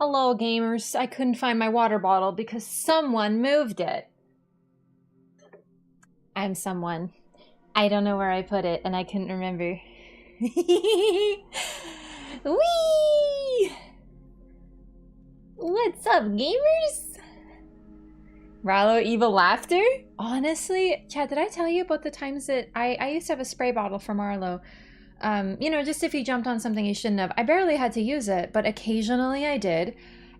Hello, gamers. I couldn't find my water bottle because someone moved it. I'm someone. I don't know where I put it, and I couldn't remember. Whee! What's up, gamers? Rallo evil laughter? Honestly, Chad, did I tell you about the times that I used to have a spray bottle from Arlo? You know, just if you jumped on something you shouldn't have. I barely had to use it, but occasionally I did.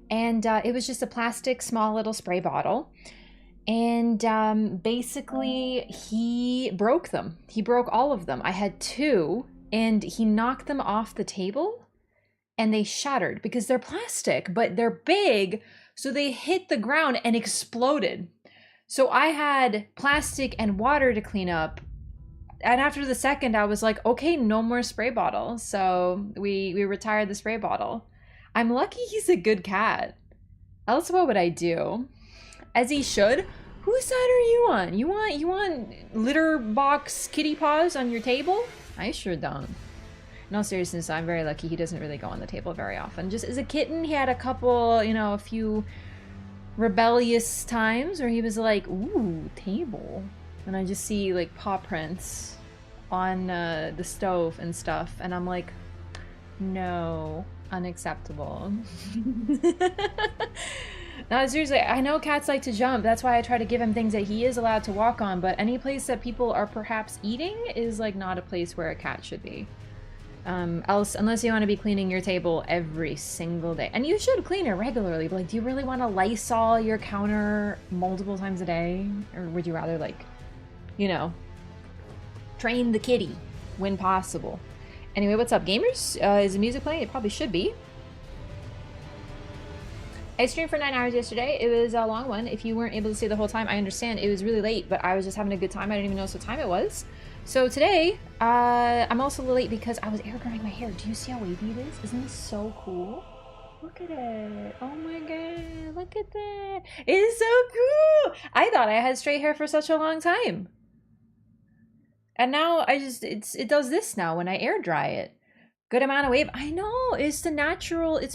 And it was just a plastic, small little spray bottle. And basically, he broke them. He broke all of them. I had two, and he knocked them off the table, and they shattered because they're plastic, but they're big, so they hit the ground and exploded. So I had plastic and water to clean up. And after the second, I was like, okay, no more spray bottle. So we retired the spray bottle. I'm lucky he's a good cat. Else what would I do? As he should. Whose side are you on? You want litter box kitty paws on your table? I sure don't. In all seriousness, I'm very lucky he doesn't really go on the table very often. Just as a kitten, he had a couple, you know, a few rebellious times where he was like, ooh, table. And I just see like paw prints on the stove and stuff, and I'm like, no, unacceptable. No, seriously, I know cats like to jump. That's why I try to give him things that he is allowed to walk on, but any place that people are perhaps eating is like not a place where a cat should be. Else, unless you want to be cleaning your table every single day. And you should clean it regularly, but like, do you really want to Lysol your counter multiple times a day? Or would you rather like, you know, train the kitty when possible? Anyway, what's up, gamers? Is the music playing? It probably should be. I streamed for 9 hours yesterday. It was a long one. If you weren't able to stay the whole time, I understand. It was really late, but I was just having a good time. I didn't even notice what time it was. So today, I'm also a little late because I was air drying my hair. Do you see how wavy it is? Isn't this so cool? Look at it. Oh my god, look at that. It is so cool. I thought I had straight hair for such a long time. And now it does this now when I air dry it. Good amount of wave. I know, it's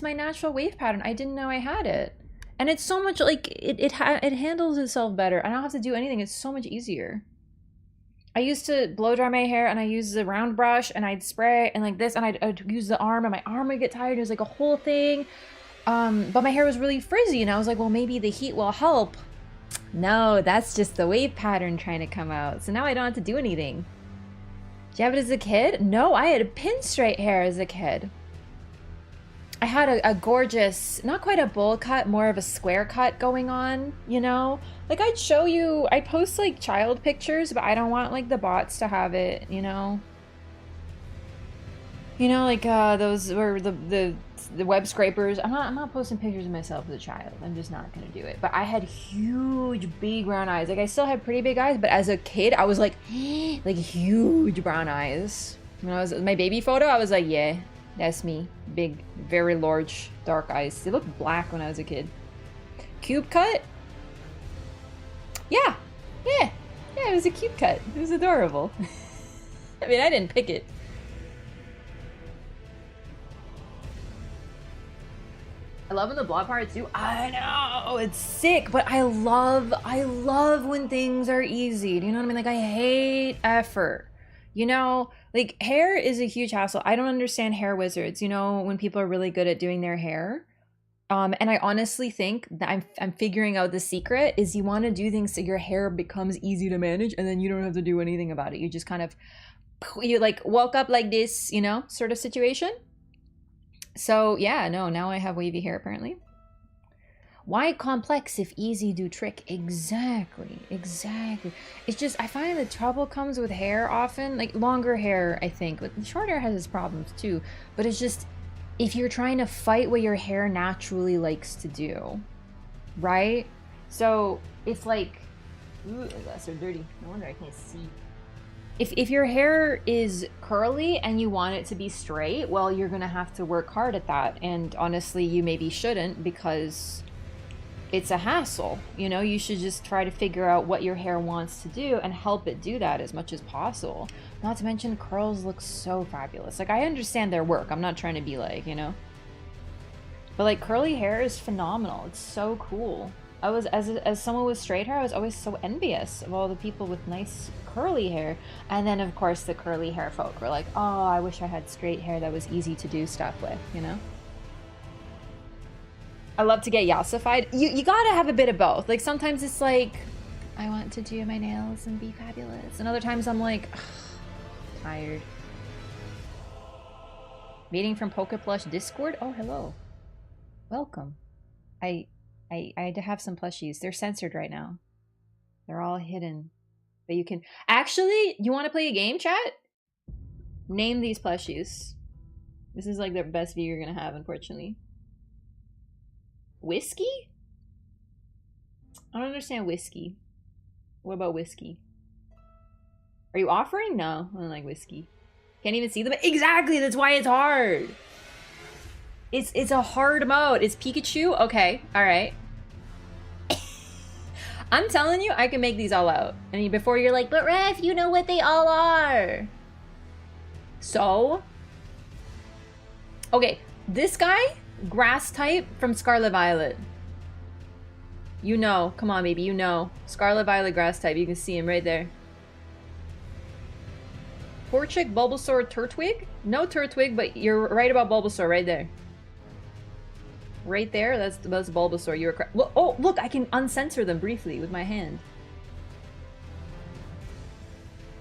my natural wave pattern. I didn't know I had it. And it's so much like, it handles itself better. I don't have to do anything. It's so much easier. I used to blow dry my hair and I used the round brush and I'd spray and like this and I'd use the arm and my arm would get tired. It was like a whole thing. But my hair was really frizzy and I was like, well, maybe the heat will help. No, that's just the wave pattern trying to come out. So now I don't have to do anything. Did you have it as a kid? No, I had pin straight hair as a kid. I had a gorgeous, not quite a bowl cut, more of a square cut going on, you know? Like I'd show you, I post like child pictures, but I don't want like the bots to have it, you know? You know, like those were the web scrapers. I'm not posting pictures of myself as a child. I'm just not gonna do it. But I had huge, big brown eyes. Like I still had pretty big eyes, but as a kid, I was like huge brown eyes. When I was my baby photo, I was like, yeah, that's me. Big, very large, dark eyes. They looked black when I was a kid. Cube cut? Yeah, it was a cube cut. It was adorable. I mean, I didn't pick it. I love when the blob parts too. I know, it's sick, but I love when things are easy. Do you know what I mean? Like I hate effort. You know, like hair is a huge hassle. I don't understand hair wizards, you know, when people are really good at doing their hair. And I honestly think that I'm figuring out the secret is you want to do things so your hair becomes easy to manage and then you don't have to do anything about it. You just kind of, you like woke up like this, you know, sort of situation. So yeah, no, now I have wavy hair apparently. Why complex if easy do trick? Exactly. It's just, I find the trouble comes with hair often, like longer hair, I think, but short hair has its problems too. But it's just, if you're trying to fight what your hair naturally likes to do, right? So it's like, ooh, that's so dirty. No wonder I can't see. If your hair is curly and you want it to be straight, well, you're gonna have to work hard at that. And honestly, you maybe shouldn't because it's a hassle. You know, you should just try to figure out what your hair wants to do and help it do that as much as possible. Not to mention curls look so fabulous. Like I understand their work. I'm not trying to be like, you know. But like curly hair is phenomenal. It's so cool. I was, as someone with straight hair, I was always so envious of all the people with nice curly hair. And then of course the curly hair folk were like, oh, I wish I had straight hair that was easy to do stuff with, you know? I love to get yassified. You gotta have a bit of both. Like sometimes it's like, I want to do my nails and be fabulous. And other times I'm like, tired. Meeting from PokePlush Discord? Oh, hello. Welcome. I had to have some plushies. They're censored right now. They're all hidden. But you can... Actually, you want to play a game, chat? Name these plushies. This is like the best view you're going to have, unfortunately. Whiskey? I don't understand whiskey. What about whiskey? Are you offering? No, I don't like whiskey. Can't even see them. Exactly, that's why it's hard. It's a hard mode. It's Pikachu? Okay, alright. I'm telling you, I can make these all out. I mean, before you're like, but Ref, you know what they all are. So? Okay, this guy, grass type from Scarlet Violet. You know, come on baby, you know. Scarlet Violet grass type, you can see him right there. Torchic, Bulbasaur, Turtwig? No Turtwig, but you're right about Bulbasaur right there. Right there, that's Bulbasaur. You were look, oh, look, I can uncensor them briefly with my hand.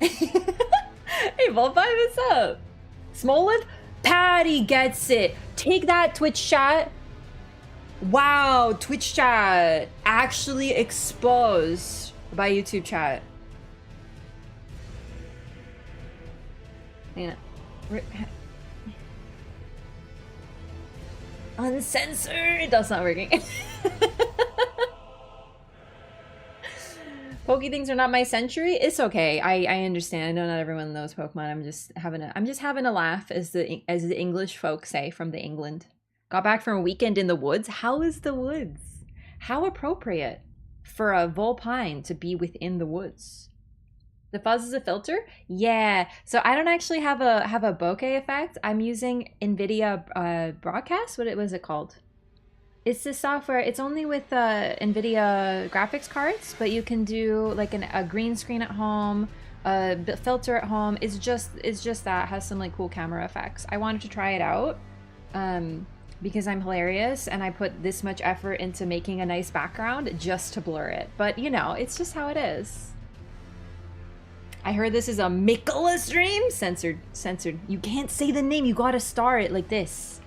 Hey, Volpi, what's up? Smolin? Patty gets it. Take that, Twitch chat. Wow, Twitch chat actually exposed by YouTube chat. Yeah. Uncensored! That's not working. Poke things are not my century. It's okay. I understand. I know not everyone knows Pokemon. I'm just having a laugh, as the English folk say from the England. Got back from a weekend in the woods. How is the woods? How appropriate for a Volpine to be within the woods. The fuzz is a filter? Yeah. So I don't actually have a bokeh effect. I'm using NVIDIA Broadcast. What was it called? It's the software. It's only with NVIDIA graphics cards, but you can do like a green screen at home, a filter at home. It's just that. It has some like cool camera effects. I wanted to try it out because I'm hilarious and I put this much effort into making a nice background just to blur it. But you know, it's just how it is. I heard this is a Mikola stream? Censored. You can't say the name, you gotta star it like this.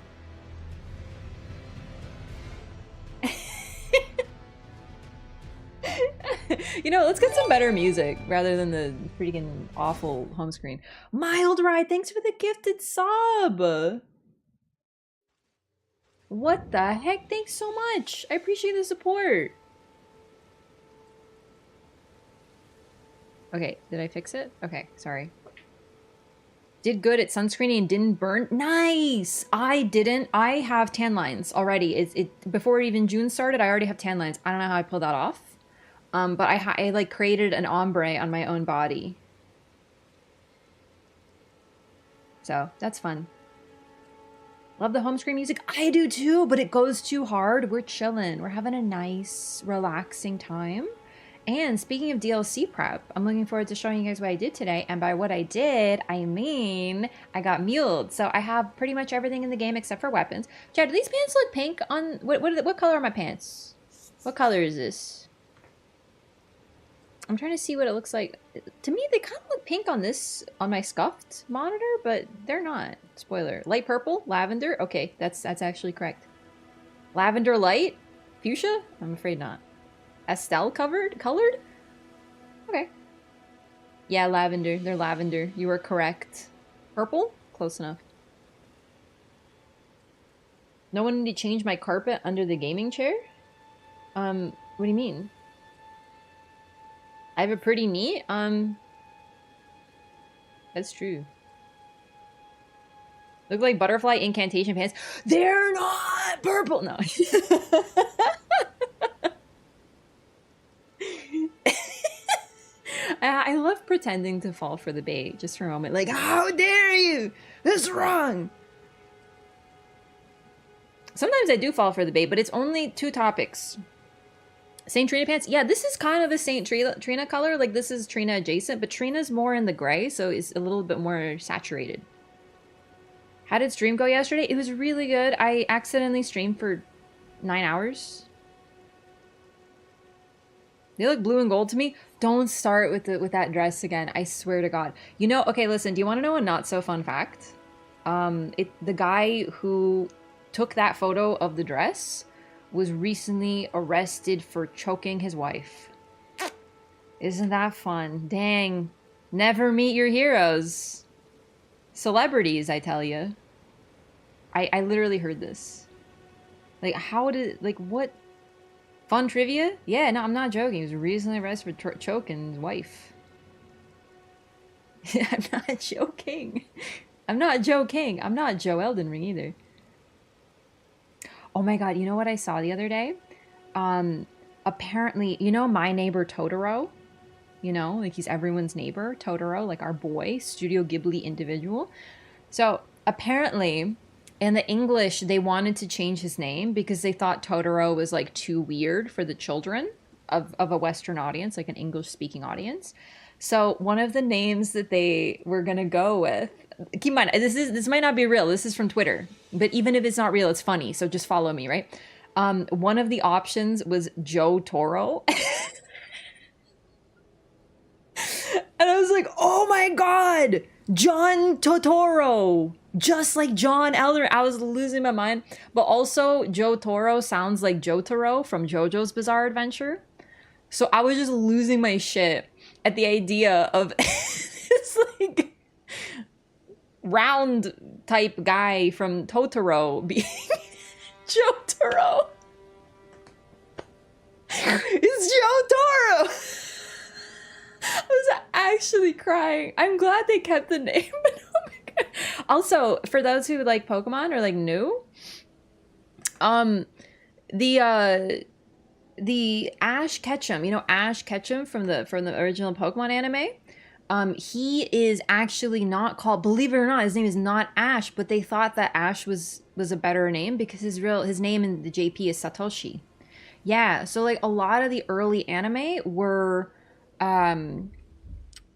You know, let's get some better music rather than the freaking awful home screen. Mild Ride, thanks for the gifted sub! What the heck? Thanks so much! I appreciate the support! Okay, did I fix it? Okay, sorry. Did good at sunscreening and didn't burn. Nice! I didn't. I have tan lines already. Before even June started, I already have tan lines. I don't know how I pulled that off. But I like created an ombre on my own body. So that's fun. Love the home screen music. I do too, but it goes too hard. We're chilling. We're having a nice, relaxing time. And speaking of DLC prep, I'm looking forward to showing you guys what I did today. And by what I did, I mean I got muled. So I have pretty much everything in the game except for weapons. Chad, do these pants look pink on... What color are my pants? What color is this? I'm trying to see what it looks like. To me, they kind of look pink on my scuffed monitor, but they're not. Spoiler. Light purple? Lavender? Okay, that's actually correct. Lavender light? Fuchsia? I'm afraid not. Estelle colored? Okay. Yeah, lavender. They're lavender. You were correct. Purple? Close enough. No one need to change my carpet under the gaming chair? What do you mean? I have a pretty knee? That's true. Look like butterfly incantation pants. They're not purple! No. I love pretending to fall for the bait just for a moment. Like, how dare you? This is wrong. Sometimes I do fall for the bait, but it's only 2 topics. Saint Trina pants? Yeah, this is kind of the Saint Trina color. Like, this is Trina adjacent, but Trina's more in the gray, so it's a little bit more saturated. How did stream go yesterday? It was really good. I accidentally streamed for 9 hours. They look blue and gold to me. Don't start with that dress again. I swear to God. You know, okay, listen, do you want to know a not so fun fact? The guy who took that photo of the dress was recently arrested for choking his wife. Isn't that fun? Dang. Never meet your heroes. Celebrities, I tell you. I literally heard this. Like, how did, like, what? Fun trivia? Yeah, no, I'm not joking. He was recently arrested for choking his wife. I'm not joking. I'm not joking. I'm not Joe Elden Ring either. Oh my God, you know what I saw the other day? Apparently, you know my neighbor Totoro? You know, like he's everyone's neighbor, Totoro, like our boy, Studio Ghibli individual. So apparently, in the English, they wanted to change his name because they thought Totoro was like too weird for the children of a Western audience, like an English-speaking audience. So one of the names that they were gonna go with, keep in mind, this might not be real. This is from Twitter, but even if it's not real, it's funny. So just follow me, right? One of the options was Joe Toro. And I was like, oh my God, John Totoro, just like John Elder. I was losing my mind. But also, Joe Toro sounds like Jotaro from JoJo's Bizarre Adventure. So I was just losing my shit at the idea of this like round type guy from Totoro being Jotaro. It's Jotaro. I was actually crying. I'm glad they kept the name. But oh my God. Also, for those who like Pokemon or like new, the Ash Ketchum, you know Ash Ketchum from the original Pokemon anime, he is actually not called, believe it or not, his name is not Ash, but they thought that Ash was a better name because his name in the JP is Satoshi. Yeah, so like a lot of the early anime were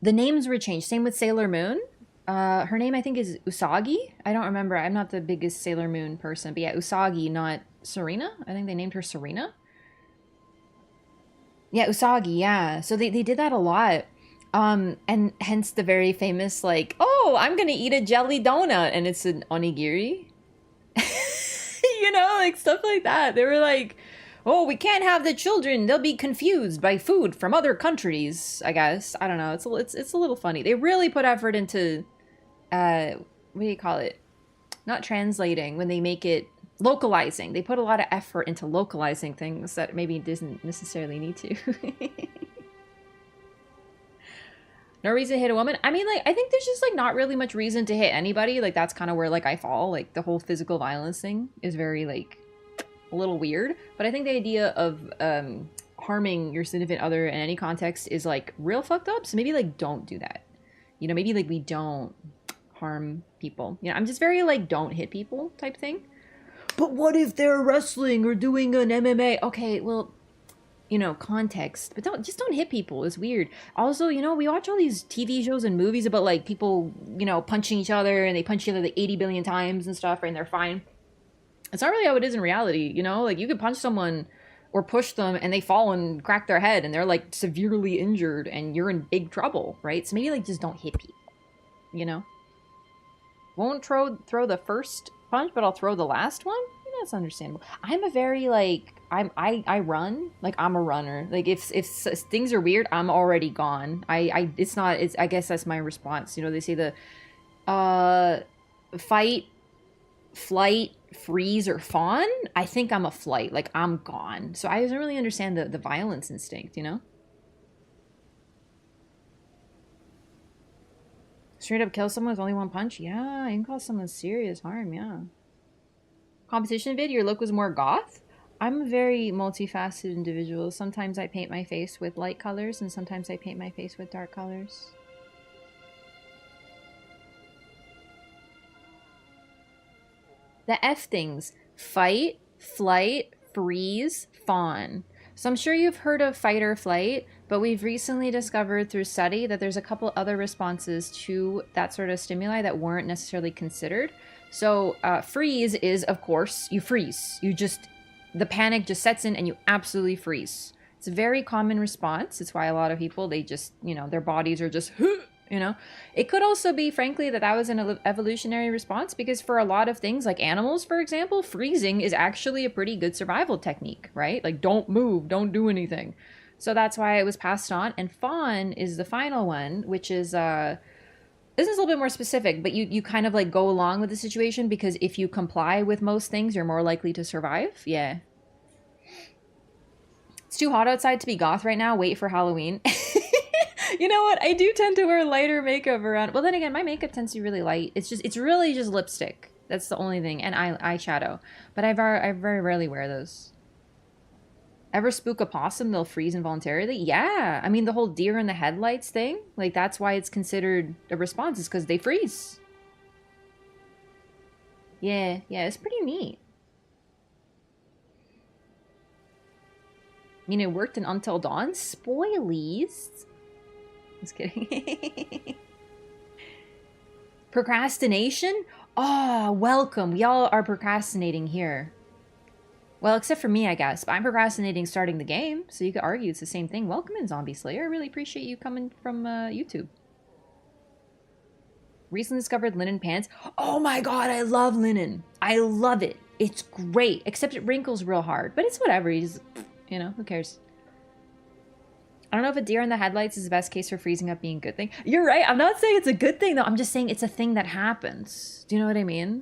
the names were changed. Same with Sailor Moon. Her name I think is Usagi. I don't remember. I'm not the biggest Sailor Moon person, but yeah, Usagi, not Serena. I think they named her Serena. Yeah, Usagi, yeah. So they did that a lot. And hence the very famous like, oh, I'm gonna eat a jelly donut and it's an onigiri. You know, like stuff like that. They were like, oh, we can't have the children. They'll be confused by food from other countries, I guess. I don't know. It's a little funny. They really put effort into, what do you call it? Not translating, when they make it localizing. They put a lot of effort into localizing things that maybe doesn't necessarily need to. No reason to hit a woman. I mean, like, I think there's just like not really much reason to hit anybody. Like, that's kind of where like I fall. Like, the whole physical violence thing is very like a little weird. But I think the idea of harming your significant other in any context is like real fucked up. So maybe like don't do that. You know, maybe like we don't harm people. You know, I'm just very like don't hit people type thing. But what if they're wrestling or doing an MMA? Okay, well, you know, context. But don't hit people. It's weird. Also, you know, we watch all these TV shows and movies about like people, you know, punching each other and they punch each other like 80 billion times and stuff, right, and they're fine. It's not really how it is in reality, you know? Like, you could punch someone or push them and they fall and crack their head and they're like severely injured and you're in big trouble, right? So maybe like just don't hit people, you know? Won't throw the first punch, but I'll throw the last one? You know, that's understandable. I'm a very like I run, like I'm a runner. Like if things are weird, I'm already gone. I guess that's my response. You know, they say the fight, flight, freeze, or fawn. I think I'm a flight. Like I'm gone. So I don't really understand the violence instinct, you know? Straight up kill someone with only one punch? Yeah, you can cause someone serious harm, yeah. Competition vid, your look was more goth? I'm a very multifaceted individual. Sometimes I paint my face with light colors, and sometimes I paint my face with dark colors. The F things. fight, flight, freeze, fawn. So I'm sure you've heard of fight or flight, but we've recently discovered through study that there's a couple other responses to that sort of stimuli that weren't necessarily considered. So freeze is, of course, you freeze. The panic just sets in and you absolutely freeze. It's a very common response. It's why a lot of people, they just, their bodies are just, It could also be, frankly, that was an evolutionary response, because for a lot of things, like animals, for example, freezing is actually a pretty good survival technique, right? Like, don't move, don't do anything. So that's why it was passed on. And fawn is the final one, which is, this is a little bit more specific, but you kind of like go along with the situation, because if you comply with most things, you're more likely to survive. Yeah. It's too hot outside to be goth right now. Wait for Halloween. You know what? I do tend to wear lighter makeup around. Well, then again, my makeup tends to be really light. It's really just lipstick. That's the only thing. And eyeshadow. But I very rarely wear those. Ever spook a possum, they'll freeze involuntarily? Yeah. I mean, the whole deer in the headlights thing, like, that's why it's considered a response, is because they freeze. Yeah, it's pretty neat. I mean, it worked in Until Dawn. Spoilies. Just kidding. Procrastination? Oh, welcome. We all are procrastinating here. Well, except for me, I guess. But I'm procrastinating starting the game, so you could argue it's the same thing. Welcome in, Zombie Slayer. I really appreciate you coming from YouTube. Recently discovered linen pants. Oh my god, I love linen. I love it. It's great, except it wrinkles real hard. But it's whatever. You just, who cares? I don't know if a deer in the headlights is the best case for freezing up being a good thing. You're right. I'm not saying it's a good thing, though. I'm just saying it's a thing that happens. Do you know what I mean?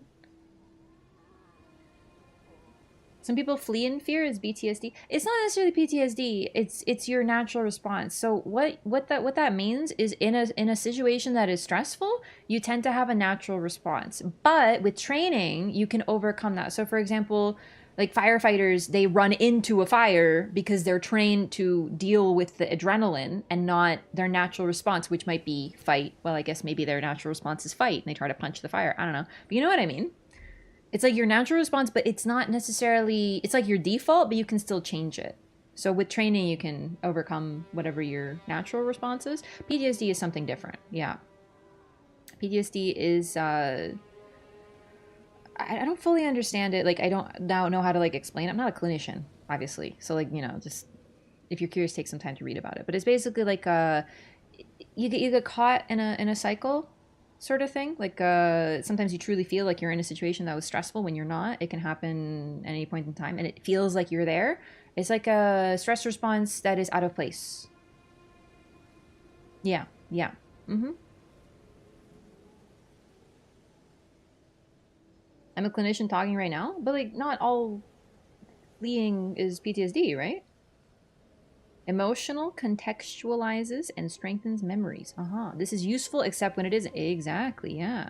Some people flee in fear as PTSD. It's not necessarily PTSD. It's your natural response. So what that means is in a situation that is stressful, you tend to have a natural response. But with training, you can overcome that. So for example, like firefighters, they run into a fire because they're trained to deal with the adrenaline and not their natural response, which might be fight. Well, I guess maybe their natural response is fight and they try to punch the fire. I don't know. But you know what I mean? It's like your natural response, but it's not necessarily, it's like your default, but you can still change it. So with training, you can overcome whatever your natural response is. PTSD is something different. Yeah. PTSD is, I don't fully understand it. Like, I don't now know how to, like, explain it. I'm not a clinician, obviously. So, like, just, if you're curious, take some time to read about it. But it's basically like, you get caught in a cycle sort of thing. Like, sometimes you truly feel like you're in a situation that was stressful when you're not. It can happen at any point in time, and it feels like you're there. It's like a stress response that is out of place. Yeah. Mm-hmm. I'm a clinician talking right now, but, like, not all fleeing is PTSD, right? Emotional contextualizes and strengthens memories. This is useful except when it isn't. Exactly, yeah.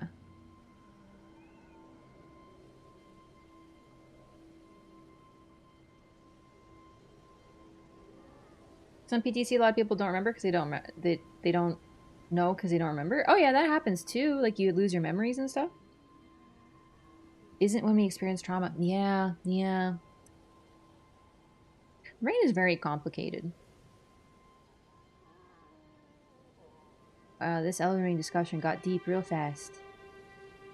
Some PTSD, a lot of people don't remember because they don't know because they don't remember. Oh yeah, that happens too. Like, you lose your memories and stuff. Isn't when we experience trauma. Yeah. Brain is very complicated. This Elden Ring discussion got deep real fast.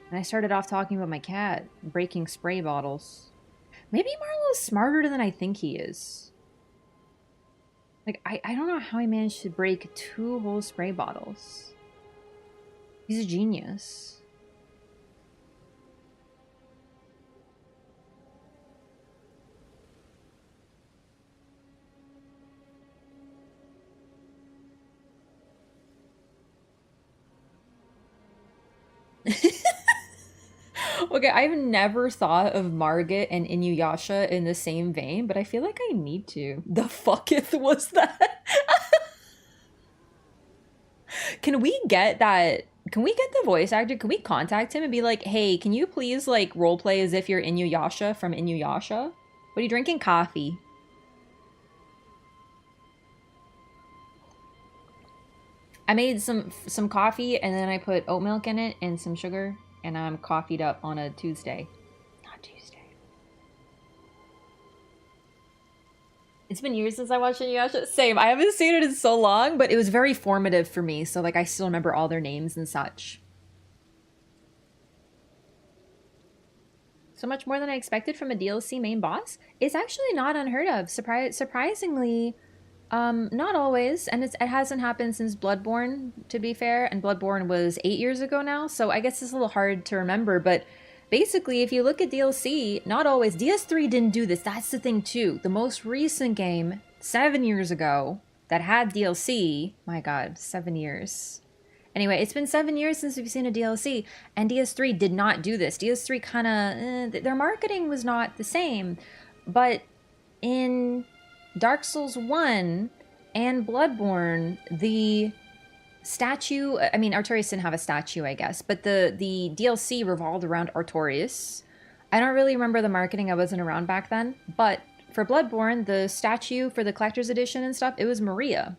And I started off talking about my cat breaking spray bottles. Maybe Marlo is smarter than I think he is. Like, I don't know how he managed to break 2 whole spray bottles. He's a genius. Okay, I've never thought of Margit and Inuyasha in the same vein, but I feel like I need to. The fucketh was that? Can we get that? Can we get the voice actor? Can we contact him and be like, hey, can you please, like, roleplay as if you're Inuyasha from Inuyasha? What are you drinking? Coffee. I made some coffee and then I put oat milk in it and some sugar, and I'm coffeeed up on a Tuesday. Not Tuesday. It's been years since I watched Inuyasha. Same. I haven't seen it in so long, but it was very formative for me. So like I still remember all their names and such. So much more than I expected from a DLC main boss. It's actually not unheard of. Surprisingly, not always, and it hasn't happened since Bloodborne, to be fair, and Bloodborne was 8 years ago now, so I guess it's a little hard to remember, but basically, if you look at DLC, not always. DS3 didn't do this, that's the thing too. The most recent game, 7 years ago, that had DLC, my god, 7 years. Anyway, it's been 7 years since we've seen a DLC, and DS3 did not do this. DS3 kind of, their marketing was not the same, but in Dark Souls 1 and Bloodborne, the statue, I mean, Artorias didn't have a statue, I guess, but the DLC revolved around Artorias. I don't really remember the marketing, I wasn't around back then, but for Bloodborne, the statue for the collector's edition and stuff, it was Maria.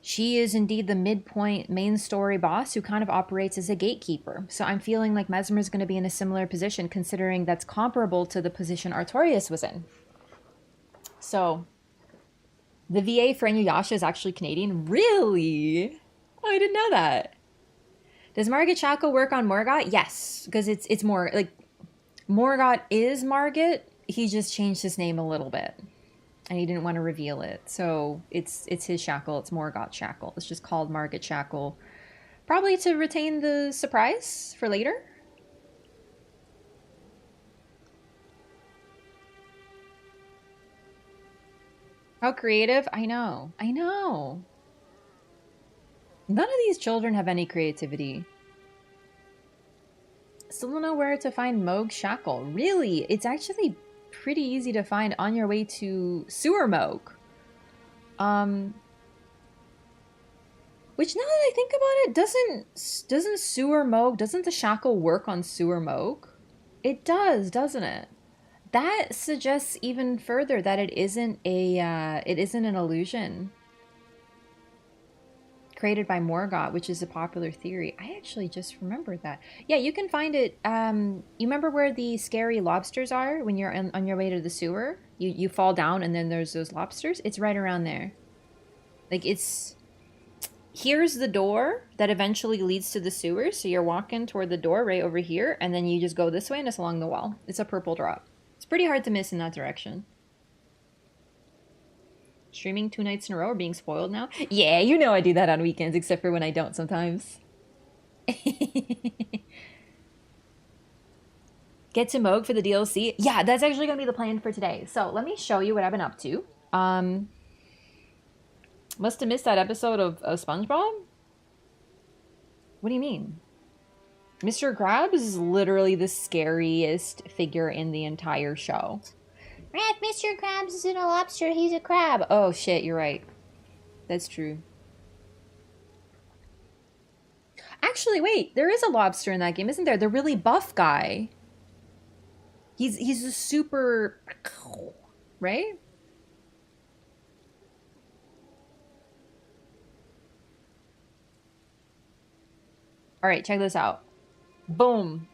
She is indeed the midpoint main story boss who kind of operates as a gatekeeper. So I'm feeling like Mesmer is going to be in a similar position, considering that's comparable to the position Artorias was in. So, the VA for Inuyasha is actually Canadian? Really? Oh, I didn't know that. Does Margit Shackle work on Morgott? Yes, because it's more, like, Morgott is Margit, he just changed his name a little bit. And he didn't want to reveal it. So, it's his shackle, it's Morgott Shackle. It's just called Margit Shackle. Probably to retain the surprise for later. How creative? I know. I know. None of these children have any creativity. Still don't know where to find Moog Shackle. Really? It's actually pretty easy to find on your way to Sewer Moog. Which now that I think about it, doesn't Sewer Moog, doesn't the shackle work on Sewer Moog? It does, doesn't it? That suggests even further that it isn't an illusion created by Morgott, which is a popular theory. I actually just remembered that. Yeah, you can find it. You remember where the scary lobsters are when you're on your way to the sewer? You fall down and then there's those lobsters. It's right around there. Like here's the door that eventually leads to the sewer. So you're walking toward the door right over here, and then you just go this way and it's along the wall. It's a purple drop. It's pretty hard to miss in that direction. Streaming 2 nights in a row or being spoiled now? Yeah, you know I do that on weekends, except for when I don't sometimes. Get to Moog for the DLC? Yeah, that's actually going to be the plan for today. So let me show you what I've been up to. Must have missed that episode of SpongeBob? What do you mean? Mr. Krabs is literally the scariest figure in the entire show. If Mr. Krabs isn't a lobster, he's a crab. Oh shit, you're right. That's true. Actually, wait, there is a lobster in that game, isn't there? The really buff guy. He's a super... Right? Alright, check this out. Boom.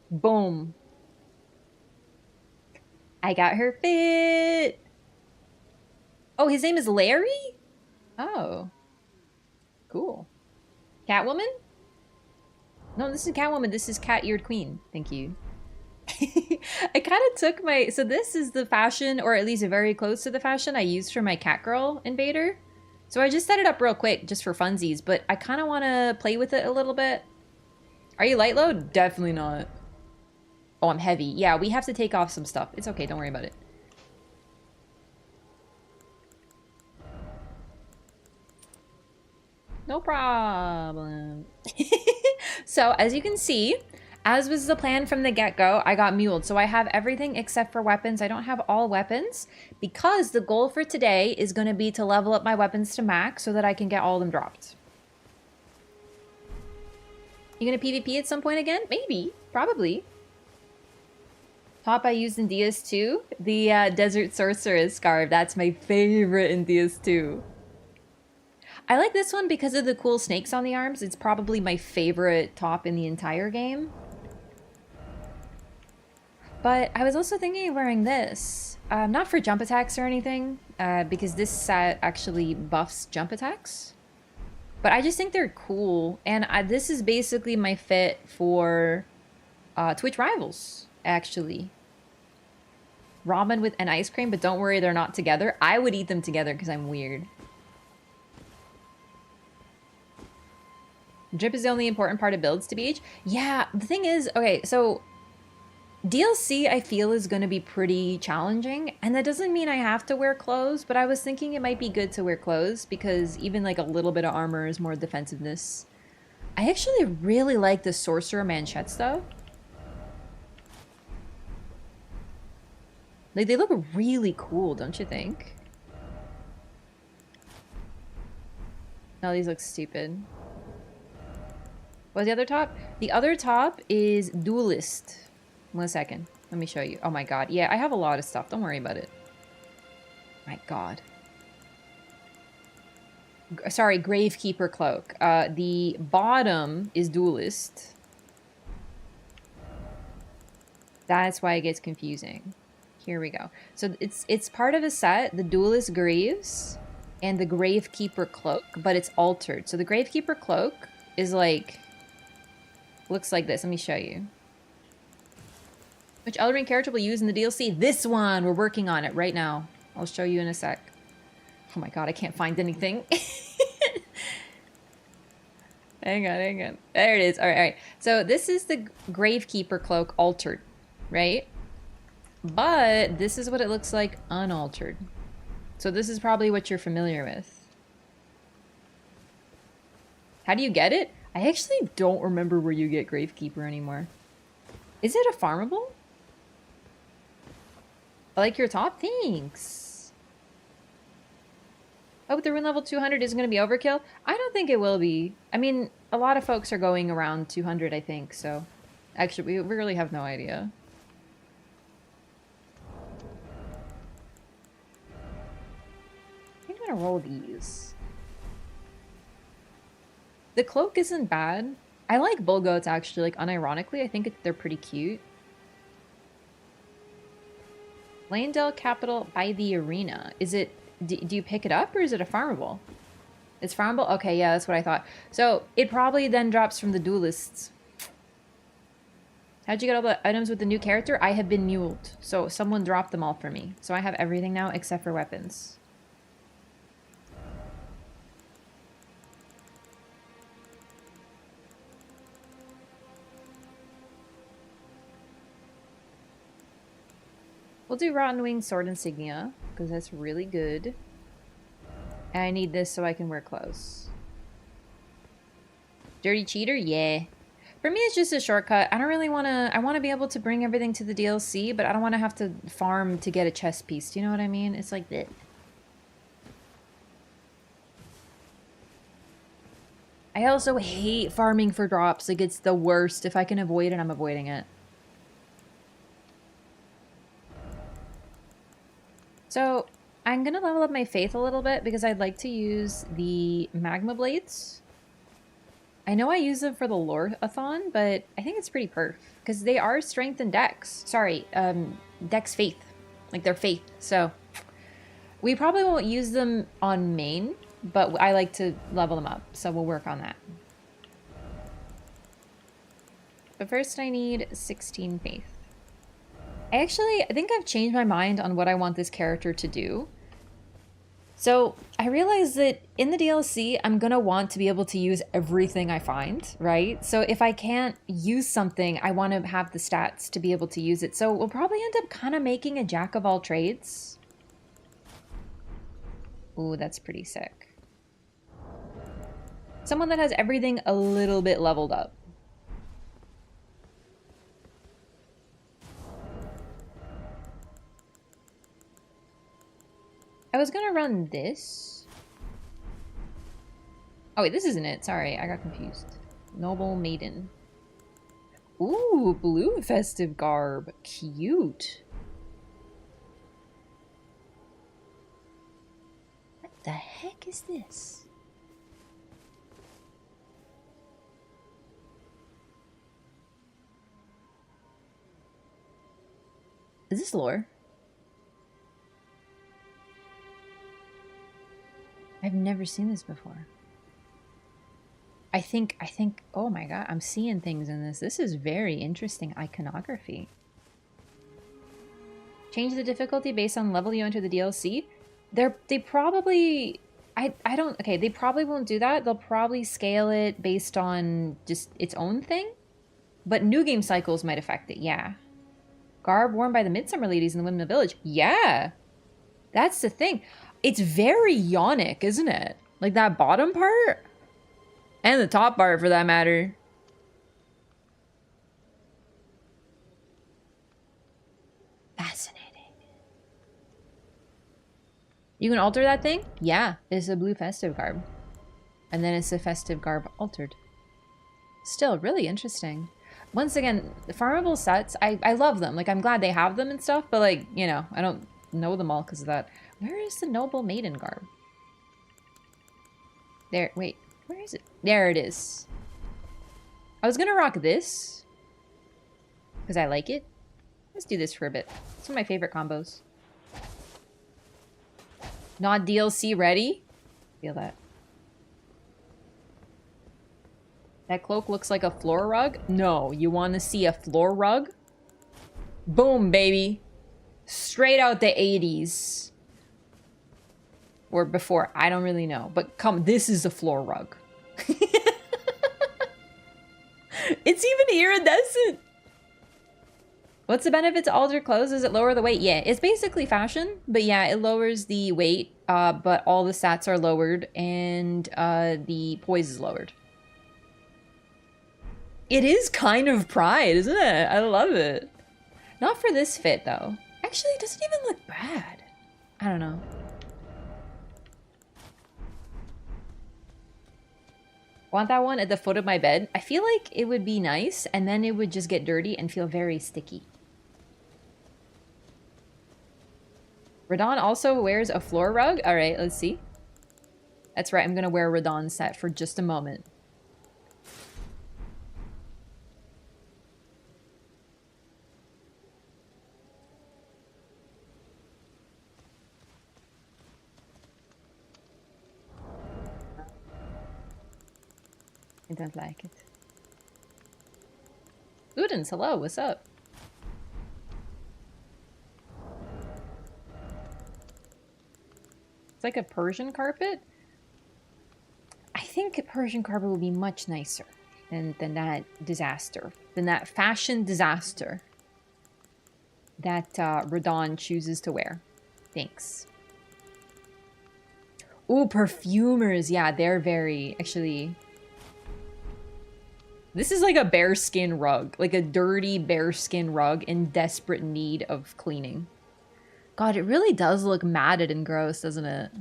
Boom. I got her fit. Oh, his name is Larry? Oh. Cool. Catwoman? No, this is Catwoman. This is Cat-Eared Queen. Thank you. I kind of took my... So this is the fashion, or at least very close to the fashion I used for my Catgirl invader. So I just set it up real quick, just for funsies, but I kind of want to play with it a little bit. Are you light load? Definitely not. Oh, I'm heavy. Yeah, we have to take off some stuff. It's okay, don't worry about it. No problem. So, as you can see, as was the plan from the get-go, I got muled. So I have everything except for weapons. I don't have all weapons because the goal for today is going to be to level up my weapons to max so that I can get all of them dropped. You gonna PvP at some point again? Maybe. Probably. Top I used in DS2? The Desert Sorceress scarf. That's my favorite in DS2. I like this one because of the cool snakes on the arms. It's probably my favorite top in the entire game. But I was also thinking of wearing this. Not for jump attacks or anything, because this set actually buffs jump attacks. But I just think they're cool. And this is basically my fit for Twitch rivals, actually. Ramen with an ice cream, but don't worry, they're not together. I would eat them together because I'm weird. Drip is the only important part of builds to BH. Yeah, the thing is, okay, so DLC I feel is going to be pretty challenging, and that doesn't mean I have to wear clothes, but I was thinking it might be good to wear clothes because even like a little bit of armor is more defensiveness. I actually really like the sorcerer manchettes though. Like they look really cool, don't you think? No, these look stupid. What's the other top? The other top is duelist. 1 second. Let me show you. Oh my god. Yeah, I have a lot of stuff. Don't worry about it. My god. Sorry, Gravekeeper Cloak. The bottom is duelist. That's why it gets confusing. Here we go. So it's part of a set, the Duelist Greaves and the Gravekeeper Cloak, but it's altered. So the Gravekeeper Cloak is like... looks like this. Let me show you. Which Elden Ring character will use in the DLC? This one! We're working on it right now. I'll show you in a sec. Oh my god, I can't find anything. Hang on. There it is. Alright. So this is the Gravekeeper Cloak altered, right? But this is what it looks like unaltered. So this is probably what you're familiar with. How do you get it? I actually don't remember where you get Gravekeeper anymore. Is it a farmable? I like your top. Thanks. Oh, the rune level 200 isn't going to be overkill? I don't think it will be. I mean, a lot of folks are going around 200, I think, so... Actually, we really have no idea. I think I'm going to roll these. The cloak isn't bad. I like bull goats, actually. Like, unironically, I think they're pretty cute. Landale Capital by the arena. Is it... Do you pick it up, or is it a farmable? It's farmable? Okay, yeah, that's what I thought. So, it probably then drops from the duelists. How'd you get all the items with the new character? I have been muled. So, someone dropped them all for me. So, I have everything now except for weapons. We'll do Rotten Wing Sword Insignia, because that's really good. And I need this so I can wear clothes. Dirty Cheater? Yeah. For me, it's just a shortcut. I don't really want to... I want to be able to bring everything to the DLC, but I don't want to have to farm to get a chest piece. Do you know what I mean? It's like that. I also hate farming for drops. Like, it's the worst. If I can avoid it, I'm avoiding it. So, I'm going to level up my faith a little bit because I'd like to use the magma blades. I know I use them for the lore-a-thon, but I think it's pretty perf. Because they are strength and dex. Sorry, dex faith. Like, they're faith. So, we probably won't use them on main, but I like to level them up. So, we'll work on that. But first I need 16 faith. I think I've changed my mind on what I want this character to do. So I realized that in the DLC, I'm going to want to be able to use everything I find, right? So if I can't use something, I want to have the stats to be able to use it. So we'll probably end up kind of making a jack of all trades. Ooh, that's pretty sick. Someone that has everything a little bit leveled up. I was gonna run this. Oh wait, this isn't it. Sorry, I got confused. Noble Maiden. Ooh, blue festive garb. Cute. What the heck is this? Is this lore? I've never seen this before. I think, oh my god, I'm seeing things in this. This is very interesting iconography. Change the difficulty based on level you enter the DLC. They probably, I don't, okay, they probably won't do that. They'll probably scale it based on just its own thing. But new game cycles might affect it, yeah. Garb worn by the Midsummer ladies in the Windmill Village. Yeah, that's the thing. It's very Yonic, isn't it? Like that bottom part? And the top part, for that matter. Fascinating. You can alter that thing? Yeah, it's a blue festive garb. And then it's a festive garb altered. Still, really interesting. Once again, the farmable sets, I love them. Like, I'm glad they have them and stuff, but like, you know, I don't know them all because of that. Where is the Noble Maiden garb? There, wait, where is it? There it is. I was gonna rock this because I like it. Let's do this for a bit. It's one of my favorite combos. Not DLC ready? Feel that. That cloak looks like a floor rug? No, you want to see a floor rug? Boom, baby. Straight out the 80s. Or before, I don't really know. But come, this is a floor rug. It's even iridescent. What's the benefit to alter clothes? Does it lower the weight? Yeah, it's basically fashion. But yeah, it lowers the weight. But all the stats are lowered. And the poise is lowered. It is kind of pride, isn't it? I love it. Not for this fit, though. Actually, it doesn't even look bad. I don't know. Want that one at the foot of my bed? I feel like it would be nice, and then it would just get dirty and feel very sticky. Radahn also wears a floor rug? Alright, let's see. That's right, I'm gonna wear a Radahn set for just a moment. I don't like it. Udens, hello, what's up? It's like a Persian carpet? I think a Persian carpet would be much nicer than that disaster. Than that fashion disaster that Radahn chooses to wear. Thanks. Ooh, perfumers. Yeah, they're very, actually... This is like a bearskin rug. Like a dirty bearskin rug in desperate need of cleaning. God, it really does look matted and gross, doesn't it?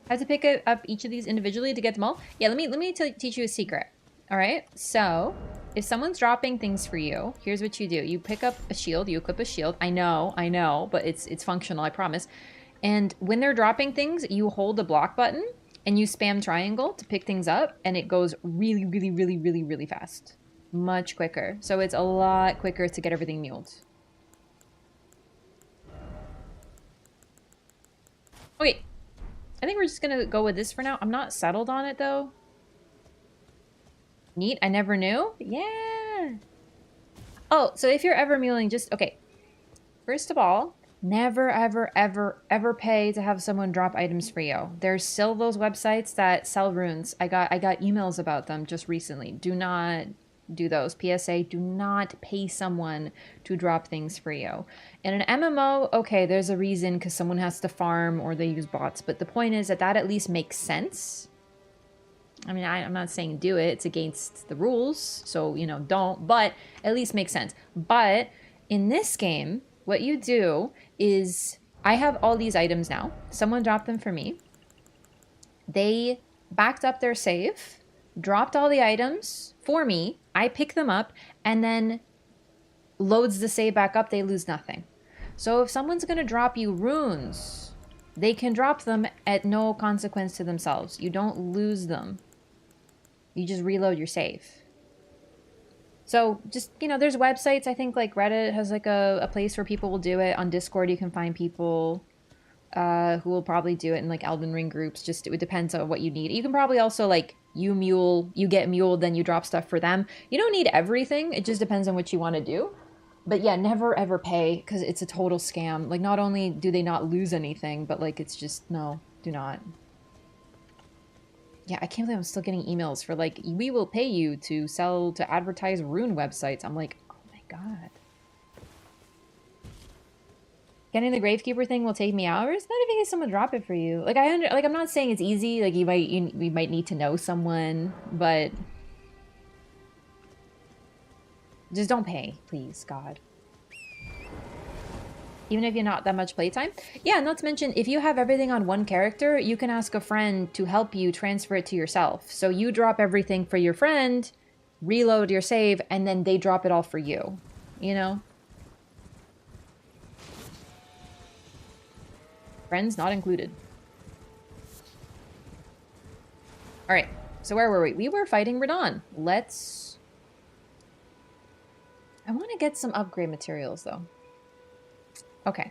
I have to pick up each of these individually to get them all? Yeah, let me teach you a secret. Alright, so if someone's dropping things for you, here's what you do. You pick up a shield, you equip a shield. I know, but it's functional, I promise. And when they're dropping things, you hold the block button and you spam triangle to pick things up, and it goes really, really, really, really, really fast. Much quicker. So it's a lot quicker to get everything muled. Wait, I think we're just gonna go with this for now. I'm not settled on it, though. Neat, I never knew. Yeah. Oh, so if you're ever muling, just, okay. First of all, never, ever, ever, ever pay to have someone drop items for you. There's still those websites that sell runes. I got emails about them just recently. Do not do those. PSA, do not pay someone to drop things for you. In an MMO, okay, there's a reason because someone has to farm or they use bots. But the point is that at least makes sense. I mean, I'm not saying do it. It's against the rules. So, you know, don't. But at least makes sense. But in this game... what you do is, I have all these items now. Someone dropped them for me. They backed up their save, dropped all the items for me. I pick them up, and then loads the save back up. They lose nothing. So if someone's going to drop you runes, they can drop them at no consequence to themselves. You don't lose them. You just reload your save. So just, you know, there's websites. I think like Reddit has like a place where people will do it. On Discord, you can find people who will probably do it in like Elden Ring groups. Just it depends on what you need. You can probably also like you get muled, then you drop stuff for them. You don't need everything. It just depends on what you want to do. But yeah, never ever pay because it's a total scam. Like not only do they not lose anything, but like it's just no, do not. Yeah, I can't believe I'm still getting emails for like, we will pay you to advertise Rune websites. I'm like, oh my god. Getting the Gravekeeper thing will take me hours? Not if you get someone drop it for you. Like I'm not saying it's easy. Like we might need to know someone, but just don't pay, please, God. Even if you're not that much playtime. Yeah, not to mention, if you have everything on one character, you can ask a friend to help you transfer it to yourself. So you drop everything for your friend, reload your save, and then they drop it all for you. You know? Friends not included. Alright, so where were we? We were fighting Radahn. Let's... I want to get some upgrade materials, though. Okay,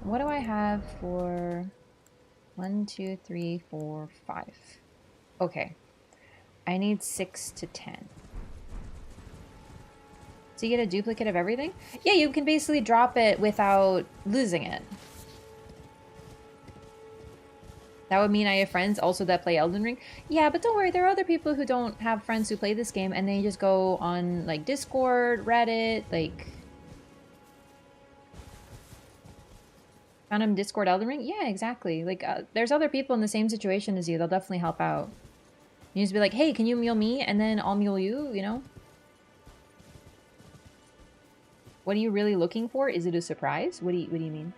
what do I have for 1, 2, 3, 4, 5? Okay, I need 6 to 10. So you get a duplicate of everything? Yeah, you can basically drop it without losing it. That would mean I have friends also that play Elden Ring. Yeah, but don't worry, there are other people who don't have friends who play this game and they just go on like Discord, Reddit, like... Found him Discord Elden Ring? Yeah, exactly. Like, there's other people in the same situation as you. They'll definitely help out. You just be like, hey, can you mule me? And then I'll mule you, you know? What are you really looking for? Is it a surprise? What do you mean?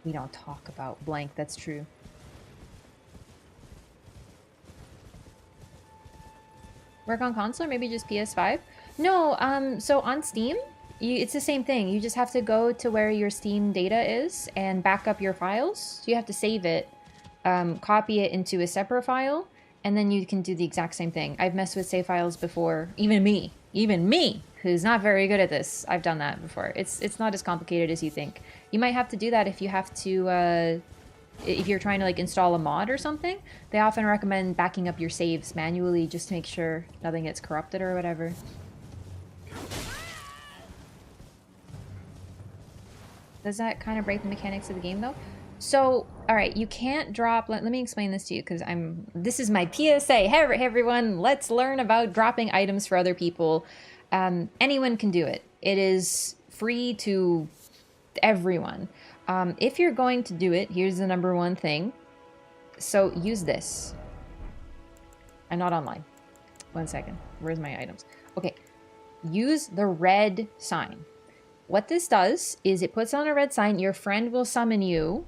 We don't talk about blank, that's true. Work on console or maybe just PS5? No, so on Steam, it's the same thing. You just have to go to where your Steam data is and back up your files. So you have to save it, copy it into a separate file, and then you can do the exact same thing. I've messed with save files before. Even me, who's not very good at this. I've done that before. It's not as complicated as you think. You might have to do that if you have to... if you're trying to like install a mod or something, they often recommend backing up your saves manually just to make sure nothing gets corrupted or whatever. Does that kind of break the mechanics of the game though? So, alright, you can't drop... Let me explain this to you because this is my PSA. Hey everyone, let's learn about dropping items for other people. Anyone can do it. It is free to everyone. If you're going to do it, here's the #1 thing. So use this. I'm not online. 1 second. Where's my items? Okay. Use the red sign. What this does is it puts on a red sign. Your friend will summon you,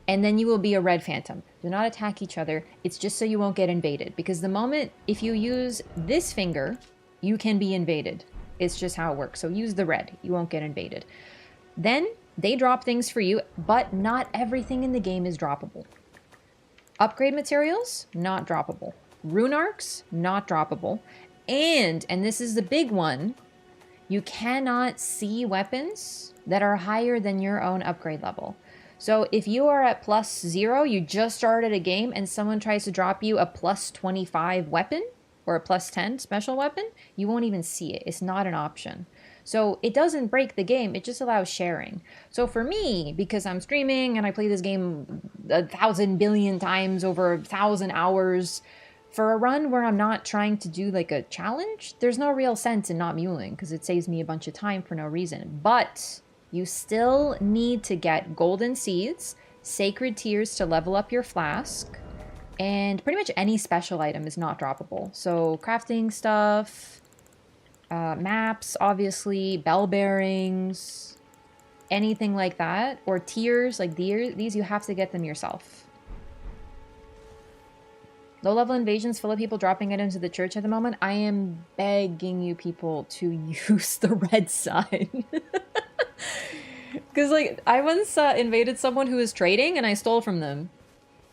and then you will be a red phantom. Do not attack each other. It's just so you won't get invaded. Because the moment, if you use this finger, you can be invaded. It's just how it works. So use the red. You won't get invaded. Then... they drop things for you, but not everything in the game is droppable. Upgrade materials, not droppable. Rune arcs, not droppable. And this is the big one, you cannot see weapons that are higher than your own upgrade level. So if you are at +0, you just started a game, and someone tries to drop you a +25 weapon, or a +10 special weapon, you won't even see it. It's not an option. So it doesn't break the game, it just allows sharing. So for me, because I'm streaming and I play this game 1,000 billion times over 1,000 hours, for a run where I'm not trying to do like a challenge, there's no real sense in not muling because it saves me a bunch of time for no reason. But you still need to get golden seeds, sacred tears to level up your flask, and pretty much any special item is not droppable. So crafting stuff... maps, obviously, bell bearings, anything like that, or tiers like these, you have to get them yourself. Low-level invasions full of people dropping items at the church at the moment. I am begging you people to use the red sign. Because, like, I once invaded someone who was trading and I stole from them.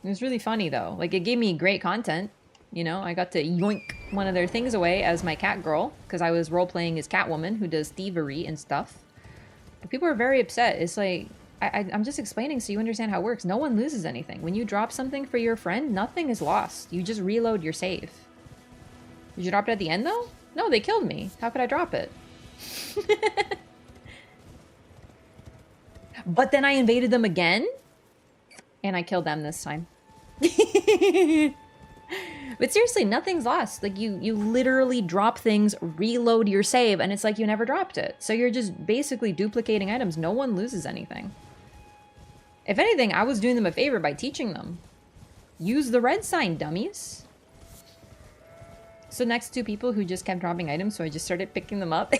It was really funny, though. Like, it gave me great content. You know, I got to yoink one of their things away as my cat girl, because I was role-playing as Catwoman, who does thievery and stuff. But people were very upset. It's like, I'm just explaining so you understand how it works. No one loses anything. When you drop something for your friend, nothing is lost. You just reload your save. Did you drop it at the end, though? No, they killed me. How could I drop it? But then I invaded them again, and I killed them this time. But seriously, nothing's lost. Like, you literally drop things, reload your save, and it's like you never dropped it. So you're just basically duplicating items. No one loses anything. If anything, I was doing them a favor by teaching them. Use the red sign, dummies. So next to people who just kept dropping items, so I just started picking them up.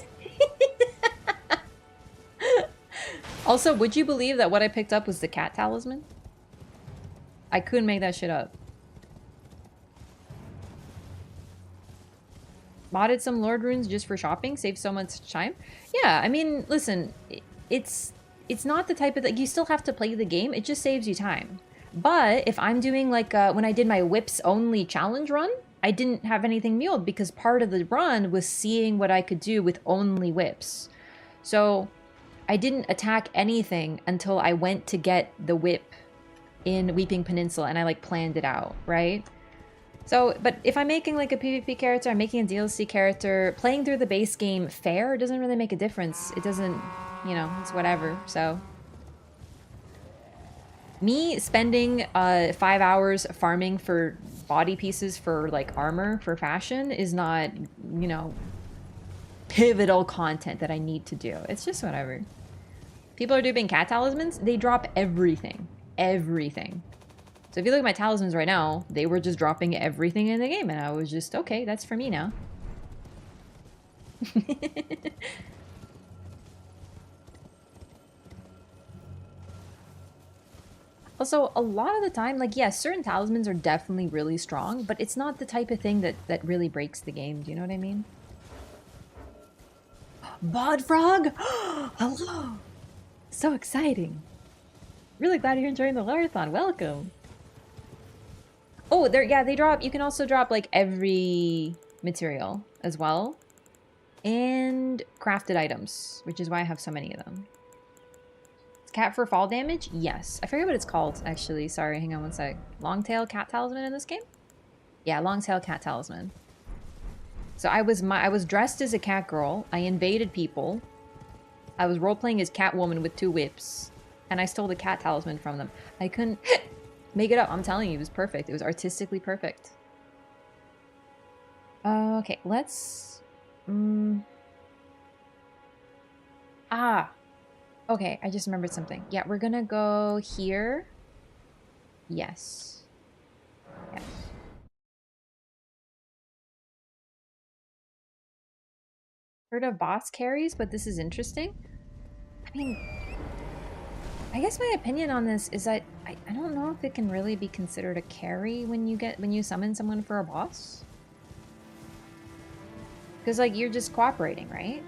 Also, would you believe that what I picked up was the cat talisman? I couldn't make that shit up. Modded some Lord runes just for shopping, saved so much time. Yeah, I mean, listen, it's not the type of thing, you still have to play the game, it just saves you time. But if I'm doing like, when I did my whips only challenge run, I didn't have anything muled because part of the run was seeing what I could do with only whips. So I didn't attack anything until I went to get the whip in Weeping Peninsula and I like planned it out, right? So, but if I'm making like a PvP character, I'm making a DLC character, playing through the base game fair, it doesn't really make a difference. It doesn't, you know, it's whatever, so. Me spending 5 hours farming for body pieces for like armor, for fashion, is not, you know, pivotal content that I need to do. It's just whatever. People are doing cat talismans, they drop everything. Everything. So if you look at my talismans right now, they were just dropping everything in the game, and I was just, okay, that's for me now. Also, a lot of the time, like, yes, certain talismans are definitely really strong, but it's not the type of thing that really breaks the game. Do you know what I mean? Bod Frog! Hello! So exciting. Really glad you're enjoying the Larathon. Welcome. Oh, yeah, they drop, you can also drop like every material as well. And crafted items, which is why I have so many of them. Is cat for fall damage? Yes. I forget what it's called, actually. Sorry, hang on one sec. Longtail cat talisman in this game? Yeah, longtail cat talisman. So I was dressed as a cat girl. I invaded people. I was role-playing as Catwoman with 2 whips. And I stole the cat talisman from them. I couldn't make it up. I'm telling you, it was perfect. It was artistically perfect. Okay, let's... Okay, I just remembered something. Yeah, we're gonna go here. Yes. Yes. Heard of boss carries, but this is interesting. I mean, I guess my opinion on this is that I don't know if it can really be considered a carry when you summon someone for a boss. Because, like, you're just cooperating, right?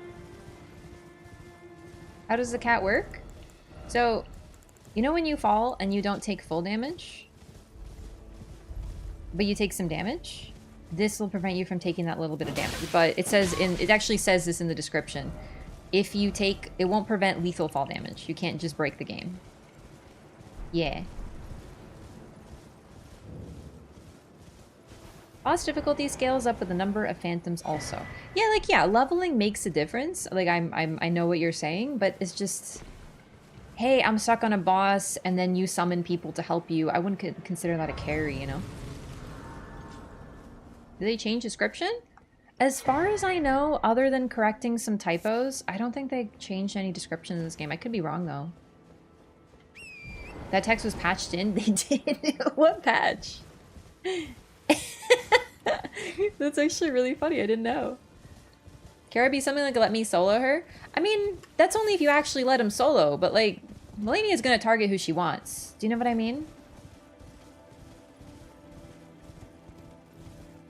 How does the cat work? So, you know when you fall and you don't take full damage? But you take some damage? This will prevent you from taking that little bit of damage. But it actually says this in the description. If you take, it won't prevent lethal fall damage. You can't just break the game. Yeah. Boss difficulty scales up with the number of phantoms also. Yeah, like, yeah, leveling makes a difference. Like, I know what you're saying, but it's just... Hey, I'm stuck on a boss, and then you summon people to help you. I wouldn't consider that a carry, you know? Did they change description? As far as I know, other than correcting some typos, I don't think they changed any description in this game. I could be wrong, though. That text was patched in? They did? What patch? That's actually really funny. I didn't know. Can be something like let me solo her? I mean, that's only if you actually let him solo, but like, Melania is gonna target who she wants. Do you know what I mean?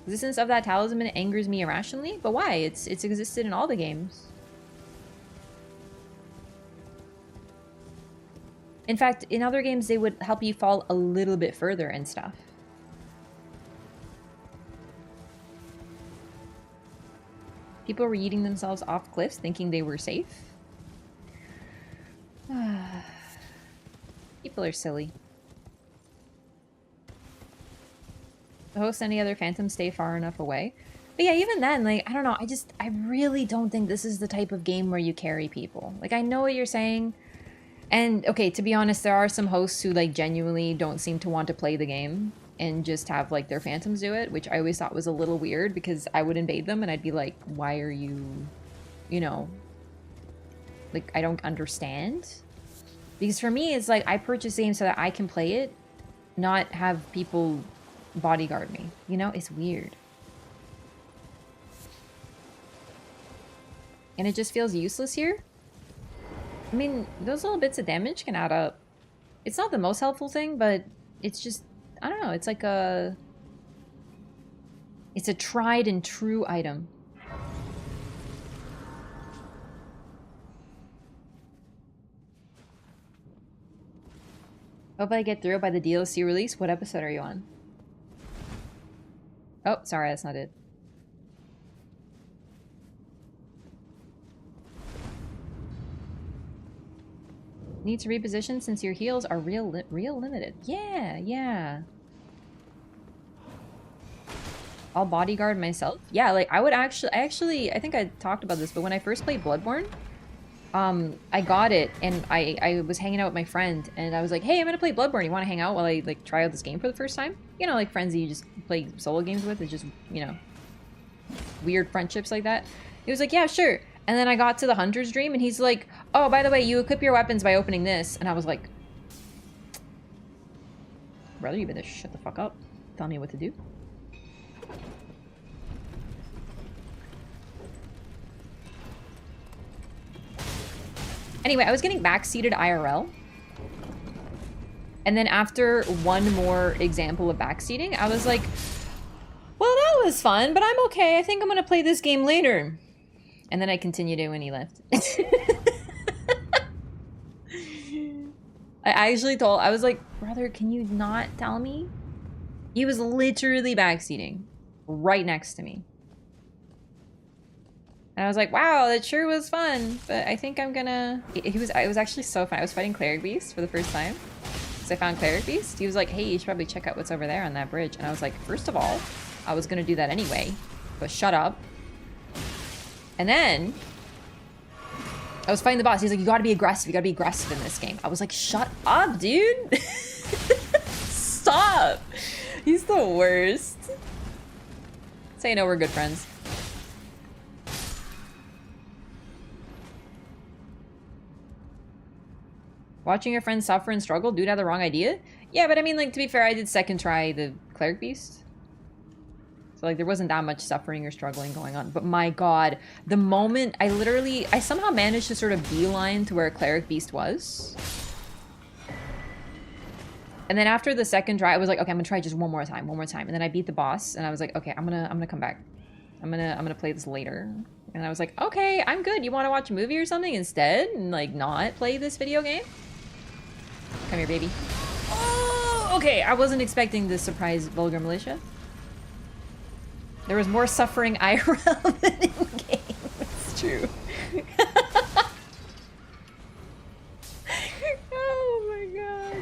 Existence of that talisman angers me irrationally, but why? It's existed in all the games. In fact, in other games, they would help you fall a little bit further and stuff. People were yeeting themselves off cliffs thinking they were safe. People are silly. The host and any other phantoms stay far enough away. But yeah, even then, like, I don't know, I really don't think this is the type of game where you carry people. Like, I know what you're saying. And, okay, to be honest, there are some hosts who, like, genuinely don't seem to want to play the game and just have, like, their phantoms do it, which I always thought was a little weird because I would invade them and I'd be like, why are you, you know, like, I don't understand. Because for me, it's like, I purchase the game so that I can play it, not have people bodyguard me. You know, it's weird. And it just feels useless here. I mean, those little bits of damage can add up. It's not the most helpful thing, but it's just, I don't know, it's like a... It's a tried and true item. Hope I get through by the DLC release. What episode are you on? Oh, sorry, that's not it. Need to reposition since your heals are real limited. Yeah, yeah. I'll bodyguard myself. Yeah, like I would actually, I think I talked about this, but when I first played Bloodborne, I got it and I was hanging out with my friend and I was like, hey, I'm gonna play Bloodborne. You want to hang out while I like try out this game for the first time? You know, like friends that you just play solo games with. It's just, you know, weird friendships like that. He was like, yeah, sure. And then I got to the Hunter's Dream and he's like, oh, by the way, you equip your weapons by opening this. And I was like, brother, you better shut the fuck up. Tell me what to do. Anyway, I was getting backseated IRL. And then after one more example of backseating, I was like, well, that was fun, but I'm okay. I think I'm going to play this game later. And then I continued it when he left. I actually I was like, brother, can you not tell me? He was literally backseating right next to me. And I was like, wow, that sure was fun. But I think I'm gonna... It was actually so fun. I was fighting Cleric Beast for the first time. Because I found Cleric Beast. He was like, hey, you should probably check out what's over there on that bridge. And I was like, first of all, I was gonna do that anyway. But shut up. And then... I was fighting the boss. He's like, you gotta be aggressive. You gotta be aggressive in this game. I was like, shut up, dude. Stop. He's the worst. So you know we're good friends. Watching your friends suffer and struggle, dude had the wrong idea? Yeah, but I mean, like, to be fair, I did second try the Cleric Beast. So, like, there wasn't that much suffering or struggling going on. But my god, the moment I somehow managed to sort of beeline to where Cleric Beast was. And then after the second try, I was like, okay, I'm gonna try just one more time. And then I beat the boss, and I was like, okay, I'm gonna come back. I'm gonna play this later. And I was like, okay, I'm good. You want to watch a movie or something instead? And, like, not play this video game? Come here, baby. Oh, okay. I wasn't expecting this surprise Vulgar Militia. There was more suffering IRL than in-game. It's true. Oh my god.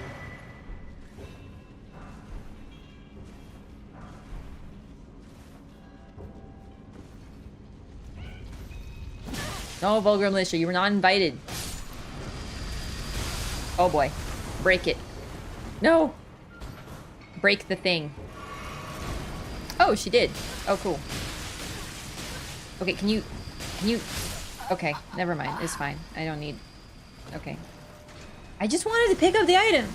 No, Vulgar Militia, you were not invited. Oh boy. Break it. No! Break the thing. Oh, she did. Oh, cool. Okay, can you... Okay, never mind. It's fine. I don't need... Okay. I just wanted to pick up the item!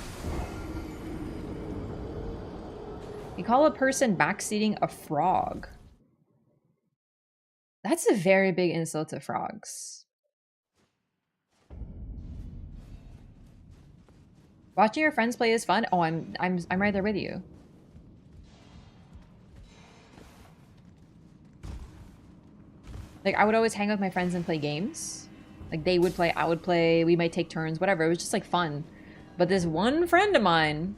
You call a person backseating a frog. That's a very big insult to frogs. Watching your friends play is fun. Oh, I'm right there with you. Like, I would always hang out with my friends and play games. Like, they would play, I would play, we might take turns, whatever. It was just, like, fun. But this one friend of mine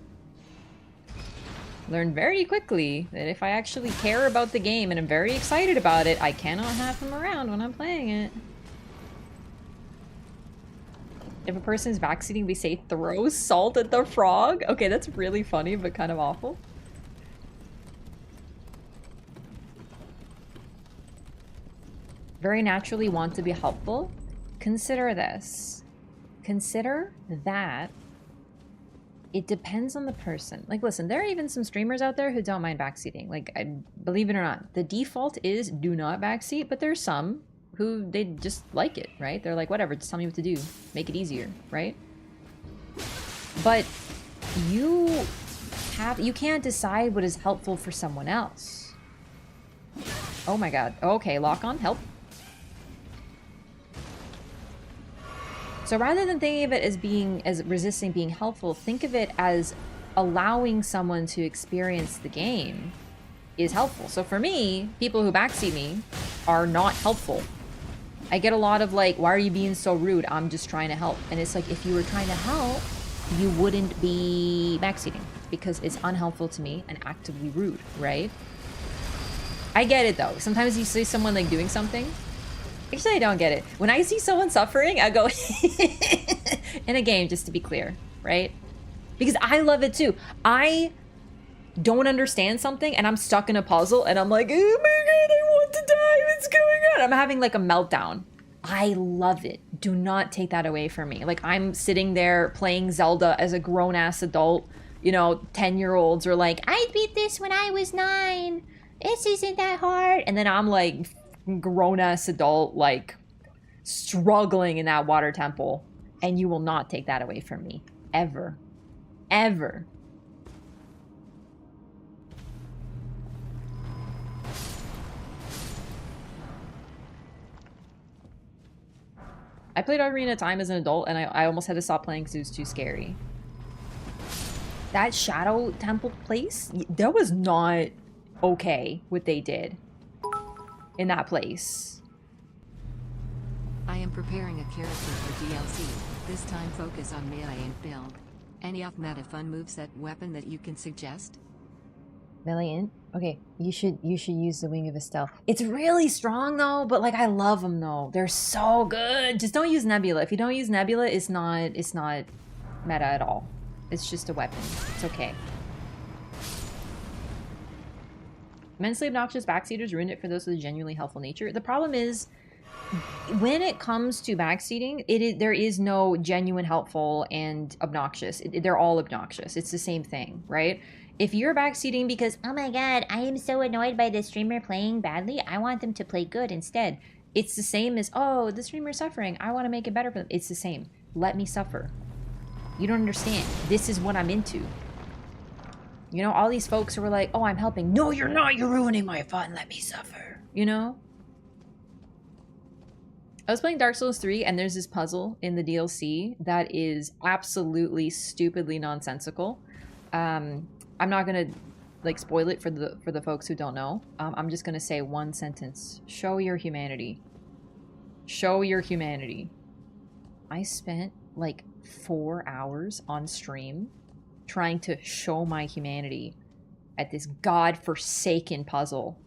learned very quickly that if I actually care about the game and I'm very excited about it, I cannot have him around when I'm playing it. If a person's backseating, we say throw salt at the frog. Okay, that's really funny, but kind of awful. Very naturally want to be helpful. Consider this. Consider that it depends on the person. Like, listen, there are even some streamers out there who don't mind backseating. Like, believe it or not, the default is do not backseat, but there's some who they just like it, right? They're like, whatever, just tell me what to do. Make it easier, right? But you can't decide what is helpful for someone else. Oh my god. Okay, lock on, help. So rather than thinking of it as resisting being helpful, think of it as allowing someone to experience the game is helpful. So for me, people who backseat me are not helpful. I get a lot of like, why are you being so rude? I'm just trying to help. And it's like, if you were trying to help, you wouldn't be backseating because it's unhelpful to me and actively rude, right? I get it though. Sometimes you see someone like doing something. Actually, I don't get it. When I see someone suffering, I go in a game, just to be clear, right? Because I love it too. I don't understand something and I'm stuck in a puzzle and I'm like, oh my god, I want to die. What's going on? I'm having like a meltdown. I love it. Do not take that away from me. Like, I'm sitting there playing Zelda as a grown-ass adult. You know, 10-year-olds are like, I beat this when I was 9. This isn't that hard. And then I'm like, grown-ass adult, like, struggling in that water temple. And you will not take that away from me. Ever. Ever. I played Ocarina of Time as an adult, and I almost had to stop playing because it was too scary. That Shadow Temple place, that was not okay what they did in that place. I am preparing a character for DLC. This time focus on melee and build. Any off-meta fun moveset weapon that you can suggest? Milicent? Okay, you should use the Wing of Estelle. It's really strong though, but like I love them though. They're so good. Just don't use Nebula. If you don't use Nebula, it's not meta at all. It's just a weapon. It's okay. Immensely obnoxious backseaters ruin it for those with a genuinely helpful nature. The problem is, when it comes to backseating, there is no genuine helpful and obnoxious. They're all obnoxious. It's the same thing, right? If you're backseating because, oh my god, I am so annoyed by the streamer playing badly, I want them to play good instead. It's the same as, oh, the streamer's suffering, I want to make it better for them. It's the same. Let me suffer. You don't understand. This is what I'm into. You know, all these folks who were like, oh, I'm helping. No, you're not. You're ruining my fun. Let me suffer. You know? I was playing Dark Souls 3 and there's this puzzle in the DLC that is absolutely stupidly nonsensical. I'm not gonna like spoil it for the folks who don't know. I'm just gonna say one sentence. Show your humanity. Show your humanity. I spent like 4 hours on stream trying to show my humanity at this godforsaken puzzle.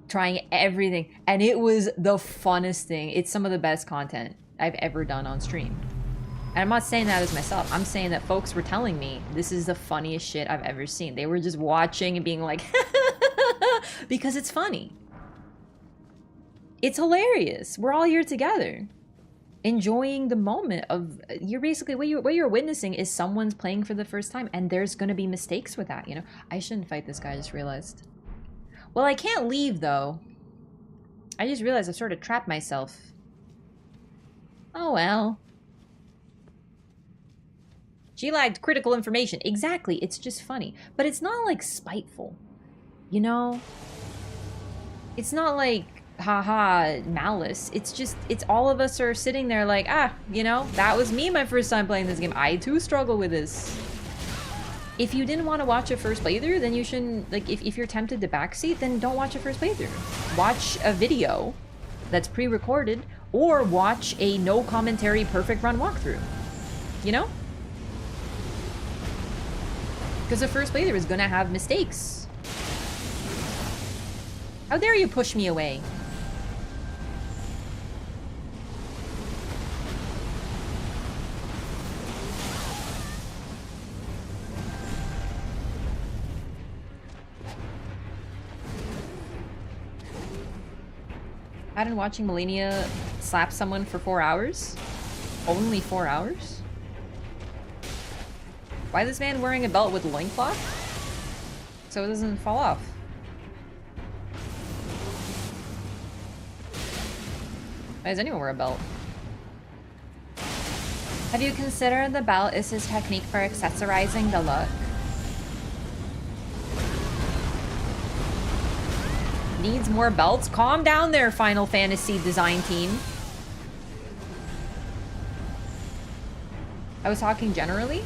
Trying everything, and it was the funnest thing. It's some of the best content I've ever done on stream. And I'm not saying that as myself. I'm saying that folks were telling me this is the funniest shit I've ever seen. They were just watching and being like, because it's funny. It's hilarious. We're all here together, enjoying the moment of, you're basically, what you're witnessing is someone's playing for the first time, and there's gonna be mistakes with that, you know? I shouldn't fight this guy, I just realized. Well, I can't leave, though. I just realized I've sort of trapped myself. Oh, well. She lacked critical information. Exactly. It's just funny. But it's not, like, spiteful. You know? It's not like, haha, malice. It's just, it's all of us are sitting there like, ah, you know, that was me my first time playing this game. I, too, struggle with this. If you didn't want to watch a first playthrough, then you shouldn't, like, if you're tempted to backseat, then don't watch a first playthrough. Watch a video that's pre-recorded, or watch a no commentary perfect run walkthrough. you know? Because the first playthrough is gonna have mistakes. How dare you push me away? I've been watching Melania slap someone for 4 hours. Only 4 hours? Why is this man wearing a belt with loincloth? So it doesn't fall off. Why does anyone wear a belt? Have you considered the belt is his technique for accessorizing the look? Needs more belts? Calm down there, Final Fantasy design team. I was talking generally?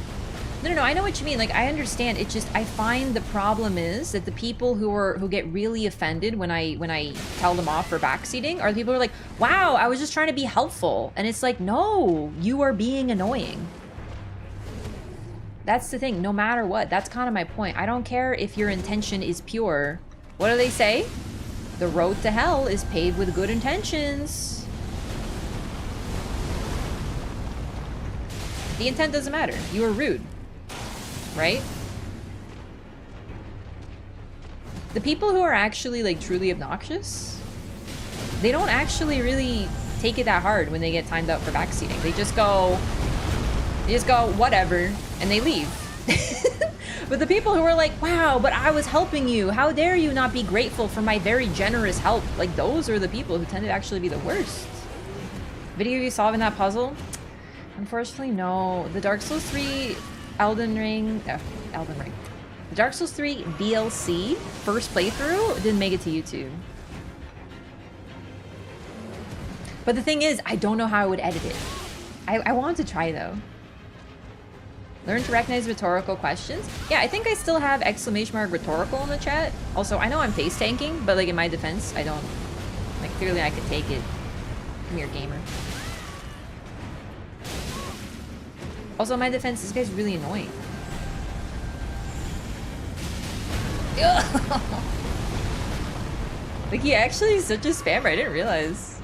No, I know what you mean. Like, I understand. It's just, I find the problem is that the people who get really offended when I tell them off for backseating are the people who are like, wow, I was just trying to be helpful. And it's like, no, you are being annoying. That's the thing, no matter what. That's kind of my point. I don't care if your intention is pure. What do they say? The road to hell is paved with good intentions. The intent doesn't matter. You were rude. Right? The people who are actually like truly obnoxious, they don't actually really take it that hard when they get timed up for backseating. They just go whatever, and they leave. But the people who are like, wow, but I was helping you. How dare you not be grateful for my very generous help? Like, those are the people who tend to actually be the worst. Video you solving that puzzle? Unfortunately, no. The Dark Souls 3 Elden Ring. The Dark Souls 3 DLC first playthrough didn't make it to YouTube. But the thing is, I don't know how I would edit it. I want to try though. Learn to recognize rhetorical questions. Yeah, I think I still have ! rhetorical in the chat. Also, I know I'm face tanking, but like in my defense, I don't. Like, clearly I could take it. Come here, gamer. Also, in my defense, this guy's really annoying. Like, he actually is such a spammer, I didn't realize.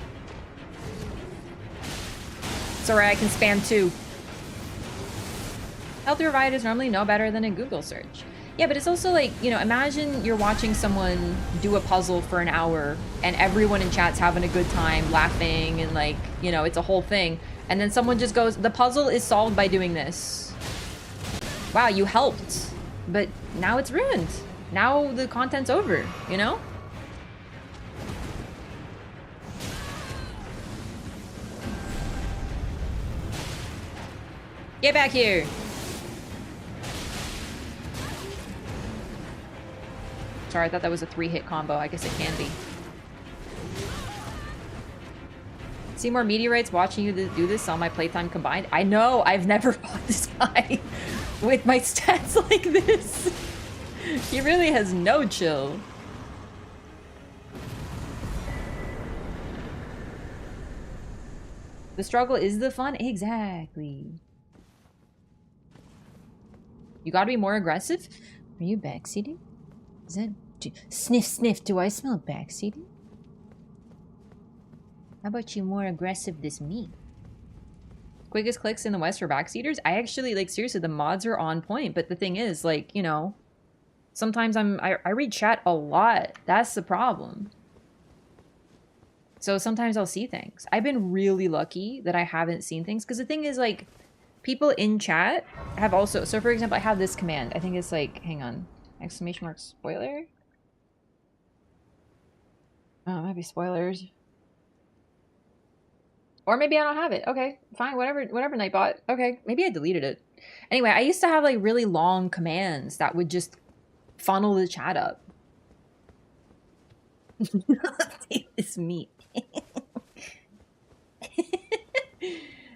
It's alright, I can spam too. Healthy Revive is normally no better than a Google search. Yeah, but it's also like, you know, imagine you're watching someone do a puzzle for an hour and everyone in chat's having a good time, laughing, and like, you know, it's a whole thing. And then someone just goes, the puzzle is solved by doing this. Wow, you helped. But now it's ruined. Now the content's over, you know? Get back here! Sorry, I thought that was a 3-hit combo. I guess it can be. See more meteorites watching you do this on my playtime combined? I know! I've never fought this guy with my stats like this. He really has no chill. The struggle is the fun? Exactly. You gotta be more aggressive? Are you backseating? Is that... Sniff, sniff, do I smell backseating? How about you more aggressive than me? Quickest clicks in the West for backseaters? I actually, like, seriously, the mods are on point, but the thing is, like, you know, sometimes I read chat a lot. That's the problem. So sometimes I'll see things. I've been really lucky that I haven't seen things, because the thing is, like, people in chat have also... So, for example, I have this command. I think it's like... Hang on. Exclamation mark spoiler? Oh, it might be spoilers. Or maybe I don't have it. Okay, fine. Whatever, Nightbot. Okay, maybe I deleted it. Anyway, I used to have, like, really long commands that would just funnel the chat up. It's me.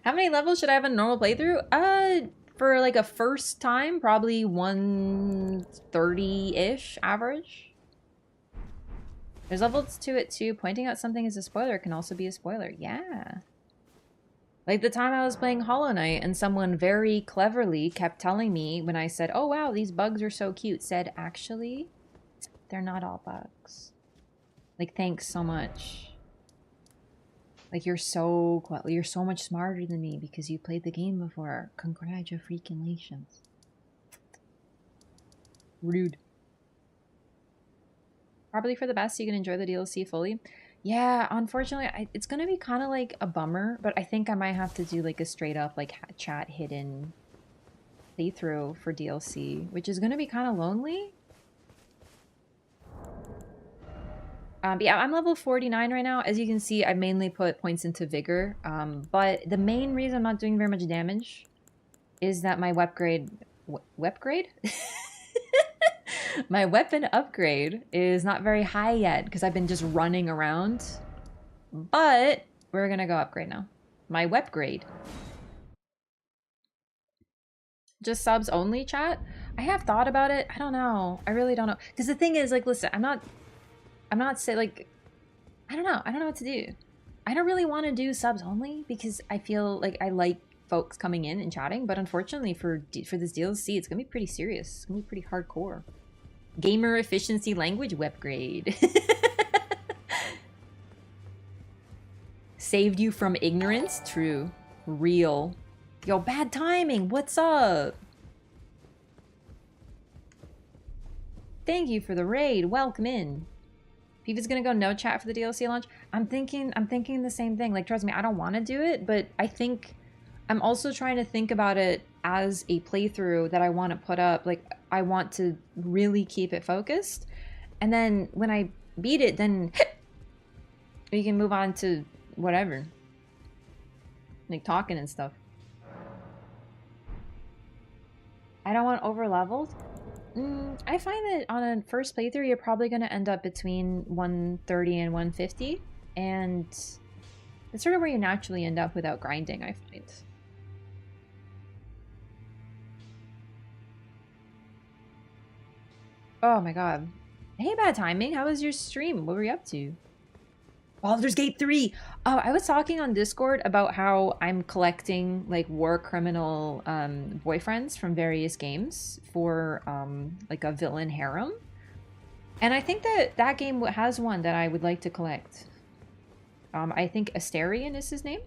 How many levels should I have in a normal playthrough? For like a first time, probably 130-ish average. There's levels to it too. Pointing out something as a spoiler can also be a spoiler. Yeah. Like the time I was playing Hollow Knight and someone very cleverly kept telling me when I said, oh wow, these bugs are so cute, said, actually, they're not all bugs. Like, thanks so much. Like, you're so much smarter than me because you played the game before. Congratulations. Rude. Probably for the best so you can enjoy the DLC fully. Yeah, unfortunately, it's going to be kind of like a bummer, but I think I might have to do like a straight up like chat hidden playthrough for DLC, which is going to be kind of lonely. But yeah, I'm level 49 right now. As you can see, I mainly put points into Vigor. But the main reason I'm not doing very much damage is that my my weapon upgrade is not very high yet because I've been just running around. But we're gonna go upgrade now. My wep grade. Just subs only, chat? I have thought about it. I don't know. I really don't know. Because the thing is, like, listen, I'm not saying, like, I don't know. I don't know what to do. I don't really want to do subs only because I feel like I like folks coming in and chatting. But unfortunately for this DLC, it's going to be pretty serious. It's going to be pretty hardcore. Gamer efficiency language web grade. Saved you from ignorance? True. Real. Yo, bad timing. What's up? Thank you for the raid. Welcome in. Piva's gonna go no chat for the DLC launch. I'm thinking the same thing. Like, trust me, I don't want to do it, but I think I'm also trying to think about it as a playthrough that I want to put up. Like, I want to really keep it focused, and then when I beat it, then we can move on to whatever, like talking and stuff. I don't want over leveled. I find that on a first playthrough, you're probably going to end up between 130 and 150. And it's sort of where you naturally end up without grinding, I find. Oh my god. Hey, bad timing. How was your stream? What were you up to? Baldur's Gate 3! Oh, I was talking on Discord about how I'm collecting, like, war criminal boyfriends from various games for, like, a villain harem. And I think that game has one that I would like to collect. I think Asterion is his name.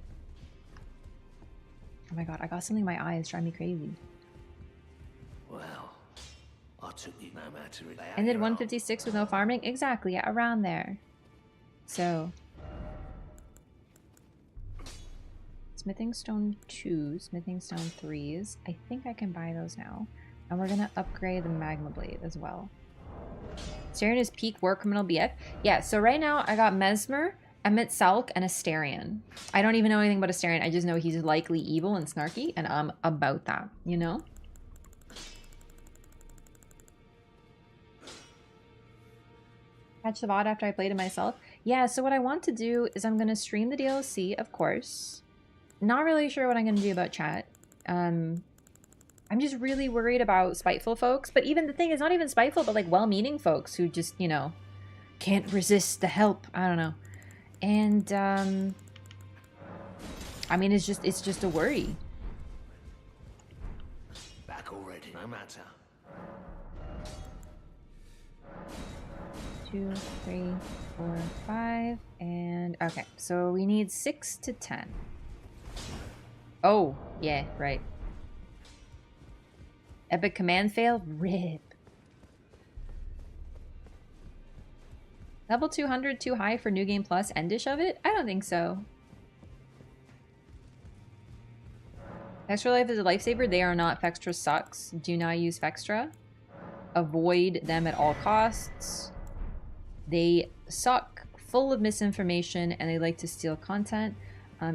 Oh my god, I got something in my eye. It's driving me crazy. Well, I took you no matter. Ended 156 with no farming? Exactly, yeah, around there. So... Smithing Stone 2, Smithing Stone 3s. I think I can buy those now. And we're gonna upgrade the Magma Blade as well. Asterion is peak war criminal BF. Yeah, so right now I got Mesmer, Emmett Salk, and Asterion. I don't even know anything about Asterion. I just know he's likely evil and snarky, and I'm about that, you know? Catch the VOD after I played it myself. Yeah, so what I want to do is I'm gonna stream the DLC, of course. Not really sure what I'm going to do about chat. I'm just really worried about spiteful folks. But even the thing is not even spiteful, but like well-meaning folks who just, you know, can't resist the help. I don't know. And, I mean, it's just a worry. Back already, no matter. 2, 3, 4, 5, and okay. So we need 6 to 10. Oh, yeah, right. Epic command fail? RIP. Level 200 too high for New Game Plus endish of it? I don't think so. Extra Life is a lifesaver. They are not. Fextra sucks. Do not use Fextra. Avoid them at all costs. They suck, full of misinformation, and they like to steal content.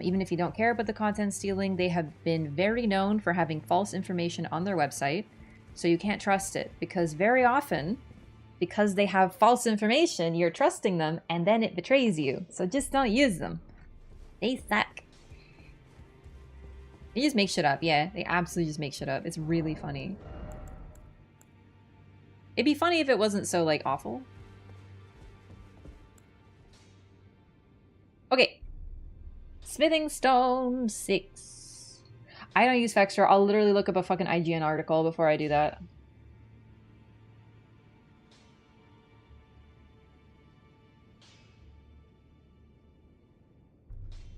Even if you don't care about the content stealing, they have been very known for having false information on their website. So you can't trust it, because very often, because they have false information, you're trusting them and then it betrays you. So just don't use them. They suck. They just make shit up. Yeah, they absolutely just make shit up. It's really funny. It'd be funny if it wasn't so, like, awful. Okay. Smithing Stone 6. I don't use Vextra. I'll literally look up a fucking IGN article before I do that.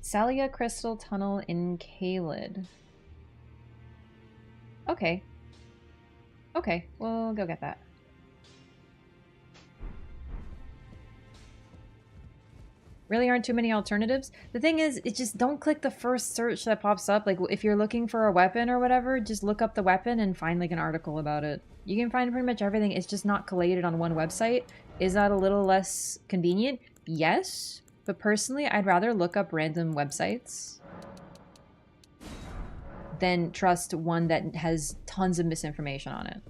Salia Crystal Tunnel in Kaled. Okay. Okay, we'll go get that. Really aren't too many alternatives. The thing is, it just don't click the first search that pops up. Like, if you're looking for a weapon or whatever, just look up the weapon and find, like, an article about it. You can find pretty much everything. It's just not collated on one website. Is that a little less convenient? Yes. But personally, I'd rather look up random websites than trust one that has tons of misinformation on it.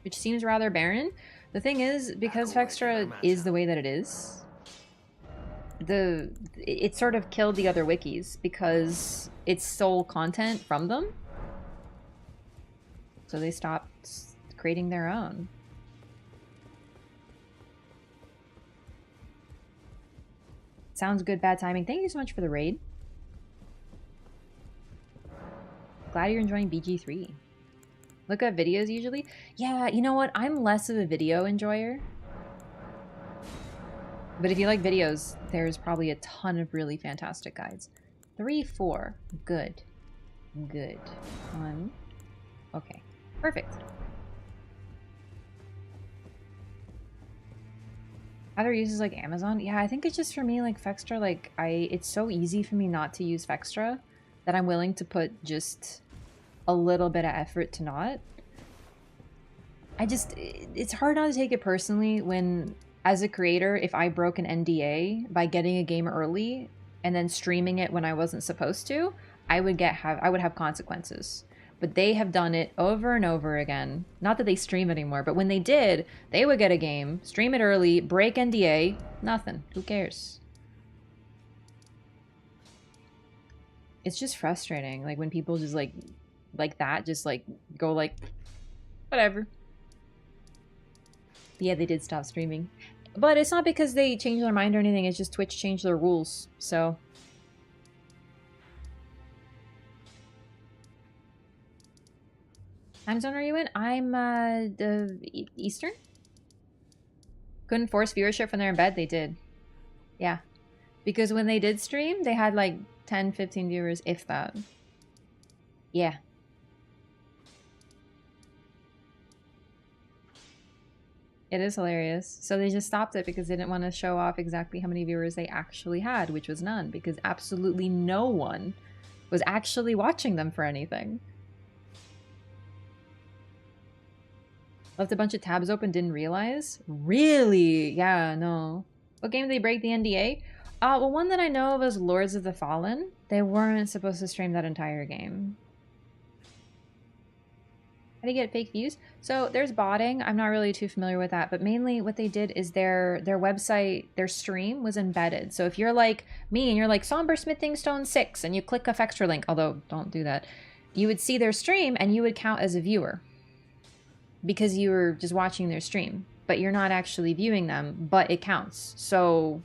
Which seems rather barren. The thing is, because Vextra is the way that it is, it sort of killed the other wikis because it stole content from them. So they stopped creating their own. Sounds good, bad timing. Thank you so much for the raid. Glad you're enjoying BG3. Look up videos usually. Yeah, you know what? I'm less of a video enjoyer. But if you like videos, there's probably a ton of really fantastic guides. 3, 4. Good. Good. 1. Okay. Perfect. Other uses like Amazon? Yeah, I think it's just for me, like Vextra, like it's so easy for me not to use Vextra that I'm willing to put just a little bit of effort to not. It's hard not to take it personally when, as a creator, if I broke an NDA by getting a game early and then streaming it when I wasn't supposed to, I would have consequences. But they have done it over and over again. Not that they stream anymore, but when they did, they would get a game, stream it early, break NDA, nothing. Who cares? It's just frustrating, like when people just like that, just like go like, whatever. Yeah, they did stop streaming. But it's not because they changed their mind or anything, it's just Twitch changed their rules, so. Time zone are you in? I'm, Eastern? Couldn't force viewership when they're in bed? They did. Yeah. Because when they did stream, they had like 10, 15 viewers, if that. Yeah. It is hilarious. So they just stopped it because they didn't want to show off exactly how many viewers they actually had, which was none, because absolutely no one was actually watching them for anything. Left a bunch of tabs open, didn't realize? Really? Yeah, no. What game did they break the NDA? Well, one that I know of is Lords of the Fallen. They weren't supposed to stream that entire game. How do you get fake views? So there's botting. I'm not really too familiar with that, but mainly what they did is their website, their stream was embedded. So if you're like me and you're like Somber Smithing Stone 6 and you click a Vextra link, although don't do that, you would see their stream and you would count as a viewer because you were just watching their stream, but you're not actually viewing them, but it counts. So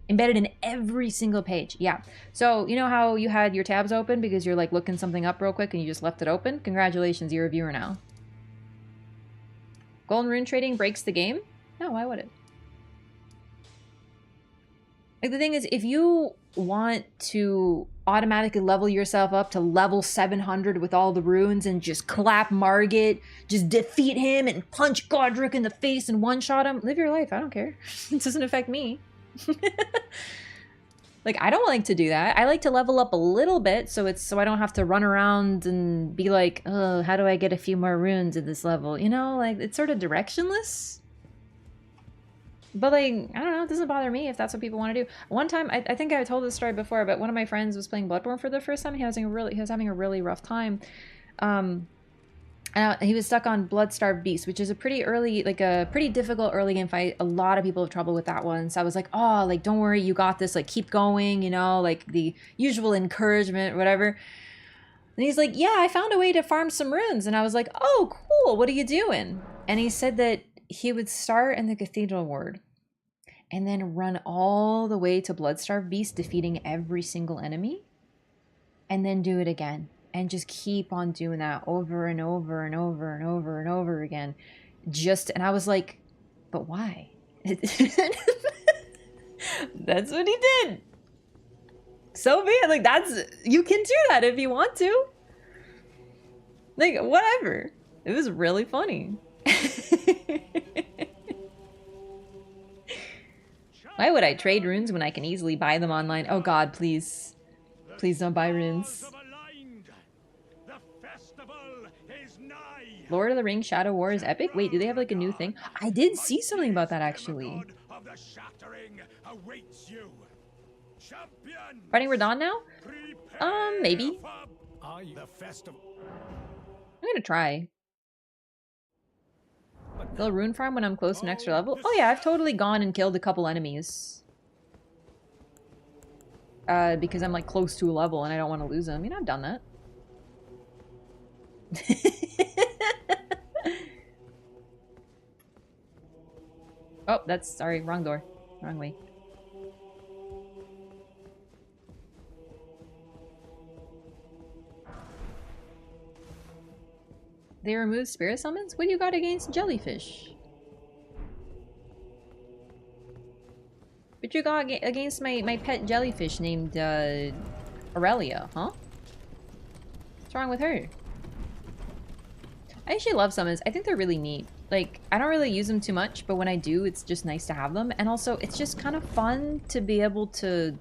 embedded in every single page. Yeah. So you know how you had your tabs open because you're like looking something up real quick and you just left it open? Congratulations, you're a viewer now. Golden Rune trading breaks the game? No, why would it? Like the thing is, if you want to automatically level yourself up to level 700 with all the runes and just clap Margit, just defeat him and punch Godric in the face and one-shot him, live your life. I don't care. It doesn't affect me. Like, I don't like to do that. I like to level up a little bit so I don't have to run around and be like, oh, how do I get a few more runes at this level? You know, like, it's sort of directionless. But like, I don't know, it doesn't bother me if that's what people want to do. One time, I think I told this story before, but one of my friends was playing Bloodborne for the first time. He was having a really rough time. He was stuck on Bloodstarved Beast, which is a pretty difficult early game fight. A lot of people have trouble with that one. So I was like, oh, like, don't worry, you got this. Like, keep going, you know, like the usual encouragement, whatever. And he's like, yeah, I found a way to farm some runes. And I was like, oh, cool. What are you doing? And he said that he would start in the Cathedral Ward and then run all the way to Bloodstarved Beast, defeating every single enemy. And then do it again. And just keep on doing that over and over and over and over and over again. And I was like, but why? That's what he did. So be it. Like, you can do that if you want to. Like, whatever. It was really funny. Why would I trade runes when I can easily buy them online? Oh god, please. Please don't buy runes. Lord of the Rings Shadow War is epic? Wait, do they have like a new thing? I did see something about that actually. Fighting Radahn now? Maybe. I'm gonna try. They'll rune farm when I'm close to an extra level? Oh yeah, I've totally gone and killed a couple enemies. Because I'm like close to a level and I don't want to lose them. You know, I've done that. Oh, sorry, wrong door. Wrong way. They remove spirit summons? What do you got against jellyfish? What you got against my pet jellyfish named Aurelia, huh? What's wrong with her? I actually love summons. I think they're really neat. Like, I don't really use them too much, but when I do, it's just nice to have them. And also, it's just kind of fun to be able to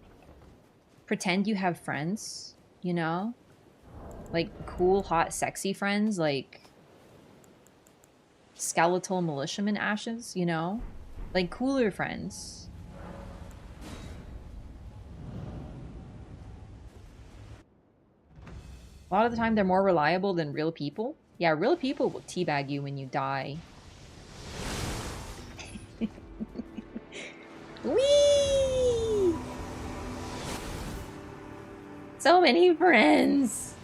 pretend you have friends, you know? Like, cool, hot, sexy friends, like skeletal militiaman ashes, you know? Like, cooler friends. A lot of the time, they're more reliable than real people. Yeah, real people will teabag you when you die. Whee! So many friends!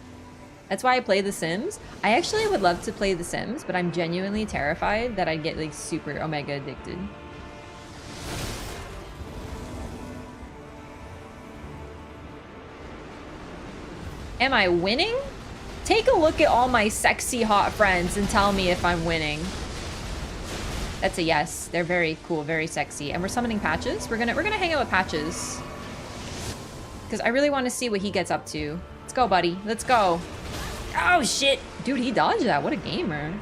That's why I play The Sims. I actually would love to play The Sims, but I'm genuinely terrified that I'd get like super omega addicted. Am I winning? Take a look at all my sexy hot friends and tell me if I'm winning. That's a yes. They're very cool, very sexy. And we're summoning Patches. We're gonna hang out with Patches. Because I really want to see what he gets up to. Let's go, buddy. Let's go. Oh, shit. Dude, he dodged that. What a gamer.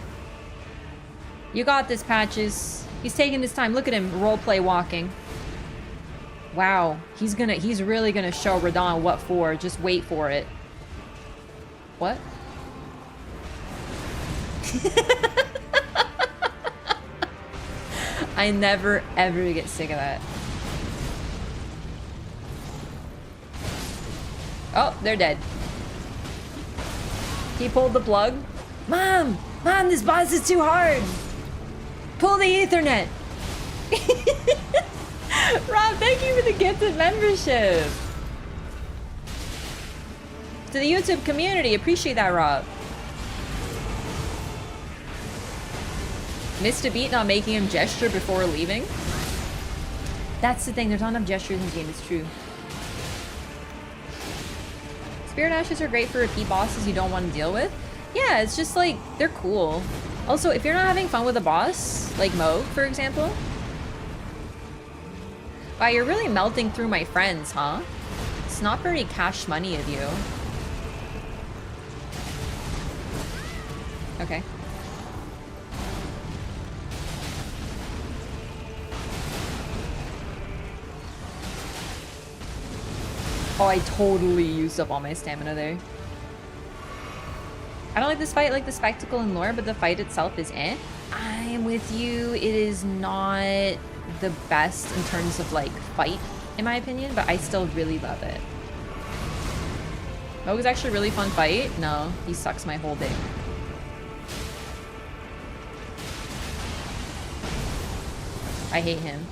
You got this, Patches. He's taking his time. Look at him roleplay walking. Wow. He's really gonna show Radahn what for. Just wait for it. What? I never, ever get sick of that. Oh, they're dead. He pulled the plug. Mom! Mom, this boss is too hard! Pull the Ethernet! Rob, thank you for the gifted membership! To the YouTube community, appreciate that, Rob. Missed a beat not making him gesture before leaving. That's the thing, there's not enough gestures in this game, it's true. Spirit Ashes are great for repeat bosses you don't want to deal with. Yeah, it's just like, they're cool. Also, if you're not having fun with a boss, like Moog, for example. Wow, you're really melting through my friends, huh? It's not very cash money of you. Okay. Oh, I totally used up all my stamina there. I don't like this fight, like the spectacle and lore, but the fight itself is eh. I am with you. It is not the best in terms of like fight, in my opinion, but I still really love it. Moog is actually a really fun fight. No, he sucks my whole dick. I hate him.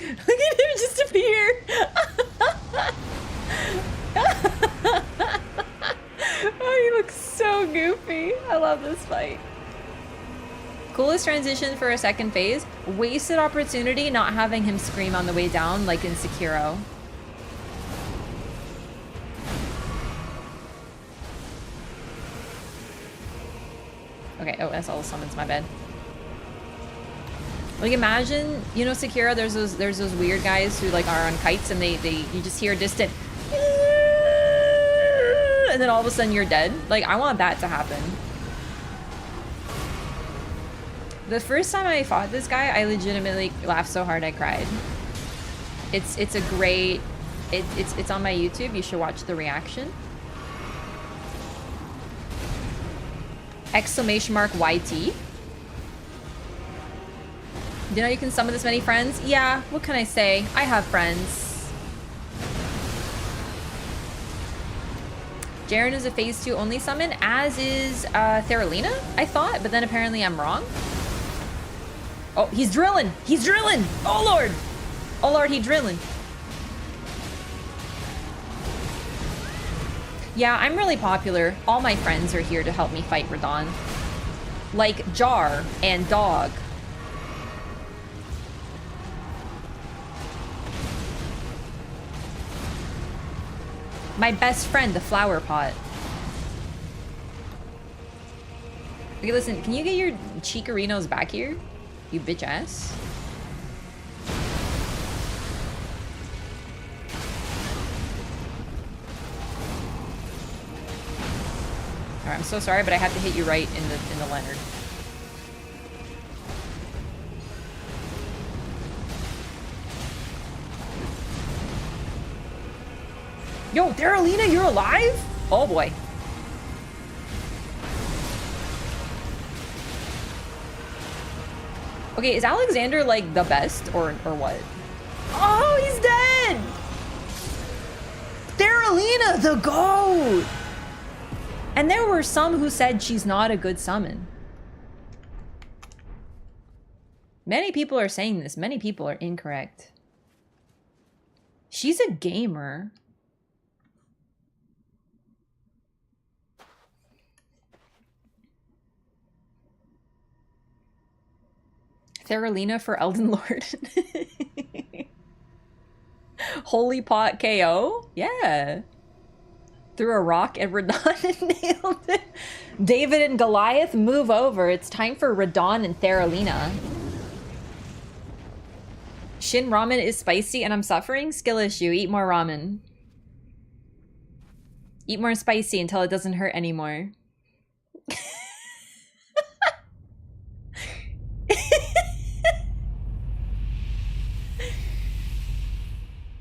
Look at him just appear. Oh, he looks so goofy. I love this fight. Coolest transition for a second phase. Wasted opportunity not having him scream on the way down like in Sekiro. Okay, oh, that's all the summons, my bad. Like imagine, you know, Sekiro, there's those weird guys who like are on kites and you just hear a distant and then all of a sudden you're dead. Like I want that to happen. The first time I fought this guy, I legitimately laughed so hard I cried. It's a great, it's on my YouTube. You should watch the reaction. Exclamation mark YT. You know you can summon this many friends? Yeah, what can I say? I have friends. Jaren is a phase 2 only summon, as is Theralina, I thought, but then apparently I'm wrong. Oh, he's drilling! He's drilling! Oh lord! Oh lord, he's drilling. Yeah, I'm really popular. All my friends are here to help me fight Radahn. Like Jar and Dog. My best friend, the flower pot. Okay, listen, can you get your Chikarinos back here? You bitch ass. Alright, I'm so sorry, but I have to hit you right in the Leonard. Yo, Theralina, you're alive? Oh boy. Okay, is Alexander like the best or what? Oh, he's dead! Theralina, the GOAT! And there were some who said she's not a good summon. Many people are saying this. Many people are incorrect. She's a gamer. Theralina for Elden Lord. Holy pot KO? Yeah. Threw a rock at Radahn and nailed it. David and Goliath, move over. It's time for Radahn and Theralina. Shin ramen is spicy and I'm suffering? Skill issue. Eat more ramen. Eat more spicy until it doesn't hurt anymore.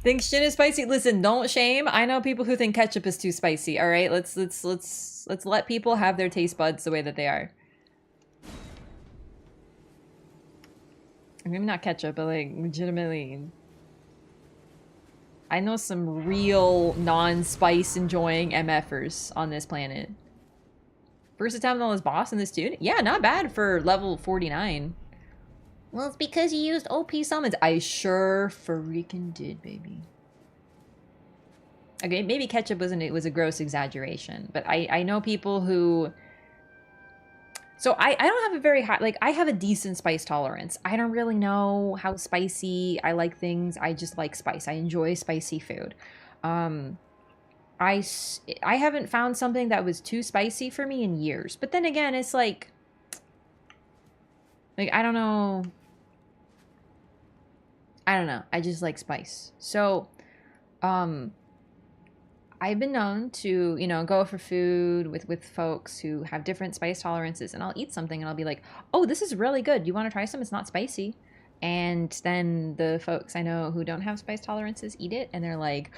Think Shin is spicy? Listen, don't shame. I know people who think ketchup is too spicy. All right, let's let people have their taste buds the way that they are. Maybe not ketchup, but like legitimately. I know some real non-spice enjoying MFers on this planet. First attempt on this boss in this dude? Yeah, not bad for level 49. Well, it's because you used OP summons. I sure freaking did, baby. Okay, maybe ketchup was a gross exaggeration, but I know people who... So I don't have a very high... Like, I have a decent spice tolerance. I don't really know how spicy I like things. I just like spice. I enjoy spicy food. I haven't found something that was too spicy for me in years. But then again, it's like... Like, I don't know. I just like spice. So, I've been known to, you know, go for food with folks who have different spice tolerances, and I'll eat something and I'll be like, oh, this is really good. You want to try some? It's not spicy. And then the folks I know who don't have spice tolerances eat it, and they're like,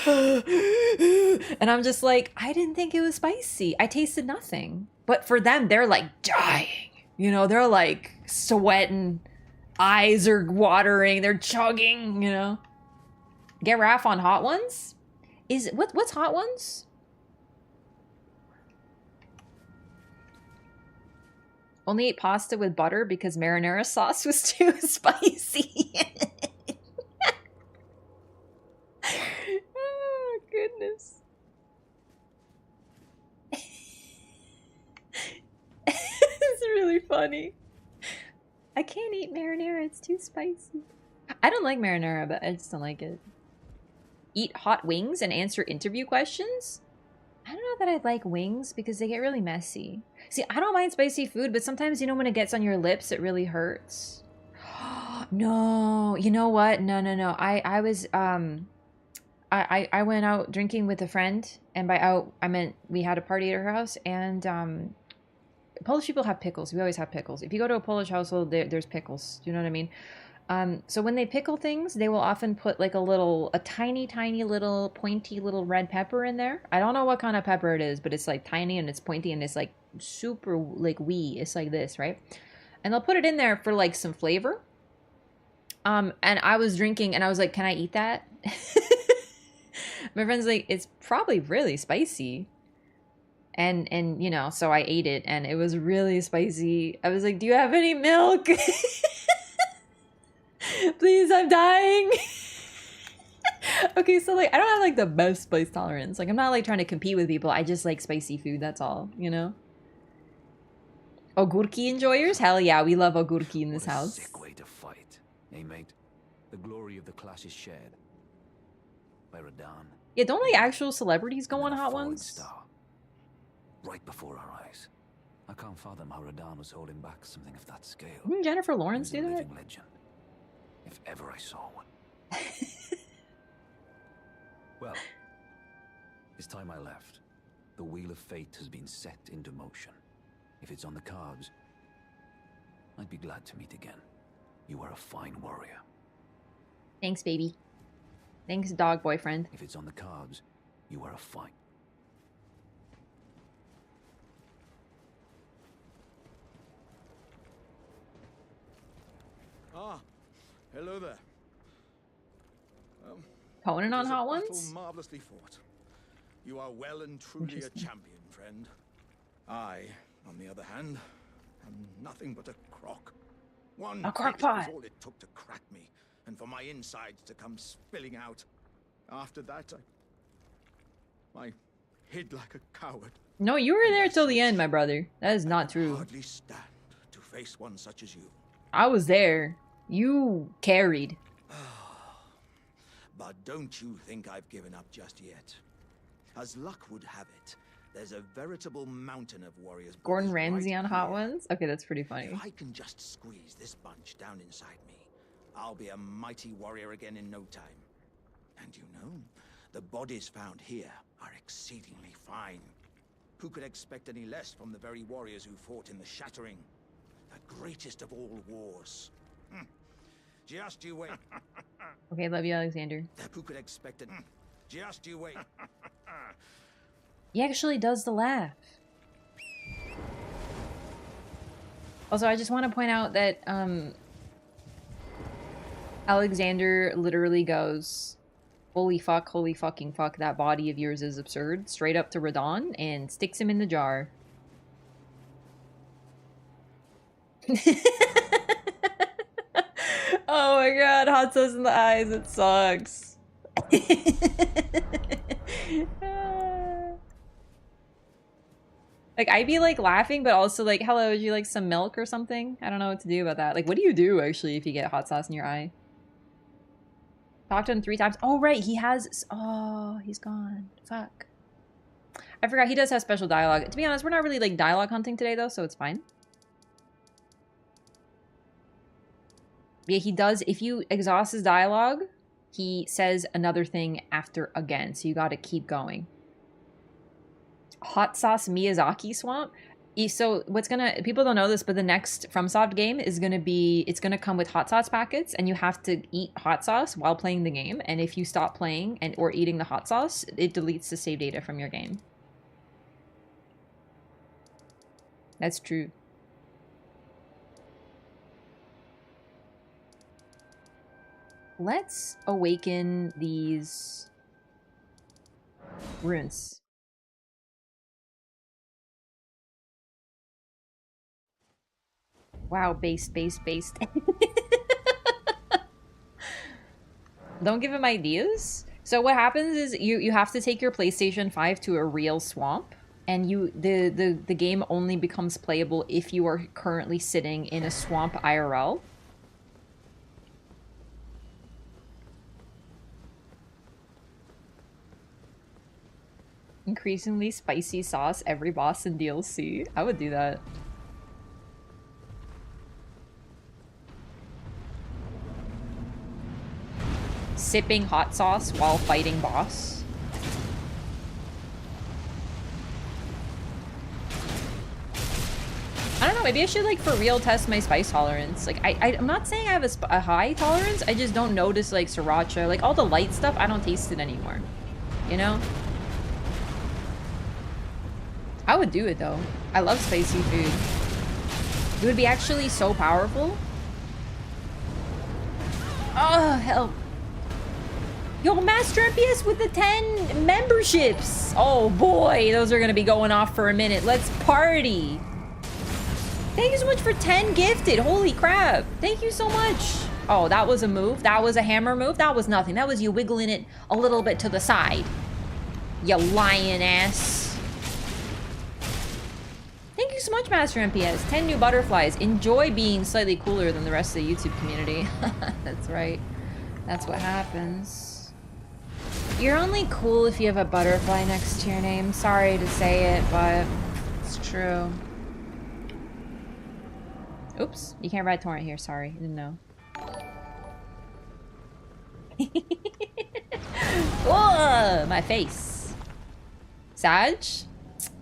and I'm just like, I didn't think it was spicy. I tasted nothing. But for them, they're like dying. You know, they're like sweating, eyes are watering, they're chugging, you know. Get Raph on hot ones? What's hot ones? Only ate pasta with butter because marinara sauce was too spicy. Oh, goodness. It's really funny. I can't eat marinara, it's too spicy. I don't like marinara, but I just don't like it. Eat hot wings and answer interview questions? I don't know that I'd like wings because they get really messy. See, I don't mind spicy food, but sometimes, you know, when it gets on your lips, it really hurts. No, you know what? No. I was, I went out drinking with a friend, and by out, I meant we had a party at her house, and, Polish people have pickles. We always have pickles. If you go to a Polish household, there's pickles. Do you know what I mean? So when they pickle things, they will often put like a tiny, tiny little pointy little red pepper in there. I don't know what kind of pepper it is, but it's like tiny and it's pointy and it's like super like wee. It's like this, right? And they'll put it in there for like some flavor. And I was drinking and I was like, can I eat that? My friend's like, it's probably really spicy. And you know, so I ate it and it was really spicy. I was like, do you have any milk? Please, I'm dying. Okay, so like I don't have like the best spice tolerance. Like I'm not like trying to compete with people. I just like spicy food, that's all, you know? Ogurki enjoyers? Hell yeah, we love ogurki in this What a house. sick way to fight, eh, mate? The glory of the clash is shared by Radahn. Yeah, don't like actual celebrities go and on then a Hot falling Ones? Star, right before our eyes. I can't fathom how Radahn was holding back something of that scale. Didn't Jennifer He Lawrence was a do that? living legend, if ever I saw one. Well, it's time I left. The wheel of fate has been set into motion. If it's on the cards, I'd be glad to meet again. You are a fine warrior. Thanks, baby. Thanks, dog boyfriend. If it's on the cards, you are a fine... Ah, hello there. Conan It on was a Hot battle Ones? marvelously fought. You are well and truly a champion, friend. I, on the other hand, am nothing but a crock. One A crock hit was pot. all it took to crack me, and for my insides to come spilling out. After that, I hid like a coward. No, you were there till the end, my brother. That is not I true. hardly stand to face one such as you. I was there. You carried. But don't you think I've given up just yet. As luck would have it, there's a veritable mountain of warriors. Gordon bodies Ramsay right on Hot here. Ones? Okay, that's pretty funny. If I can just squeeze this bunch down inside me, I'll be a mighty warrior again in no time. And you know, the bodies found here are exceedingly fine. Who could expect any less from the very warriors who fought in the Shattering? The greatest of all wars. Just you wait. Okay, love you, Alexander. Who could expect it? Just you wait. He actually does the laugh. Also, I just want to point out that Alexander literally goes, holy fuck, holy fucking fuck, that body of yours is absurd, straight up to Radahn and sticks him in the jar. Oh my god, hot sauce in the eyes, it sucks. Like, I'd be like laughing, but also like, hello, would you like some milk or something? I don't know what to do about that. Like, what do you do actually if you get hot sauce in your eye? Talked to him 3 times. Oh, right, he has... Oh, he's gone. Fuck. I forgot, he does have special dialogue. To be honest, we're not really like dialogue hunting today though, so it's fine. Yeah, he does. If you exhaust his dialogue, he says another thing after again. So you got to keep going. Hot sauce Miyazaki swamp. So what's gonna... People don't know this, but the next FromSoft game is gonna be... It's gonna come with hot sauce packets, and you have to eat hot sauce while playing the game. And if you stop playing and or eating the hot sauce, it deletes the save data from your game. That's true. Let's awaken these runes. Wow, based. Don't give him ideas. So what happens is you have to take your PlayStation 5 to a real swamp, and the game only becomes playable if you are currently sitting in a swamp IRL. Increasingly spicy sauce every boss in DLC. I would do that. Sipping hot sauce while fighting boss. I don't know, maybe I should like for real test my spice tolerance. Like I'm not saying I have a high tolerance, I just don't notice like sriracha. Like all the light stuff, I don't taste it anymore. You know? I would do it though. I love spicy food. It would be actually so powerful. Oh, help. Yo, Master MPS with the 10 memberships. Oh boy, those are gonna be going off for a minute. Let's party. Thank you so much for 10 gifted. Holy crap. Thank you so much. Oh, that was a move. That was a hammer move. That was nothing. That was you wiggling it a little bit to the side. You lying ass. Thank you so much, Master MPS. 10 new butterflies. Enjoy being slightly cooler than the rest of the YouTube community. That's right. That's what happens. You're only cool if you have a butterfly next to your name. Sorry to say it, but it's true. Oops, you can't ride torrent here. Sorry, didn't know. Whoa, my face. Sag?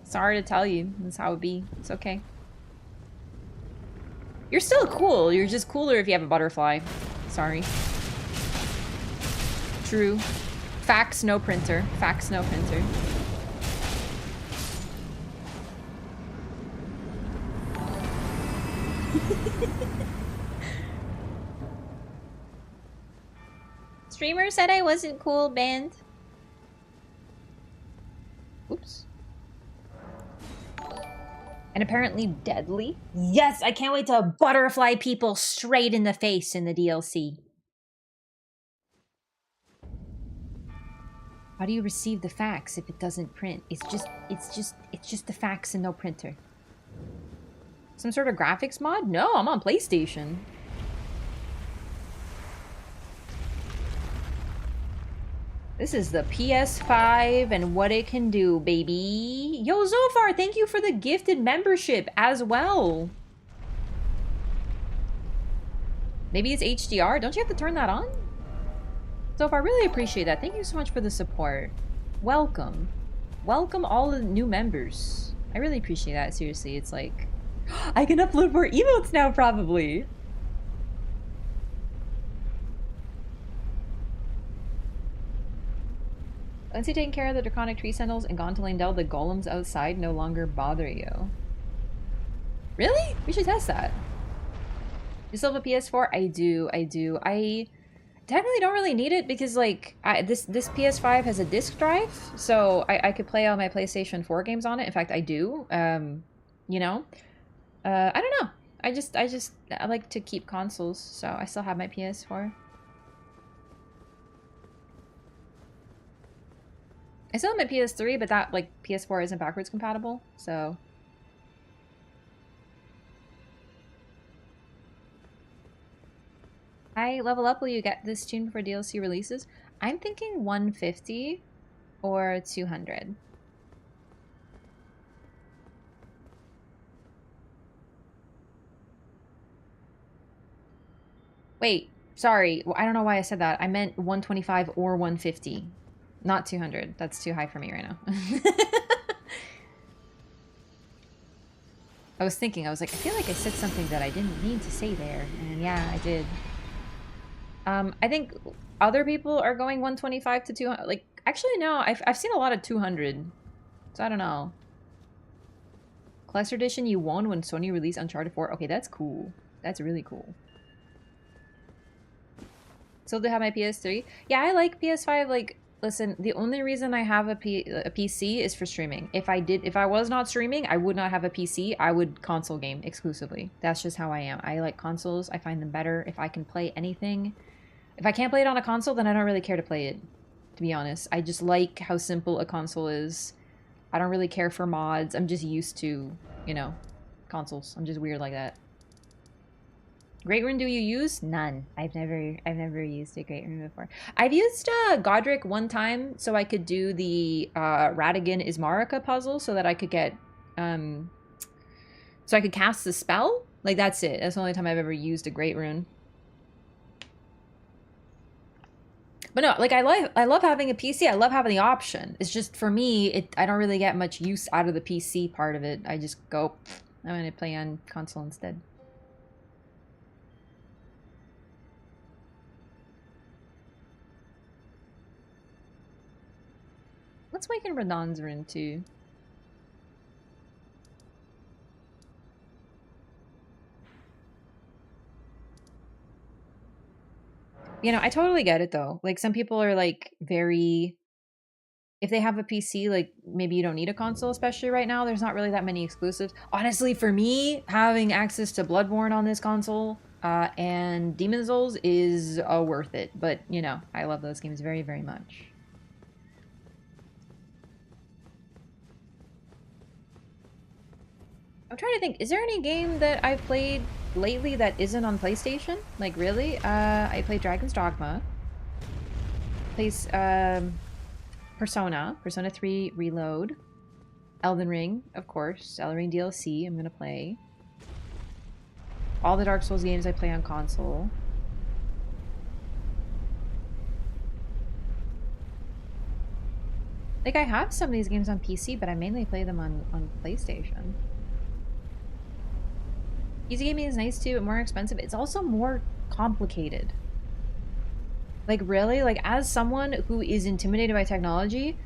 Sorry to tell you. That's how it be. It's okay. You're still cool. You're just cooler if you have a butterfly. Sorry. True. Fax, no printer. Fax, no printer. Streamer said I wasn't cool, banned. Oops. And apparently deadly. Yes, I can't wait to butterfly people straight in the face in the DLC. How do you receive the fax if it doesn't print? It's just the fax and no printer. Some sort of graphics mod? No, I'm on PlayStation. This is the PS5 and what it can do, baby. Yo, Zofar, thank you for the gifted membership as well. Maybe it's HDR. Don't you have to turn that on? Zofar, I really appreciate that. Thank you so much for the support. Welcome. Welcome all the new members. I really appreciate that. Seriously, it's like... I can upload more emotes now, probably. Once you've taken care of the draconic tree sentinels and gone to Lindell, the golems outside no longer bother you. Really? We should test that. You still have a PS4? I do. I technically don't really need it because, like, this PS5 has a disc drive, so I could play all my PlayStation 4 games on it. In fact, I do. You know? I don't know. I like to keep consoles, so I still have my PS4. I still have my PS3, but that, like, PS4 isn't backwards compatible, so... Hi, level up, will you get this tune before DLC releases? I'm thinking 150 or 200. Wait, sorry. Well, I don't know why I said that. I meant 125 or 150. Not 200. That's too high for me right now. I was thinking, I was like, I feel like I said something that I didn't mean to say there. And yeah, I did. I think other people are going 125 to 200. Like, actually, no. I've seen a lot of 200. So I don't know. Collector Edition, you won when Sony released Uncharted 4. Okay, that's cool. That's really cool. Still do have my PS3. Yeah, I like PS5, like, Listen, the only reason I have a PC is for streaming. If I was not streaming, I would not have a PC. I would console game exclusively. That's just how I am. I like consoles. I find them better if I can play anything. If I can't play it on a console, then I don't really care to play it, to be honest. I just like how simple a console is. I don't really care for mods. I'm just used to, you know, consoles. I'm just weird like that. Great Rune do you use? None. I've never used a Great Rune before. I've used Godric one time so I could do the Radahn Ismarika puzzle so that I could get so I could cast the spell. Like that's it. That's the only time I've ever used a Great Rune. But no, like I love having a PC. I love having the option. It's just for me, I don't really get much use out of the PC part of it. I just go, I'm gonna play on console instead. Let's awaken Radahn's rune too. You know, I totally get it though. Like some people are like very, if they have a PC, like maybe you don't need a console, especially right now. There's not really that many exclusives. Honestly, for me, having access to Bloodborne on this console and Demon's Souls is worth it. But you know, I love those games very, very much. I'm trying to think, is there any game that I've played lately that isn't on PlayStation? Like, really? I played Dragon's Dogma. Plays, Persona 3 Reload. Elden Ring, of course. Elden Ring DLC, I'm gonna play. All the Dark Souls games I play on console. Like, I have some of these games on PC, but I mainly play them on PlayStation. PC gaming is nice too, but more expensive. It's also more complicated. Like really, like as someone who is intimidated by technology,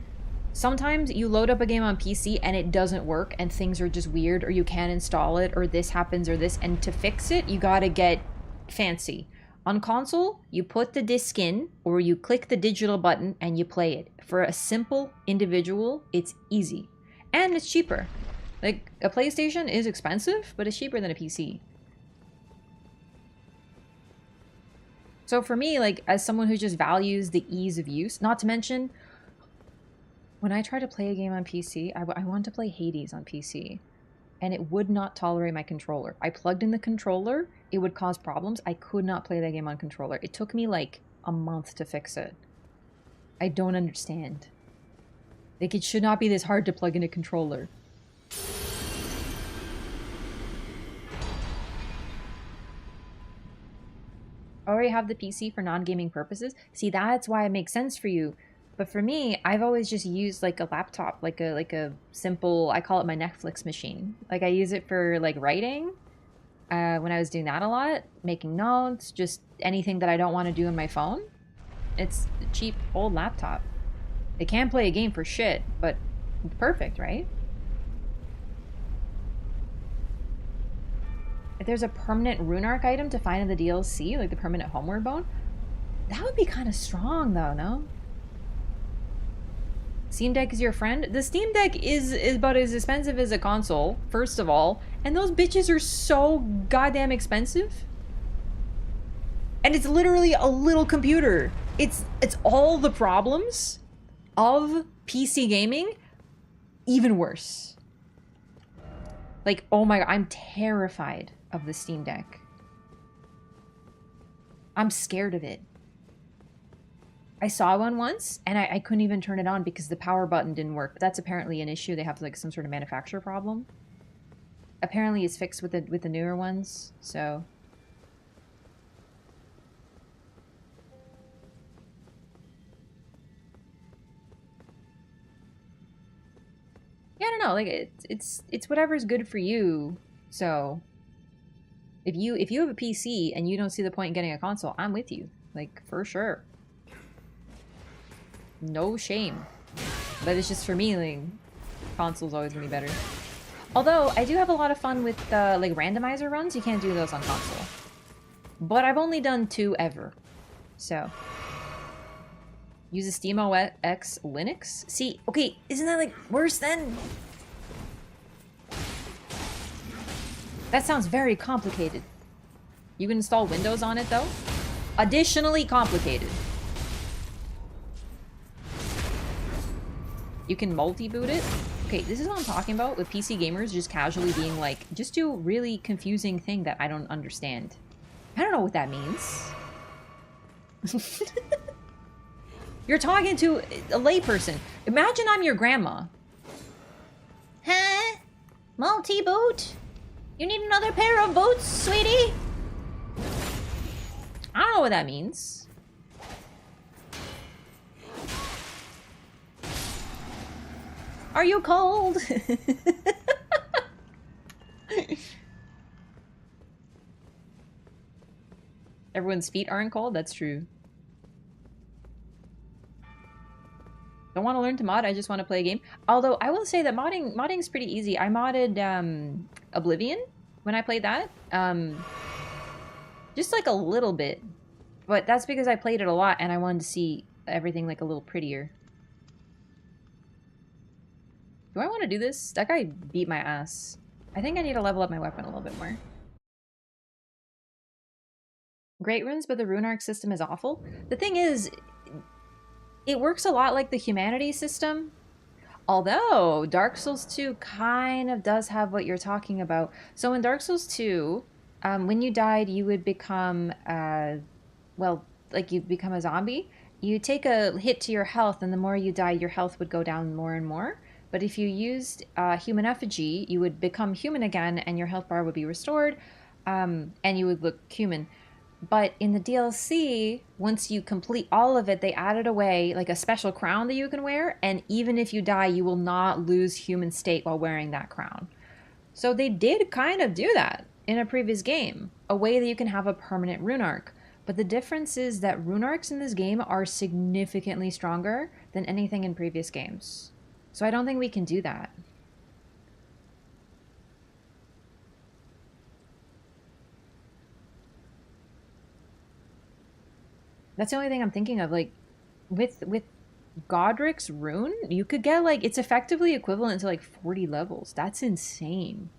sometimes you load up a game on PC and it doesn't work and things are just weird or you can't install it or this happens or this, and to fix it, you gotta get fancy. On console, you put the disc in or you click the digital button and you play it. For a simple individual, it's easy. And it's cheaper. Like, a PlayStation is expensive, but it's cheaper than a PC. So for me, like, as someone who just values the ease of use, not to mention, when I try to play a game on PC, I wanted to play Hades on PC, and it would not tolerate my controller. I plugged in the controller, it would cause problems. I could not play that game on controller. It took me, like, a month to fix it. I don't understand. Like, it should not be this hard to plug in a controller. I already have the PC for non-gaming purposes. See, that's why it makes sense for you. But for me, I've always just used like a laptop, like a simple, I call it my Netflix machine. Like I use it for like writing, when I was doing that a lot, making notes, just anything that I don't want to do on my phone. It's a cheap old laptop. It can't play a game for shit, but it's perfect, right? If there's a permanent rune arc item to find in the DLC, like the permanent homeward bone, that would be kind of strong though, no? Steam Deck is your friend? The Steam Deck is about as expensive as a console, first of all, and those bitches are so goddamn expensive. And it's literally a little computer. It's all the problems of PC gaming, even worse. Like, oh my god, I'm terrified of the Steam Deck. I'm scared of it. I saw one once, and I couldn't even turn it on because the power button didn't work. But that's apparently an issue. They have like some sort of manufacturer problem. Apparently it's fixed with the newer ones, so... Yeah, I don't know, like it's whatever's good for you. So if you have a PC and you don't see the point in getting a console, I'm with you. Like for sure. No shame. But it's just for me, like console's always gonna be better. Although I do have a lot of fun with like randomizer runs. You can't do those on console. But I've only done 2 ever. So Uses SteamOS Linux? See, okay, isn't that like worse than? That sounds very complicated. You can install Windows on it though? Additionally complicated. You can multi-boot it? Okay, this is what I'm talking about with PC gamers just casually being like, just do a really confusing thing that I don't understand. I don't know what that means. You're talking to a layperson. Imagine I'm your grandma. Huh? Multi-boot? You need another pair of boots, sweetie? I don't know what that means. Are you cold? Everyone's feet aren't cold? That's true. Don't want to learn to mod, I just want to play a game. Although, I will say that modding's pretty easy. I modded Oblivion when I played that. Just like a little bit. But that's because I played it a lot and I wanted to see everything like a little prettier. Do I want to do this? That guy beat my ass. I think I need to level up my weapon a little bit more. Great runes, but the rune arc system is awful. The thing is, it works a lot like the humanity system. Although, Dark Souls 2 kind of does have what you're talking about. So in Dark Souls 2, when you died, you would become, well, like you'd become a zombie. You take a hit to your health, and the more you die, your health would go down more and more. But if you used human effigy, you would become human again, and your health bar would be restored, and you would look human. But in the DLC, once you complete all of it, they added away like a special crown that you can wear, and even if you die, you will not lose human state while wearing that crown. So they did kind of do that in a previous game, a way that you can have a permanent rune arc. But the difference is that rune arcs in this game are significantly stronger than anything in previous games. So I don't think we can do that. That's the only thing I'm thinking of. Like, with Godric's rune, you could get, like, it's effectively equivalent to, like, 40 levels. That's insane.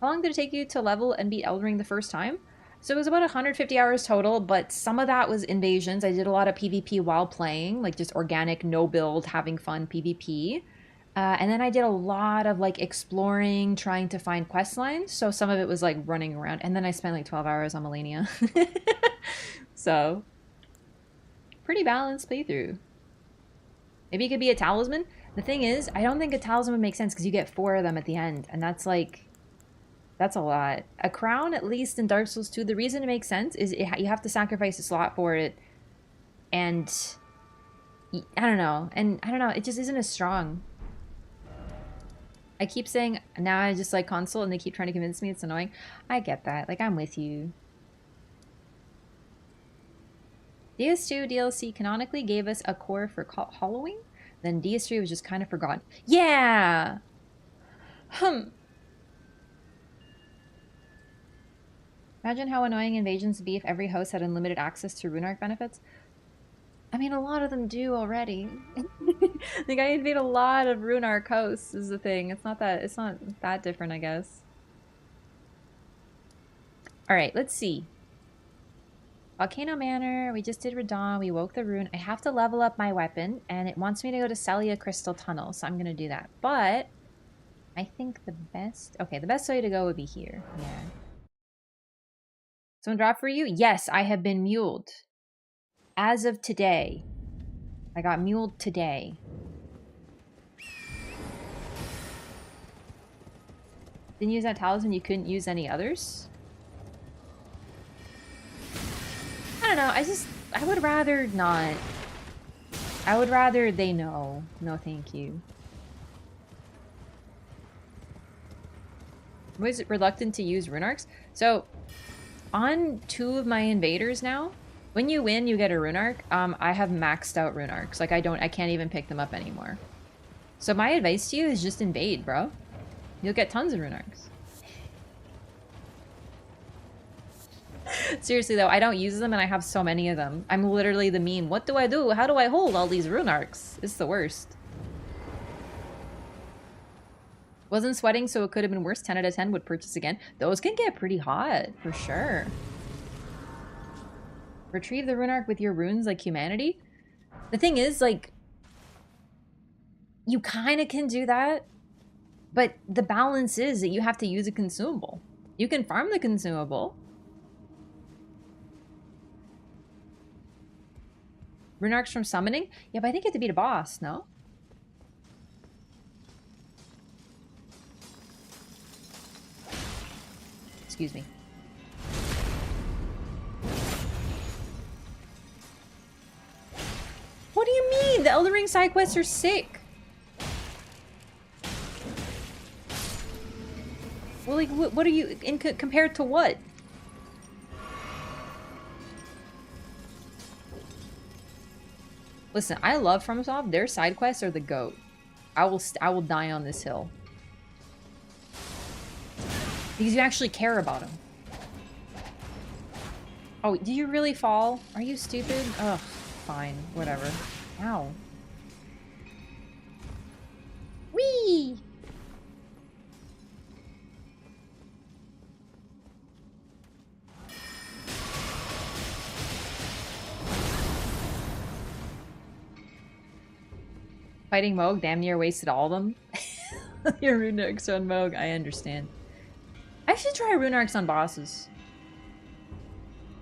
How long did it take you to level and beat Elden Ring the first time? So it was about 150 hours total, but some of that was invasions. I did a lot of PvP while playing, like, just organic, no build, having fun PvP. And then I did a lot of, like, exploring, trying to find quest lines. So some of it was, like, running around. And then I spent, like, 12 hours on Melania. So, pretty balanced playthrough. Maybe it could be a talisman. The thing is, I don't think a talisman would make sense because you get 4 of them at the end. And that's, like, that's a lot. A crown, at least in Dark Souls 2, the reason it makes sense is you have to sacrifice a slot for it. And, I don't know. And, I don't know, it just isn't as strong. I keep saying, now I just like console, and they keep trying to convince me it's annoying. I get that. Like, I'm with you. DS2 DLC canonically gave us a core for Halloween. Then DS3 was just kind of forgotten. Yeah! Imagine how annoying invasions would be if every host had unlimited access to rune arc benefits. I mean, a lot of them do already. Like, I invade a lot of rune arc hosts is the thing. It's not that different, I guess. Alright, let's see. Volcano Manor, we just did Radahn, we woke the rune. I have to level up my weapon, and it wants me to go to Celia Crystal Tunnel, so I'm gonna do that. But, I think the best way to go would be here. Yeah. Someone drop for you? Yes, I have been muled. As of today. I got muled today. Didn't use that talisman, you couldn't use any others? I don't know, I would rather not. I would rather they know. No, thank you. I was reluctant to use rune arcs. So, on 2 of my invaders now, when you win, you get a rune arc. I have maxed out rune arcs. Like, I can't even pick them up anymore. So my advice to you is just invade, bro. You'll get tons of rune arcs. Seriously though, I don't use them and I have so many of them. I'm literally the meme. What do I do? How do I hold all these rune arcs? It's the worst. Wasn't sweating, so it could have been worse. 10 out of 10 would purchase again. Those can get pretty hot, for sure. Retrieve the rune arc with your runes like humanity? The thing is, like, you kind of can do that, but the balance is that you have to use a consumable. You can farm the consumable. Rune arcs from summoning? Yeah, but I think you have to beat a boss, no? Excuse me. What do you mean? The Elden Ring side quests are sick. Well, like, what are you in compared to what? Listen, I love FromSoft. Their side quests are the GOAT. I will die on this hill. Because you actually care about them. Oh, do you really fall? Are you stupid? Ugh, fine. Whatever. Ow. Whee! Fighting Moog damn near wasted all of them. Your rune arcs on Moog, I understand. I should try rune arcs on bosses.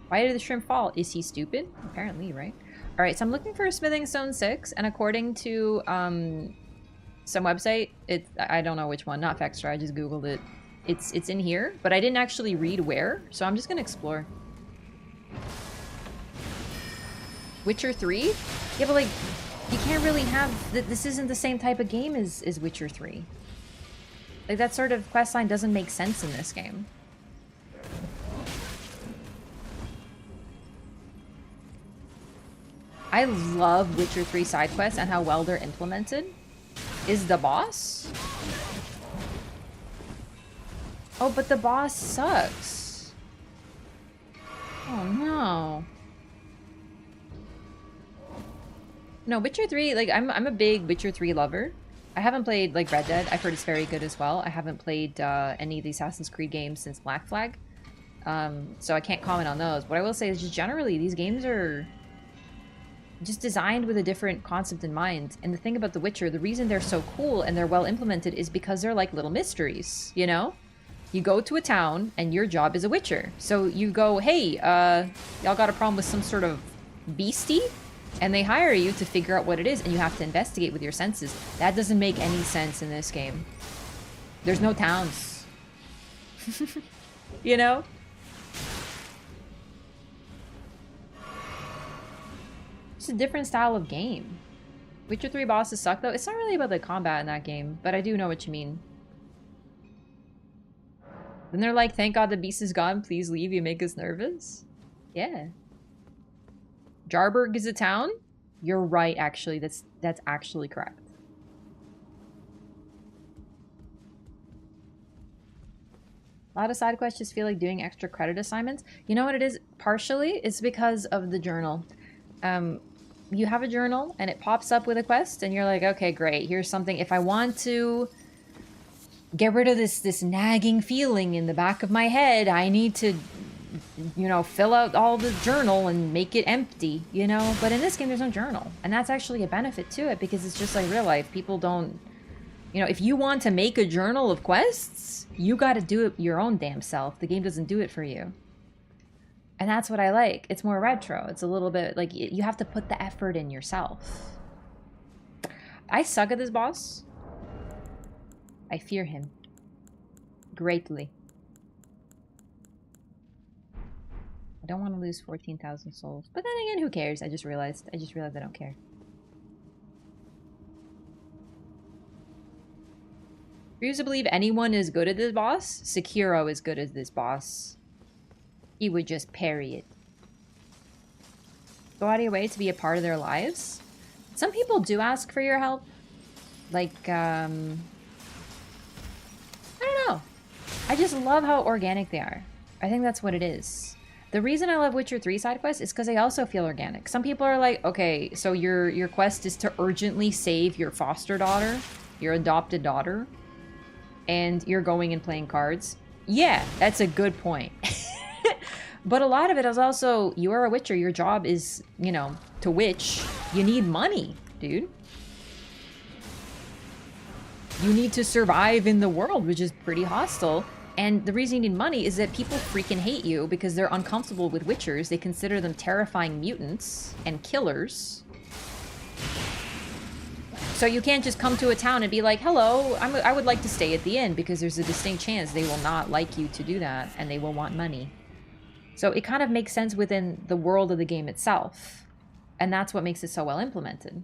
Why did the shrimp fall? Is he stupid? Apparently, right? Alright, so I'm looking for a smithing stone 6, and according to some website, I don't know which one, not Fextra, I just googled it. It's in here, but I didn't actually read where, so I'm just gonna explore. Witcher 3? Yeah, but like, you can't really have... This isn't the same type of game as Witcher 3. Like, that sort of questline doesn't make sense in this game. I love Witcher 3 side quests and how well they're implemented. Is the boss? Oh, but the boss sucks. Oh, no. No, Witcher 3, like, I'm a big Witcher 3 lover. I haven't played, like, Red Dead. I've heard it's very good as well. I haven't played any of the Assassin's Creed games since Black Flag. So I can't comment on those. What I will say is just generally, these games are just designed with a different concept in mind. And the thing about The Witcher, the reason they're so cool and they're well implemented is because they're like little mysteries, you know? You go to a town and your job is a Witcher. So you go, hey, y'all got a problem with some sort of beastie? And they hire you to figure out what it is, and you have to investigate with your senses. That doesn't make any sense in this game. There's no towns. You know? It's a different style of game. Witcher 3 bosses suck, though. It's not really about the combat in that game, but I do know what you mean. Then they're like, thank God the beast is gone. Please leave. You make us nervous. Yeah. Jarburg is a town? You're right, actually. That's actually correct. A lot of side quests just feel like doing extra credit assignments. You know what it is? Partially, it's because of the journal. You have a journal, and it pops up with a quest, and you're like, okay, great. Here's something. If I want to get rid of this nagging feeling in the back of my head, I need to... you know, fill out all the journal and make it empty, you know? But in this game, there's no journal. And that's actually a benefit to it because it's just like real life. People don't... You know, if you want to make a journal of quests, you got to do it your own damn self. The game doesn't do it for you. And that's what I like. It's more retro. It's a little bit like you have to put the effort in yourself. I suck at this boss. I fear him greatly. I don't want to lose 14,000 souls. But then again, who cares? I just realized I don't care. Refuse to believe anyone is good at this boss? Sekiro is good at this boss. He would just parry it. Go out of your way to be a part of their lives? Some people do ask for your help. Like, I don't know. I just love how organic they are. I think that's what it is. The reason I love Witcher 3 side quests is because they also feel organic. Some people are like, okay, so your quest is to urgently save your foster daughter, your adopted daughter, and you're going and playing cards. Yeah, that's a good point. But a lot of it is also, you are a witcher, your job is, you know, to witch. You need money, dude. You need to survive in the world, which is pretty hostile. And the reason you need money is that people freaking hate you because they're uncomfortable with witchers. They consider them terrifying mutants and killers. So you can't just come to a town and be like, hello, I would like to stay at the inn, because there's a distinct chance they will not like you to do that, and they will want money. So it kind of makes sense within the world of the game itself. And that's what makes it so well implemented.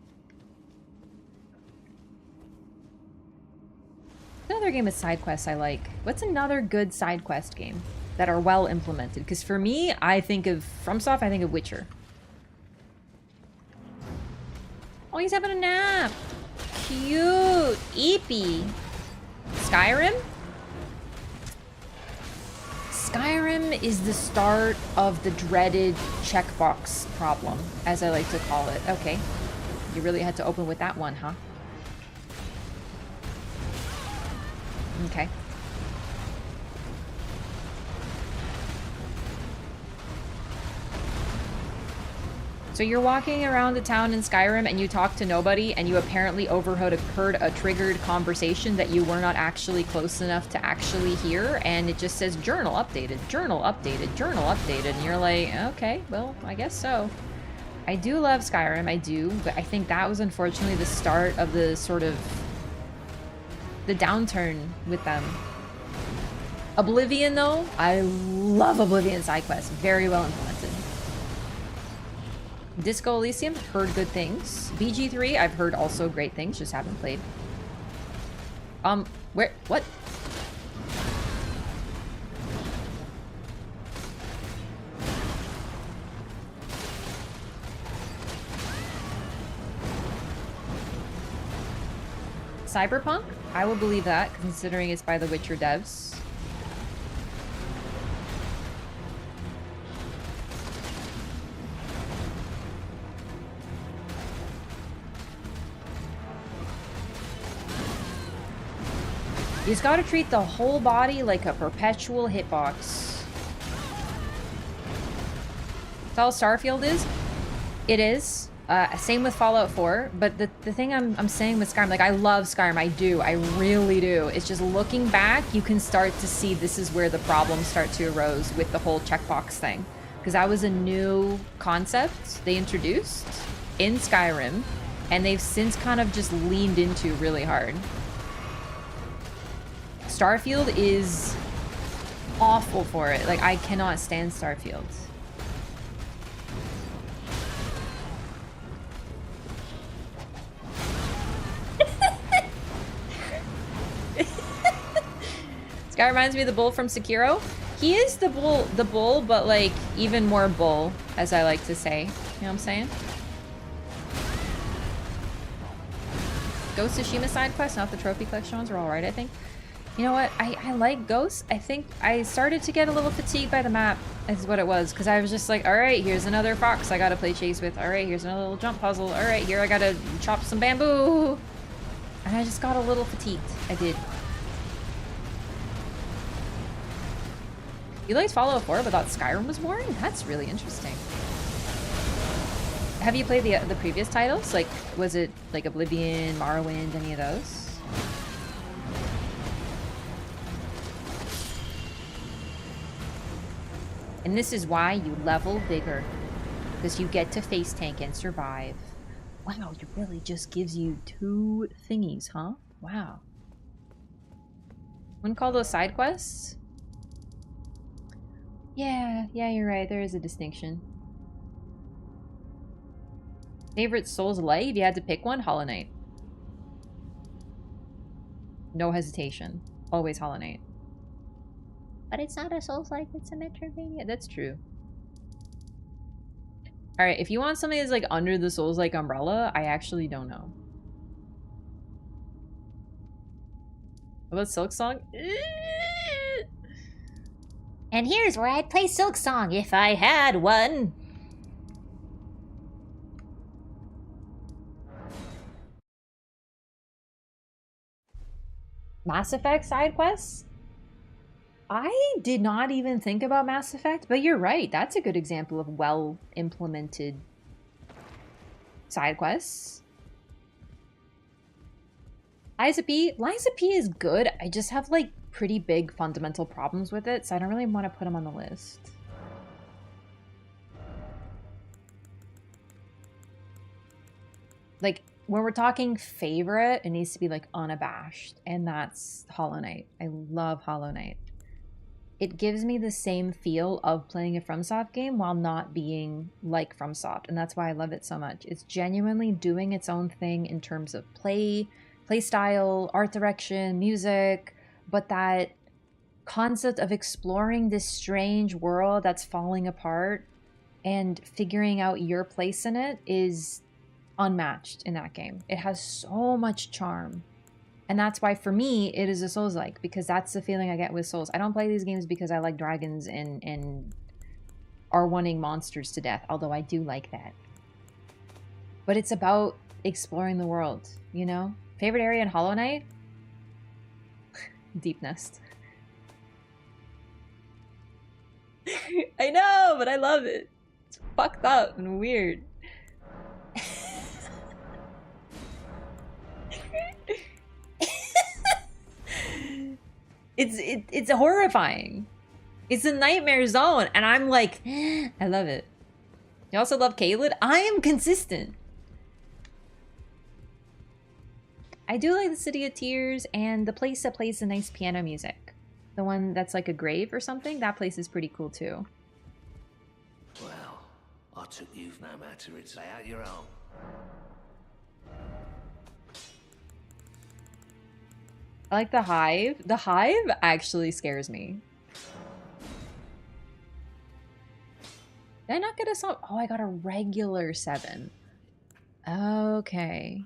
Another game with side quests I like. What's another good side quest game that are well implemented? Because for me, I think of FromSoft, I think of Witcher. Oh, he's having a nap. Cute. Eepy. Skyrim? Skyrim is the start of the dreaded checkbox problem, as I like to call it. Okay. You really had to open with that one, huh? Okay. So you're walking around the town in Skyrim and you talk to nobody, and you apparently overheard a triggered conversation that you were not actually close enough to actually hear, and it just says journal updated, journal updated, journal updated, and you're like, okay, well, I guess so. I do love Skyrim, I do, but I think that was unfortunately the start of the sort of the downturn with them. Oblivion, though, I love Oblivion side quests, very well implemented. Disco Elysium, heard good things. BG3, I've heard also great things, just haven't played. Where? What? Cyberpunk? I would believe that, considering it's by the Witcher devs. You just gotta treat the whole body like a perpetual hitbox. That's all Starfield is? It is. Same with Fallout 4, but the thing I'm saying with Skyrim, like, I love Skyrim, I do, I really do. It's just looking back, you can start to see this is where the problems start to arose with the whole checkbox thing. Because that was a new concept they introduced in Skyrim, and they've since kind of just leaned into really hard. Starfield is awful for it. Like, I cannot stand Starfield. This guy reminds me of the bull from Sekiro. He is the bull, but like even more bull, as I like to say. You know what I'm saying? Ghost of Tsushima side quests, not the trophy collection ones, are alright, I think. You know what? I like Ghosts. I think I started to get a little fatigued by the map, is what it was. Because I was just like, alright, here's another fox I gotta play chase with. Alright, here's another little jump puzzle. Alright, here I gotta chop some bamboo. And I just got a little fatigued. I did. You liked Fallout 4 but thought Skyrim was boring? That's really interesting. Have you played the previous titles? Like, was it like Oblivion, Morrowind, any of those? And this is why you level bigger. Because you get to face tank and survive. Wow, it really just gives you 2 thingies, huh? Wow. Wouldn't call those side quests? Yeah, you're right. There is a distinction. Favorite Souls-like? If you had to pick one, Hollow Knight. No hesitation. Always Hollow Knight. But it's not a Souls-like, it's a Metroidvania. That's true. Alright, if you want something that's like under the Souls-like umbrella, I actually don't know. What about Silk Song? And here's where I'd play Silk Song if I had one. Mass Effect side quests? I did not even think about Mass Effect, but you're right. That's a good example of well-implemented side quests. Liza P is good. I just have, like, pretty big fundamental problems with it, so I don't really want to put them on the list. Like, when we're talking favorite, it needs to be, like, unabashed, and that's Hollow Knight. I love Hollow Knight. It gives me the same feel of playing a FromSoft game while not being like FromSoft, and that's why I love it so much. It's genuinely doing its own thing in terms of play style, art direction, music, but that concept of exploring this strange world that's falling apart and figuring out your place in it is unmatched in that game. It has so much charm. And that's why, for me, it is a Souls-like, because that's the feeling I get with Souls. I don't play these games because I like dragons and are wanting monsters to death, although I do like that. But it's about exploring the world, you know? Favorite area in Hollow Knight? Deep Nest. I know, but I love it. It's fucked up and weird. It's horrifying. It's a nightmare zone, and I'm like, I love it. You also love Caelid? I am consistent. I do like the City of Tears and the place that plays the nice piano music. The one that's like a grave or something. That place is pretty cool too. Well, I took you've no matter. It's lay out your own. I like the Hive. The Hive actually scares me. Did I not get a song? Oh, I got a regular 7. Okay.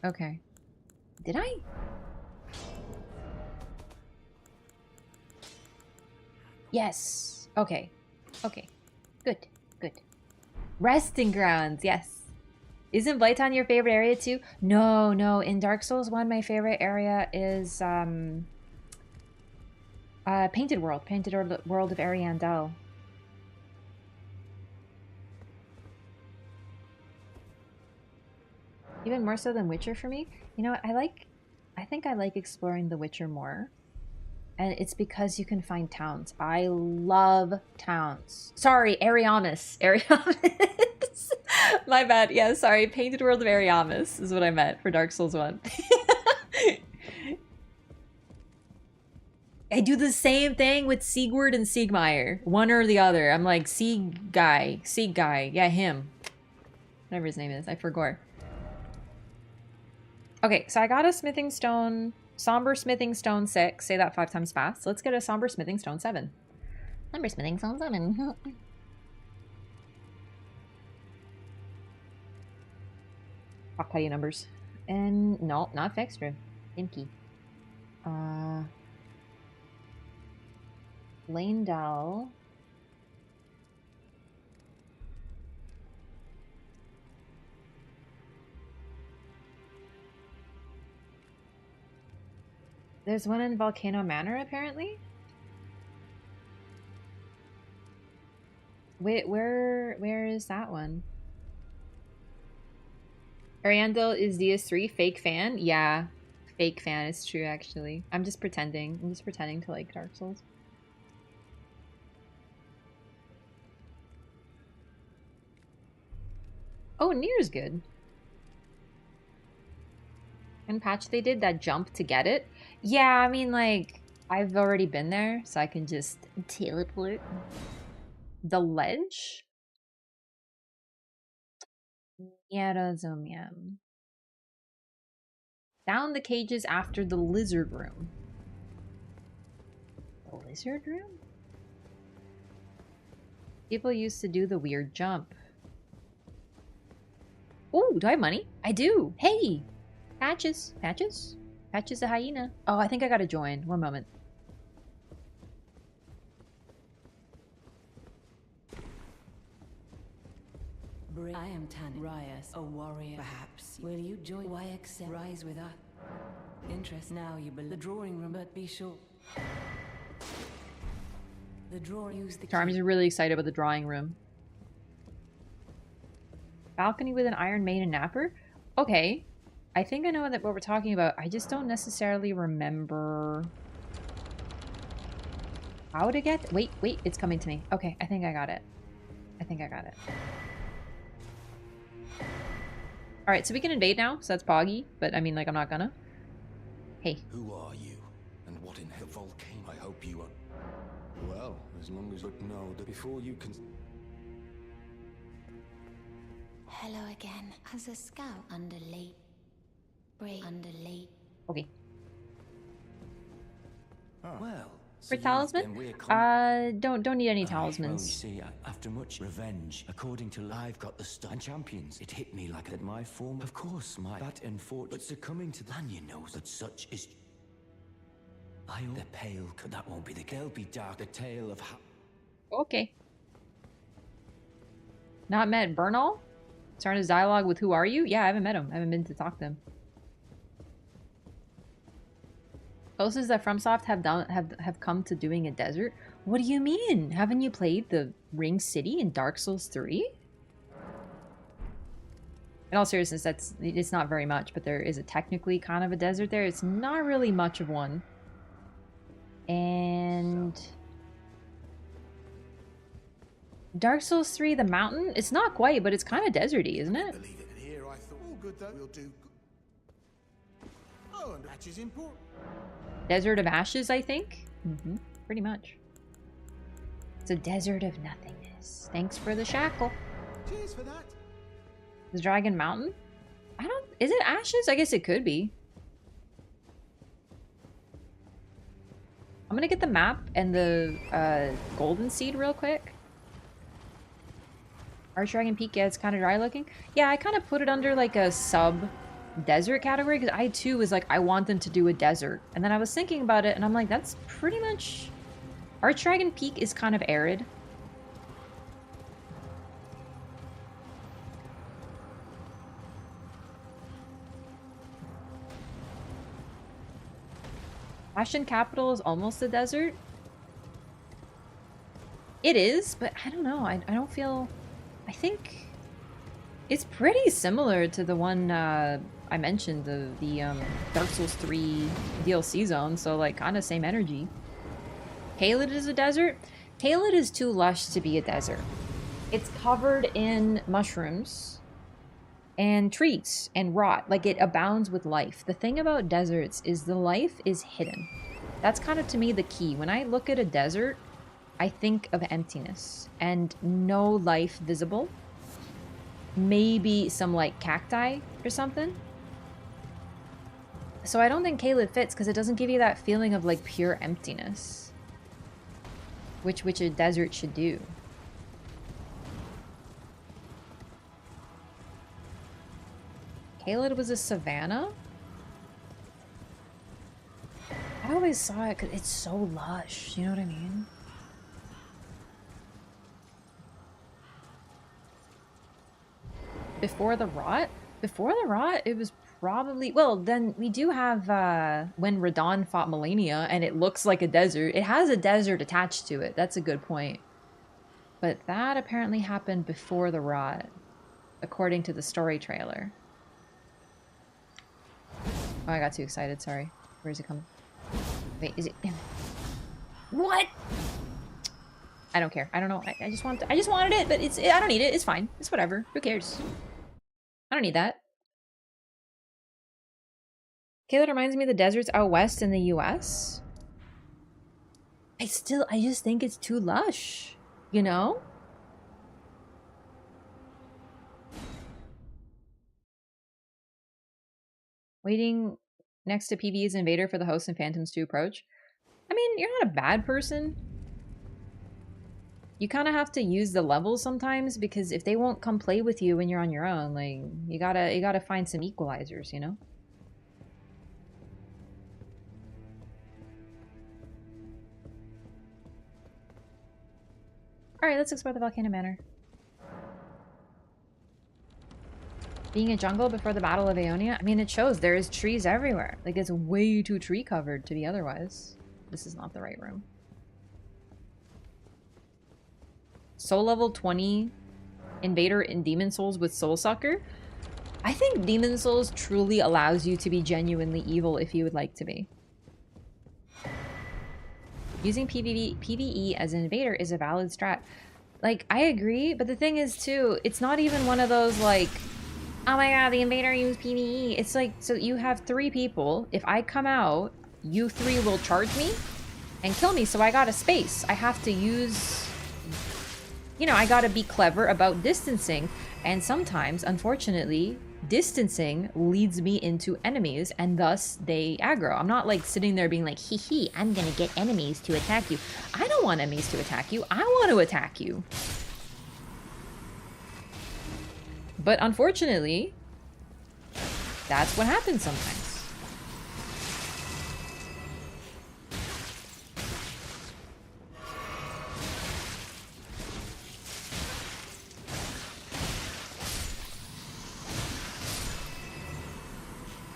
Okay. Did I? Yes. Okay. Okay. Good. Good. Resting grounds. Yes. Isn't Blyton your favorite area too? No, no. In Dark Souls 1, my favorite area is Painted World. Painted World of Ariandel. Even more so than Witcher for me. You know what? I think I like exploring The Witcher more. And it's because you can find towns. I love towns. Sorry, Ariamis. Ariamis. My bad. Yeah, sorry. Painted World of Ariamis is what I meant for Dark Souls 1. I do the same thing with Siegward and Siegmeyer. One or the other. I'm like, Sieg guy. Yeah, him. Whatever his name is. I forgot. Okay, so I got a smithing stone, somber smithing stone 6. Say that 5 times fast. Let's get a somber smithing stone 7. Somber smithing stone 7. I'll tell you numbers. And no, not Fextra. Impy. Lanedal. There's one in Volcano Manor, apparently. Wait, where is that one? Ariandel is DS3, fake fan? Yeah, fake fan. It's true, actually. I'm just pretending. I'm just pretending to like Dark Souls. Oh, Nier's good. And patch they did that jump to get it. Yeah, I mean, like, I've already been there, so I can just teleport. The ledge? Yarazomiam. Down the cages after the lizard room. The lizard room? People used to do the weird jump. Oh, do I have money? I do. Hey! Patches. Patches? Patches a hyena. Oh, I think I gotta join. One moment. I am Tan Rias, a warrior. Perhaps will you join YXM? Rise with us. Interest now you believe the drawing room, but be sure. The drawer use the Charms key. are really excited about the drawing room. Balcony with an iron maiden napper? Okay. I think I know what we're talking about. I just don't necessarily remember how to get... Wait, it's coming to me. Okay, I think I got it. I think I got it. Alright, so we can invade now, so that's Poggy. But, I mean, like, I'm not gonna. Hey. Who are you? And what in hell volcano? I hope you are... Well, as long as you know that before you can... Hello again. As a scout under late. Brave under late. Okay. Well... For talisman? Don't need any talismans. Well, you see, after much revenge, according to I've got the stuff and champions, it hit me like that my form, of course, my bat and fort, but succumbing to Lanya knows that such is. The pale, that won't be the. They'll be dark. The tale of how. Okay. Not met Bernal? Starting his dialogue with who are you? Yeah, I haven't met him. I haven't been to talk to him. Closest that FromSoft have come to doing a desert? What do you mean? Haven't you played the Ring City in Dark Souls 3? In all seriousness, it's not very much, but there is technically kind of a desert there. It's not really much of one. And Dark Souls 3, the mountain? It's not quite, but it's kind of deserty, isn't it? Believe it. Here I thought, all good though. We'll do. Oh, and that is important. Desert of Ashes, I think? Mm-hmm. Pretty much. It's a desert of nothingness. Thanks for the shackle. Cheers for that. The Dragon Mountain? Is it Ashes? I guess it could be. I'm gonna get the map and the golden seed real quick. Archdragon Peak, yeah, it's kind of dry looking. Yeah, I kind of put it under like a sub-desert category because I too was like, I want them to do a desert. And then I was thinking about it and I'm like, that's pretty much... Archdragon Peak is kind of arid. Ashen Capital is almost a desert. It is, but I don't know. I don't feel... I think it's pretty similar to the one I mentioned, the Dark Souls 3 DLC zone, so like kind of same energy. Caelid is a desert? Caelid is too lush to be a desert. It's covered in mushrooms and trees and rot. Like, it abounds with life. The thing about deserts is the life is hidden. That's kind of, to me, the key. When I look at a desert, I think of emptiness and no life visible. Maybe some, like, cacti or something. So I don't think Caelid fits because it doesn't give you that feeling of, like, pure emptiness. Which a desert should do. Caelid was a savanna? I always saw it because it's so lush, you know what I mean? Before the rot? Before the rot, it was probably... Well, then we do have when Radahn fought Melania and it looks like a desert. It has a desert attached to it. That's a good point. But that apparently happened before the rot, according to the story trailer. Oh, I got too excited, sorry. Where is it coming? Wait, is it... What? I don't care. I don't know. I just wanted it, but I don't need it. It's fine. It's whatever. Who cares? I don't need that. Caelid reminds me of the deserts out west in the US. I just think it's too lush, you know? Waiting next to PvE's invader for the hosts and phantoms to approach. I mean, you're not a bad person. You kind of have to use the levels sometimes because if they won't come play with you when you're on your own, like, you gotta find some equalizers, you know? Alright, let's explore the Volcano Manor. Being a jungle before the Battle of Aeonia? I mean, it shows there is trees everywhere. Like, it's way too tree covered to be otherwise. This is not the right room. Soul level 20 invader in Demon Souls with Soul Sucker? I think Demon Souls truly allows you to be genuinely evil if you would like to be. Using PvE as an invader is a valid strat. Like, I agree, but the thing is, too, it's not even one of those, like, oh my god, the invader used PvE. It's like, so you have 3 people. If I come out, you 3 will charge me and kill me, so I got a space. I have to use... You know, I gotta be clever about distancing. And sometimes, unfortunately, distancing leads me into enemies, and thus they aggro. I'm not, like, sitting there being like, hee hee, I'm gonna get enemies to attack you. I don't want enemies to attack you. I want to attack you. But unfortunately, that's what happens sometimes.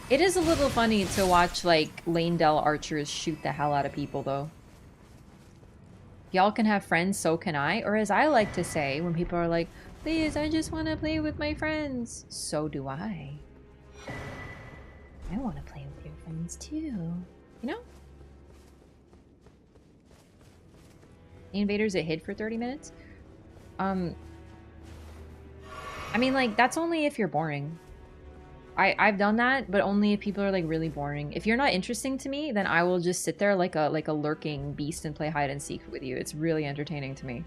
It is a little funny to watch, like, Lanedell archers shoot the hell out of people, though. Y'all can have friends, so can I. Or as I like to say, when people are like, please, I just want to play with my friends. So do I. I want to play with your friends, too. You know? The invaders that hid for 30 minutes? I mean, like, that's only if you're boring. I've done that, but only if people are, like, really boring. If you're not interesting to me, then I will just sit there like a lurking beast and play hide and seek with you. It's really entertaining to me.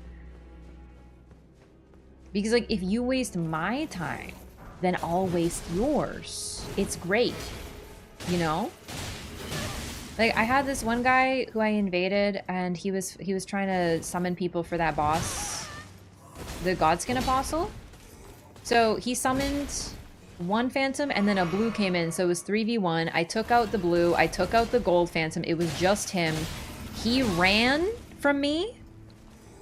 Because, like, if you waste my time, then I'll waste yours. It's great. You know? Like, I had this one guy who I invaded, and he was trying to summon people for that boss. The Godskin Apostle. So, he summoned... 1 phantom and then a blue came in, so it was 3v1. I took out the blue, I took out the gold phantom, it was just him. He ran from me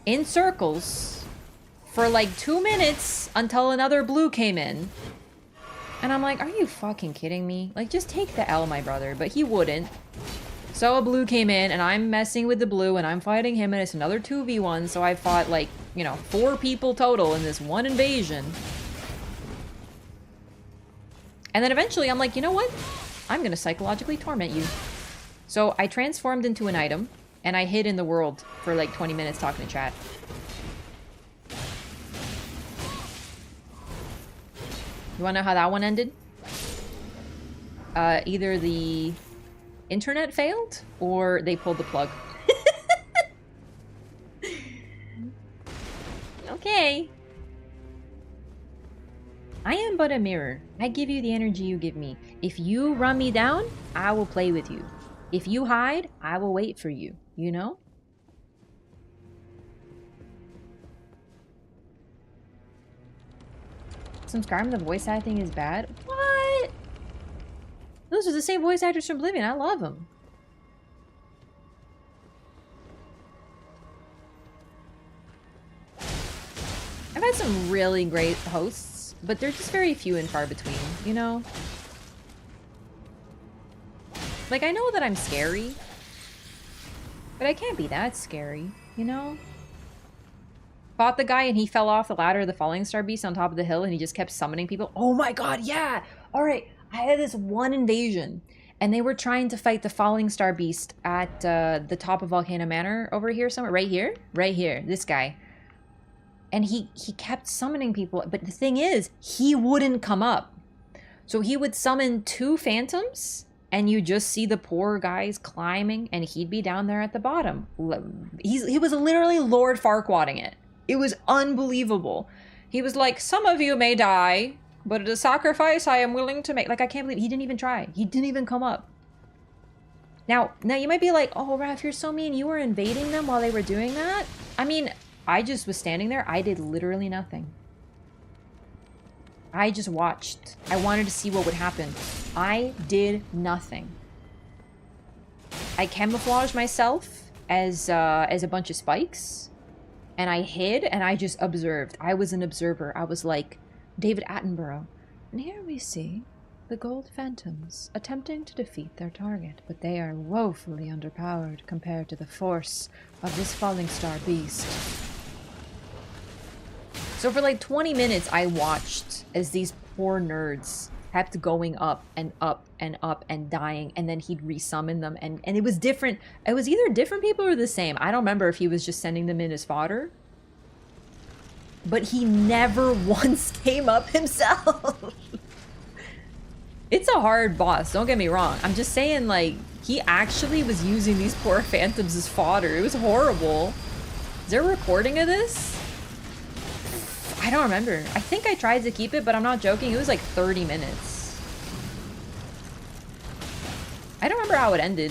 in circles for like 2 minutes until another blue came in. And I'm like, are you fucking kidding me? Like, just take the L, my brother. But he wouldn't. So a blue came in and I'm messing with the blue and I'm fighting him and it's another 2v1, so I fought like, you know, 4 people total in this one invasion. And then eventually I'm like, you know what? I'm gonna psychologically torment you. So I transformed into an item, and I hid in the world for like 20 minutes talking to chat. You wanna know how that one ended? Either the internet failed, or they pulled the plug. Okay. I am but a mirror. I give you the energy you give me. If you run me down, I will play with you. If you hide, I will wait for you. You know? Some Skyrim, the voice acting is bad. What? Those are the same voice actors from Oblivion. I love them. I've had some really great hosts. But they're just very few and far between, you know? Like, I know that I'm scary. But I can't be that scary, you know? Fought the guy and he fell off the ladder of the Falling Star Beast on top of the hill and he just kept summoning people. Oh my god, yeah! Alright, I had this one invasion. And they were trying to fight the Falling Star Beast at the top of Volcano Manor over here somewhere. Right here? Right here. This guy. And he kept summoning people, but the thing is, he wouldn't come up. So he would summon 2 phantoms, and you just see the poor guys climbing, and he'd be down there at the bottom. He was literally Lord Farquaading it. It was unbelievable. He was like, some of you may die, but it is a sacrifice I am willing to make. Like, I can't believe he didn't even try. He didn't even come up. Now you might be like, oh, Raph, you're so mean. You were invading them while they were doing that? I mean... I just was standing there. I did literally nothing. I just watched. I wanted to see what would happen. I did nothing. I camouflaged myself as a bunch of spikes. And I hid and I just observed. I was an observer. I was like David Attenborough. And here we see the gold phantoms attempting to defeat their target, but they are woefully underpowered compared to the force of this falling star beast. So for like 20 minutes I watched as these poor nerds kept going up and up and up and dying, and then he'd resummon them, and it was different. It was either different people or the same. I don't remember if he was just sending them in as fodder. But he never once came up himself. It's a hard boss, don't get me wrong. I'm just saying, like, he actually was using these poor phantoms as fodder. It was horrible. Is there a recording of this? I don't remember. I think I tried to keep it, but I'm not joking. It was like 30 minutes. I don't remember how it ended.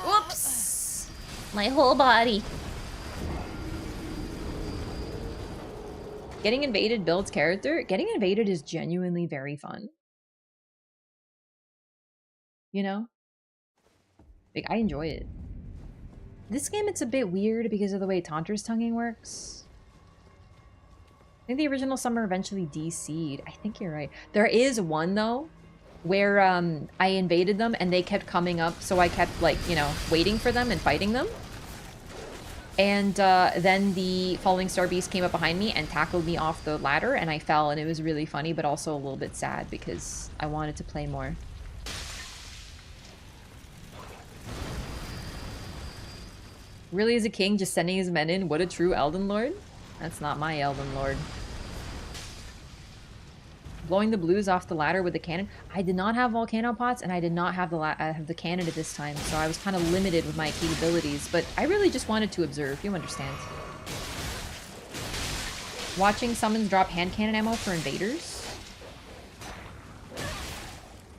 Whoops! My whole body. Getting invaded builds character. Getting invaded is genuinely very fun. You know? Like, I enjoy it. This game, it's a bit weird because of the way Taunter's tonguing works. I think the original Summer eventually DC'd. I think you're right. There is one, though, where I invaded them and they kept coming up, so I kept, like, you know, waiting for them and fighting them. And then the Falling Star Beast came up behind me and tackled me off the ladder, and I fell, and it was really funny, but also a little bit sad because I wanted to play more. Really, as a king, just sending his men in? What a true Elden Lord? That's not my Elden Lord. Blowing the blues off the ladder with the cannon. I did not have volcano pots, and I did not have the cannon at this time, so I was kind of limited with my capabilities, but I really just wanted to observe. You understand. Watching summons drop hand cannon ammo for invaders.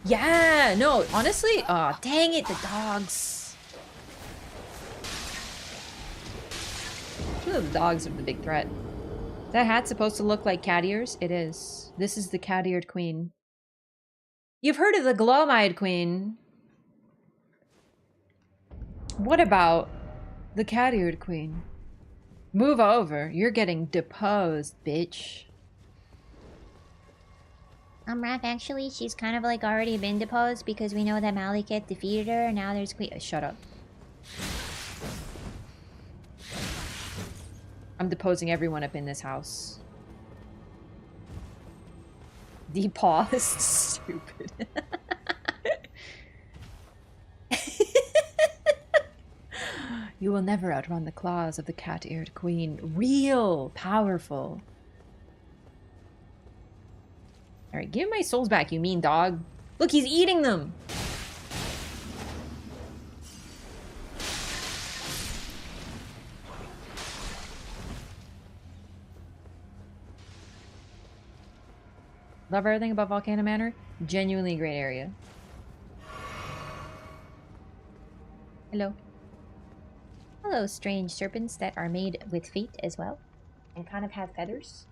Yeah, no, honestly, oh, dang it, the dogs. The dogs are the big threat. That hat's supposed to look like cat ears? It is. This is the cat-eared queen. You've heard of the glow-eyed queen. What about the cat-eared queen? Move over. You're getting deposed, bitch. Raph, actually, she's kind of like already been deposed because we know that Milicent defeated her, and now there's queen. Shut up. I'm deposing everyone up in this house. Depaused? Stupid. You will never outrun the claws of the cat-eared queen. Real powerful. Alright, give my souls back, you mean dog. Look, he's eating them! Love everything about Volcano Manor. Genuinely a great area. Hello. Hello, strange serpents that are made with feet as well, and kind of have feathers.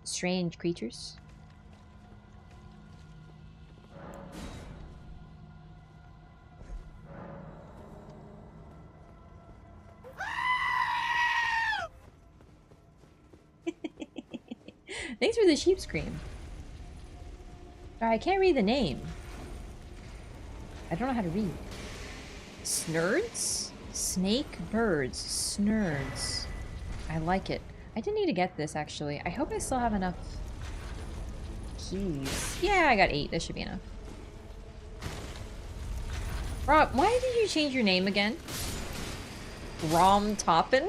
Strange creatures. Thanks for the sheep scream. Sorry, I can't read the name. I don't know how to read. Snurds? Snake birds. Snurds. I like it. I didn't need to get this, actually. I hope I still have enough keys. Yeah, I got 8. That should be enough. Rob, why did you change your name again? Rom Toppin?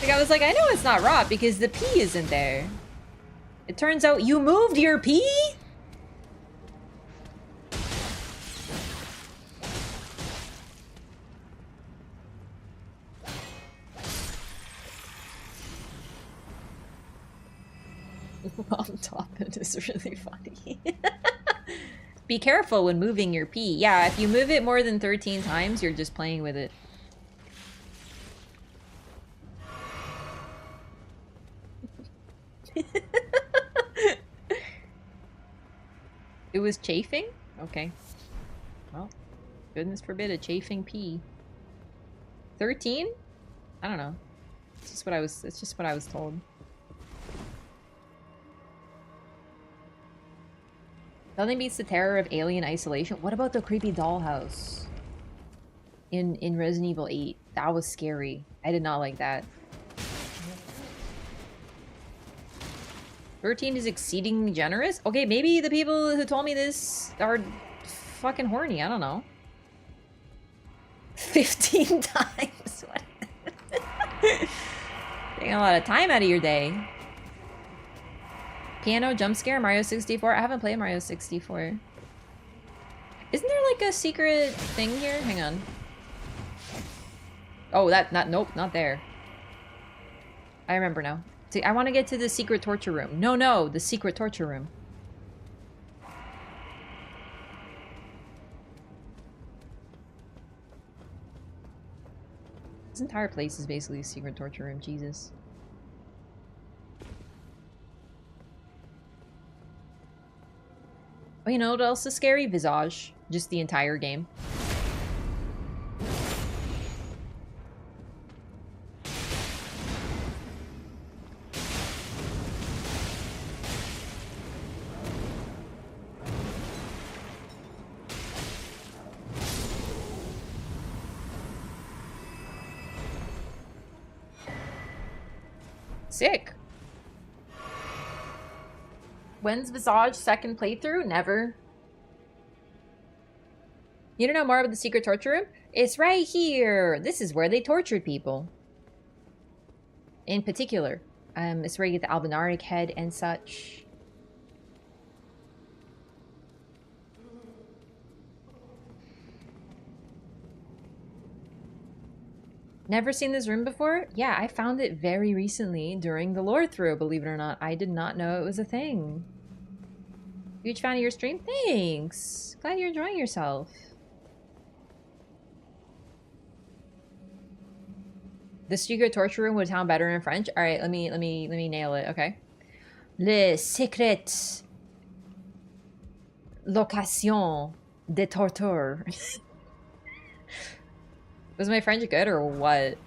Like, I was like, I know it's not Rob because the P isn't there. It turns out you moved your P? Rom Toppin is really funny. Be careful when moving your P. Yeah, if you move it more than 13 times, you're just playing with it. It was chafing? Okay. Well, goodness forbid a chafing pea. 13? I don't know. It's just what I was told. Nothing beats the terror of alien isolation. What about the creepy dollhouse in Resident Evil 8? That was scary. I did not like that. 13 is exceedingly generous? Okay, maybe the people who told me this are fucking horny. I don't know. 15 times. Taking a lot of time out of your day. Piano jump scare Mario 64. I haven't played Mario 64. Isn't there like a secret thing here? Hang on. Oh, nope, not there. I remember now. See, I want to get to the secret torture room. No, the secret torture room. This entire place is basically a secret torture room. Jesus. Oh, you know what else is scary? Visage. Just the entire game. Sick. When's Visage second playthrough? Never. You don't know more about the secret torture room? It's right here. This is where they tortured people. In particular, it's where you get the albinaric head and such. Never seen this room before? Yeah, I found it very recently during the lore through, believe it or not. I did not know it was a thing. Huge fan of your stream? Thanks. Glad you're enjoying yourself. The secret torture room would sound better in French. All right, let me nail it. Okay. Le secret location de torture. Was my French good or what?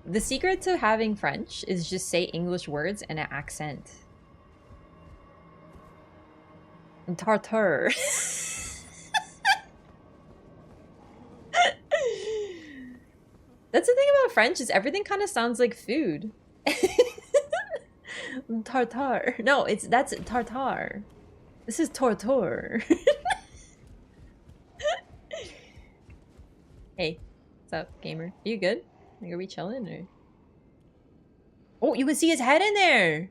The secret to having French is just say English words and an accent. Tartare. That's the thing about French is everything kind of sounds like food. Tartare. No, that's tartare. This is torture. Hey. What's up, gamer? Are you good? Like, are we chilling or? Oh, you can see his head in there.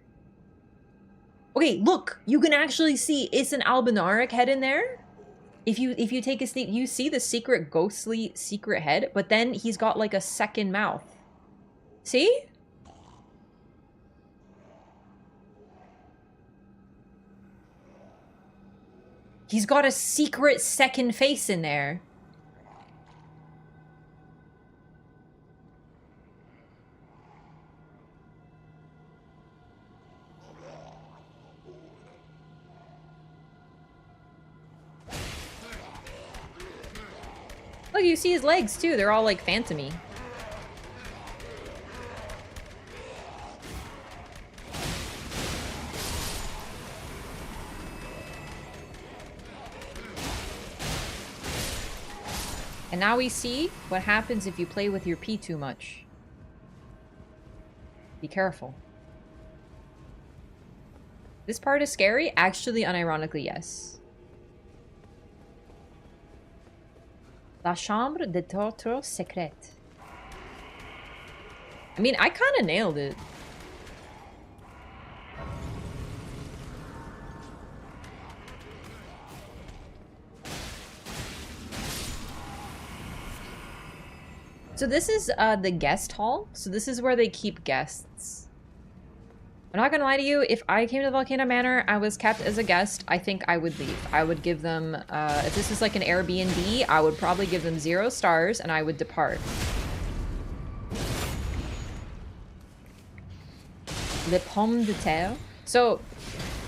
Okay, look, you can actually see it's an albinaric head in there. If you take a sneak, you see the secret ghostly secret head, but then he's got like a second mouth. See? He's got a secret second face in there. Look, you see his legs too. They're all like phantom-y. And now we see what happens if you play with your P too much. Be careful. This part is scary? Actually, unironically, yes. La chambre de torture secrète. I mean, I kind of nailed it. So this is the guest hall. So this is where they keep guests. I'm not gonna lie to you, if I came to Volcano Manor, I was kept as a guest, I think I would leave. I would give them, if this is like an Airbnb, I would probably give them 0 stars and I would depart. Le pomme de terre. So,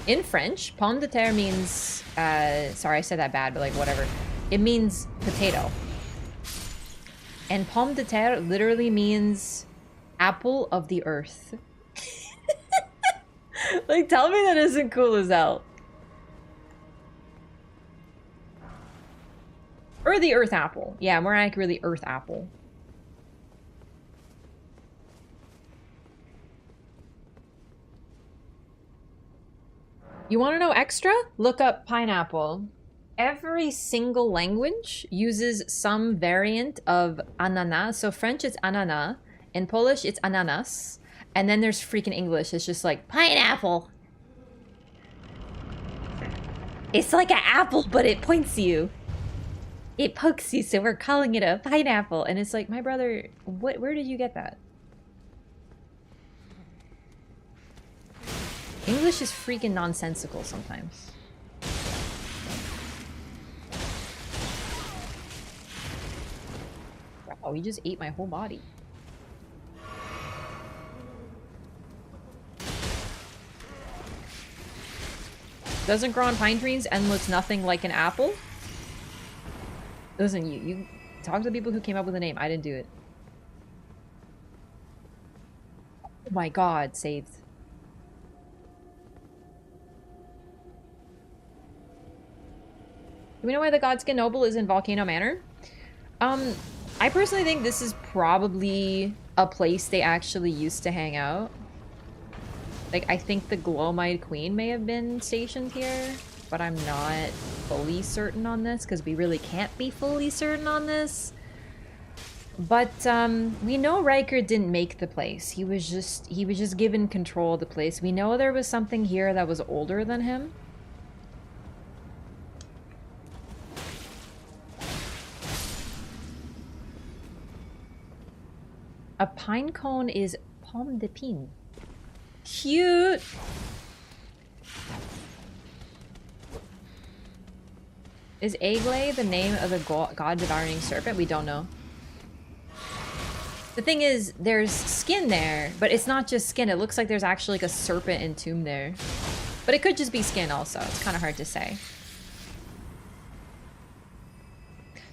in French, pomme de terre means, sorry I said that bad, but like whatever. It means potato. And pomme de terre literally means Apple of the Earth. Like, tell me that isn't cool as hell. Or the Earth Apple. Yeah, more accurately, Earth Apple. You want to know extra? Look up pineapple. Every single language uses some variant of ananas. So French, it's ananas. In Polish, it's ananas. And then there's freaking English. It's just like, pineapple. It's like an apple, but it points you. It pokes you, so we're calling it a pineapple. And it's like, my brother, where did you get that? English is freaking nonsensical sometimes. Wow, he just ate my whole body. Doesn't grow on pine trees and looks nothing like an apple? Listen, you talk to the people who came up with the name. I didn't do it. Oh my god, saved. Do we know why the Godskin Noble is in Volcano Manor? I personally think this is probably a place they actually used to hang out. Like, I think the Glowmite Queen may have been stationed here, but I'm not fully certain on this, because we really can't be fully certain on this. But, we know Riker didn't make the place. He was just given control of the place. We know there was something here that was older than him. A pine cone is pomme de pin. Cute! Is Aglay the name of the god-devouring serpent? We don't know. The thing is, there's skin there, but it's not just skin. It looks like there's actually like a serpent entombed there. But it could just be skin also. It's kind of hard to say.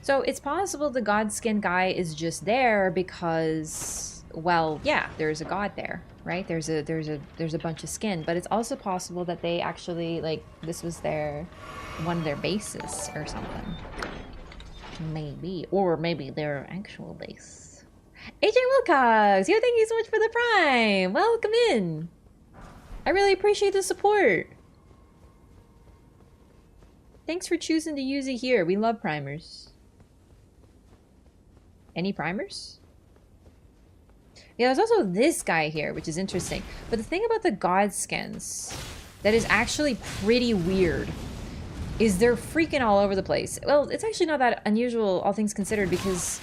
So it's possible the Godskin guy is just there because, well, yeah, there's a god there, right? There's a bunch of skin, but it's also possible that they actually, like, this was one of their bases or something. Maybe. Or maybe their actual base. AJ Wilcox! Yo, thank you so much for the Prime! Welcome in! I really appreciate the support! Thanks for choosing to use it here. We love primers. Any primers? Yeah, there's also this guy here, which is interesting. But the thing about the Godskins that is actually pretty weird is they're freaking all over the place. Well, it's actually not that unusual, all things considered, because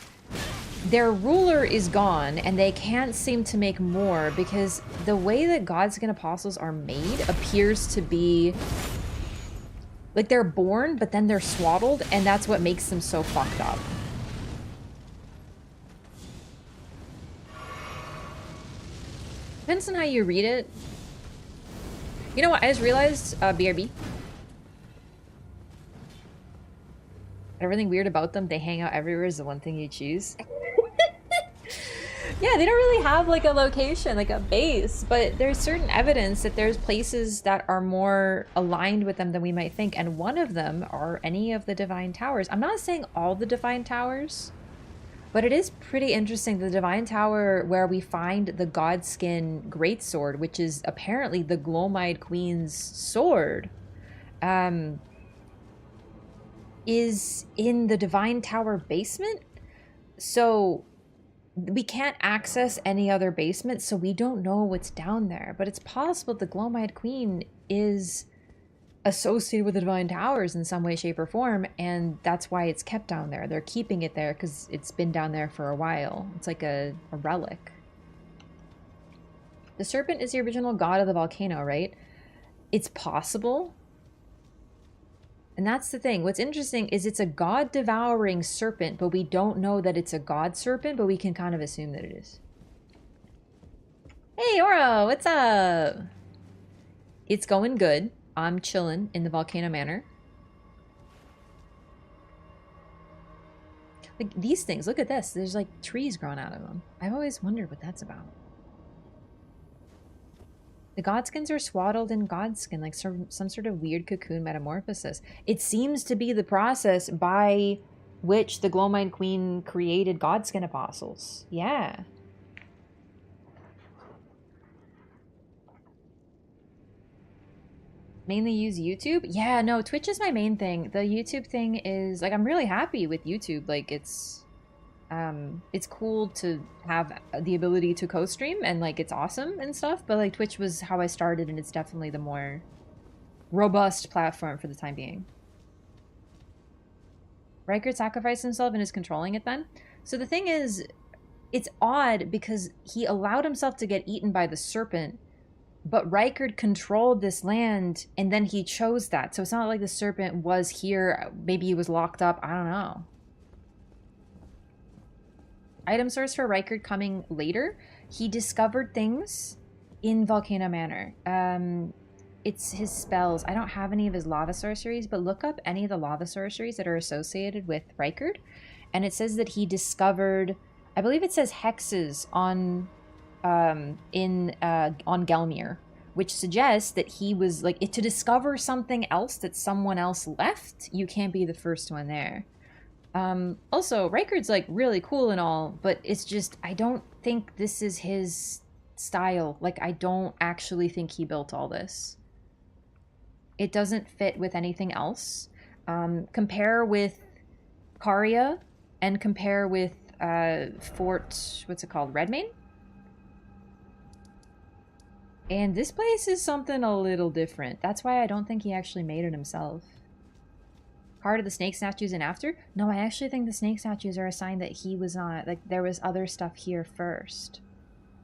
their ruler is gone and they can't seem to make more because the way that Godskin apostles are made appears to be like they're born, but then they're swaddled, and that's what makes them so fucked up. Depends on how you read it. You know what? I just realized, BRB. Everything weird about them, they hang out everywhere is the one thing you choose. Yeah, they don't really have like a location, like a base, but there's certain evidence that there's places that are more aligned with them than we might think, and one of them are any of the Divine Towers. I'm not saying all the Divine Towers, but it is pretty interesting. The Divine Tower where we find the Godskin Greatsword, which is apparently the Glowmite Queen's sword, is in the Divine Tower basement. So we can't access any other basement, so we don't know what's down there. But it's possible the Glowmite Queen is associated with the Divine Towers in some way, shape, or form, and that's why it's kept down there. They're keeping it there because it's been down there for a while. It's like a relic. The serpent is the original god of the volcano, right? It's possible. And that's the thing. What's interesting is it's a god-devouring serpent, but we don't know that it's a god serpent, but we can kind of assume that it is. Hey, Oro, what's up? It's going good. I'm chilling in the Volcano Manor. Like, these things, look at this. There's like trees growing out of them. I've always wondered what that's about. The Godskins are swaddled in Godskin, like some sort of weird cocoon metamorphosis. It seems to be the process by which the Glowmine Queen created Godskin apostles. Yeah. Mainly use YouTube? Yeah, no, Twitch is my main thing. The YouTube thing is, like, I'm really happy with YouTube. Like, it's cool to have the ability to co-stream, and, like, it's awesome and stuff, but, like, Twitch was how I started, and it's definitely the more robust platform for the time being. Rykard sacrificed himself and is controlling it then? So the thing is, it's odd because he allowed himself to get eaten by the serpent, but Rykard controlled this land, and then he chose that. So it's not like the serpent was here. Maybe he was locked up. I don't know. Item source for Rykard coming later. He discovered things in Volcano Manor. It's his spells. I don't have any of his lava sorceries, but look up any of the lava sorceries that are associated with Rykard. And it says that he discovered, I believe it says hexes on Gelmir, which suggests that he was like, to discover something else that someone else left, you can't be the first one there. Also, Rykard's like really cool and all, but it's just, I don't think this is his style. Like, I don't actually think he built all this. It doesn't fit with anything else. Compare with Caria and compare with Fort, what's it called, Redmane? And this place is something a little different. That's why I don't think he actually made it himself. Part of the snake statues and after? No, I actually think the snake statues are a sign that he was not, like, there was other stuff here first.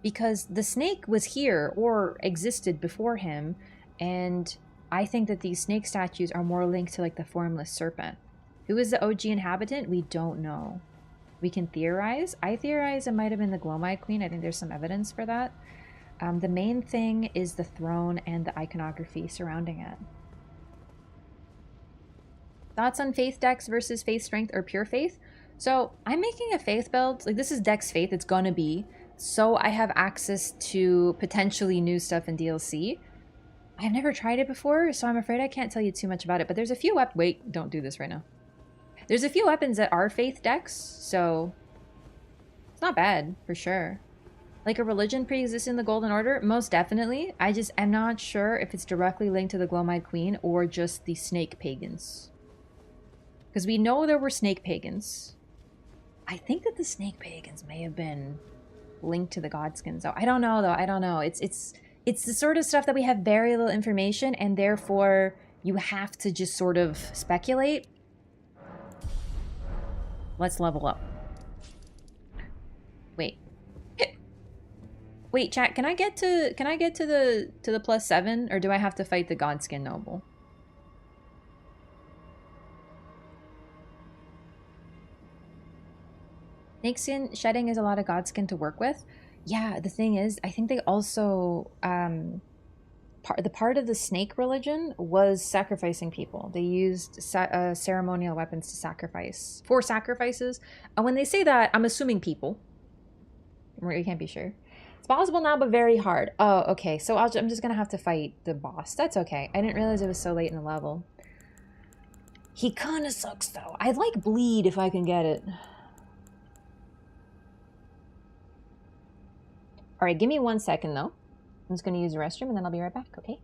Because the snake was here, or existed before him, and I think that these snake statues are more linked to, like, the formless serpent. Who is the OG inhabitant? We don't know. We can theorize. I theorize it might have been the Glowmine Queen. I think there's some evidence for that. The main thing is the throne and the iconography surrounding it. Thoughts on faith dex versus faith strength or pure faith? So I'm making a faith build. Like, this is dex faith. It's gonna be. So I have access to potentially new stuff in DLC. I've never tried it before, so I'm afraid I can't tell you too much about it. But there's a few wait, don't do this right now. There's a few weapons that are faith dex, so it's not bad for sure. Like, a religion pre-exists in the Golden Order? Most definitely. I just am not sure if it's directly linked to the Glowmine Queen or just the snake pagans. Because we know there were snake pagans. I think that the snake pagans may have been linked to the Godskins. So I don't know, though. I don't know. It's the sort of stuff that we have very little information, and therefore you have to just sort of speculate. Let's level up. Wait. Wait, chat, can I get to the +7, or do I have to fight the Godskin Noble? Snakeskin shedding is a lot of Godskin to work with. Yeah, the thing is, I think they also the part of the snake religion was sacrificing people. They used ceremonial weapons to sacrifice for sacrifices. And when they say that, I'm assuming people. You can't be sure. It's possible now, but very hard. Oh, okay. So I'm just gonna have to fight the boss. That's okay. I didn't realize it was so late in the level. He kind of sucks, though. I'd like bleed if I can get it. All right, give me 1 second, though. I'm just gonna use the restroom, and then I'll be right back, okay?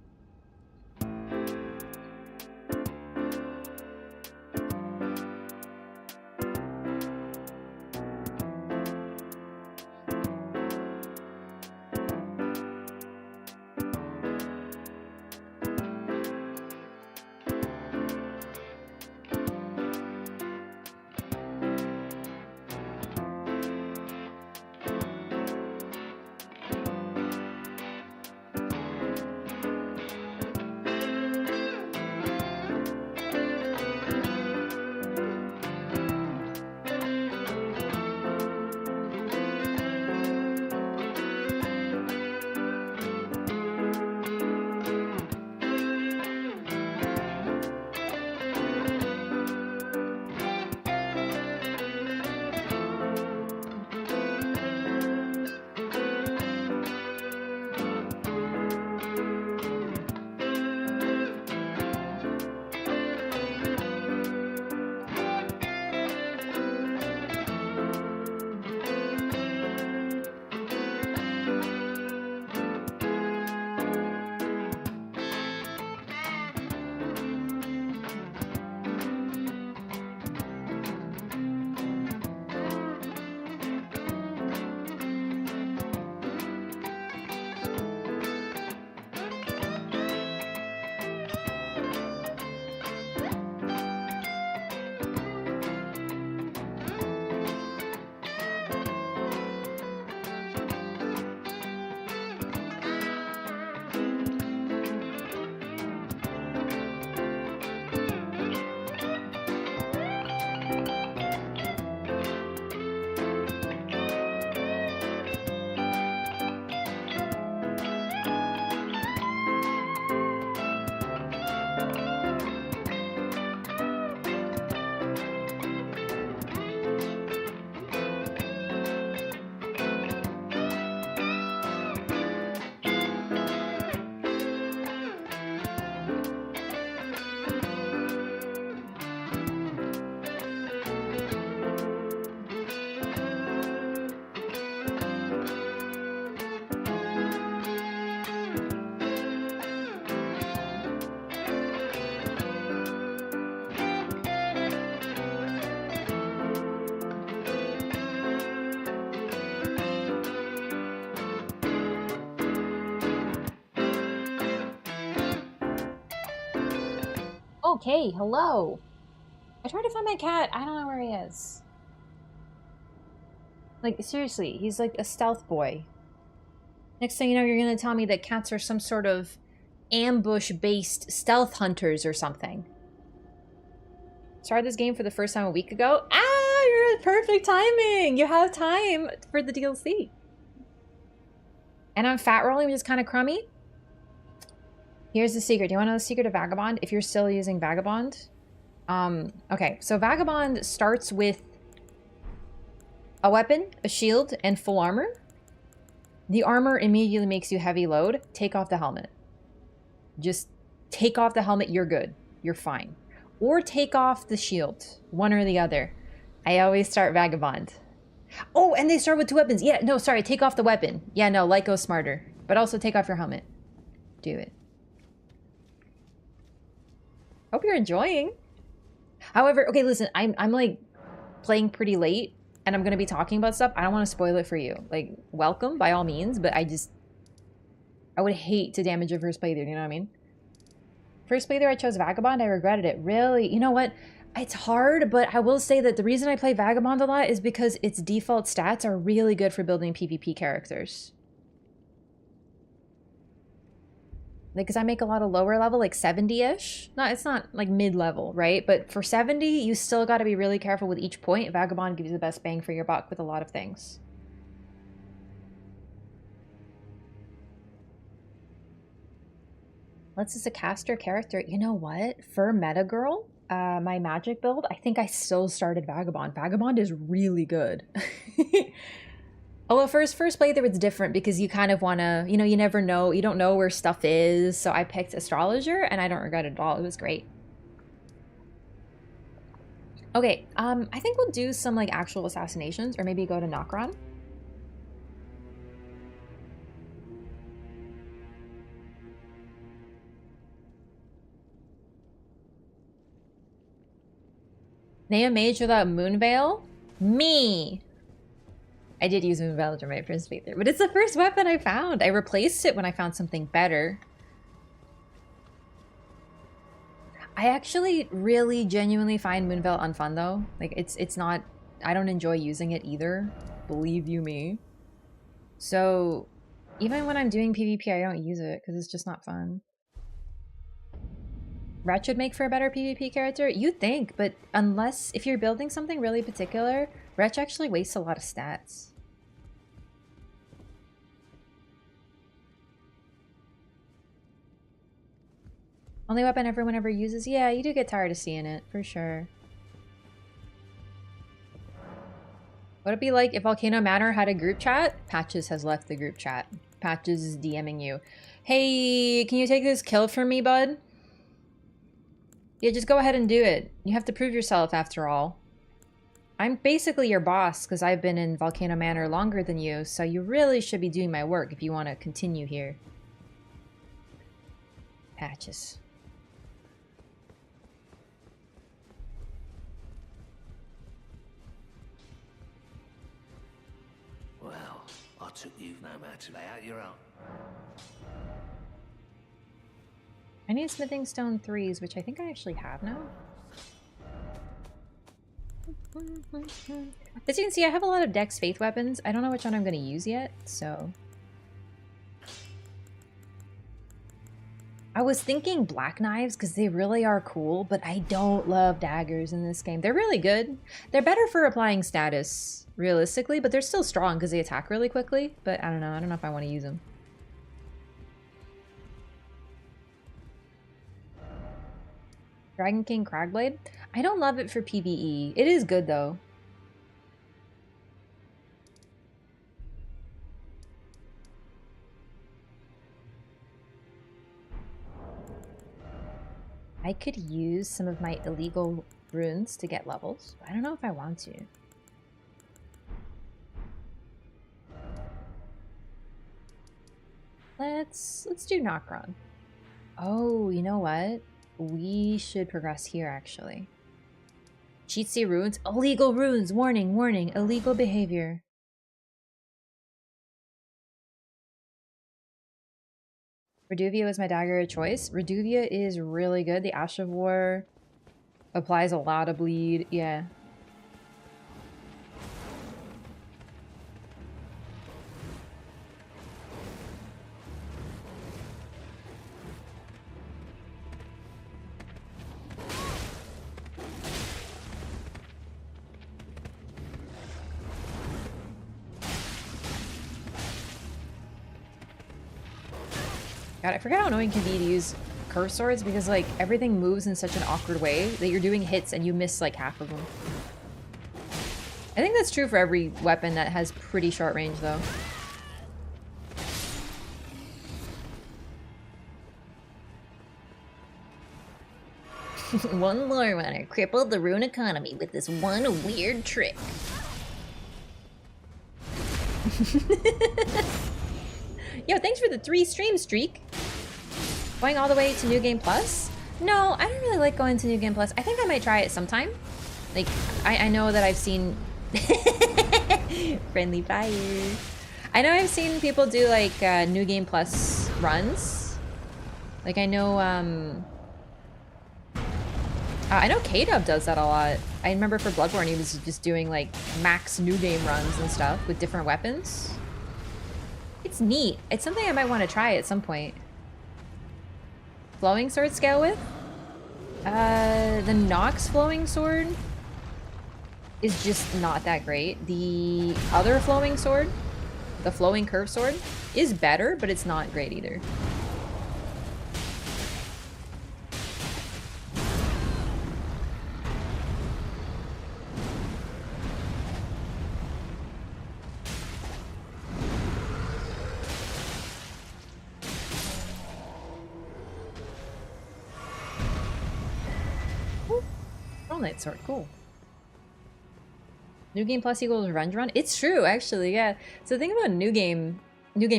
Okay, hello. I tried to find my cat. I don't know where he is. Like, seriously, he's like a stealth boy. Next thing you know, you're gonna tell me that cats are some sort of ambush-based stealth hunters or something. Started this game for the first time a week ago. Ah, you're at perfect timing! You have time for the DLC. And I'm fat rolling, which is kind of crummy. Here's the secret. Do you want to know the secret of Vagabond? If you're still using Vagabond. Okay, so Vagabond starts with a weapon, a shield, and full armor. The armor immediately makes you heavy load. Take off the helmet. Just take off the helmet, you're good. You're fine. Or take off the shield. One or the other. I always start Vagabond. Oh, and they start with 2 weapons. Yeah, no, sorry, take off the weapon. Yeah, no, light goes smarter. But also take off your helmet. Do it. Hope you're enjoying. However, okay, listen, I'm like playing pretty late and I'm going to be talking about stuff. I don't want to spoil it for you. Like, welcome by all means, but I would hate to damage your first playthrough, you know what I mean? First playthrough I chose Vagabond, I regretted it. Really? You know what? It's hard, but I will say that the reason I play Vagabond a lot is because its default stats are really good for building PvP characters. Like, because I make a lot of lower level, like 70-ish. No, it's not like mid-level, right? But for 70, you still got to be really careful with each point. Vagabond gives you the best bang for your buck with a lot of things. Let's is a caster character. You know what? For Meta Girl, my magic build, I think I still started Vagabond. Vagabond is really good. Although first playthrough it's different because you kind of want to, you know, you never know, you don't know where stuff is. So I picked Astrologer and I don't regret it at all. It was great. Okay, I think we'll do some like actual assassinations or maybe go to Nokron. Name a mage without Moonveil? Me! I did use Moonveil during my first playthrough, but it's the first weapon I found. I replaced it when I found something better. I actually really genuinely find Moonveil unfun though. Like it's not, I don't enjoy using it either. Believe you me. So even when I'm doing PvP, I don't use it because it's just not fun. Wretch would make for a better PvP character? You'd think, but unless, if you're building something really particular, Wretch actually wastes a lot of stats. Only weapon everyone ever uses? Yeah, you do get tired of seeing it, for sure. Would it be like if Volcano Manor had a group chat? Patches has left the group chat. Patches is DMing you. Hey, can you take this kill from me, bud? Yeah, just go ahead and do it. You have to prove yourself after all. I'm basically your boss because I've been in Volcano Manor longer than you, so you really should be doing my work if you want to continue here. Patches. Well, I took you no matter. Lay out your own. I need smithing stone 3s, which I think I actually have now. As you can see, I have a lot of Dex Faith weapons. I don't know which one I'm going to use yet, so... I was thinking black knives because they really are cool, but I don't love daggers in this game. They're really good. They're better for applying status, realistically, but they're still strong because they attack really quickly. But I don't know. I don't know if I want to use them. Dragon King Cragblade? I don't love it for PvE. It is good though. I could use some of my illegal runes to get levels, but I don't know if I want to. Let's do Nokron. Oh, you know what? We should progress here, actually. Cheatsy runes? Illegal runes! Warning, warning, illegal behavior. Reduvia was my dagger of choice. Reduvia is really good. The Ash of War Applies a lot of bleed, yeah. God, I forget how annoying it can be to use curse swords because like everything moves in such an awkward way that you're doing hits and you miss like half of them. I think that's true for every weapon that has pretty short range though. One lore runner crippled the Rune economy with this one weird trick. Yo, thanks for the 3 stream streak. Going all the way to New Game Plus? No, I don't really like going to New Game Plus. I think I might try it sometime. Like, I know that I've seen... Friendly fire. I know I've seen people do, like, New Game Plus runs. Like, I know K-Dub does that a lot. I remember for Bloodborne, he was just doing, like, max New Game runs and stuff with different weapons. It's neat. It's something I might want to try at some point. Flowing sword scale with? The Nox flowing sword is just not that great. The other flowing sword, the flowing curve sword, is better, but it's not great either. Knight sword, cool. New Game Plus equals Revenge Run? It's true, actually, yeah. So the thing about New Game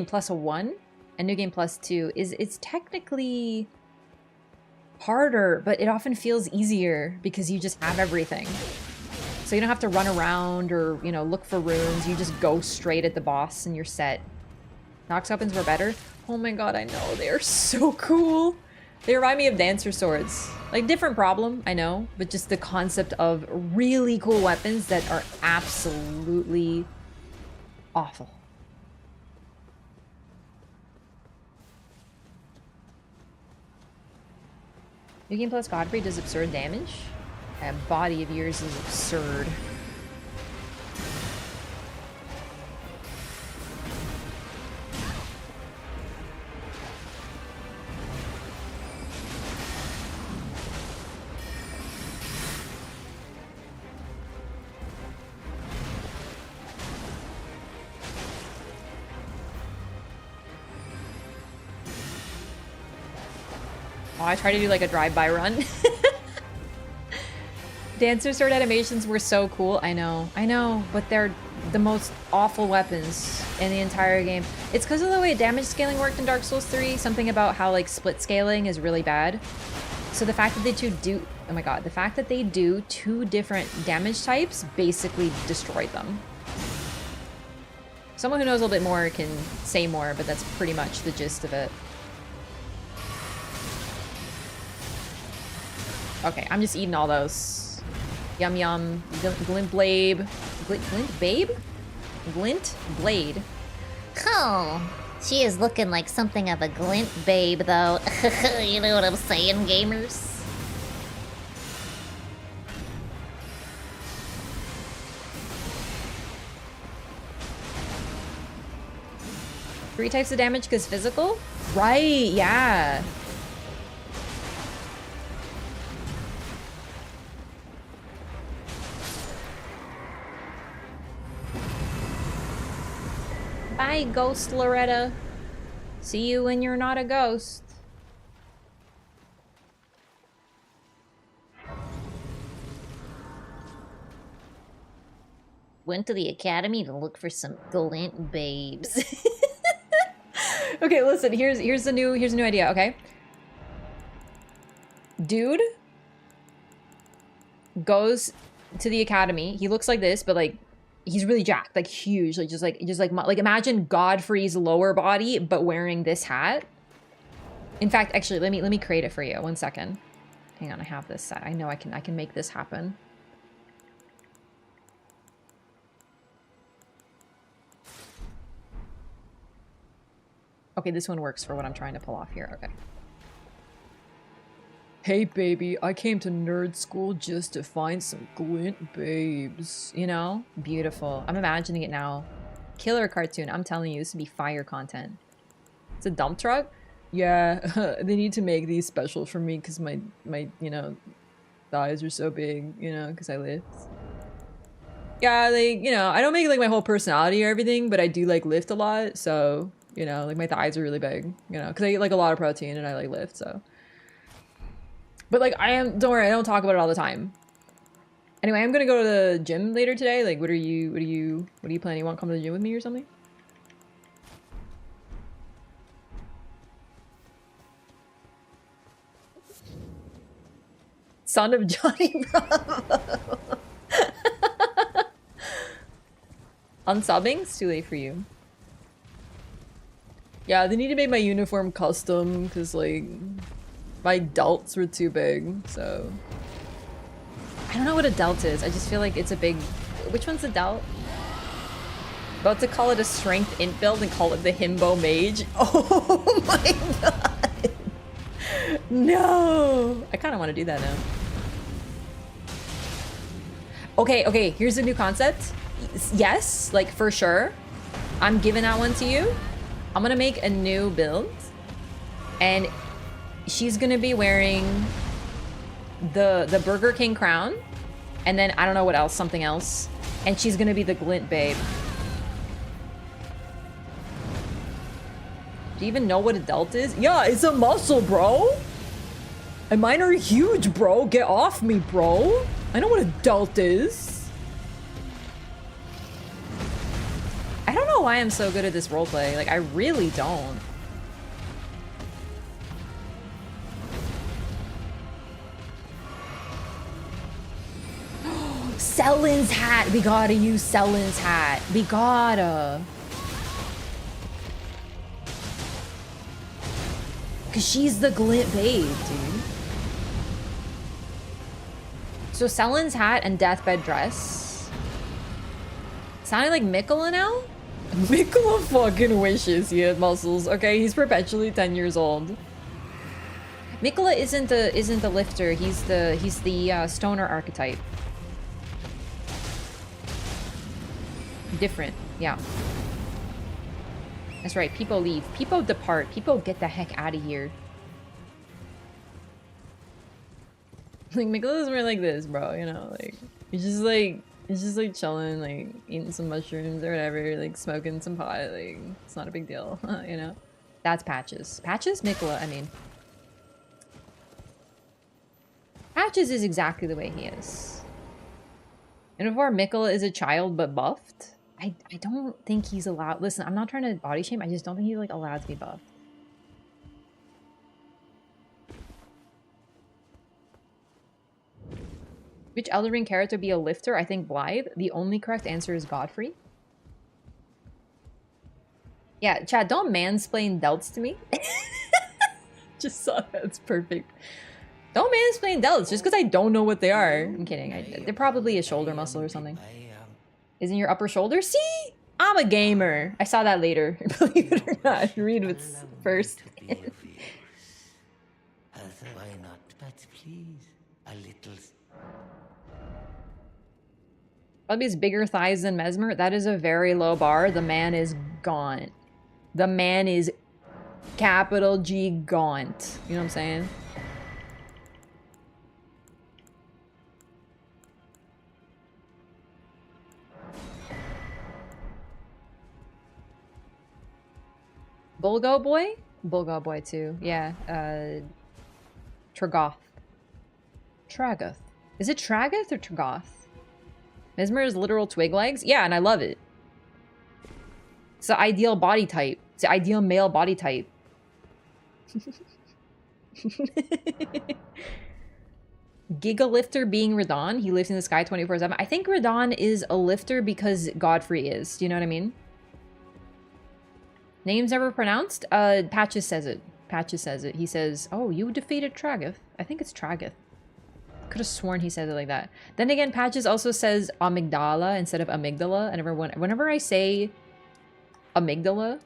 Plus 1 and New Game Plus 2 is it's technically harder, but it often feels easier because you just have everything. So you don't have to run around or, you know, look for runes. You just go straight at the boss and you're set. Nox weapons were better? Oh my god, I know. They're so cool. They remind me of Dancer Swords. Like, different problem, I know, but just the concept of really cool weapons that are absolutely awful. New Game Plus Godfrey does absurd damage. That body of yours is absurd. I tried to do like a drive-by run. Dancer sword animations were so cool. I know, but they're the most awful weapons in the entire game. It's because of the way damage scaling worked in Dark Souls 3. Something about how like split scaling is really bad. So the fact that the fact that they do 2 different damage types basically destroyed them. Someone who knows a little bit more can say more, but that's pretty much the gist of it. Okay, I'm just eating all those. Yum yum. Glint blade. Glint babe? Glint blade. Oh, she is looking like something of a glint babe, though. You know what I'm saying, gamers? Three types of damage because physical? Right, yeah. Bye, Ghost Loretta. See you when you're not a ghost. Went to the academy to look for some glint babes. Okay, listen, here's a new idea, okay? Dude goes to the academy. He looks like this, but like he's really jacked, like huge, like just like imagine Godfrey's lower body, but wearing this hat. In fact, actually, let me create it for you. 1 second. Hang on, I have this set. I know I can make this happen. Okay, this one works for what I'm trying to pull off here. Okay. Hey baby, I came to nerd school just to find some glint babes. You know? Beautiful. I'm imagining it now. Killer cartoon. I'm telling you, this would be fire content. It's a dump truck? Yeah, they need to make these special for me because my, you know, thighs are so big, you know, because I lift. Yeah, like, you know, I don't make like my whole personality or everything, but I do like lift a lot, so, you know, like my thighs are really big, you know, because I eat like a lot of protein and I like lift, so. But like, don't worry, I don't talk about it all the time. Anyway, I'm gonna go to the gym later today. Like, what are you planning? You want to come to the gym with me or something? Son of Johnny Bravo. Unsubbing? It's too late for you. Yeah, they need to make my uniform custom because like my delts were too big, so I don't know what a delt is. I just feel like it's a big... Which one's a delt? About to call it a strength int build and call it the himbo mage. Oh my god! No! I kind of want to do that now. Okay, here's a new concept. Yes, like for sure. I'm giving that one to you. I'm gonna make a new build. And she's gonna be wearing the Burger King crown. And then I don't know what else, something else. And she's gonna be the glint babe. Do you even know what a delt is? Yeah, it's a muscle, bro. And mine are huge, bro. Get off me, bro. I know what a delt is. I don't know why I'm so good at this roleplay. Like, I really don't. Sellen's hat. We gotta use Sellen's hat. We gotta. Because she's the glint babe, dude. So Sellen's hat and deathbed dress. Sounding like Mikola now? Mikola fucking wishes he had muscles. Okay, he's perpetually 10 years old. Mikola isn't the lifter. He's the stoner archetype. Different, yeah. That's right. People leave. People depart. People get the heck out of here. Like Mikola's more like this, bro. You know, like he's just like chilling, like eating some mushrooms or whatever, like smoking some pot. Like it's not a big deal, you know. That's Patches. Patches, Mikola. I mean, Patches is exactly the way he is. And before Mikola is a child but buffed. I don't think he's allowed. Listen, I'm not trying to body shame. I just don't think he's like allowed to be buffed. Which Elden Ring character be a lifter? I think Blythe. The only correct answer is Godfrey. Yeah, Chad, don't mansplain delts to me. Just saw that. It's perfect. Don't mansplain delts just because I don't know what they are. I'm kidding. They're probably a shoulder muscle or something. Isn't your upper shoulder? See? I'm a gamer. I saw that later. Believe it or not. Read what's first. Why not? But please, a little. Bubby's bigger thighs than Mesmer. That is a very low bar. The man is gaunt. The man is capital G gaunt. You know what I'm saying? Bulgo boy? Bulgo boy too. Yeah. Tragoth. Tragoth. Is it Tragoth or Tragoth? Mesmer's literal twig legs? Yeah, and I love it. It's the ideal body type. It's the ideal male body type. Giga lifter being Radahn. He lives in the sky 24/7. I think Radahn is a lifter because Godfrey is. Do you know what I mean? Names ever pronounced? Patches says it. Patches says it. He says, oh, you defeated Tragoth. I think it's Tragoth. Could have sworn he said it like that. Then again, Patches also says amygdala instead of amygdala. And whenever I say amygdala,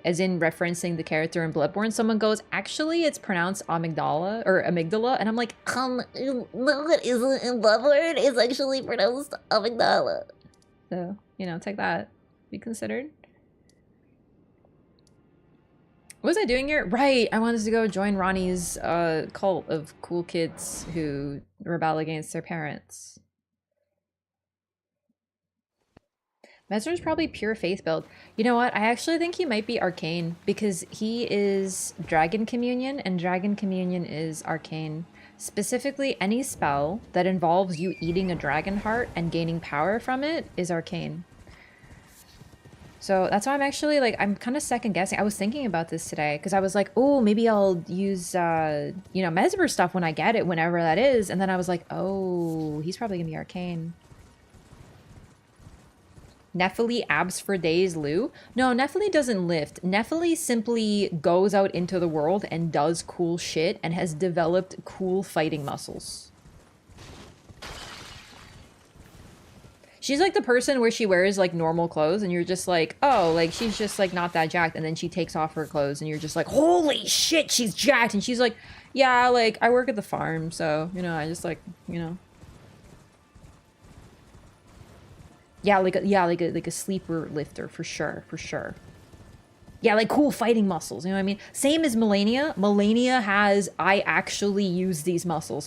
as in referencing the character in Bloodborne, someone goes, actually, it's pronounced amygdala or amygdala, and I'm like, no, it isn't in Bloodborne. It's actually pronounced amygdala. So, you know, take that. Be considered. What was I doing here? Right, I wanted to go join Ranni's cult of cool kids who rebel against their parents. Mesmer's probably pure faith build. You know what? I actually think he might be arcane because he is Dragon Communion and Dragon Communion is arcane. Specifically, any spell that involves you eating a dragon heart and gaining power from it is arcane. So that's why I'm actually like, I'm kind of second guessing. I was thinking about this today because I was like, oh, maybe I'll use, you know, Mesmer stuff when I get it, whenever that is. And then I was like, oh, he's probably going to be arcane. Nephili abs for days, Lou? No, Nephili doesn't lift. Nephili simply goes out into the world and does cool shit and has developed cool fighting muscles. She's like the person where she wears like normal clothes and you're just like, oh, like she's just like not that jacked. And then she takes off her clothes and you're just like, holy shit, she's jacked. And she's like, yeah, like I work at the farm. So, you know, I just like, you know. Yeah, like a sleeper lifter for sure, for sure. Yeah, like cool fighting muscles, you know what I mean? Same as Melania. Melania has, I actually use these muscles.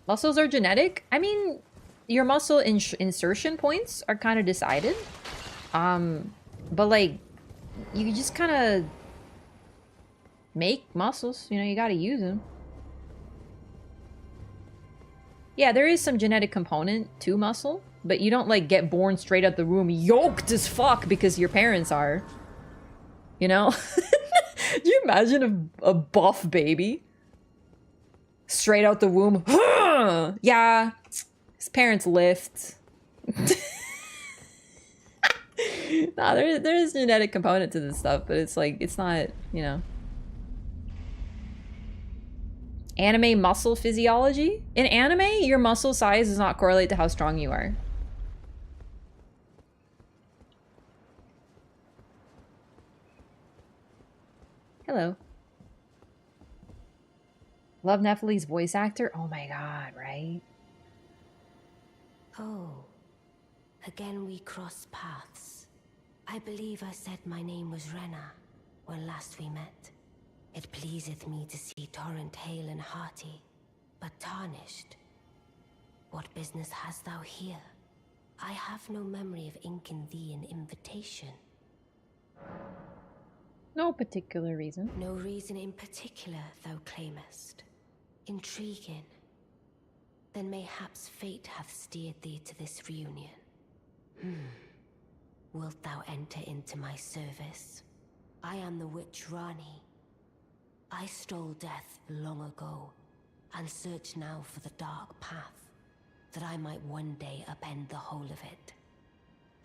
Muscles are genetic? I mean, your muscle insertion points are kind of decided. But like, you just kind of make muscles, you know, you gotta use them. Yeah, there is some genetic component to muscle, but you don't like get born straight out the womb yoked as fuck because your parents are. You know? Do you imagine a buff baby? Straight out the womb. Yeah, his parents lift. Nah, there is genetic component to this stuff, but it's like, it's not, you know. Anime muscle physiology? In anime, your muscle size does not correlate to how strong you are. Hello. Love Nephili's voice actor? Oh my god, right? Oh. Again we cross paths. I believe I said my name was Renna when last we met. It pleaseth me to see Torrent hale and hearty, but tarnished. What business hast thou here? I have no memory of inking thee an invitation. No particular reason. No reason in particular thou claimest. Intriguing. Then mayhaps fate hath steered thee to this reunion. Wilt thou enter into my service? I am the witch Ranni. I stole death long ago, and search now for the dark path, that I might one day upend the whole of it,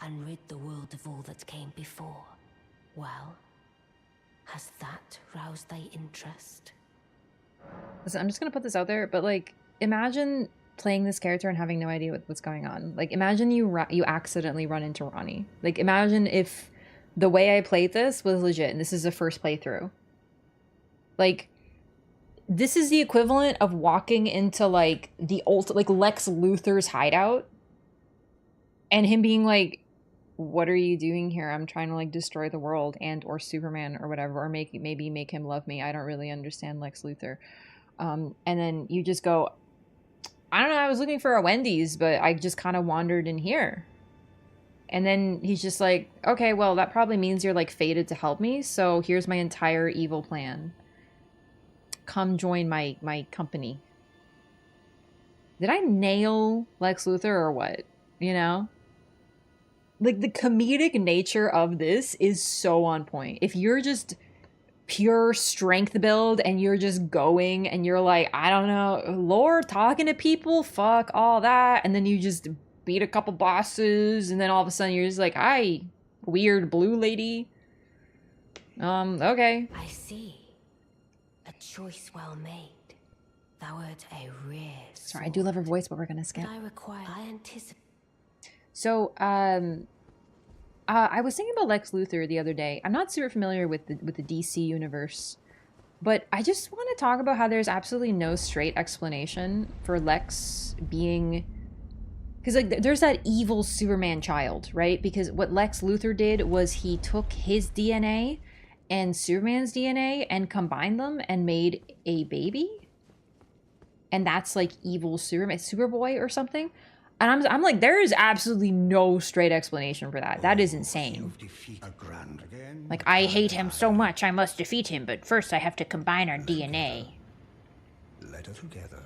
and rid the world of all that came before. Well, has that roused thy interest? Listen, I'm just gonna put this out there, but like, imagine playing this character and having no idea what's going on. Like, imagine you accidentally run into Ranni. Like, imagine if the way I played this was legit, and this is the first playthrough. Like, this is the equivalent of walking into, like, the like, Lex Luthor's hideout. And him being like, what are you doing here? I'm trying to, like, destroy the world and or Superman or whatever. Or maybe make him love me. I don't really understand Lex Luthor. And then you just go, I don't know, I was looking for a Wendy's, but I just kind of wandered in here. And then he's just like, okay, well, that probably means you're, like, fated to help me. So here's my entire evil plan. Come join my company. Did I nail Lex Luthor or what? You know? Like, the comedic nature of this is so on point. If you're just pure strength build and you're just going and you're like, I don't know, lore, talking to people, fuck all that. And then you just beat a couple bosses and then all of a sudden you're just like, hi, weird blue lady. Okay. I see. A choice well made. Thou art a rare Sorry, I do love her voice, but we're gonna skip. I anticipate. So, I was thinking about Lex Luthor the other day. I'm not super familiar with the DC universe, but I just want to talk about how there's absolutely no straight explanation for Lex being... Because, like, there's that evil Superman child, right? Because what Lex Luthor did was he took his DNA and Superman's DNA and combined them and made a baby. And that's, like, evil Superman, Superboy or something. And I'm like, there is absolutely no straight explanation for that. That is insane. Like, I hate him so much, I must defeat him, but first I have to combine our DNA. Let us together.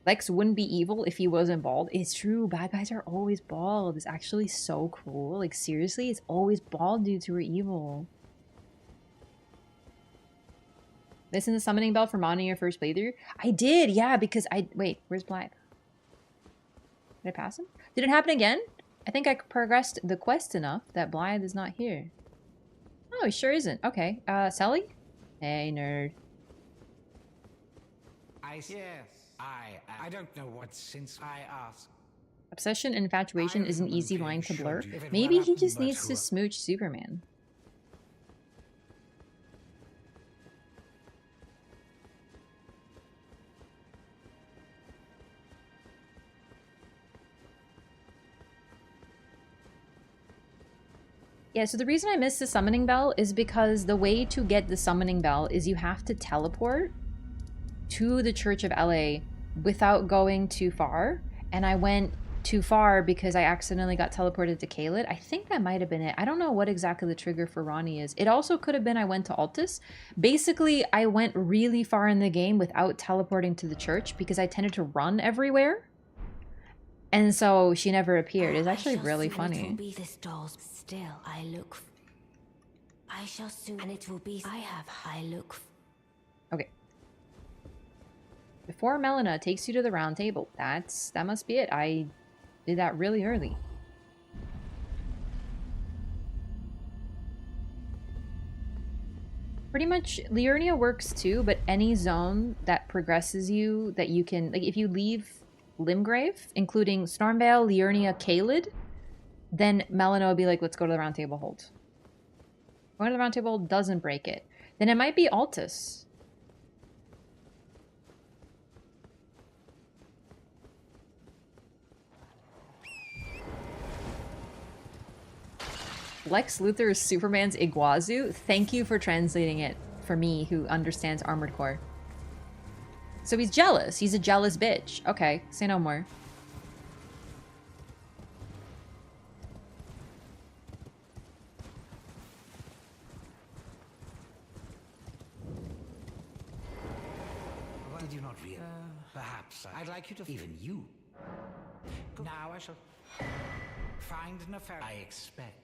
Lex wouldn't be evil if he wasn't bald. It's true, bad guys are always bald. It's actually so cruel. Like, seriously, it's always bald dudes who are evil. Listen to Summoning Bell from on your first playthrough? I did, yeah, because wait, where's Blythe? Did I pass him? Did it happen again? I think I progressed the quest enough that Blythe is not here. Oh, he sure isn't. Okay. Sally? Hey, nerd. I don't know what since I asked. Obsession and infatuation is an easy line to blur. Maybe he just needs to smooch Superman. Yeah, so the reason I missed the summoning bell is because the way to get the summoning bell is you have to teleport to the Church of LA without going too far. And I went too far because I accidentally got teleported to Caelid. I think that might have been it. I don't know what exactly the trigger for Ranni is. It also could have been I went to Altus. Basically, I went really far in the game without teleporting to the church because I tended to run everywhere. And so she never appeared. It's actually really funny. Still, I shall soon, and it will be. I look. Okay. Before Melina takes you to the round table. That must be it. I did that really early. Pretty much, Liurnia works too, but any zone that progresses you, that you can, like if you leave Limgrave, including Stormvale, Liurnia, Caelid, then Melina will be like, let's go to the round table hold. Going to the round table doesn't break it. Then it might be Altus. Lex Luthor is Superman's Iguazu. Thank you for translating it for me, who understands Armored Core. So he's jealous. He's a jealous bitch. Okay, say no more. Did you not realize? Perhaps I'd like you to. Even you. Now I shall find an affair. I expect.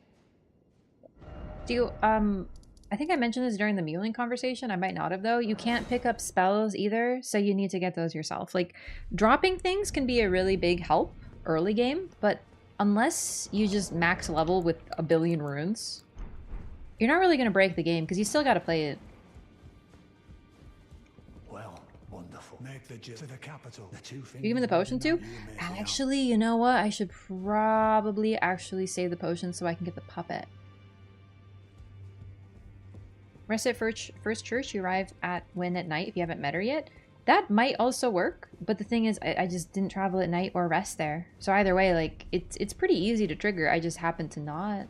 Do you, I think I mentioned this during the Muling conversation. I might not have, though. You can't pick up spells either, so you need to get those yourself. Like, dropping things can be a really big help early game, but unless you just max level with a billion runes, you're not really going to break the game, because you still got to play it. Well, wonderful. Make the to the capital. You give me the potion too? Actually, you know what? I should probably actually save the potion so I can get the puppet. Rest at first church, you arrive at when at night if you haven't met her yet. That might also work, but the thing is, I just didn't travel at night or rest there. So either way, like, it's pretty easy to trigger. I just happen to not.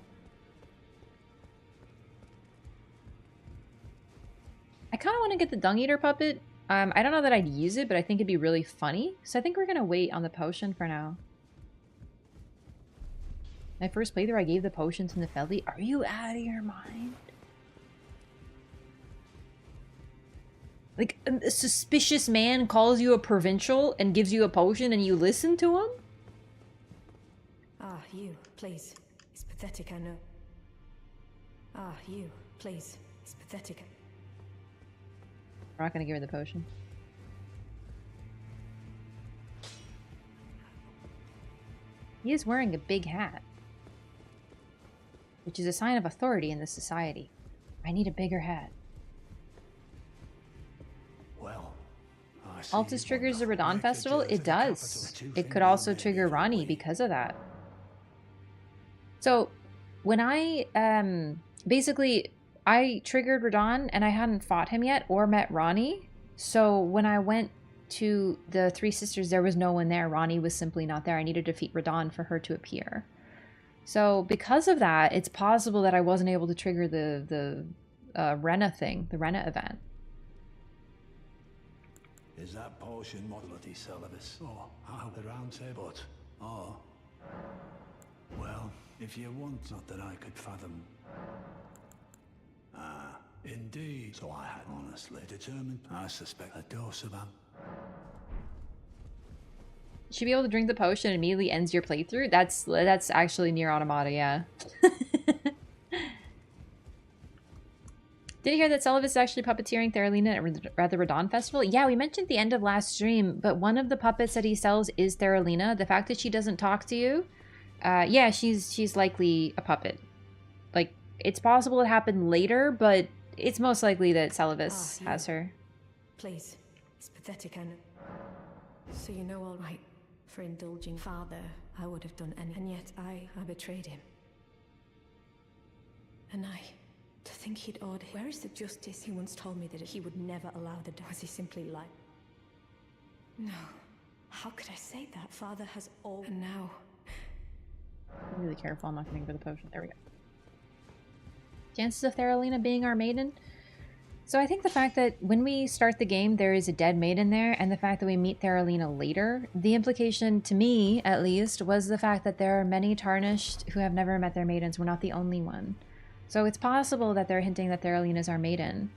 I kind of want to get the Dung Eater puppet. I don't know that I'd use it, but I think it'd be really funny. So I think we're going to wait on the potion for now. My first playthrough, I gave the potion to Nefelli. Are you out of your mind? Like, a suspicious man calls you a provincial and gives you a potion and you listen to him? Ah, you, please. It's pathetic, I know. Ah, you, please. It's pathetic. We're not gonna give her the potion. He is wearing a big hat. which is a sign of authority in this society. I need a bigger hat. Well, Altus triggers the Radahn festival? It does. It could also trigger Ranni because of that. So, when I, basically, I triggered Radahn and I hadn't fought him yet or met Ranni. So, when I went to the Three Sisters, there was no one there. Ranni was simply not there. I needed to defeat Radahn for her to appear. So, because of that, it's possible that I wasn't able to trigger the Renna thing, the Renna event. Is that potion modality syllabus? Oh, how the round table. But, oh. Well, if you want, not that I could fathom. Ah, indeed. So I had honestly determined, I suspect, a dose of You should be able to drink the potion and immediately ends your playthrough? That's actually near automata, yeah. Did you hear that Celovus is actually puppeteering Theralina at the Radahn Festival? Yeah, we mentioned the end of last stream, but one of the puppets that he sells is Theralina. The fact that she doesn't talk to you, yeah, she's likely a puppet. Like, it's possible it happened later, but it's most likely that Celovus has her. Please, it's pathetic, I know. So you know all right. For indulging father, I would have done anything, and yet I betrayed him. And to think he'd owed him. Where is the justice? He once told me that he would never allow the dog. Was he simply like? No. How could I say that? Father has all. And now. Be really careful, I'm not going to go for the potion. There we go. Chances of Theralina being our maiden? So I think the fact that when we start the game, there is a dead maiden there, and the fact that we meet Theralina later, the implication, to me at least, was the fact that there are many Tarnished who have never met their maidens. We're not the only one. So it's possible that they're hinting that Theralina is our maiden.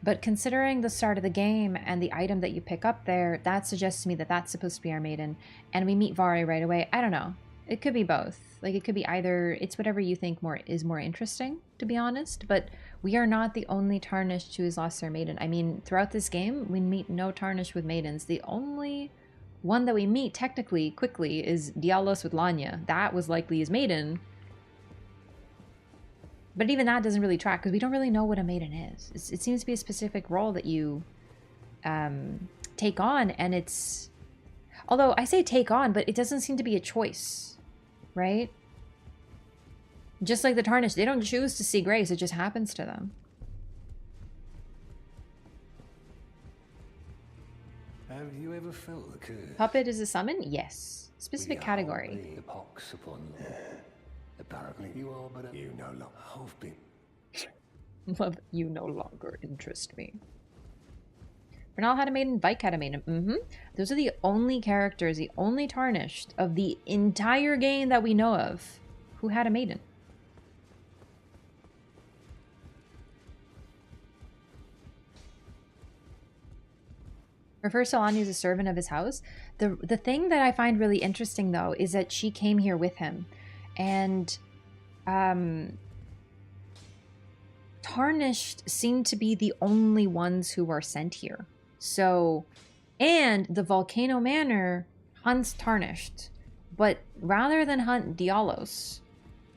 But considering the start of the game and the item that you pick up there, that suggests to me that that's supposed to be our maiden. And we meet Vari right away. I don't know. It could be both. Like, it could be either, it's whatever you think is more interesting, to be honest. But we are not the only Tarnished who has lost their maiden. I mean, throughout this game, we meet no Tarnished with maidens. The only one that we meet, technically, quickly, is Dialos with Lanya. That was likely his maiden. But even that doesn't really track, because we don't really know what a maiden is. It seems to be a specific role that you take on, and it's... Although, I say take on, but it doesn't seem to be a choice, right? Just like the Tarnished, they don't choose to see grace, it just happens to them. Have you ever felt the curse? Puppet is a summon? Yes. Specific category. The pox upon you. Apparently you are, but you no longer have been. Love, you no longer interest me. Bernal had a maiden, Vike had a maiden. Those are the only characters, the only Tarnished of the entire game that we know of who had a maiden. Refers to Lanya as a servant of his house. The thing that I find really interesting, though, is that she came here with him. And Tarnished seem to be the only ones who are sent here. So, and the Volcano Manor hunts Tarnished. But rather than hunt Dialos,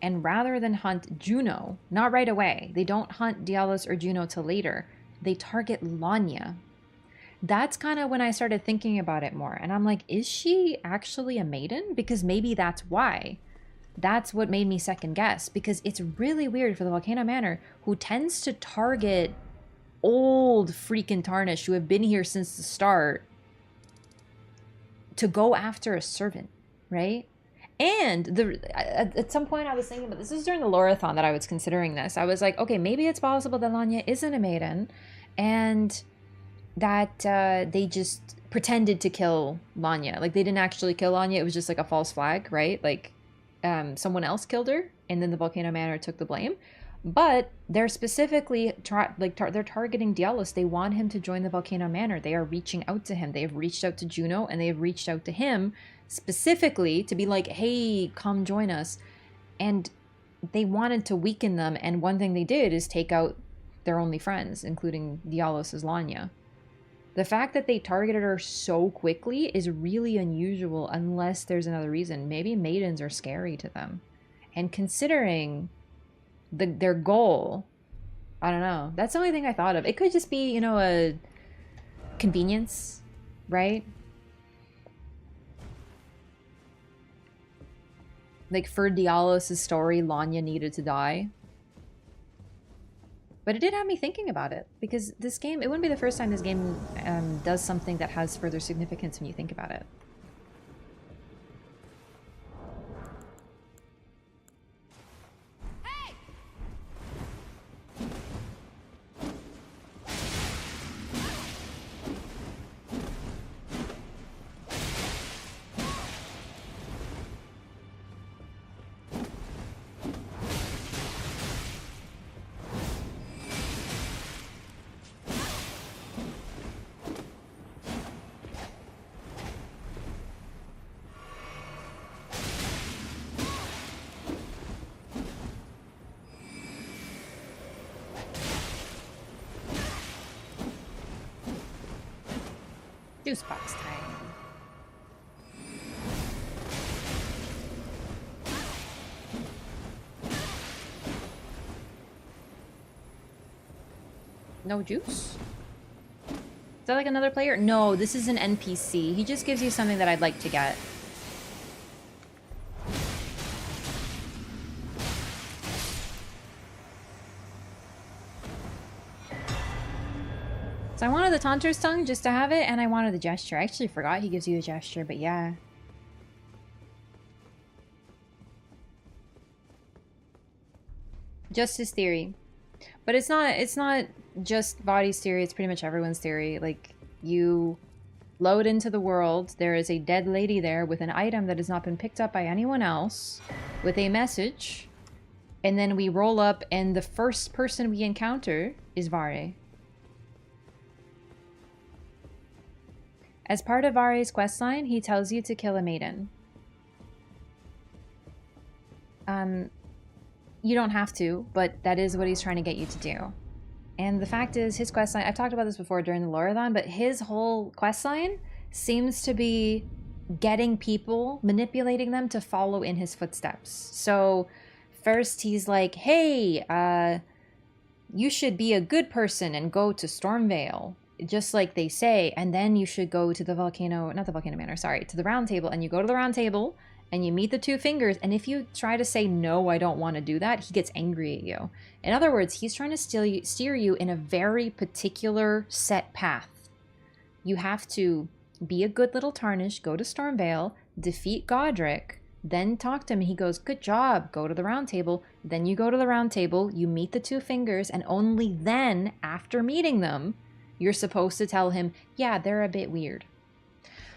and rather than hunt Juno, not right away, they don't hunt Dialos or Juno till later, they target Lanya. That's kind of when I started thinking about it more. And I'm like, is she actually a maiden? Because maybe that's why. That's what made me second guess. Because it's really weird for the Volcano Manor, who tends to target old freaking Tarnished who have been here since the start, to go after a servant, right? And at some point I was thinking about this. This is during the Lorathon that I was considering this. I was like, okay, maybe it's possible that Lanya isn't a maiden, and that they just pretended to kill Lanya. Like, they didn't actually kill Lanya. It was just like a false flag, right? Like, someone else killed her, and then the Volcano Manor took the blame. But they're specifically they're targeting Dialos. They want him to join the Volcano Manor. They are reaching out to him. They have reached out to Juno, and they have reached out to him specifically to be like, hey, come join us. And they wanted to weaken them, and one thing they did is take out their only friends, including Dialos' Lanya. The fact that they targeted her so quickly is really unusual, unless there's another reason. Maybe maidens are scary to them. And considering their goal. I don't know. That's the only thing I thought of. It could just be, you know, a convenience, right? Like for Dialos' story, Lanya needed to die. But it did have me thinking about it, because this game, it wouldn't be the first time this game does something that has further significance when you think about it. Juice box time. No juice? Is that like another player? No, this is an NPC. He just gives you something that I'd like to get. So I wanted the Taunter's Tongue just to have it, and I wanted the gesture. I actually forgot he gives you a gesture, but yeah. Justice theory. But it's not just Body's theory, it's pretty much everyone's theory. Like, you load into the world, there is a dead lady there with an item that has not been picked up by anyone else, with a message, and then we roll up and the first person we encounter is Vare. As part of Vare's questline, he tells you to kill a maiden. You don't have to, but that is what he's trying to get you to do. And the fact is, his questline, I've talked about this before during the Lorathon, but his whole questline seems to be getting people, manipulating them to follow in his footsteps. So first he's like, hey, you should be a good person and go to Stormvale, just like they say, and then you should go to the Volcano Manor, sorry, to the Round Table, and you go to the Round Table, and you meet the Two Fingers, and if you try to say, no, I don't want to do that, he gets angry at you. In other words, he's trying to steer you in a very particular set path. You have to be a good little Tarnish, go to Stormvale, defeat Godric, then talk to him, he goes, good job, go to the Round Table, then you go to the Round Table, you meet the Two Fingers, and only then, after meeting them, you're supposed to tell him, yeah, they're a bit weird.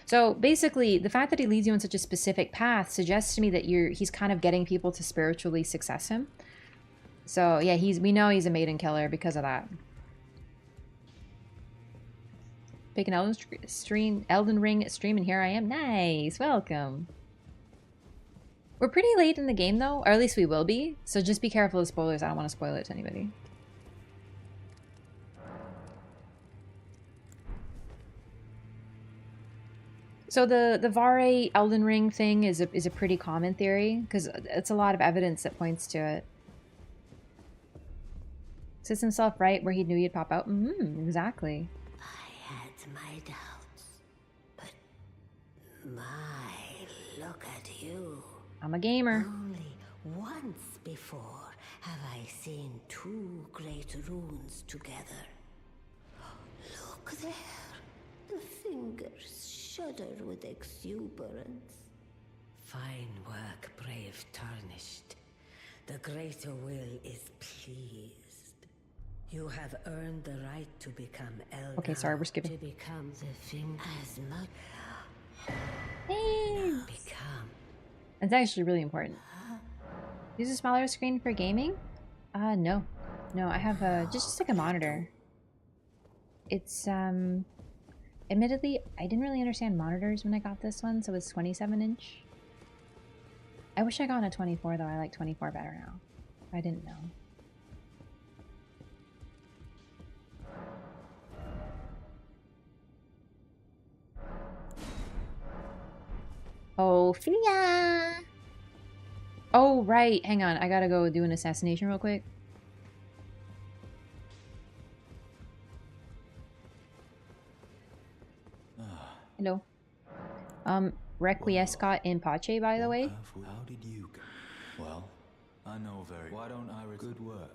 So basically, the fact that he leads you on such a specific path suggests to me that he's kind of getting people to spiritually success him. So yeah, we know he's a maiden killer because of that. Pick an Elden Ring stream, and here I am. Nice, welcome. We're pretty late in the game though, or at least we will be. So just be careful of spoilers. I don't want to spoil it to anybody. So the Vare Elden Ring thing is a pretty common theory, because it's a lot of evidence that points to it. Sits himself right where he knew you'd pop out. Exactly. I had my doubts, but look at you. I'm a gamer. Only once before have I seen two great runes together. Look there, the fingers shudder with exuberance. Fine work, brave Tarnished. The greater will is pleased. You have earned the right to become Elder. Okay, sorry, we're skipping. To become the thing as much. Become. That's actually really important. Use a smaller screen for gaming? No. No, I have just like a monitor. It's admittedly, I didn't really understand monitors when I got this one, so it's 27-inch. I wish I got a 24 though. I like 24 better now. I didn't know. Oh, Philia! Oh, right. Hang on. I gotta go do an assassination real quick. Hello. Requiescat in pace, by the way. How did you go? Well, I know very. Why don't I good work?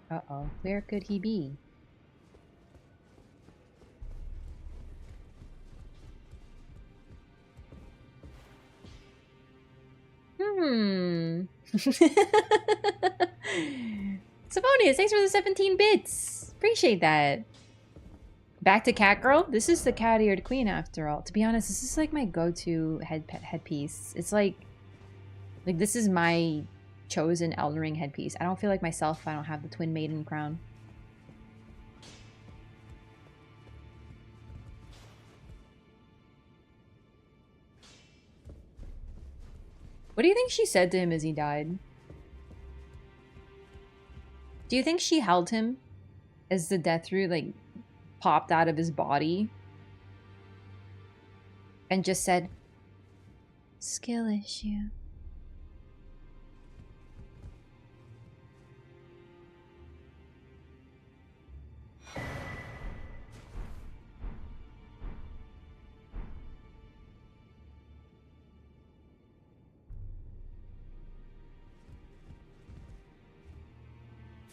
Uh-oh. Where could he be? Savonius, thanks for the 17 bits. Appreciate that. Back to Catgirl. This is the cat-eared queen after all. To be honest, this is like my go-to headpiece. It's like this is my chosen Elden Ring headpiece. I don't feel like myself if I don't have the Twin Maiden crown. What do you think she said to him as he died? Do you think she held him as the death root like popped out of his body and just said, "Skill issue"?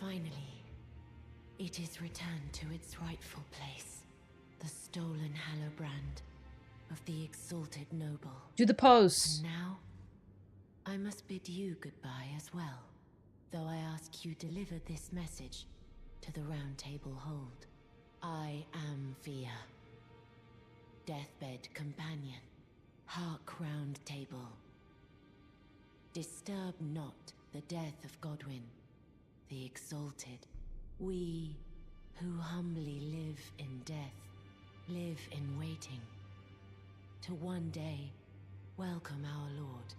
Finally, it is returned to its rightful place. The stolen Hallowbrand of the exalted noble. Do the pose. And now, I must bid you goodbye as well. Though I ask you deliver this message to the Round Table Hold. I am Fia. Deathbed companion. Hark Round Table. Disturb not the death of Godwyn, the exalted. We who humbly live in death, live in waiting. To one day, welcome our Lord.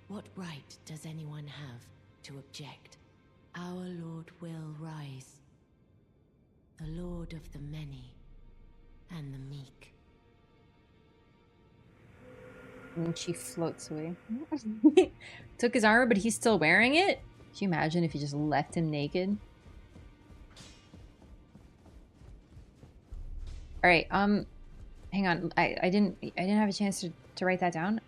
What right does anyone have to object? Our Lord will rise. The Lord of the many and the meek. And she floats away. Took his armor, but he's still wearing it? Can you imagine if you just left him naked? Alright, hang on. I didn't have a chance to write that down.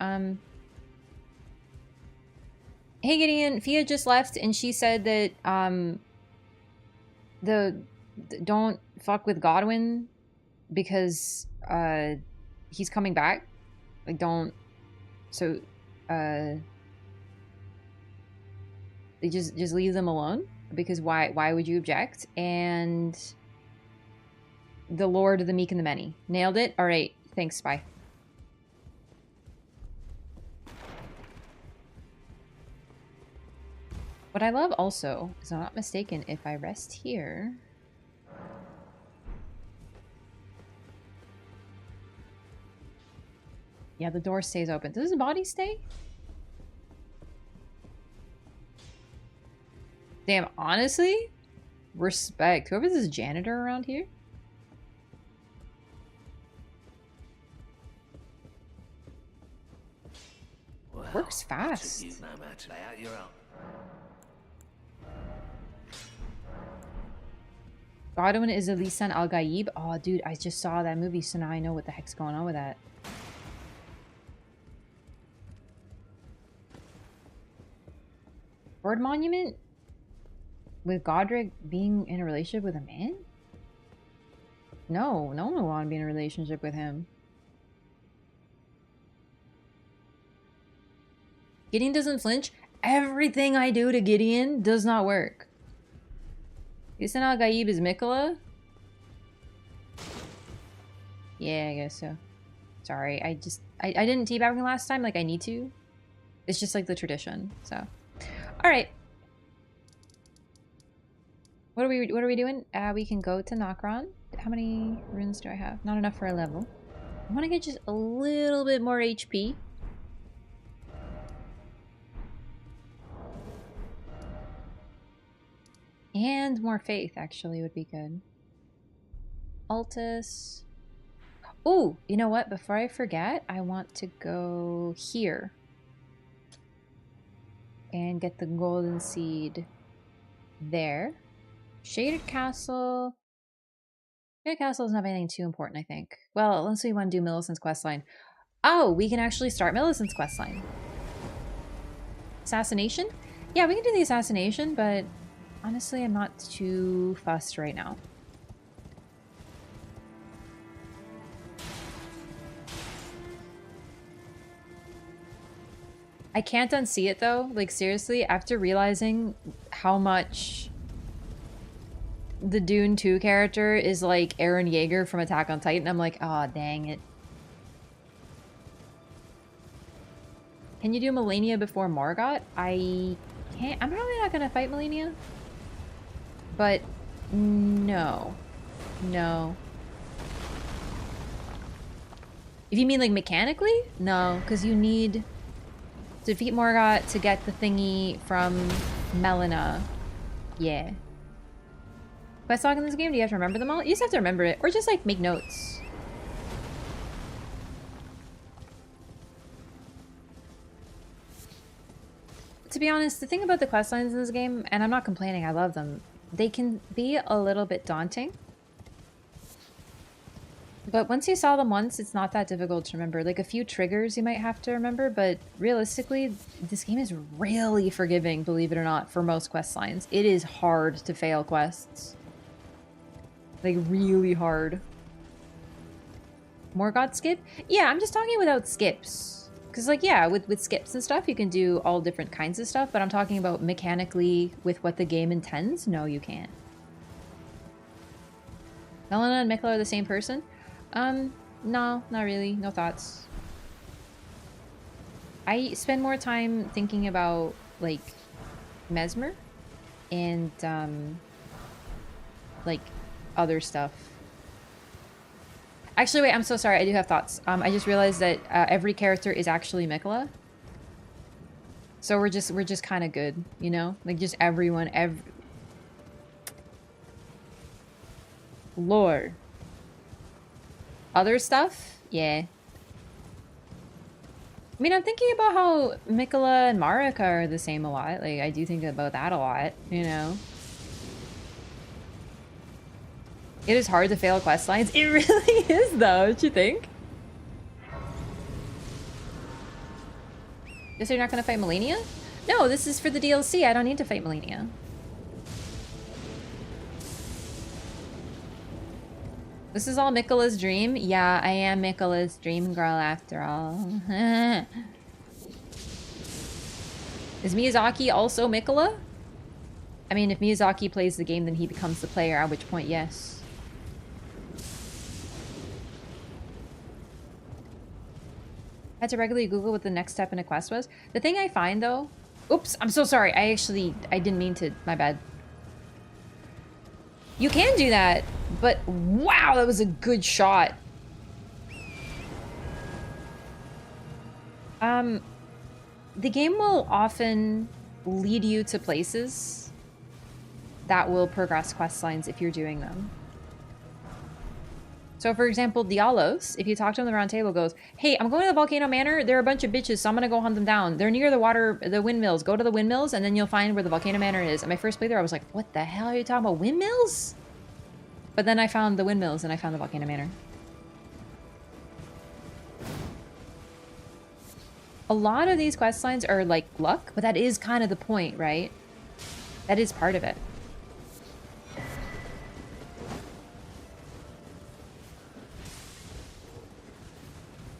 Hey Gideon, Fia just left and she said that don't fuck with Godwyn because he's coming back. Like don't they just leave them alone because why would you object? And the Lord of the Meek and the Many. Nailed it. All right, thanks. Bye. What I love also is, I'm not mistaken, if I rest here. Yeah, the door stays open. Does his body stay? Damn, honestly, respect. Whoever's this janitor around here. Well, works fast. You, no matter. Lay out your own. Godwyn is Lisan Al-Gaib. Oh, dude, I just saw that movie, so now I know what the heck's going on with that. Bird Monument? With Godric being in a relationship with a man? No, no one would want to be in a relationship with him. Gideon doesn't flinch. Everything I do to Gideon does not work. Lisan Al-Gaib is Mikola? Yeah, I guess so. Sorry, I didn't teabag him last time like I need to. It's just like the tradition, so. Alright. What are we doing? We can go to Nokron. How many runes do I have? Not enough for a level. I want to get just a little bit more HP. And more faith, actually, would be good. Altus. Oh, you know what? Before I forget, I want to go here. And get the golden seed there. Shaded Castle. Shaded Castle doesn't have anything too important, I think. Well, unless we want to do Milicent's questline. Oh, we can actually start Milicent's questline. Assassination? Yeah, we can do the assassination, but honestly, I'm not too fussed right now. I can't unsee it though. Like seriously, after realizing how much the Dune 2 character is like Eren Yeager from Attack on Titan, I'm like, oh dang it. Can you do Malenia before Morgott? I can't. I'm probably not gonna fight Malenia. But no. No. If you mean like mechanically? No, because you need to defeat Morgott to get the thingy from Melina. Yeah. Quest log in this game, do you have to remember them all? You just have to remember it. Or just like make notes. To be honest, the thing about the quest lines in this game, and I'm not complaining, I love them, they can be a little bit daunting. But once you saw them once, it's not that difficult to remember. Like a few triggers you might have to remember, but realistically, this game is really forgiving, believe it or not, for most quest lines. It is hard to fail quests. Like really hard. Morgott skip? Yeah, I'm just talking without skips. Because like, yeah, with skips and stuff, you can do all different kinds of stuff, but I'm talking about mechanically with what the game intends. No, you can't. Melina and Mikla are the same person? No, not really. No thoughts. I spend more time thinking about, like, Mesmer and, like, other stuff. Actually, wait, I'm so sorry. I do have thoughts. I just realized that every character is actually Mikla. So we're just kind of good, you know? Like, just everyone, Lore. Other stuff? Yeah. I mean, I'm thinking about how Mikla and Marika are the same a lot. Like, I do think about that a lot, you know? It is hard to fail quest lines. It really is, though, don't you think? Just so you're not gonna fight Malenia? No, this is for the DLC. I don't need to fight Malenia. This is all Mikla's dream? Yeah, I am Mikla's dream girl after all. Is Miyazaki also Mikla? I mean, if Miyazaki plays the game, then he becomes the player, at which point, yes. I had to regularly Google what the next step in a quest was. The thing I find, though... Oops, I'm so sorry. I didn't mean to. My bad. You can do that, but wow, that was a good shot. The game will often lead you to places that will progress quest lines if you're doing them. So for example, Dialos, if you talk to him, the round table goes, hey, I'm going to the Volcano Manor. There are a bunch of bitches, so I'm going to go hunt them down. They're near the windmills. Go to the windmills, and then you'll find where the Volcano Manor is. And my first playthrough, I was like, what the hell are you talking about? Windmills? But then I found the windmills, and I found the Volcano Manor. A lot of these quest lines are like luck, but that is kind of the point, right? That is part of it.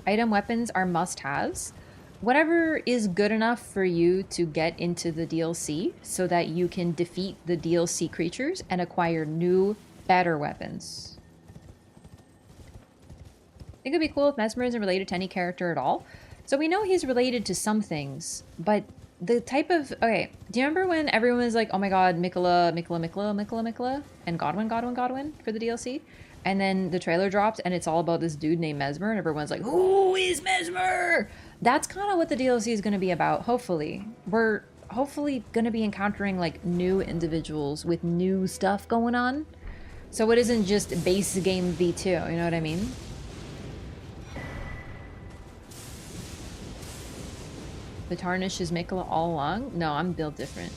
Item weapons are must-haves. Whatever is good enough for you to get into the DLC so that you can defeat the DLC creatures and acquire new, better weapons. I think it'd be cool if Mesmer isn't related to any character at all. So we know he's related to some things, but the type of... Okay, do you remember when everyone was like, oh my god, Mikla, and Godwin for the DLC? And then the trailer dropped and it's all about this dude named Mesmer and everyone's like, who is Mesmer? That's kind of what the DLC is going to be about, hopefully. We're hopefully going to be encountering like new individuals with new stuff going on. So it isn't just base game V2, you know what I mean? The tarnish is Mikola all along? No, I'm built different.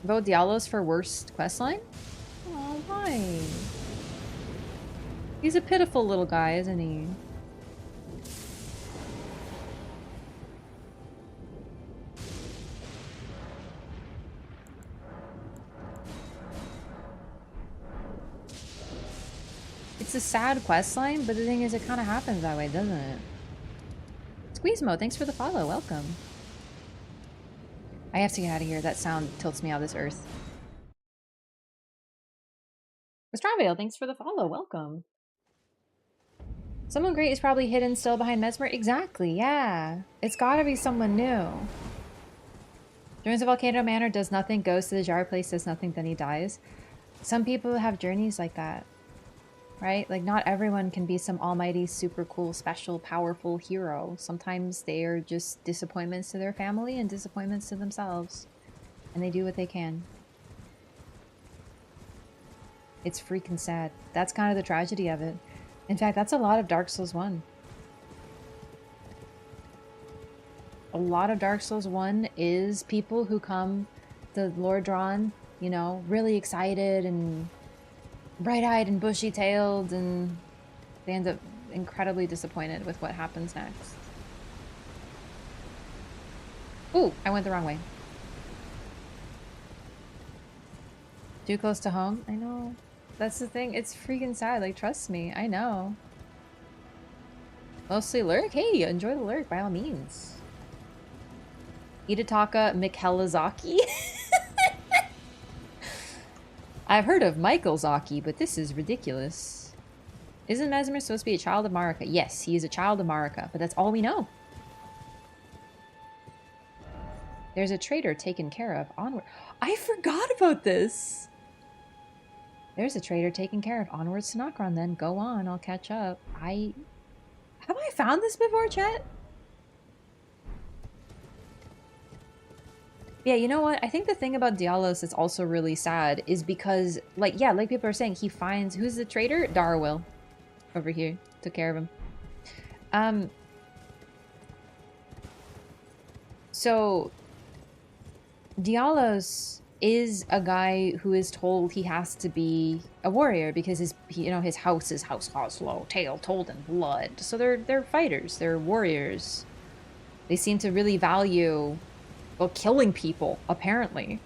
Vote Diallos for worst questline? Oh, why? He's a pitiful little guy, isn't he? It's a sad questline, but the thing is, it kind of happens that way, doesn't it? Squeezemo, thanks for the follow. Welcome. I have to get out of here. That sound tilts me out of this earth. Estravale, thanks for the follow. Welcome. Someone great is probably hidden still behind Mesmer. Exactly, yeah. It's gotta be someone new. Joins the Volcano Manor, does nothing, goes to the jar place, does nothing, then he dies. Some people have journeys like that. Right? Like, not everyone can be some almighty, super cool, special, powerful hero. Sometimes they are just disappointments to their family and disappointments to themselves. And they do what they can. It's freaking sad. That's kind of the tragedy of it. In fact, that's a lot of Dark Souls 1. A lot of Dark Souls 1 is people who come to Lord Radahn, you know, really excited and bright-eyed and bushy-tailed, and they end up incredibly disappointed with what happens next. Ooh, I went the wrong way. Too close to home? I know. That's the thing. It's freaking sad. Like, trust me. I know. Mostly lurk? Hey, enjoy the lurk by all means. Itataka Mikelazaki? I've heard of Michael Zaki, but this is ridiculous. Isn't Mesmer supposed to be a child of Marika? Yes, he is a child of Marika, but that's all we know. There's a traitor taken care of. Onward. I forgot about this! There's a traitor taken care of. Onwards to Nokron then. Go on, I'll catch up. Have I found this before, chat? Yeah, you know what? I think the thing about Diallos that's also really sad is because, like, yeah, like people are saying, he finds... Who's the traitor? Darwill. Over here. Took care of him. So... Diallos is a guy who is told he has to be a warrior because his house is House Oslo, tale told in blood. So they're fighters, they're warriors. They seem to really value, well, killing people, apparently.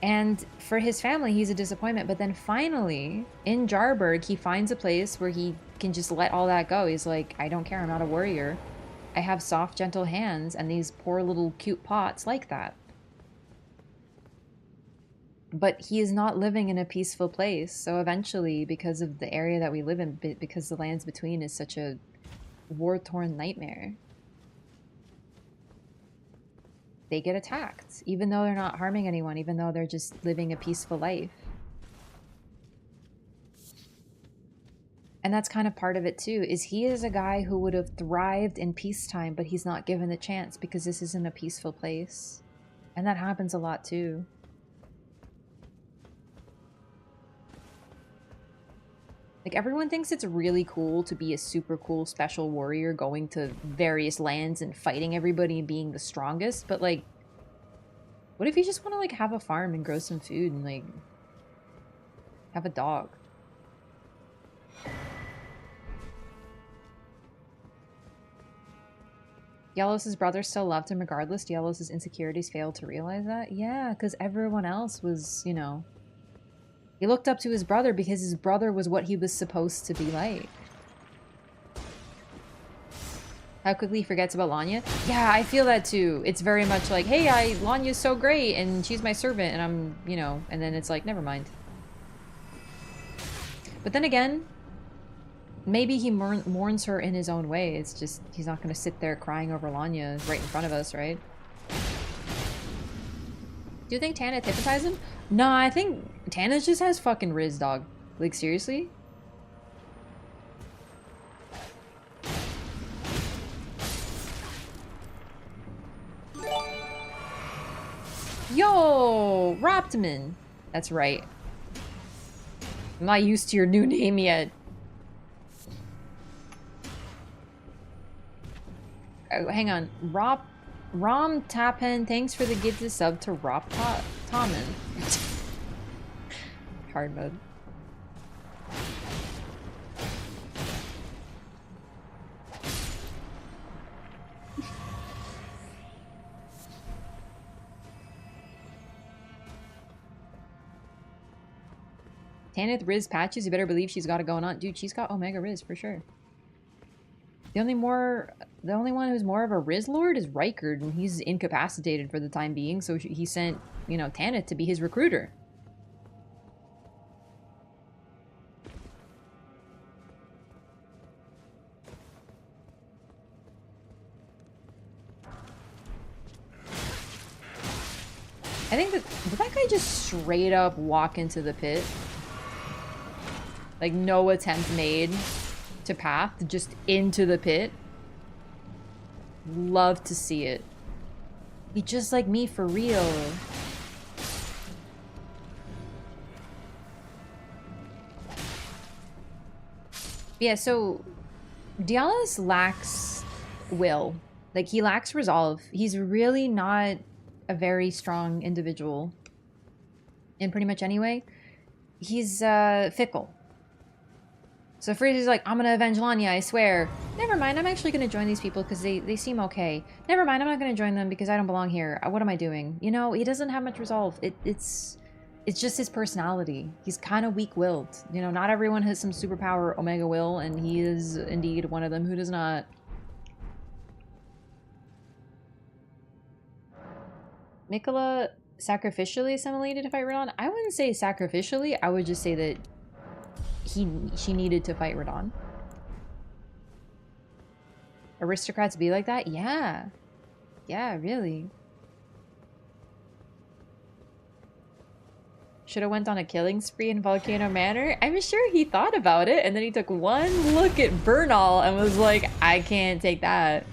And for his family, he's a disappointment. But then finally, in Jarburg, he finds a place where he can just let all that go. He's like, I don't care, I'm not a warrior. I have soft, gentle hands, and these poor little cute pots like that. But he is not living in a peaceful place. So eventually, because of the area that we live in, because the lands between is such a war-torn nightmare, they get attacked, even though they're not harming anyone, even though they're just living a peaceful life. And that's kind of part of it too, is he is a guy who would have thrived in peacetime, but he's not given the chance because this isn't a peaceful place. And that happens a lot too. Like, everyone thinks it's really cool to be a super cool special warrior going to various lands and fighting everybody and being the strongest, but like, what if you just want to like have a farm and grow some food and like have a dog? Diallos' brother still loved him regardless. Diallos' insecurities failed to realize that. Yeah, because everyone else was, you know, he looked up to his brother because his brother was what he was supposed to be like. How quickly he forgets about Lanya? Yeah, I feel that too. It's very much like, hey, Lanya's so great and she's my servant and I'm, you know, and then it's like, never mind. But then again, maybe he mourns her in his own way. It's just, he's not going to sit there crying over Lanya right in front of us, right? Do you think Tanith hypnotized him? No, I think Tanith just has fucking Riz, dog. Like, seriously? Yo, Raptman. That's right. I'm not used to your new name yet. hang on. Rom Tapen, thanks for the gifted sub to Rop Tommen. Hard mode. Tanith Riz patches, you better believe she's got it going on. Dude, she's got Omega Riz for sure. The only one who's more of a Riz Lord is Rykard, and he's incapacitated for the time being, so he sent, you know, Tanith to be his recruiter. I think did that guy just straight up walk into the pit? Like, no attempt made to path, just into the pit. Love to see it. Be just like me for real. Yeah, so Dialis lacks will. Like, he lacks resolve. He's really not a very strong individual. In pretty much any way. He's fickle. So Freeze's like, I'm gonna avenge Lanya, I swear. Never mind, I'm actually gonna join these people because they seem okay. Never mind, I'm not gonna join them because I don't belong here. What am I doing? You know, he doesn't have much resolve. It's just his personality. He's kind of weak-willed. You know, not everyone has some superpower Omega Will, and he is indeed one of them who does not. Mikola sacrificially assimilated to fight Radahn? I wouldn't say sacrificially, I would just say that she needed to fight Radahn. Aristocrats be like that? Yeah. Yeah, really. Should have went on a killing spree in Volcano Manor. I'm sure he thought about it, and then he took one look at Bernal and was like, I can't take that.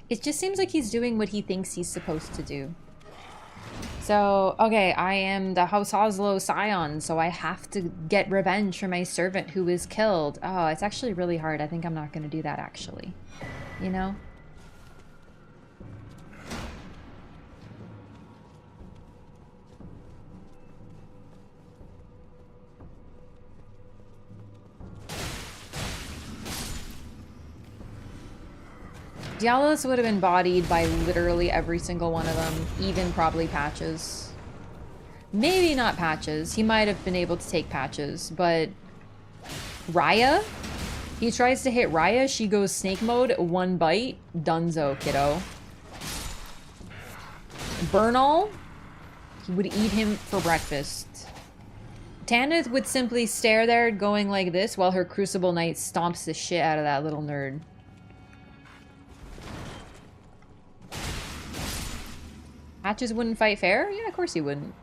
It just seems like he's doing what he thinks he's supposed to do. So, okay, I am the House Oslo Scion, so I have to get revenge for my servant who was killed. Oh, it's actually really hard. I think I'm not going to do that, actually. You know? Dialos would have been bodied by literally every single one of them, even probably Patches. Maybe not Patches. He might have been able to take Patches, but Raya? He tries to hit Raya, she goes snake mode, one bite, dunzo, kiddo. Bernal? He would eat him for breakfast. Tanith would simply stare there going like this while her Crucible Knight stomps the shit out of that little nerd. Patches wouldn't fight fair? Yeah, of course he wouldn't.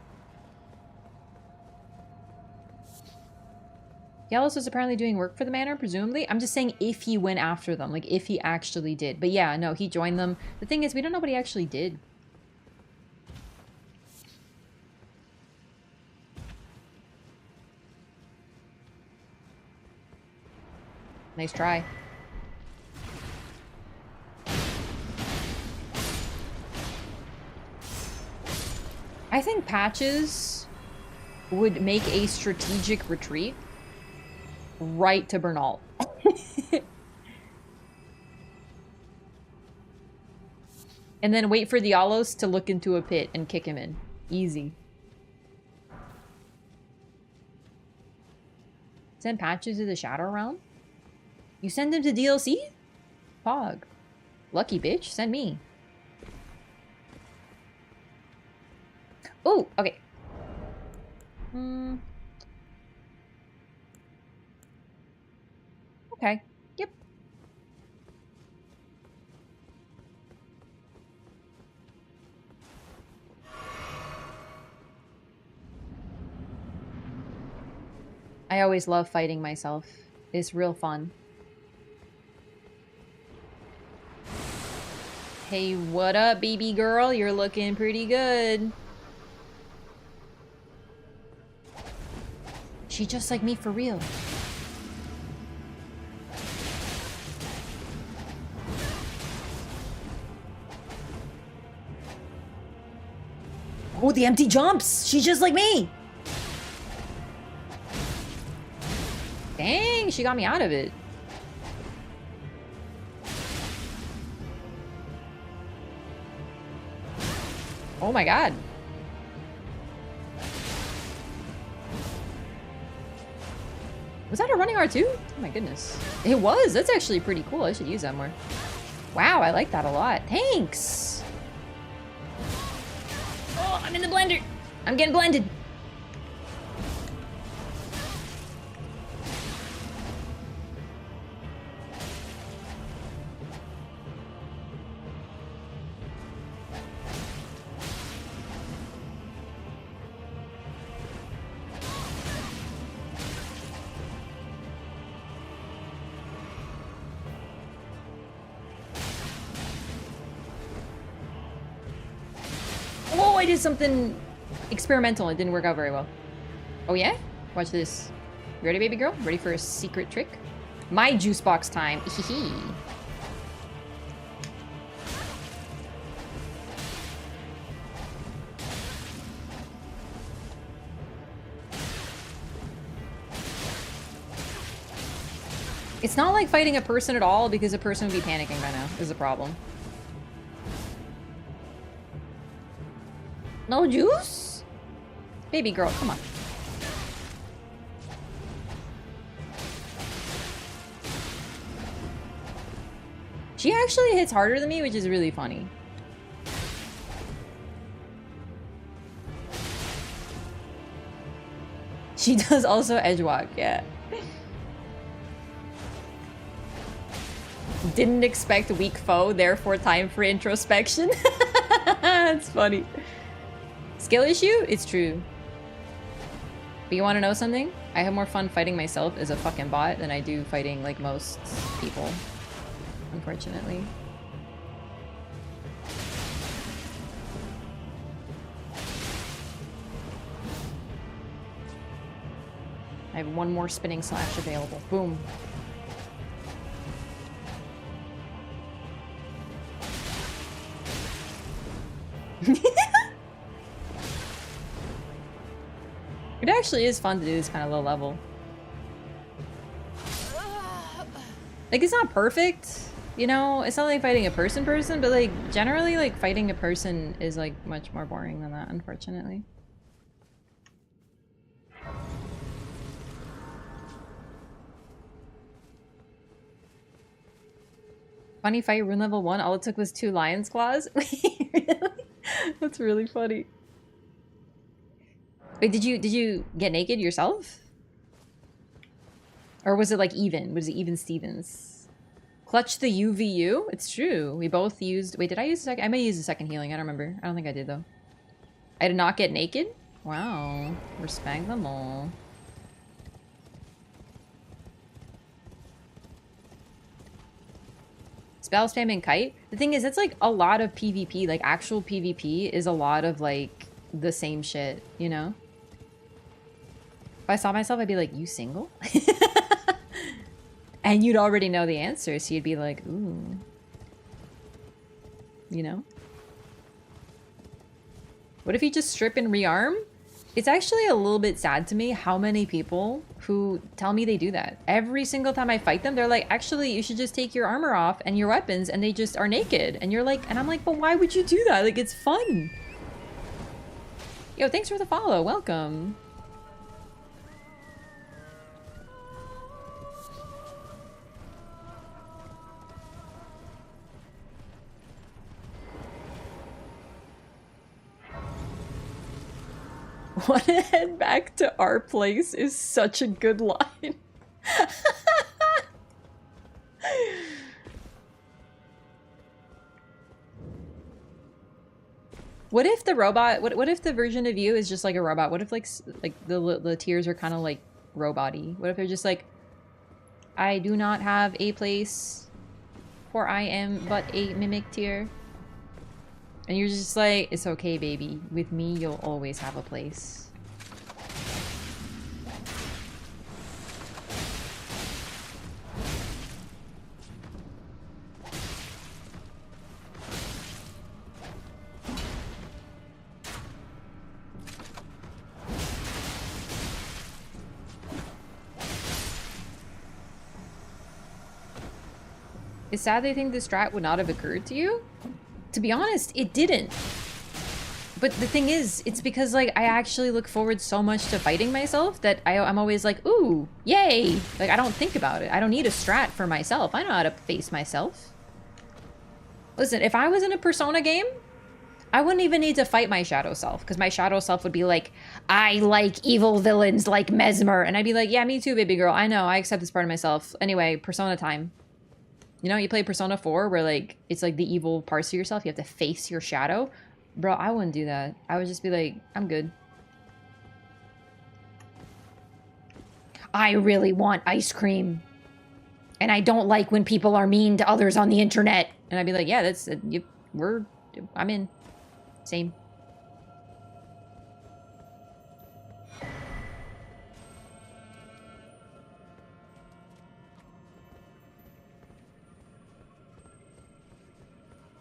Yalos was apparently doing work for the manor, presumably. I'm just saying if he went after them, like if he actually did. But yeah, no, he joined them. The thing is, we don't know what he actually did. Nice try. I think Patches would make a strategic retreat right to Bernal. And then wait for the Alos to look into a pit and kick him in. Easy. Send Patches to the Shadow Realm? You send him to DLC? Pog. Lucky bitch, send me. Oh, okay. Okay. Yep. I always love fighting myself. It's real fun. Hey, what up, baby girl? You're looking pretty good. She just like me for real. Oh, the empty jumps! She's just like me! Dang, she got me out of it. Oh my god. Was that a running R2? Oh my goodness. It was! That's actually pretty cool. I should use that more. Wow, I like that a lot. Thanks! Oh, I'm in the blender! I'm getting blended! Oh, I did something experimental. It didn't work out very well. Oh yeah? Watch this. You ready, baby girl? Ready for a secret trick? My juice box time. Hee. It's not like fighting a person at all because a person would be panicking by now, is the problem. No juice? Baby girl, come on. She actually hits harder than me, which is really funny. She does also edge walk, yeah. Didn't expect weak foe, therefore time for introspection. That's funny. Skill issue? It's true. But you want to know something? I have more fun fighting myself as a fucking bot than I do fighting like most people. Unfortunately. I have one more spinning slash available. Boom. It actually is fun to do this kind of low level. Like, it's not perfect, you know? It's not like fighting a person, but like, generally, like, fighting a person is like much more boring than that, unfortunately. Funny fight, rune level 1, all it took was 2 lion's claws? Wait, really? That's really funny. Wait, did you get naked yourself? Or was it like even? Was it even Stevens? Clutch the UVU? It's true. We both used... Wait, did I use a second? I may use a second healing. I don't remember. I don't think I did, though. I did not get naked? Wow. Respect them all. Spell spamming kite? The thing is, it's like a lot of PvP. Like, actual PvP is a lot of, like, the same shit, you know? If I saw myself, I'd be like, you single? And you'd already know the answer, so you'd be like, ooh. You know? What if you just strip and rearm? It's actually a little bit sad to me how many people who tell me they do that. Every single time I fight them, they're like, actually, you should just take your armor off and your weapons, and they just are naked. And you're like, and I'm like, but why would you do that? Like, it's fun. Yo, thanks for the follow. Welcome. Wanna head back to our place is such a good line. What if the robot, what if the version of you is just like a robot? What if like the tears are kind of like robot-y? What if they're just like, I do not have a place, for I am but a mimic tear. And you're just like, it's okay, baby. With me, you'll always have a place. It's sad they think this strat would not have occurred to you. To be honest, it didn't. But the thing is, it's because like I actually look forward so much to fighting myself that I'm always like, ooh, yay! Like I don't think about it. I don't need a strat for myself. I know how to face myself. Listen, if I was in a Persona game, I wouldn't even need to fight my shadow self, because my shadow self would be like, I like evil villains like Mesmer. And I'd be like, yeah, me too, baby girl. I know, I accept this part of myself. Anyway, Persona time. You know, you play Persona 4 where like, it's like the evil parts of yourself. You have to face your shadow. Bro, I wouldn't do that. I would just be like, I'm good. I really want ice cream. And I don't like when people are mean to others on the internet. And I'd be like, yeah, that's, I'm in. Same.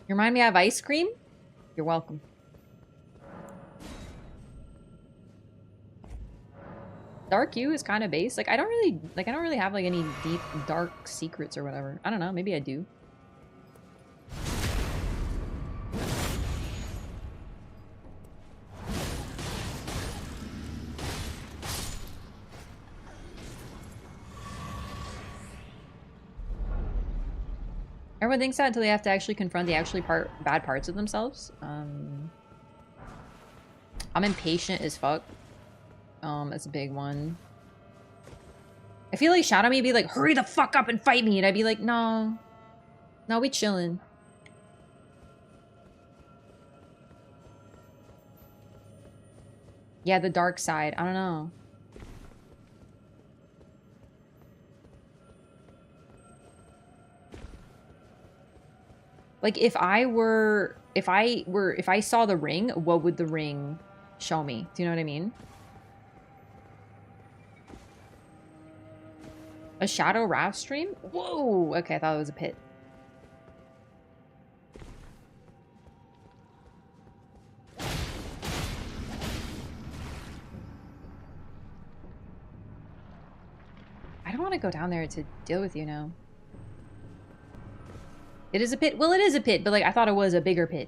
You remind me I have ice cream? You're welcome. Dark U is kind of base. Like I don't really have like any deep dark secrets or whatever. I don't know, maybe I do. Everyone thinks that until they have to actually confront the bad parts of themselves. I'm impatient as fuck. That's a big one. I feel like Shadow may be like, hurry the fuck up and fight me. And I'd be like, no. No, we chillin'. Yeah, the dark side. I don't know. Like if I saw the ring, what would the ring show me? Do you know what I mean? A Shadow Raft stream? Whoa! Okay, I thought it was a pit. I don't want to go down there to deal with you now. It is a pit? Well, it is a pit, but like I thought it was a bigger pit.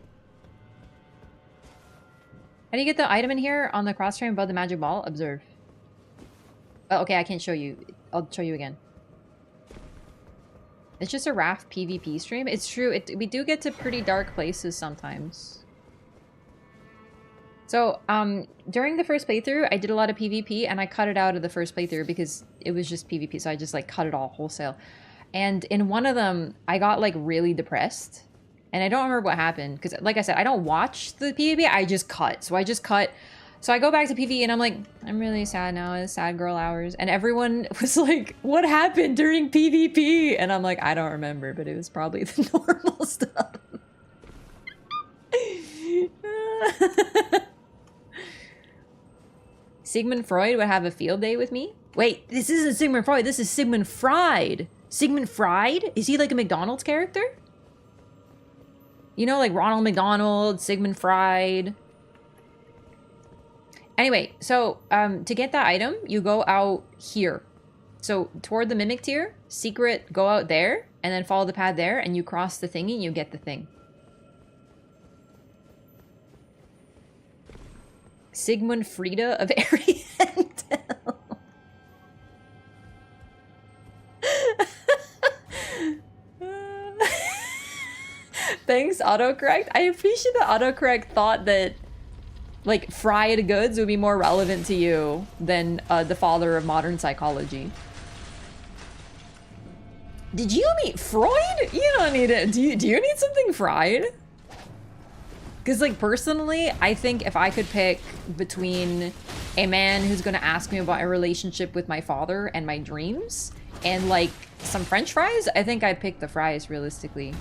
How do you get the item in here on the cross frame above the magic ball? Observe. Oh, okay, I can't show you. I'll show you again. It's just a raft PvP stream. It's true. We do get to pretty dark places sometimes. So, during the first playthrough, I did a lot of PvP, and I cut it out of the first playthrough because it was just PvP, so I just, like, cut it all wholesale. And in one of them, I got, like, really depressed. And I don't remember what happened, because, like I said, I don't watch the PvP, I just cut. So I just cut. So I go back to PvE, and I'm like, I'm really sad now, it's sad girl hours. And everyone was like, what happened during PvP? And I'm like, I don't remember, but it was probably the normal stuff. Sigmund Freud would have a field day with me? Wait, this isn't Sigmund Freud, this is Sigmund Fried. Sigmund Fried? Is he like a McDonald's character? You know, like Ronald McDonald, Sigmund Fried. Anyway, so to get that item, you go out here. So toward the Mimic tier, secret, go out there, and then follow the path there, and you cross the thingy, and you get the thing. Sigmund Frida of Ariandel. Thanks, autocorrect. I appreciate that autocorrect thought that, like, fried goods would be more relevant to you than the father of modern psychology. Did you meet Freud? You don't need it. Do you need something fried? Because, like, personally, I think if I could pick between a man who's going to ask me about a relationship with my father and my dreams and, like, some French fries, I think I'd pick the fries, realistically.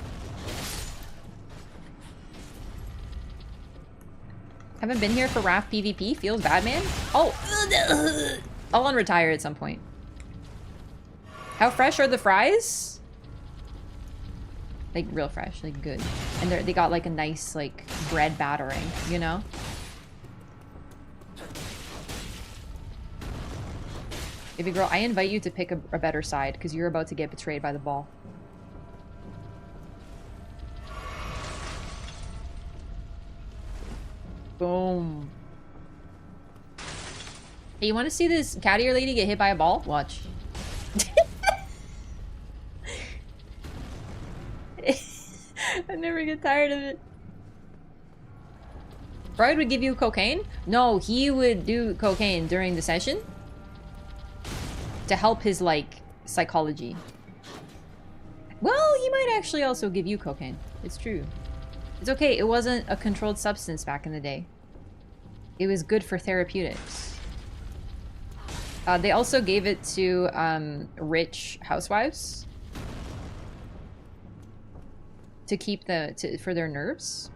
Haven't been here for Raft PvP. Feels bad, man. Oh, I'll unretire at some point. How fresh are the fries? Like real fresh, like good. And they got like a nice like bread battering, you know? Baby girl, I invite you to pick a better side because you're about to get betrayed by the ball. Boom. Hey, you want to see this cat ear lady get hit by a ball? Watch. I never get tired of it. Freud would give you cocaine? No, he would do cocaine during the session to help his, like, psychology. Well, he might actually also give you cocaine. It's true. It's okay, it wasn't a controlled substance back in the day. It was good for therapeutics. They also gave it to rich housewives to keep for their nerves.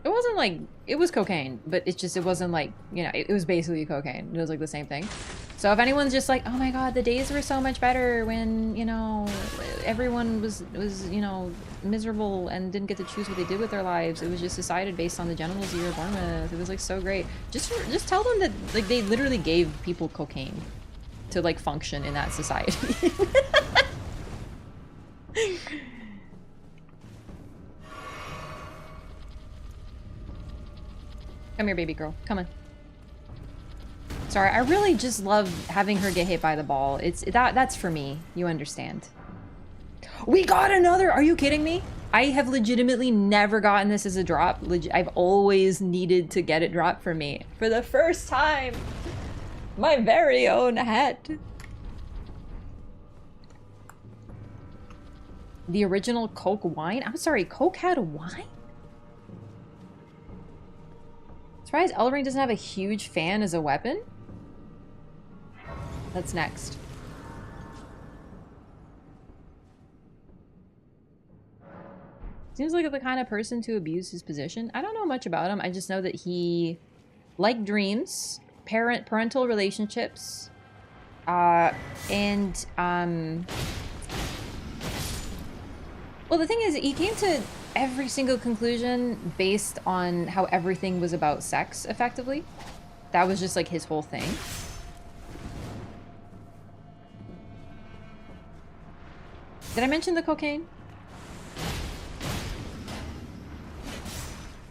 It wasn't like, it was cocaine, but it's just, it wasn't like, you know, it was basically cocaine. It was like the same thing. So if anyone's just like, oh my god, the days were so much better when, you know, everyone was, you know, miserable and didn't get to choose what they did with their lives. It was just decided based on the genitals you were born with. It was like so great. Just tell them that, like, they literally gave people cocaine to, like, function in that society. Come here, baby girl. Come on. Sorry, I really just love having her get hit by the ball. That's for me. You understand. We got another! Are you kidding me? I have legitimately never gotten this as a drop. I've always needed to get it dropped for me. For the first time! My very own hat. The original Coke wine? I'm sorry, Coke had a wine? Surprised Elden Ring doesn't have a huge fan as a weapon? That's next. Seems like the kind of person to abuse his position. I don't know much about him. I just know that he liked dreams, parental relationships, well, the thing is, he came to every single conclusion based on how everything was about sex, effectively. That was just like his whole thing. Did I mention the cocaine?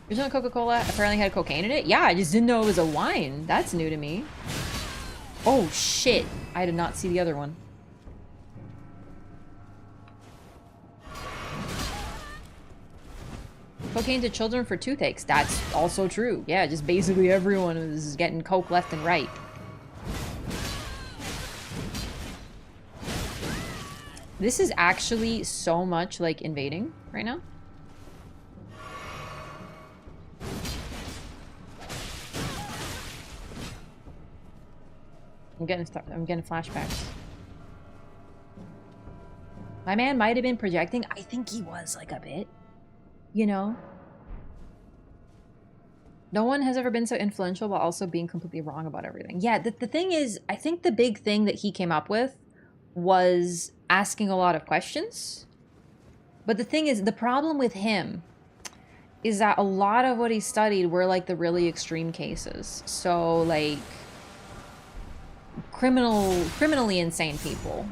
Original Coca-Cola apparently had cocaine in it? Yeah, I just didn't know it was a wine. That's new to me. Oh shit, I did not see the other one. Cocaine to children for toothaches. That's also true. Yeah, just basically everyone was getting coke left and right. This is actually so much like invading right now. I'm getting flashbacks. My man might have been projecting. I think he was, like, a bit. You know? No one has ever been so influential while also being completely wrong about everything. Yeah, the thing is, I think the big thing that he came up with was asking a lot of questions. But the thing is, the problem with him is that a lot of what he studied were, like, the really extreme cases. So, like, criminally insane people.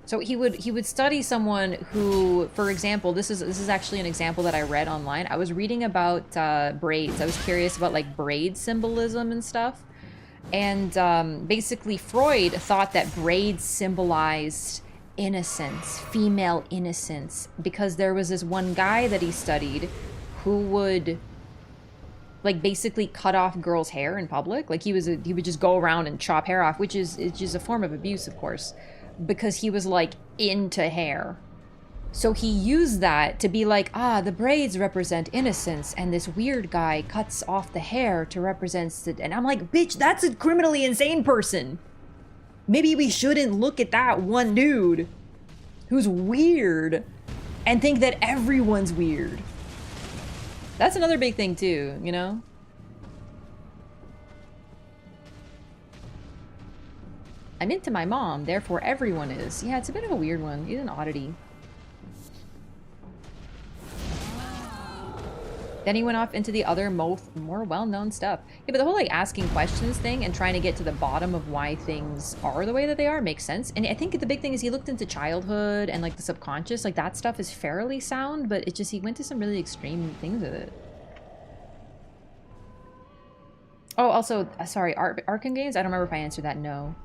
So he would study someone who, for example, this is actually an example that I read online. I was reading about braids. I was curious about, like, braid symbolism and stuff. And basically Freud thought that braids symbolized innocence, female innocence, because there was this one guy that he studied who would, like, basically cut off girls' hair in public. Like, he would just go around and chop hair off, which is just a form of abuse, of course, because he was, like, into hair. So he used that to be like, ah, the braids represent innocence, and this weird guy cuts off the hair to represent the... And I'm like, bitch, that's a criminally insane person. Maybe we shouldn't look at that one dude who's weird and think that everyone's weird. That's another big thing too, you know? I'm into my mom, therefore everyone is. Yeah, it's a bit of a weird one. He's an oddity. Then he went off into the other more well-known stuff. Yeah, but the whole like asking questions thing and trying to get to the bottom of why things are the way that they are makes sense. And I think the big thing is he looked into childhood and like the subconscious. Like that stuff is fairly sound, but it just, he went to some really extreme things with it. Oh, also, sorry, Arkham games? I don't remember if I answered that. No.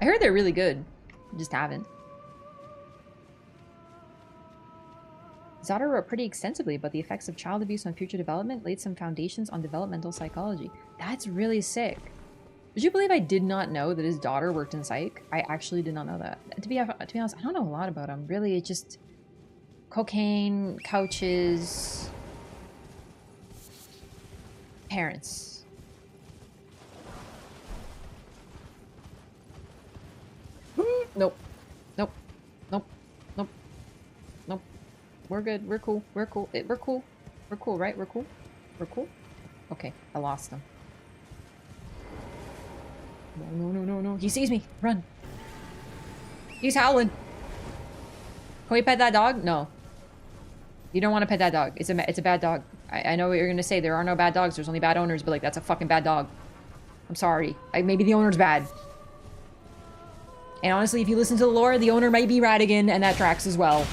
I heard they're really good. Just haven't. Zada wrote pretty extensively about the effects of child abuse on future development, laid some foundations on developmental psychology. That's really sick. Would you believe I did not know that his daughter worked in psych? I actually did not know that. To be honest, I don't know a lot about him. Really, it's just cocaine, couches, parents. Nope. Nope. Nope. Nope. Nope. We're good. We're cool. We're cool. We're cool. We're cool, right? We're cool. We're cool. Okay, I lost him. No, no, no, no, no. He sees me. Run. He's howling. Can we pet that dog? No. You don't want to pet that dog. It's a bad dog. I know what you're gonna say. There are no bad dogs. There's only bad owners, but like that's a fucking bad dog. I'm sorry. Maybe the owner's bad. And honestly, if you listen to the lore, the owner might be Radahn, and that tracks as well.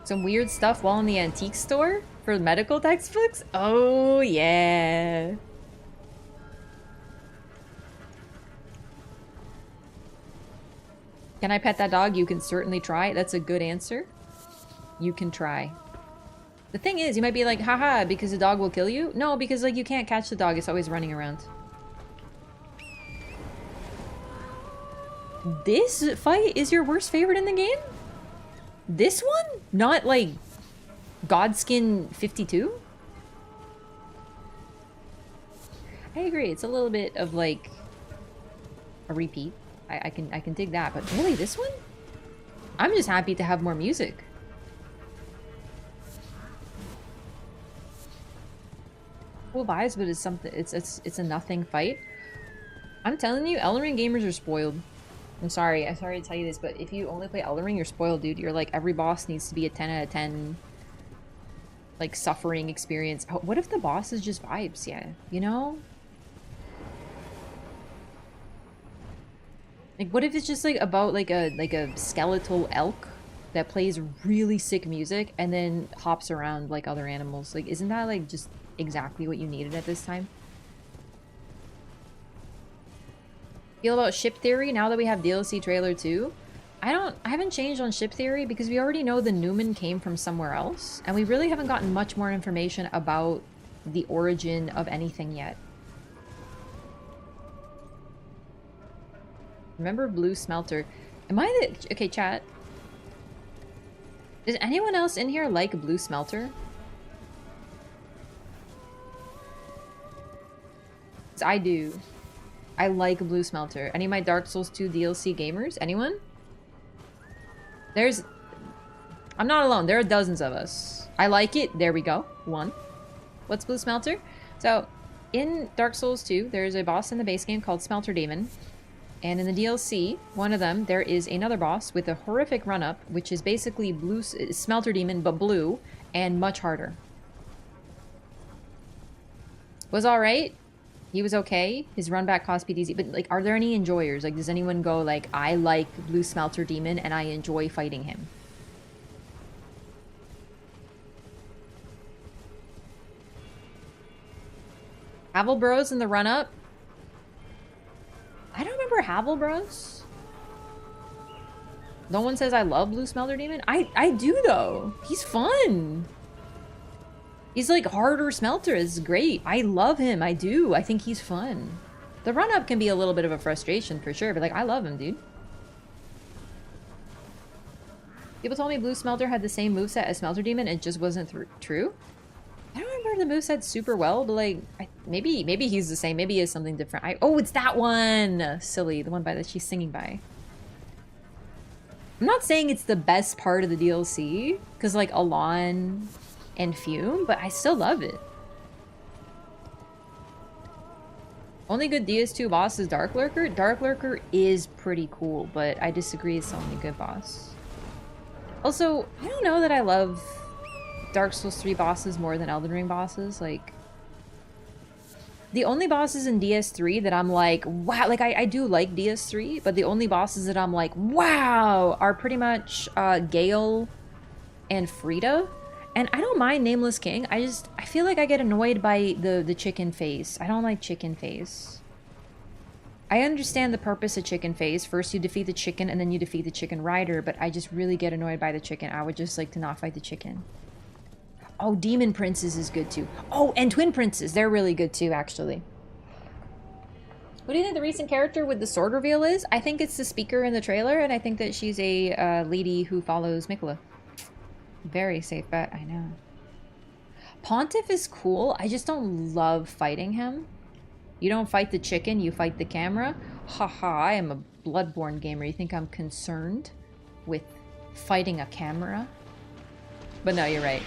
Some weird stuff while in the antique store for medical textbooks? Oh, yeah. Can I pet that dog? You can certainly try. That's a good answer. You can try. The thing is, you might be like, haha, because the dog will kill you? No, because like you can't catch the dog. It's always running around. This fight is your worst favorite in the game? This one? Not like Godskin 52? I agree. It's a little bit of like a repeat. I can dig that, but really this one? I'm just happy to have more music. Cool vibes, but it's something. It's a nothing fight. I'm telling you, Elden Ring gamers are spoiled. I'm sorry to tell you this, but if you only play Elden Ring, you're spoiled, dude. You're like, every boss needs to be a 10 out of 10, like, suffering experience. Oh, what if the boss is just vibes? Yeah, you know? Like, what if it's just like about like a skeletal elk that plays really sick music and then hops around like other animals? Like, isn't that like just exactly what you needed at this time? Feel about ship theory now that we have DLC trailer 2? I haven't changed on ship theory because we already know the Newman came from somewhere else, and we really haven't gotten much more information about the origin of anything yet. Remember Blue Smelter? Am I the... Okay, chat. Does anyone else in here like Blue Smelter? 'Cause I do. I like Blue Smelter. Any of my Dark Souls 2 DLC gamers? Anyone? There's... I'm not alone. There are dozens of us. I like it. There we go. One. What's Blue Smelter? So, in Dark Souls 2, there's a boss in the base game called Smelter Demon. And in the DLC, one of them, there is another boss with a horrific run-up, which is basically blue Smelter Demon, but blue, and much harder. Was alright. He was okay. His run back cost speed easy. But, like, are there any enjoyers? Like, does anyone go, like, I like Blue Smelter Demon and I enjoy fighting him? Havel Bros in the run-up? I don't remember Havel Bros. No one says I love Blue Smelter Demon? I do, though. He's fun. He's like harder smelter. It's great. I love him. I do. I think he's fun. The run-up can be a little bit of a frustration for sure, but like I love him, dude. People told me Blue Smelter had the same moveset as Smelter Demon. It just wasn't true. I don't remember the moveset super well, but like, maybe he's the same. Maybe he is something different. Oh, it's that one! Silly, the one by that she's singing by. I'm not saying it's the best part of the DLC, because like Alon and Fume, but I still love it. Only good DS2 boss is Dark Lurker. Dark Lurker is pretty cool, but I disagree it's the only good boss. Also, I don't know that I love Dark Souls 3 bosses more than Elden Ring bosses. Like, the only bosses in DS3 that I'm like, wow, like I do like DS3, but the only bosses that I'm like, wow, are pretty much Gale and Frida. And I don't mind Nameless King. I feel like I get annoyed by the chicken face. I don't like chicken face. I understand the purpose of chicken face. First you defeat the chicken and then you defeat the chicken rider, but I just really get annoyed by the chicken. I would just like to not fight the chicken. Oh, Demon Princess is good too. Oh, and Twin Princes. They're really good too, actually. What do you think the recent character with the sword reveal is? I think it's the speaker in the trailer, and I think that she's a lady who follows Mikola. Very safe bet, I know. Pontiff is cool. I just don't love fighting him. You don't fight the chicken, you fight the camera. Haha, I am a Bloodborne gamer. You think I'm concerned with fighting a camera? But no, you're right.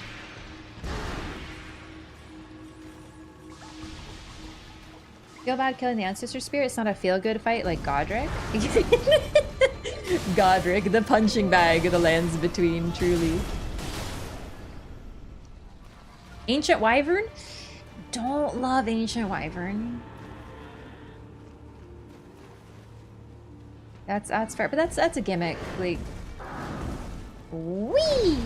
Feel bad killing the ancestor spear? It's not a feel-good fight like Godric. Godric, the punching bag that lands between, truly. Ancient Wyvern? Don't love Ancient Wyvern. That's fair, but that's a gimmick. Like, whee!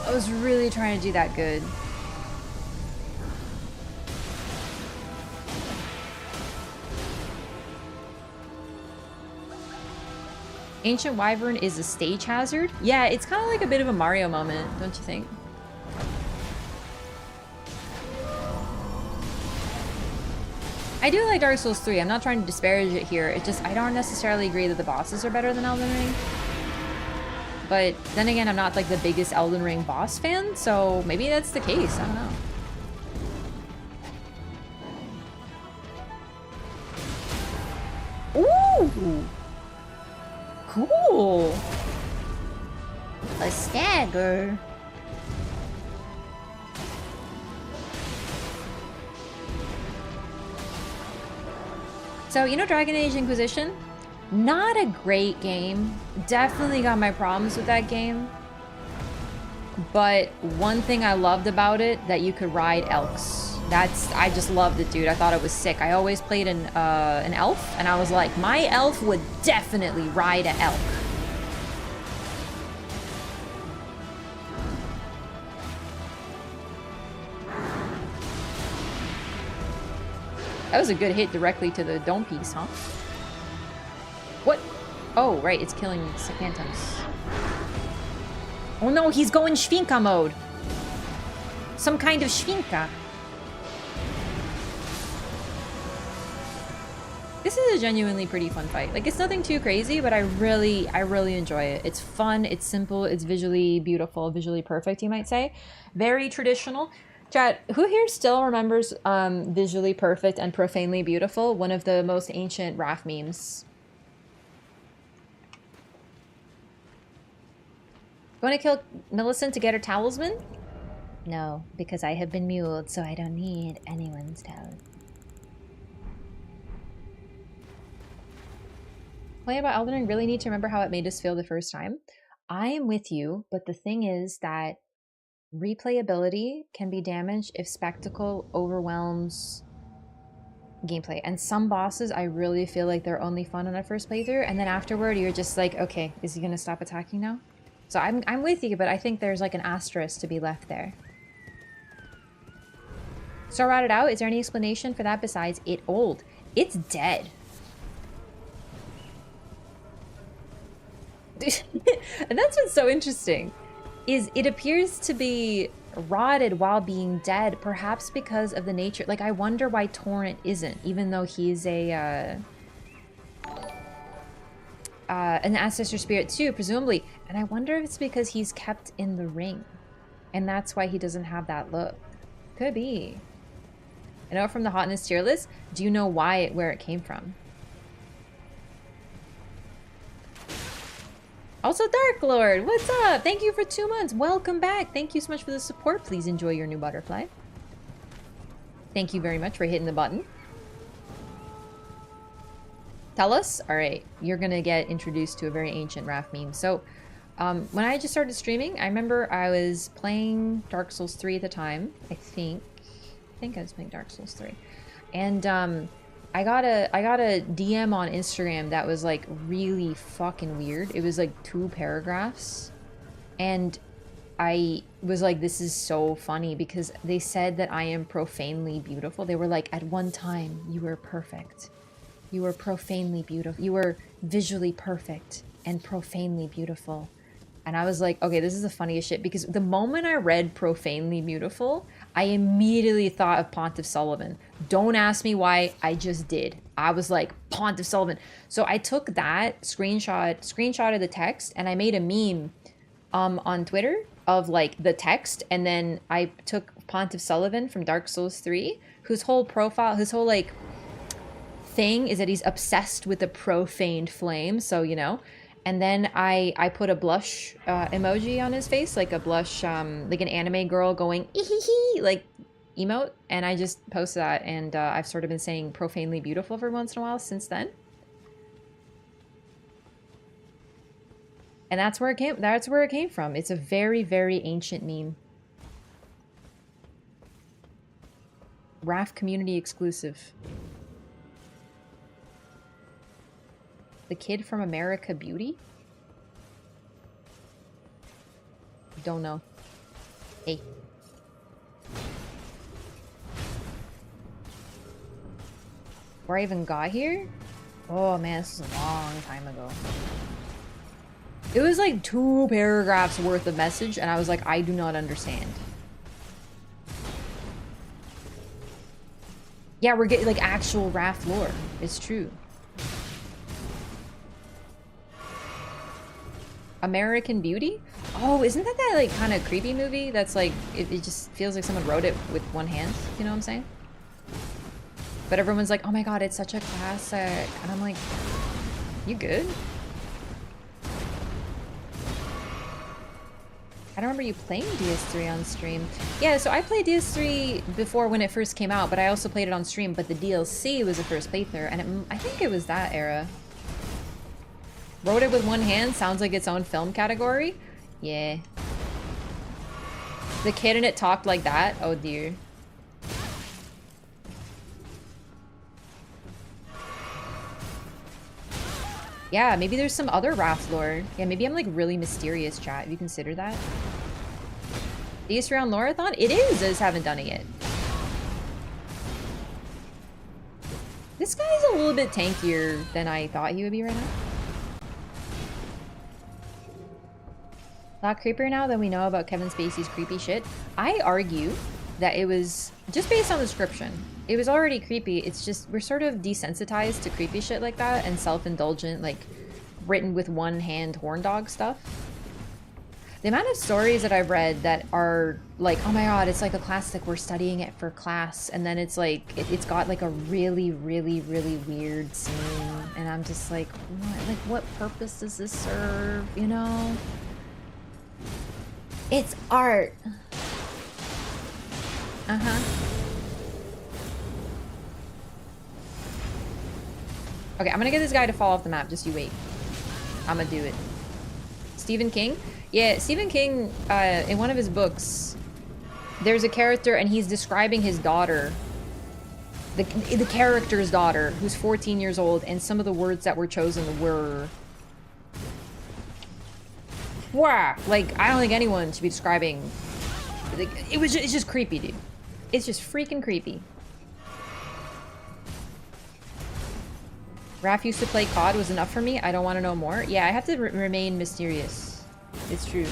I was really trying to do that good. Ancient Wyvern is a stage hazard? Yeah, it's kind of like a bit of a Mario moment, don't you think? I do like Dark Souls 3. I'm not trying to disparage it here. It just, I don't necessarily agree that the bosses are better than Elden Ring. But then again, I'm not like the biggest Elden Ring boss fan, so maybe that's the case. I don't know. Ooh! Cool! A stagger. So, you know Dragon Age Inquisition? Not a great game. Definitely got my problems with that game. But one thing I loved about it, that you could ride elks. I just loved it, dude. I thought it was sick. I always played an elf, and I was like, my elf would definitely ride an elk. That was a good hit directly to the dome piece, huh? What? Oh, right, it's killing phantoms. Oh no, he's going Shvinka mode. Some kind of Shvinka. This is a genuinely pretty fun fight. Like, it's nothing too crazy, but I really enjoy it. It's fun, it's simple, it's visually beautiful, visually perfect, you might say. Very traditional. Chat, who here still remembers visually perfect and profanely beautiful? One of the most ancient Raph memes. Want to kill Milicent to get her talisman? No, because I have been muled, so I don't need anyone's talisman. Playing about Elden Ring, really need to remember how it made us feel the first time. I am with you, but the thing is that replayability can be damaged if spectacle overwhelms gameplay. And some bosses, I really feel like they're only fun on a first playthrough, and then afterward you're just like, okay, is he gonna stop attacking now? So I'm with you, but I think there's like an asterisk to be left there. So rat it out, is there any explanation for that besides it old? It's dead. And that's what's so interesting, is it appears to be rotted while being dead, perhaps because of the nature. Like, I wonder why Torrent isn't, even though he's a an ancestor spirit too, presumably. And I wonder if it's because he's kept in the ring, and that's why he doesn't have that look. Could be. I know from the hotness tier list. Do you know where it came from? Also, Dark Lord, what's up? Thank you for 2 months. Welcome back. Thank you so much for the support. Please enjoy your new butterfly. Thank you very much for hitting the button. Tell us? All right, you're gonna get introduced to a very ancient Raph meme. So, when I just started streaming, I remember I was playing Dark Souls 3 at the time. I think I was playing Dark Souls 3, and I got a DM on Instagram that was like really fucking weird. It was like 2 paragraphs, and I was like, this is so funny because they said that I am profanely beautiful. They were like, at one time you were perfect. You were profanely beautiful. You were visually perfect and profanely beautiful. And I was like, okay, this is the funniest shit, because the moment I read profanely beautiful, I immediately thought of Pontiff Sullivan. Don't ask me why, I just did. I was like, Pontiff Sullivan. So I took that screenshotted the text, and I made a meme on Twitter of like the text, and then I took Pontiff Sullivan from Dark Souls 3, whose whole profile, his whole like thing is that he's obsessed with the profaned flame, so you know. And then I put a blush emoji on his face, like a blush, like an anime girl going ee-hee-hee, like emote, and I just posted that, and I've sort of been saying profanely beautiful every once in a while since then. And that's where it came from. It's a very, very ancient meme. Raph community exclusive. The kid from America Beauty? Don't know. Hey. Before I even got here? Oh man, this is a long time ago. It was like 2 paragraphs worth of message, and I was like, I do not understand. Yeah, we're getting like actual Raph lore. It's true. American Beauty? Oh, isn't that like kind of creepy movie that's like, it just feels like someone wrote it with one hand, you know what I'm saying? But everyone's like, oh my god, it's such a classic. And I'm like, you good? I don't remember you playing DS3 on stream. Yeah, so I played DS3 before when it first came out, but I also played it on stream, but the DLC was the first playthrough, and I think it was that era. Wrote it with one hand, sounds like its own film category. Yeah. The kid in it talked like that? Oh dear. Yeah, maybe there's some other Raph lore. Yeah, maybe I'm like really mysterious, chat. Have you considered that? DS3 on Loreathon? It is, I just haven't done it yet. This guy's a little bit tankier than I thought he would be right now. A lot creepier now than we know about Kevin Spacey's creepy shit. I argue that it was, just based on the description, it was already creepy. It's just, we're sort of desensitized to creepy shit like that and self-indulgent, like, written with one hand horn dog stuff. The amount of stories that I've read that are like, oh my god, it's like a classic, we're studying it for class, and then it's like, it's got like a really, really, really weird scene, and I'm just like, what purpose does this serve, you know? It's art. Uh-huh. Okay, I'm gonna get this guy to fall off the map. Just you wait. I'm gonna do it. Stephen King? Yeah, Stephen King, in one of his books, there's a character and he's describing his daughter. The character's daughter, who's 14 years old, and some of the words that were chosen were... Wow! Like, I don't think anyone should be describing... Like, it's just creepy, dude. It's just freaking creepy. Raph used to play COD was enough for me. I don't want to know more. Yeah, I have to remain mysterious. It's true.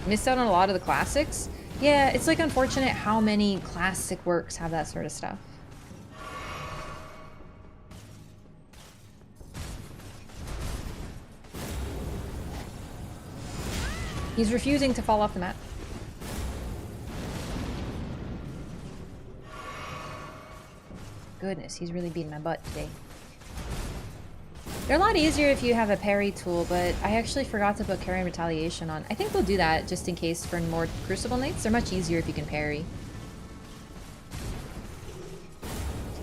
Missed out on a lot of the classics. Yeah, it's like unfortunate how many classic works have that sort of stuff. He's refusing to fall off the map. Goodness, he's really beating my butt today. They're a lot easier if you have a parry tool, but I actually forgot to put carry and retaliation on. I think we'll do that just in case for more Crucible Knights. They're much easier if you can parry.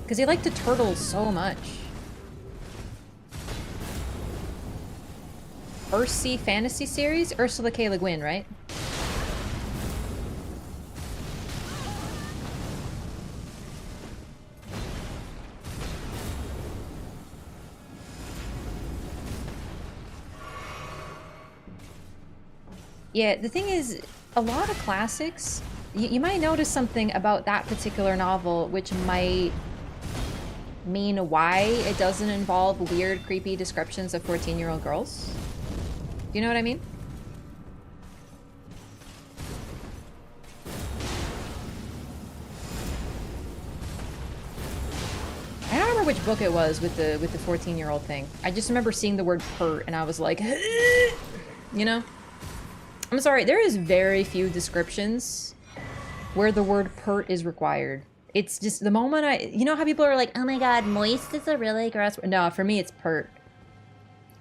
Because they like to turtle so much. Ursi Fantasy Series? Ursula K. Le Guin, right? Yeah, the thing is, a lot of classics, you might notice something about that particular novel which might mean why it doesn't involve weird, creepy descriptions of 14-year-old girls. Do you know what I mean? I don't remember which book it was with the 14-year-old thing. I just remember seeing the word pert and I was like, you know? I'm sorry, there is very few descriptions where the word pert is required. It's just the moment you know how people are like, oh my god, moist is a really gross word. No, for me it's pert.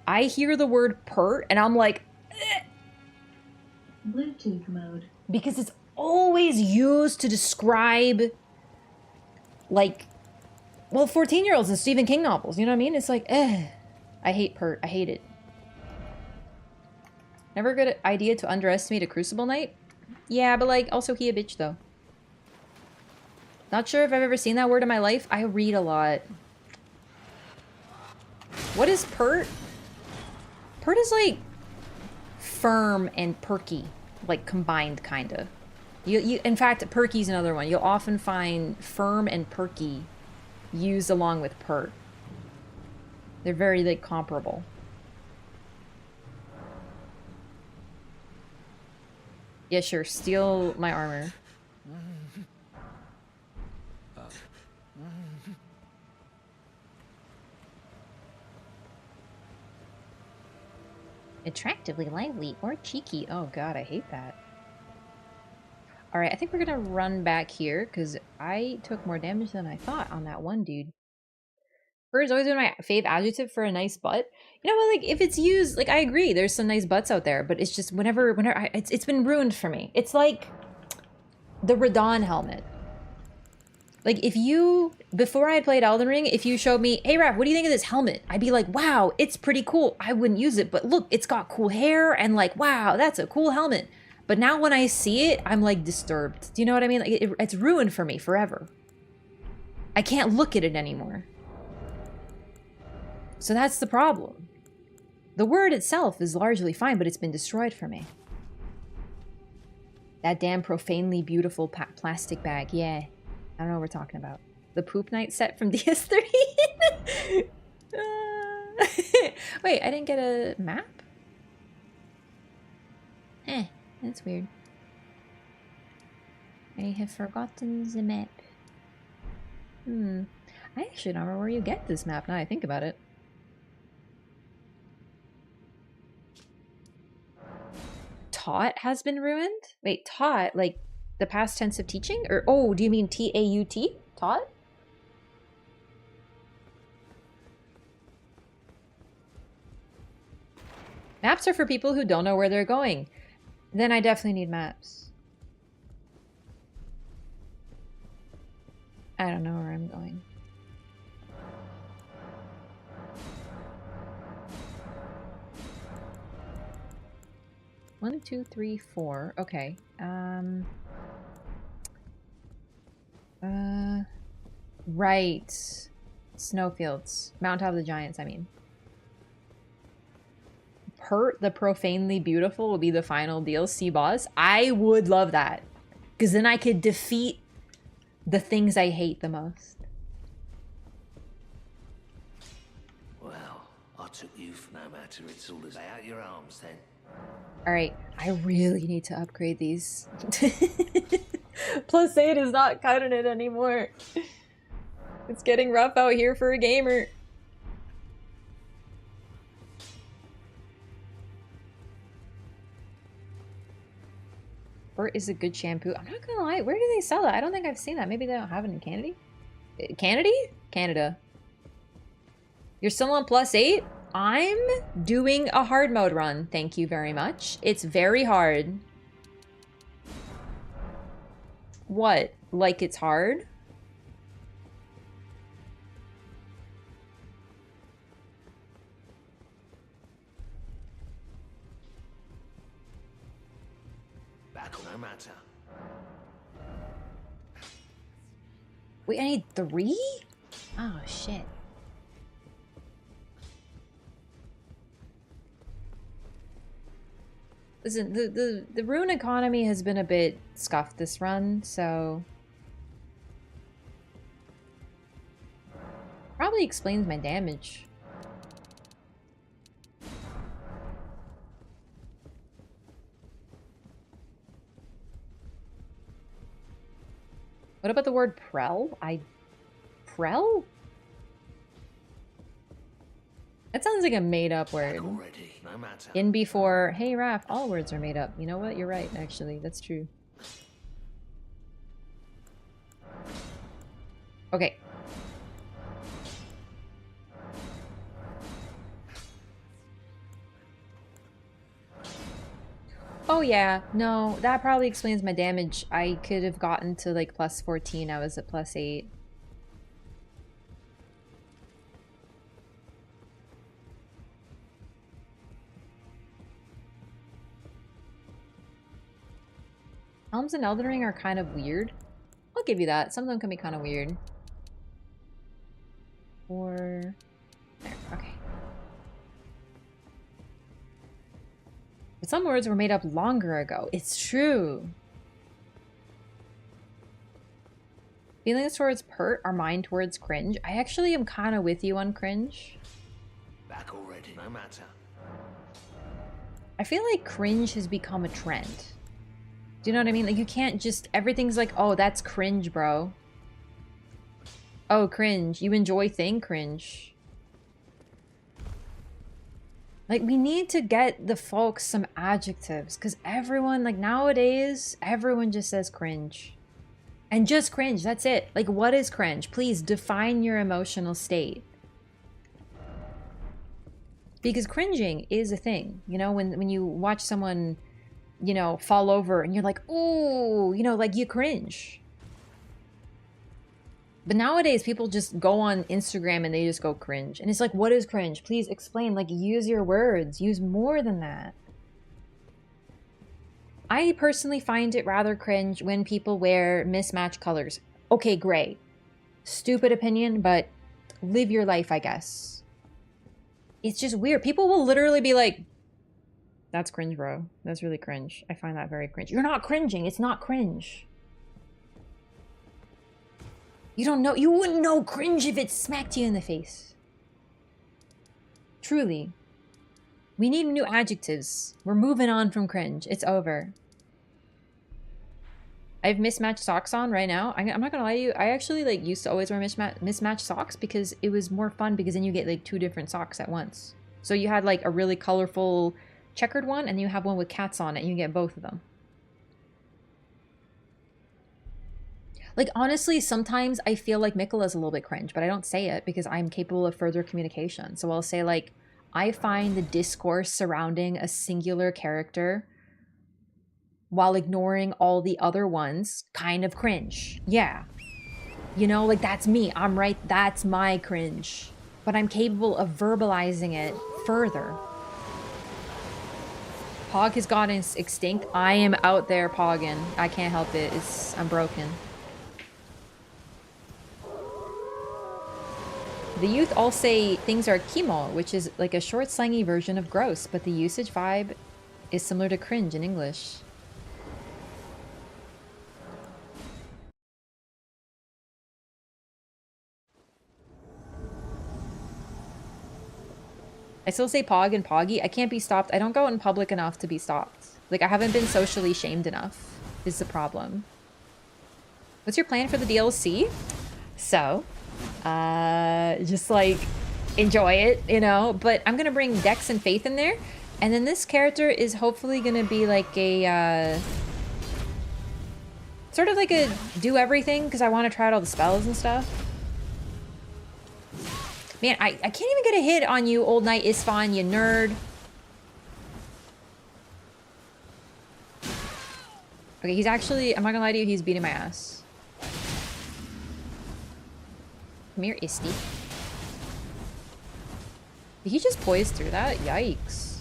I hear the word pert and I'm like, Bluetooth mode. Because it's always used to describe, like, well, 14-year-olds in Stephen King novels, you know what I mean? It's like, I hate pert, I hate it. Never a good idea to underestimate a Crucible Knight? Yeah, but like, also he a bitch though. Not sure if I've ever seen that word in my life. I read a lot. What is pert? Pert is like firm and perky, like combined kinda. In fact, perky's another one. You'll often find firm and perky used along with pert. They're very like comparable. Yeah, sure. Steal my armor. Attractively lively or cheeky. Oh god, I hate that. Alright, I think we're gonna run back here because I took more damage than I thought on that one dude. Bird's always been my fave adjective for a nice butt. You know what, like, if it's used, like, I agree, there's some nice butts out there, but it's just whenever it's been ruined for me. It's like the Radahn helmet. Like, if you, before I had played Elden Ring, if you showed me, hey, Raph, what do you think of this helmet? I'd be like, wow, it's pretty cool. I wouldn't use it, but look, it's got cool hair, and like, wow, that's a cool helmet. But now when I see it, I'm like disturbed. Do you know what I mean? Like, it's ruined for me forever. I can't look at it anymore. So that's the problem. The word itself is largely fine, but it's been destroyed for me. That damn profanely beautiful plastic bag. Yeah. I don't know what we're talking about. The Poop Night set from DS3? Wait, I didn't get a map? That's weird. I have forgotten the map. I actually don't remember where you get this map now I think about it. Taught has been ruined? Wait, taught? Like the past tense of teaching? Or, oh, do you mean T-A-U-T? Taught? Maps are for people who don't know where they're going. Then I definitely need maps. I don't know where I'm going. One, two, three, four. Okay. Right. Snowfields. Mount Top of the Giants, I mean. Pert the Profanely Beautiful will be the final DLC boss, I would love that. Because then I could defeat the things I hate the most. Well, I took you for no matter. It's all as lay out your arms then. Alright, I really need to upgrade these. +8 is not cutting it anymore. It's getting rough out here for a gamer. Burt is a good shampoo. I'm not gonna lie, where do they sell that? I don't think I've seen that. Maybe they don't have it in Canada? Canada. You're still on +8? I'm doing a hard mode run. Thank you very much. It's very hard. What? Like it's hard? No matter. Wait, I need 3? Oh, shit. Listen, the rune economy has been a bit scuffed this run, so... Probably explains my damage. What about the word prel? Prel? That sounds like a made-up word. No In before, hey Raph, all words are made up. You know what? You're right, actually. That's true. Okay. Oh yeah, no, that probably explains my damage. I could have gotten to like +14, I was at +8. Helms in Elden Ring are kind of weird. I'll give you that. Some of them can be kind of weird. Or... there, okay. But some words were made up longer ago. It's true. Feelings towards pert are mine towards cringe. I actually am kind of with you on cringe. Back already, no matter. I feel like cringe has become a trend. Do you know what I mean? Like, you can't just... everything's like, oh, that's cringe, bro. Oh, cringe. You enjoy thing cringe. Like, we need to get the folks some adjectives. Because everyone, like, nowadays, everyone just says cringe. And just cringe, that's it. Like, what is cringe? Please define your emotional state. Because cringing is a thing. You know, when you watch someone... you know, fall over and you're like, ooh, you know, like you cringe. But nowadays people just go on Instagram and they just go cringe. And it's like, what is cringe? Please explain, like use your words, use more than that. I personally find it rather cringe when people wear mismatched colors. Okay, great. Stupid opinion, but live your life, I guess. It's just weird. People will literally be like, that's cringe, bro. That's really cringe. I find that very cringe. You're not cringing. It's not cringe. You don't know. You wouldn't know cringe if it smacked you in the face. Truly. We need new adjectives. We're moving on from cringe. It's over. I have mismatched socks on right now. I'm not gonna lie to you. I actually like used to always wear mismatched socks because it was more fun because then you get like 2 different socks at once. So you had like a really colorful checkered one and you have one with cats on it and you get both of them. Like honestly, sometimes I feel like Miquella's a little bit cringe, but I don't say it because I'm capable of further communication. So I'll say like, I find the discourse surrounding a singular character while ignoring all the other ones kind of cringe. Yeah. You know, like that's me. I'm right. That's my cringe. But I'm capable of verbalizing it further. Pog has gotten extinct. I am out there pogging. I can't help it. I'm broken. The youth all say things are kimo, which is like a short slangy version of gross, but the usage vibe is similar to cringe in English. I still say pog and poggy. I can't be stopped. I don't go out in public enough to be stopped. Like, I haven't been socially shamed enough is the problem. What's your plan for the DLC? So, just like enjoy it, you know, but I'm gonna bring Dex and Faith in there, and then this character is hopefully gonna be like a sort of like a do everything, because I want to try out all the spells and stuff. Man, I can't even get a hit on you, Old Knight Isfan, you nerd. Okay, he's actually, I'm not gonna lie to you, he's beating my ass. Come here, Isty. Did he just poise through that? Yikes.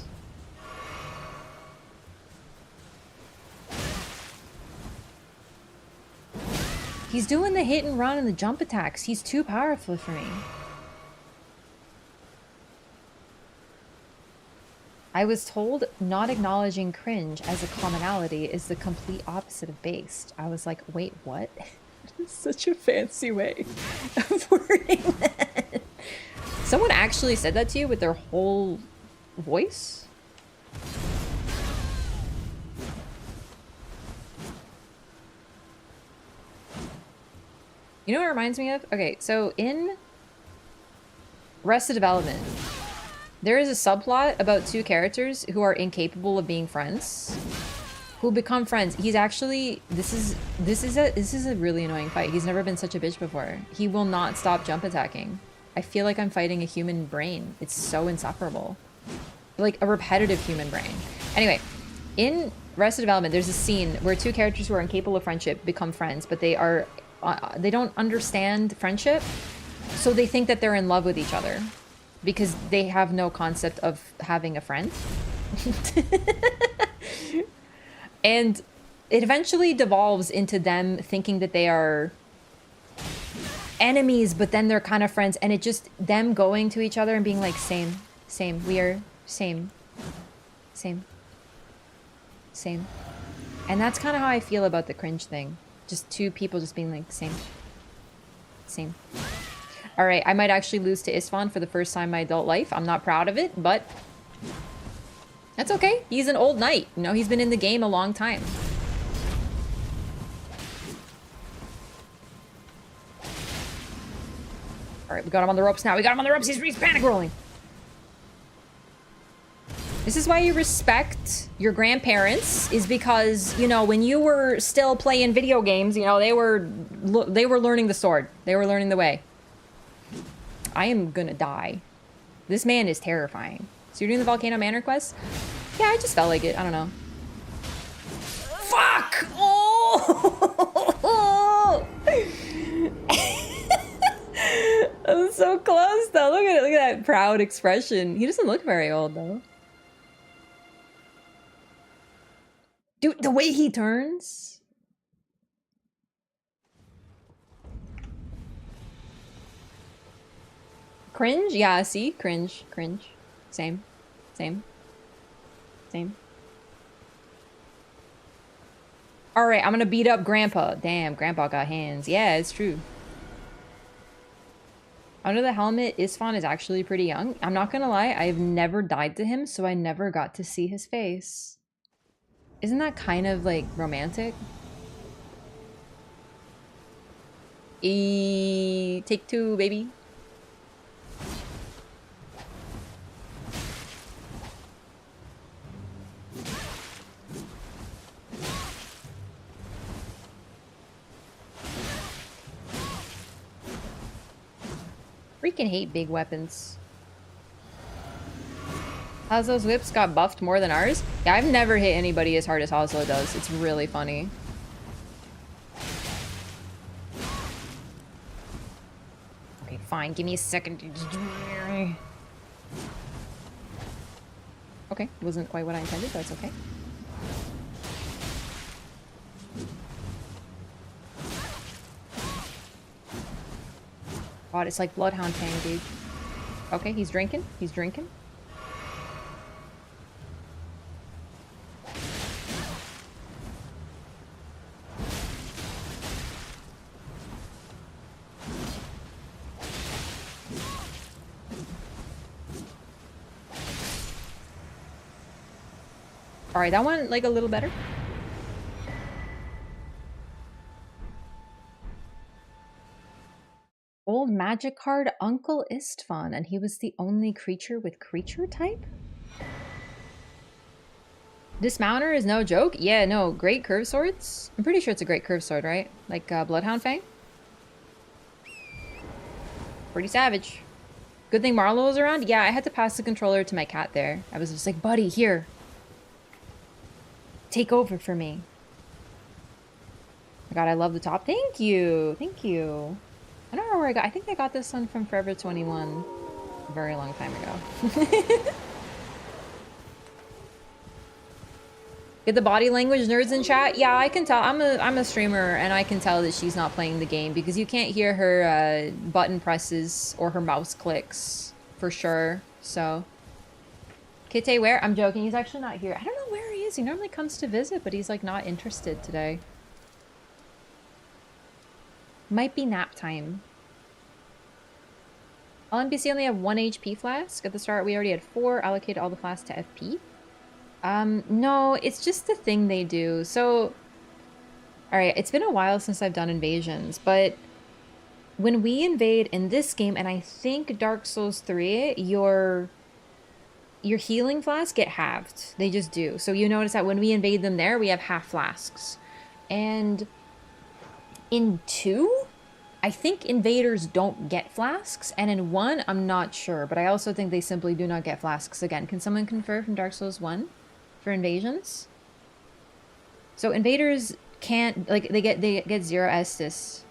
He's doing the hit and run and the jump attacks. He's too powerful for me. I was told not acknowledging cringe as a commonality is the complete opposite of based. I was like, wait, what? Such a fancy way of wording that. Someone actually said that to you with their whole voice? You know what it reminds me of? Okay, so in Arrested Development, there is a subplot about two characters who are incapable of being friends, who become friends. He's actually, this is a really annoying fight. He's never been such a bitch before. He will not stop jump attacking. I feel like I'm fighting a human brain. It's so insufferable. Like a repetitive human brain. Anyway, in Arrested Development, there's a scene where two characters who are incapable of friendship become friends, but they don't understand friendship, so they think that they're in love with each other because they have no concept of having a friend. And it eventually devolves into them thinking that they are enemies, but then they're kind of friends, and it just them going to each other and being like, same, we are same. And that's kind of how I feel about the cringe thing. Just two people just being like, same. All right, I might actually lose to Isfan for the first time in my adult life. I'm not proud of it, but that's okay. He's an old knight. You know, he's been in the game a long time. All right, we got him on the ropes now. He's panic rolling. This is why you respect your grandparents, is because, you know, when you were still playing video games, you know, they were learning the sword. They were learning the way. I am gonna die. This man is terrifying. So you're doing the Volcano Manor quest? Yeah, I just felt like it. I don't know. Fuck! Oh! I was so close though. Look at it. Look at that proud expression. He doesn't look very old though. Dude, the way he turns. Cringe? Yeah, see? Cringe. Same. Alright, I'm gonna beat up Grandpa. Damn, Grandpa got hands. Yeah, it's true. Under the Helmet, Isfan is actually pretty young. I'm not gonna lie, I've never died to him, so I never got to see his face. Isn't that kind of, like, romantic? Take two, baby. Freaking hate big weapons. Hazo's whips got buffed more than ours? Yeah, I've never hit anybody as hard as Hazo does. It's really funny. Okay, fine. Give me a second. Okay, wasn't quite what I intended, but it's okay. God, it's like Bloodhound Fang, dude. Okay, he's drinking. He's drinking. Alright, that one, like, a little better. Old magic card, Uncle Istvan, and he was the only creature with creature type? Dismounter is no joke? Yeah, no, great curve swords. I'm pretty sure it's a great curve sword, right? Like, Bloodhound Fang? Pretty savage. Good thing Marlo was around? Yeah, I had to pass the controller to my cat there. I was just like, buddy, here. Take over for me. Oh my God, I love the top. Thank you. Thank you. I don't know where I got. I think I got this one from Forever 21 a very long time ago. Get the body language nerds in chat? Yeah, I can tell. I'm a streamer and I can tell that she's not playing the game because you can't hear her button presses or her mouse clicks for sure. So Kite where? I'm joking. He's actually not here. I don't know where he is. He normally comes to visit, but he's like not interested today. Might be nap time. All NPC only have 1 HP flask. At the start, we already had 4. Allocated all the flasks to FP. No, it's just the thing they do. So, alright, it's been a while since I've done invasions, but when we invade in this game, and I think Dark Souls 3, your healing flasks get halved. They just do. So you notice that when we invade them there, we have half flasks. And in 2, I think invaders don't get flasks, and in 1, I'm not sure, but I also think they simply do not get flasks again. Can someone confirm from Dark Souls 1 for invasions? So invaders can't, like, they get 0 Estus.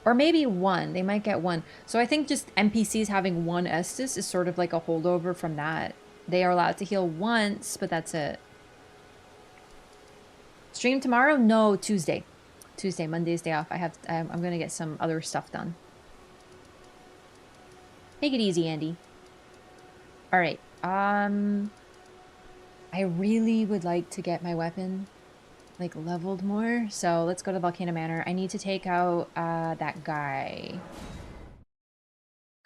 Or maybe 1. They might get 1. So I think just NPCs having 1 Estus is sort of like a holdover from that. They are allowed to heal once, but that's it. Stream tomorrow? No, Tuesday. Tuesday, Monday's day off. I'm gonna get some other stuff done. Take it easy, Andy. Alright, I really would like to get my weapon, like, leveled more. So let's go to Volcano Manor. I need to take out, that guy.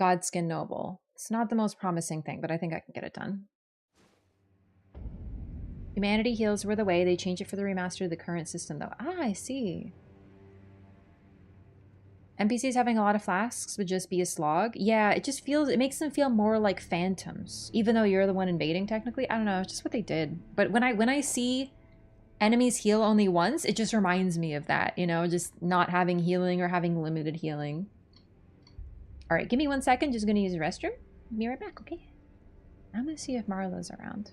Godskin Noble. It's not the most promising thing, but I think I can get it done. Humanity heals were the way. They changed it for the remaster of the current system, though. Ah, I see. NPCs having a lot of flasks would just be a slog. Yeah, it makes them feel more like phantoms, even though you're the one invading technically. I don't know, it's just what they did. But when I see enemies heal only once, it just reminds me of that, you know, just not having healing or having limited healing. All right, give me 1 second, just gonna use the restroom. Be right back, okay? I'm gonna see if Marlo's around.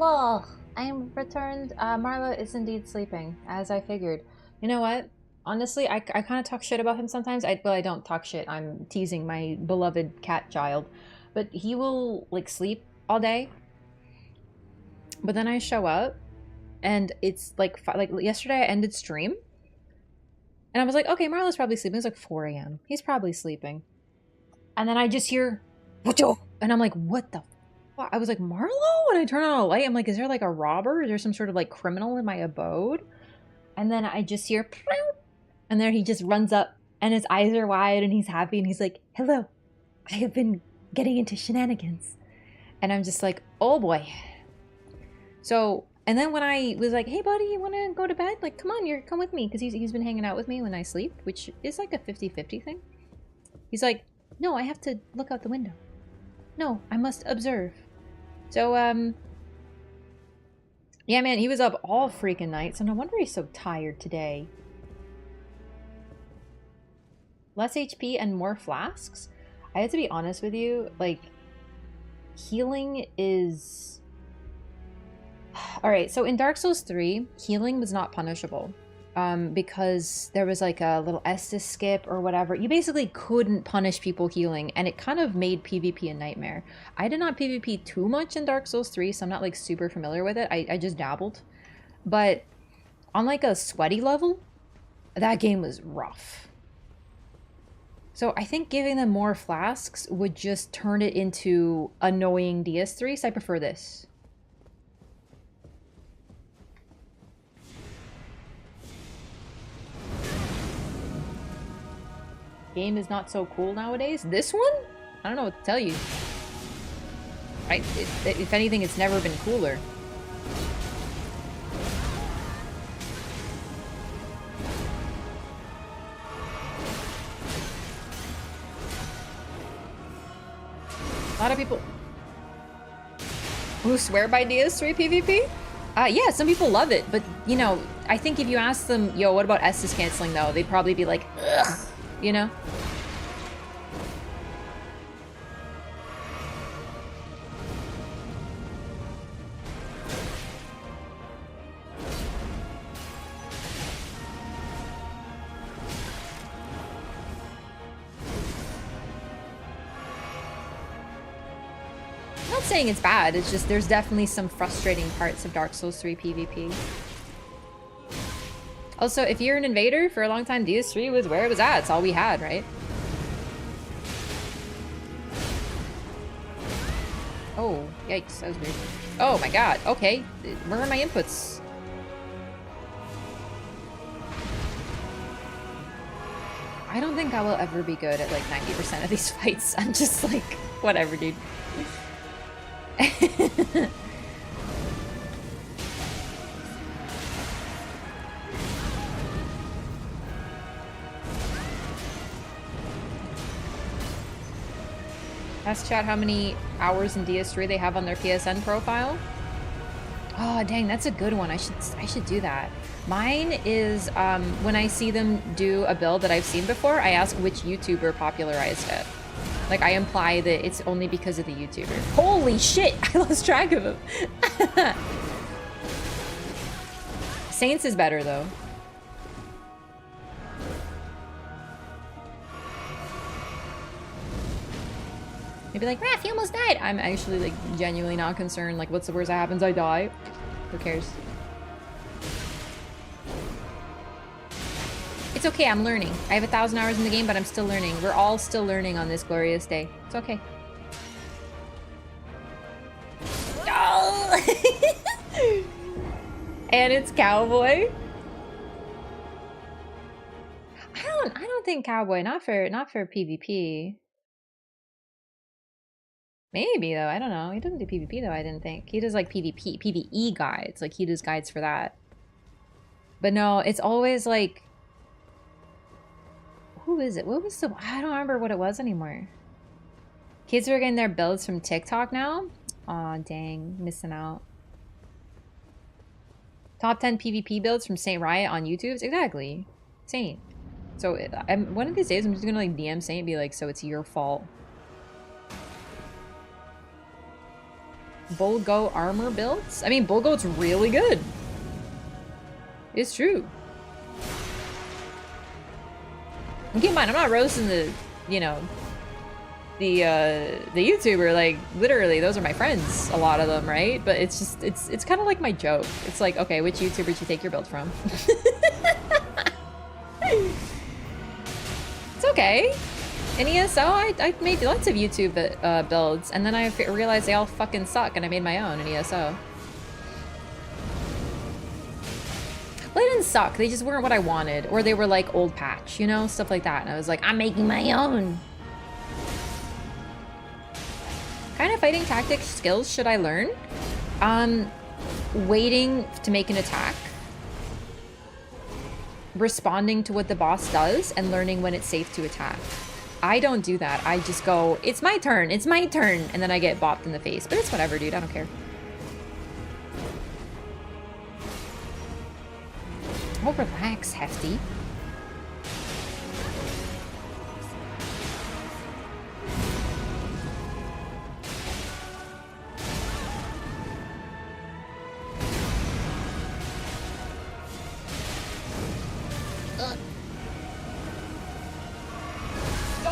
Marlo! I'm returned. Marlo is indeed sleeping, as I figured. You know what? Honestly, I kind of talk shit about him sometimes. Well, I don't talk shit. I'm teasing my beloved cat child. But he will, like, sleep all day. But then I show up, and it's, like yesterday I ended stream. And I was like, okay, Marlo's probably sleeping. It's like 4 a.m. He's probably sleeping. And then I just hear, and I'm like, what the fuck? I was like, Marlo? And I turn on a light. I'm like, is there like a robber? Is there some sort of like criminal in my abode? And then I just hear, and there he just runs up and his eyes are wide and he's happy and he's like, hello, I have been getting into shenanigans. And I'm just like, oh boy. So, and then when I was like, hey buddy, you want to go to bed? Like, come on, come with me. Because he's been hanging out with me when I sleep, which is like a 50-50 thing. He's like, no, I have to look out the window. No, I must observe. So, yeah, man, he was up all freaking night, so no wonder he's so tired today. Less HP and more flasks? I have to be honest with you, like, healing is... Alright, so in Dark Souls 3, healing was not punishable. Because there was like a little Estus skip or whatever. You basically couldn't punish people healing, and it kind of made PvP a nightmare. I did not PvP too much in Dark Souls 3, so I'm not like super familiar with it. I just dabbled. But on like a sweaty level, that game was rough. So I think giving them more flasks would just turn it into annoying DS3, so I prefer this. Game is not so cool nowadays. This one? I don't know what to tell you. If anything, it's never been cooler. A lot of people who swear by DS3 PvP? Yeah, some people love it, but, you know, I think if you ask them, yo, what about Estus canceling, though? They'd probably be like, ugh. You know? I'm not saying it's bad, it's just there's definitely some frustrating parts of Dark Souls 3 PvP. Also, if you're an invader, for a long time, DS3 was where it was at. It's all we had, right? Oh, yikes. That was weird. Oh my god. Okay. Where are my inputs? I don't think I will ever be good at like 90% of these fights. I'm just like, whatever, dude. Ask chat how many hours in DS3 they have on their PSN profile. Oh, dang, that's a good one. I should do that. Mine is when I see them do a build that I've seen before, I ask which YouTuber popularized it. Like, I imply that it's only because of the YouTuber. Holy shit! I lost track of him. Saints is better, though. Maybe like, Raph, you almost died. I'm actually like genuinely not concerned. Like, what's the worst that happens? I die. Who cares? It's okay, I'm learning. I have 1,000 hours in the game, but I'm still learning. We're all still learning on this glorious day. It's okay. Oh! And it's Cowboy. I don't think Cowboy, not for PvP. Maybe though, I don't know. He doesn't do PvP though, I didn't think. He does like PvE guides. Like he does guides for that. But no, it's always like, who is it? What was the, I don't remember what it was anymore. Kids are getting their builds from TikTok now? Aw, dang, missing out. Top 10 PvP builds from Saint Riot on YouTube? Exactly. Saint. So one of these days I'm just gonna like DM Saint and be like, so it's your fault. Bull Goat armor builds? I mean, Bull Goat's really good. It's true. And keep in mind, I'm not roasting the, you know, the YouTuber. Like, literally, those are my friends, a lot of them, right? But it's just, it's kind of like my joke. It's like, okay, which YouTuber did you take your build from? It's okay. In ESO, I made lots of YouTube builds, and then I realized they all fucking suck, and I made my own in ESO. Well, they didn't suck, they just weren't what I wanted, or they were like old patch, you know, stuff like that, and I was like, I'm making my own. What kind of fighting tactics skills should I learn? Waiting to make an attack, responding to what the boss does, and learning when it's safe to attack. I don't do that. I just go, it's my turn, and then I get bopped in the face. But it's whatever, dude. I don't care. Oh, relax, Hefty.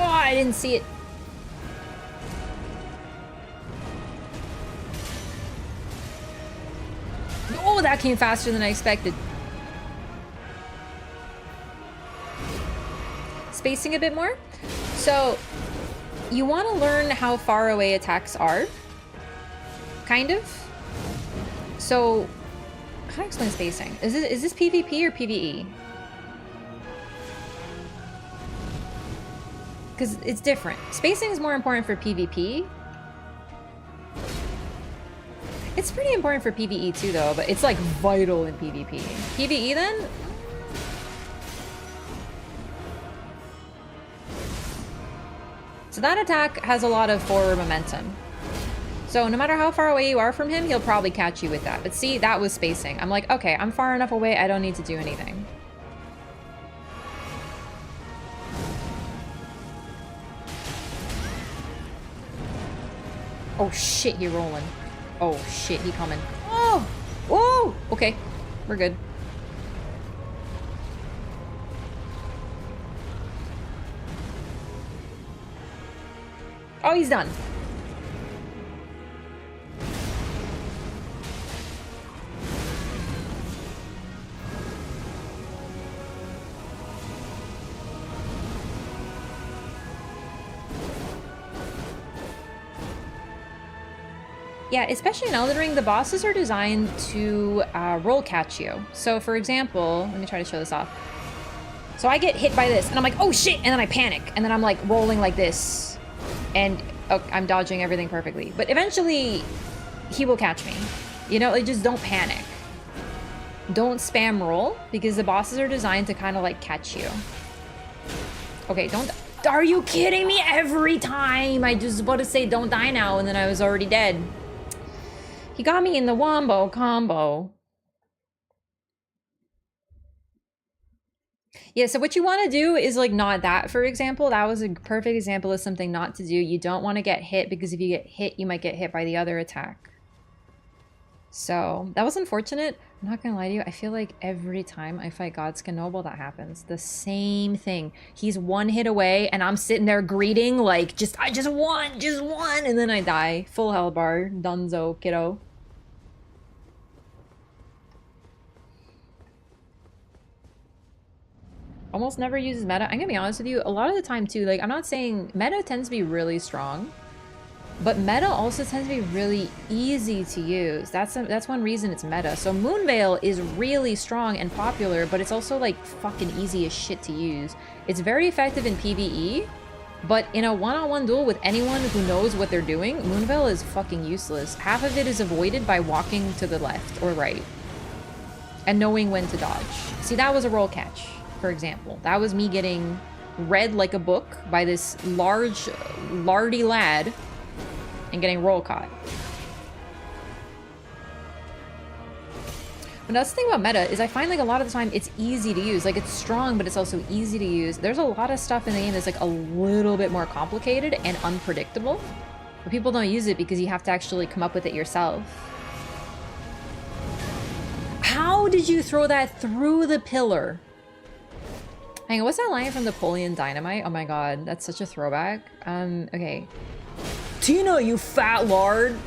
I didn't see it. Oh, that came faster than I expected. Spacing a bit more. So, you want to learn how far away attacks are. Kind of. So, how do I explain spacing? Is this PvP or PvE? Because it's different. Spacing is more important for PvP. It's pretty important for PvE too, though, but it's like vital in PvP. PvE then? So that attack has a lot of forward momentum. So no matter how far away you are from him, he'll probably catch you with that. But see, that was spacing. I'm like, okay, I'm far enough away, I don't need to do anything. Oh shit, he rolling. Oh shit, he coming. Oh! Whoa! Okay, we're good. Oh, he's done. Yeah, especially in Elden Ring, the bosses are designed to roll catch you. So for example, let me try to show this off. So I get hit by this, and I'm like, oh shit, and then I panic, and then I'm like rolling like this, and I'm dodging everything perfectly. But eventually, he will catch me. You know, like, just don't panic. Don't spam roll, because the bosses are designed to kind of like catch you. Okay, don't... Are you kidding me? Every time! I just about to say don't die now, and then I was already dead. He got me in the wombo combo. Yeah, so what you want to do is like not that, for example. That was a perfect example of something not to do. You don't want to get hit, because if you get hit, you might get hit by the other attack. So that was unfortunate. I'm not gonna lie to you. I feel like every time I fight Godskin Noble, that happens. The same thing. He's one hit away, and I'm sitting there greeting like, I just won, and then I die. Full health bar, dunzo, kiddo. Almost never uses meta. I'm gonna be honest with you, a lot of the time too, like, I'm not saying meta tends to be really strong, but meta also tends to be really easy to use. That's one reason it's meta. So Moonveil is really strong and popular, but it's also like fucking easy as shit to use. It's very effective in PvE, but in a one-on-one duel with anyone who knows what they're doing, Moonveil is fucking useless. Half of it is avoided by walking to the left or right and knowing when to dodge. See, that was a roll catch. For example, that was me getting read like a book by this lardy lad and getting roll caught. But that's the thing about meta is I find like a lot of the time it's easy to use. Like, it's strong, but it's also easy to use. There's a lot of stuff in the game that's like a little bit more complicated and unpredictable. But people don't use it because you have to actually come up with it yourself. How did you throw that through the pillar? Hang on, what's that line from Napoleon Dynamite? Oh my god, that's such a throwback. Okay. Tina, you fat lard!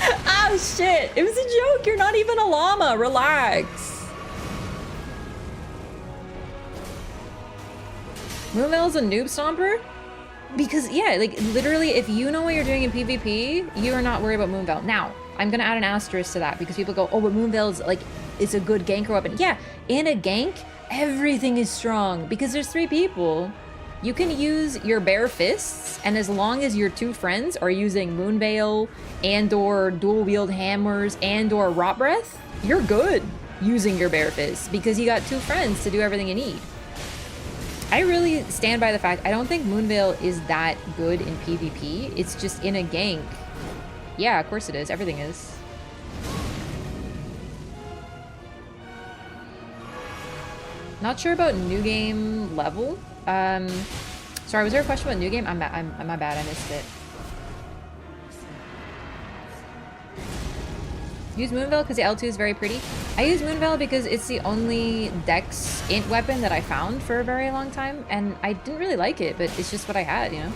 Oh shit! It was a joke! You're not even a llama! Relax! Moonveil's a noob stomper? Because, yeah, like, literally, if you know what you're doing in PvP, you are not worried about Moonveil. Now, I'm gonna add an asterisk to that, because people go, oh, but Moonveil's, like, it's a good ganker weapon. Yeah, in a gank, everything is strong, because there's 3 people. You can use your bare fists, and as long as your 2 friends are using Moonveil and/or dual-wield hammers and/or Rot Breath, you're good using your bare fists, because you got 2 friends to do everything you need. I really stand by the fact, I don't think Moonveil is that good in PvP. It's just in a gank. Yeah, of course it is. Everything is. Not sure about new game level. Sorry, was there a question about new game? My bad, I missed it. Use Moonveil because the L2 is very pretty. I use Moonveil because it's the only dex int weapon that I found for a very long time, and I didn't really like it, but it's just what I had, you know?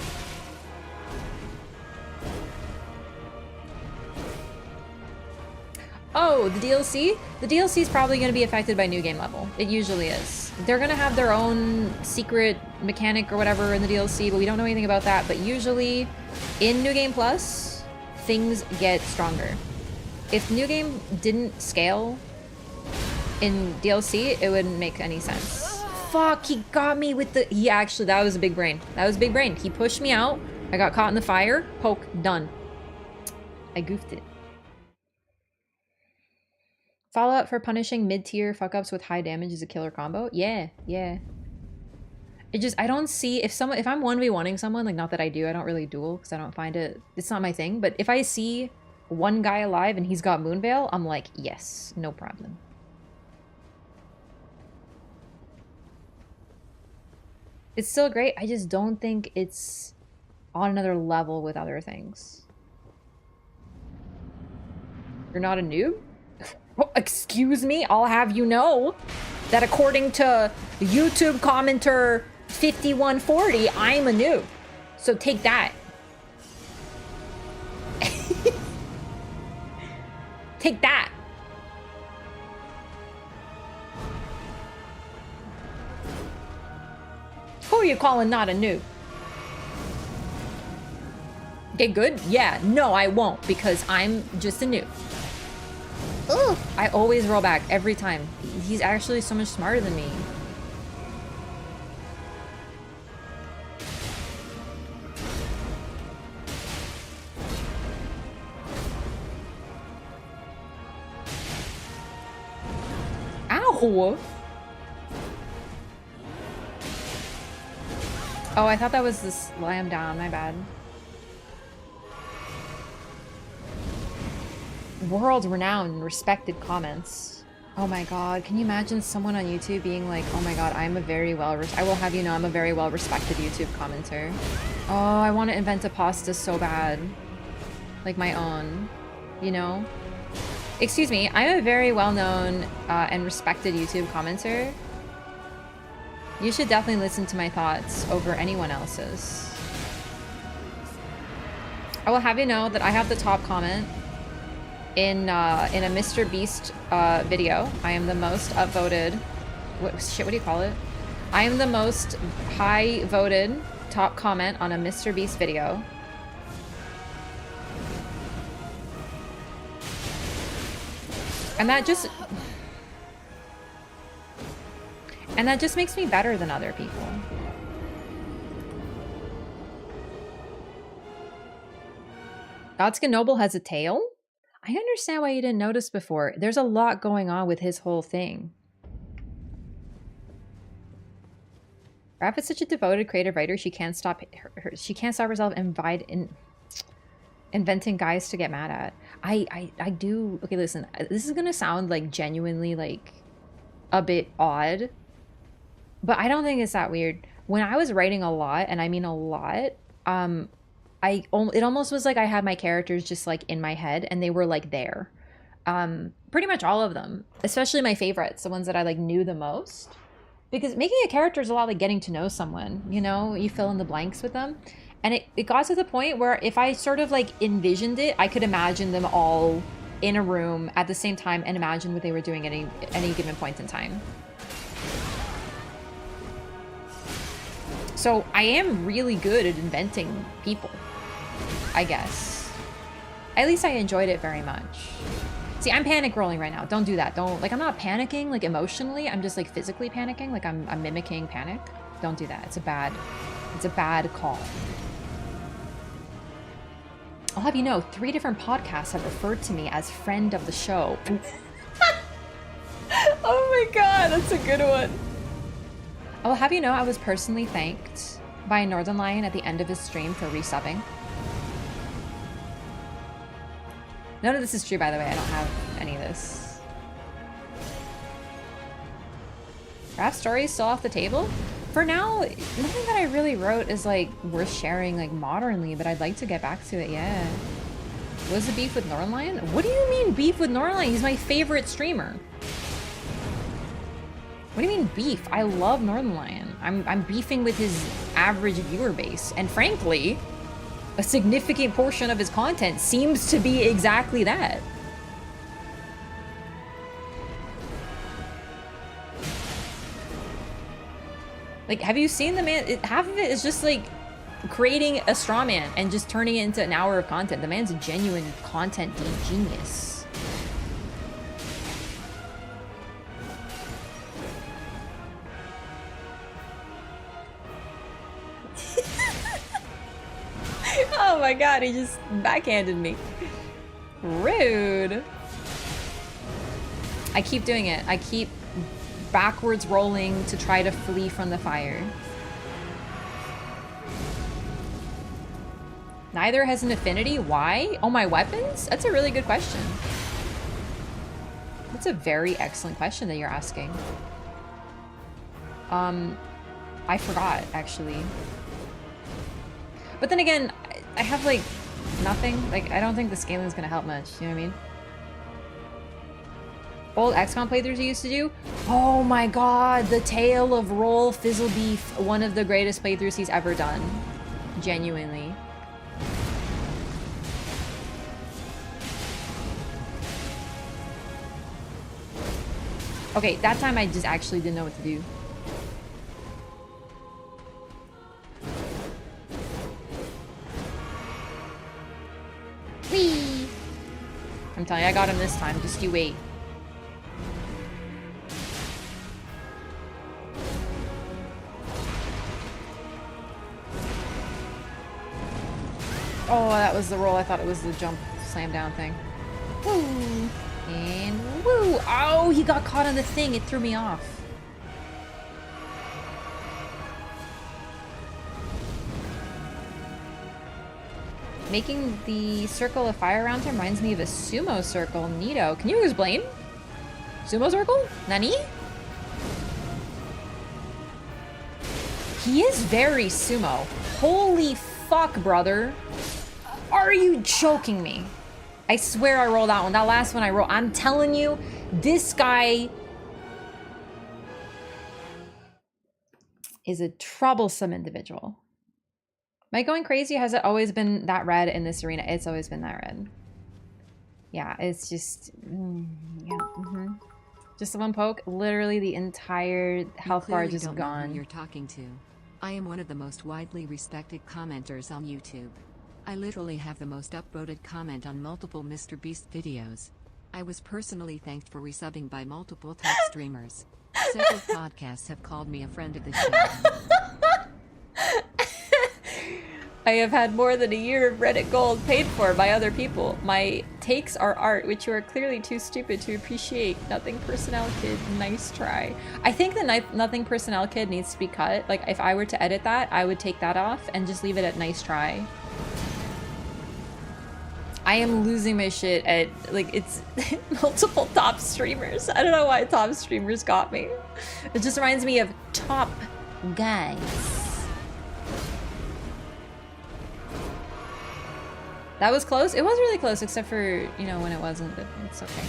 Oh, the DLC? The DLC is probably going to be affected by new game level. It usually is. They're going to have their own secret mechanic or whatever in the DLC, but we don't know anything about that. But usually, in New Game Plus, things get stronger. If New Game didn't scale in DLC, it wouldn't make any sense. Fuck, he got me with the... Yeah, actually, that was a big brain. That was a big brain. He pushed me out. I got caught in the fire. Poke, done. I goofed it. Fallout for punishing mid-tier fuck-ups with high damage is a killer combo? Yeah, yeah. It just, I don't see, if I'm 1v1ing someone, like, not that I do, I don't really duel, because I don't find it, it's not my thing, but if I see one guy alive and he's got Moonveil, I'm like, yes, no problem. It's still great, I just don't think it's on another level with other things. You're not a noob? Oh, excuse me, I'll have you know that according to YouTube commenter 5140, I'm a noob. So take that. Take that. Who are you calling not a noob? Get good? Yeah, no, I won't because I'm just a noob. Ooh, I always roll back every time. He's actually so much smarter than me. Ow! Oh, I thought that was the slam down. My bad. World-renowned, respected comments. Oh my god, can you imagine someone on YouTube being like, oh my god, I will have you know I'm a very well-respected YouTube commenter. Oh, I want to invent a pasta so bad. Like my own, you know? Excuse me, I'm a very well-known and respected YouTube commenter. You should definitely listen to my thoughts over anyone else's. I will have you know that I have the top comment in a Mr. Beast video. I am the most upvoted. What do you call it? I am the most high voted top comment on a Mr. Beast video. And that just makes me better than other people. Godskin Noble has a tail? I understand why you didn't notice before. There's a lot going on with his whole thing. Raph is such a devoted creative writer, she can't stop herself inventing guys to get mad at. I do. Okay, listen. This is gonna sound like genuinely like a bit odd, but I don't think it's that weird. When I was writing a lot, and I mean a lot, it almost was like I had my characters just like in my head and they were like there. Pretty much all of them, especially my favorites, the ones that I like knew the most. Because making a character is a lot like getting to know someone, you know, you fill in the blanks with them. And it got to the point where if I sort of like envisioned it, I could imagine them all in a room at the same time and imagine what they were doing at any given point in time. So I am really good at inventing people, I guess. At least I enjoyed it very much. See, I'm panic rolling right now. Don't do that. Don't, like, I'm not panicking, like, emotionally. I'm just, like, physically panicking. Like, I'm mimicking panic. Don't do that. It's a bad call. I'll have you know, 3 different podcasts have referred to me as friend of the show. Oh my god, that's a good one. I will have you know, I was personally thanked by Northern Lion at the end of his stream for resubbing. None of this is true, by the way. I don't have any of this. Rap stories still off the table? For now, nothing that I really wrote is like worth sharing like modernly, but I'd like to get back to it, yeah. Was the beef with Northern Lion? What do you mean beef with Northern Lion? He's my favorite streamer. What do you mean beef? I love Northern Lion. I'm beefing with his average viewer base, and frankly, a significant portion of his content seems to be exactly that. Like, have you seen the man? Half of it is just like creating a straw man and just turning it into an hour of content. The man's a genuine content genius. Oh my god, he just backhanded me. Rude. I keep doing it. I keep backwards rolling to try to flee from the fire. Neither has an affinity. Why? Oh, my weapons? That's a really good question. That's a very excellent question that you're asking. I forgot, actually. But then again, I have, like, nothing. Like, I don't think the scaling is going to help much. You know what I mean? Old XCOM playthroughs I used to do? Oh my god, the tale of Roll Fizzle Beef. One of the greatest playthroughs he's ever done. Genuinely. Okay, that time I just actually didn't know what to do. Whee! I'm telling you, I got him this time. Just you wait. Oh, that was the roll. I thought it was the jump slam down thing. Woo! And woo! Oh, he got caught on the thing. It threw me off. Making the circle of fire around him reminds me of a sumo circle. Neato. Can you explain? Sumo circle? Nani? He is very sumo. Holy fuck, brother. Are you joking me? I swear I rolled that one. That last one I rolled. I'm telling you, this guy is a troublesome individual. Am I going crazy? Has it always been that red in this arena? It's always been that red. Yeah, it's just... yeah, Just the one poke. Literally the entire health bar just gone. Who you're talking to. I am one of the most widely respected commenters on YouTube. I literally have the most upvoted comment on multiple Mr. Beast videos. I was personally thanked for resubbing by multiple top streamers. Several podcasts have called me a friend of the show. I have had more than a year of Reddit gold paid for by other people. My takes are art, which you are clearly too stupid to appreciate. Nothing personnel kid, nice try. I think the nothing personnel kid needs to be cut. Like, if I were to edit that, I would take that off and just leave it at nice try. I am losing my shit at, like, it's multiple top streamers. I don't know why top streamers got me. It just reminds me of top guys. That was close. It was really close, except for, you know, when it wasn't, but it's okay.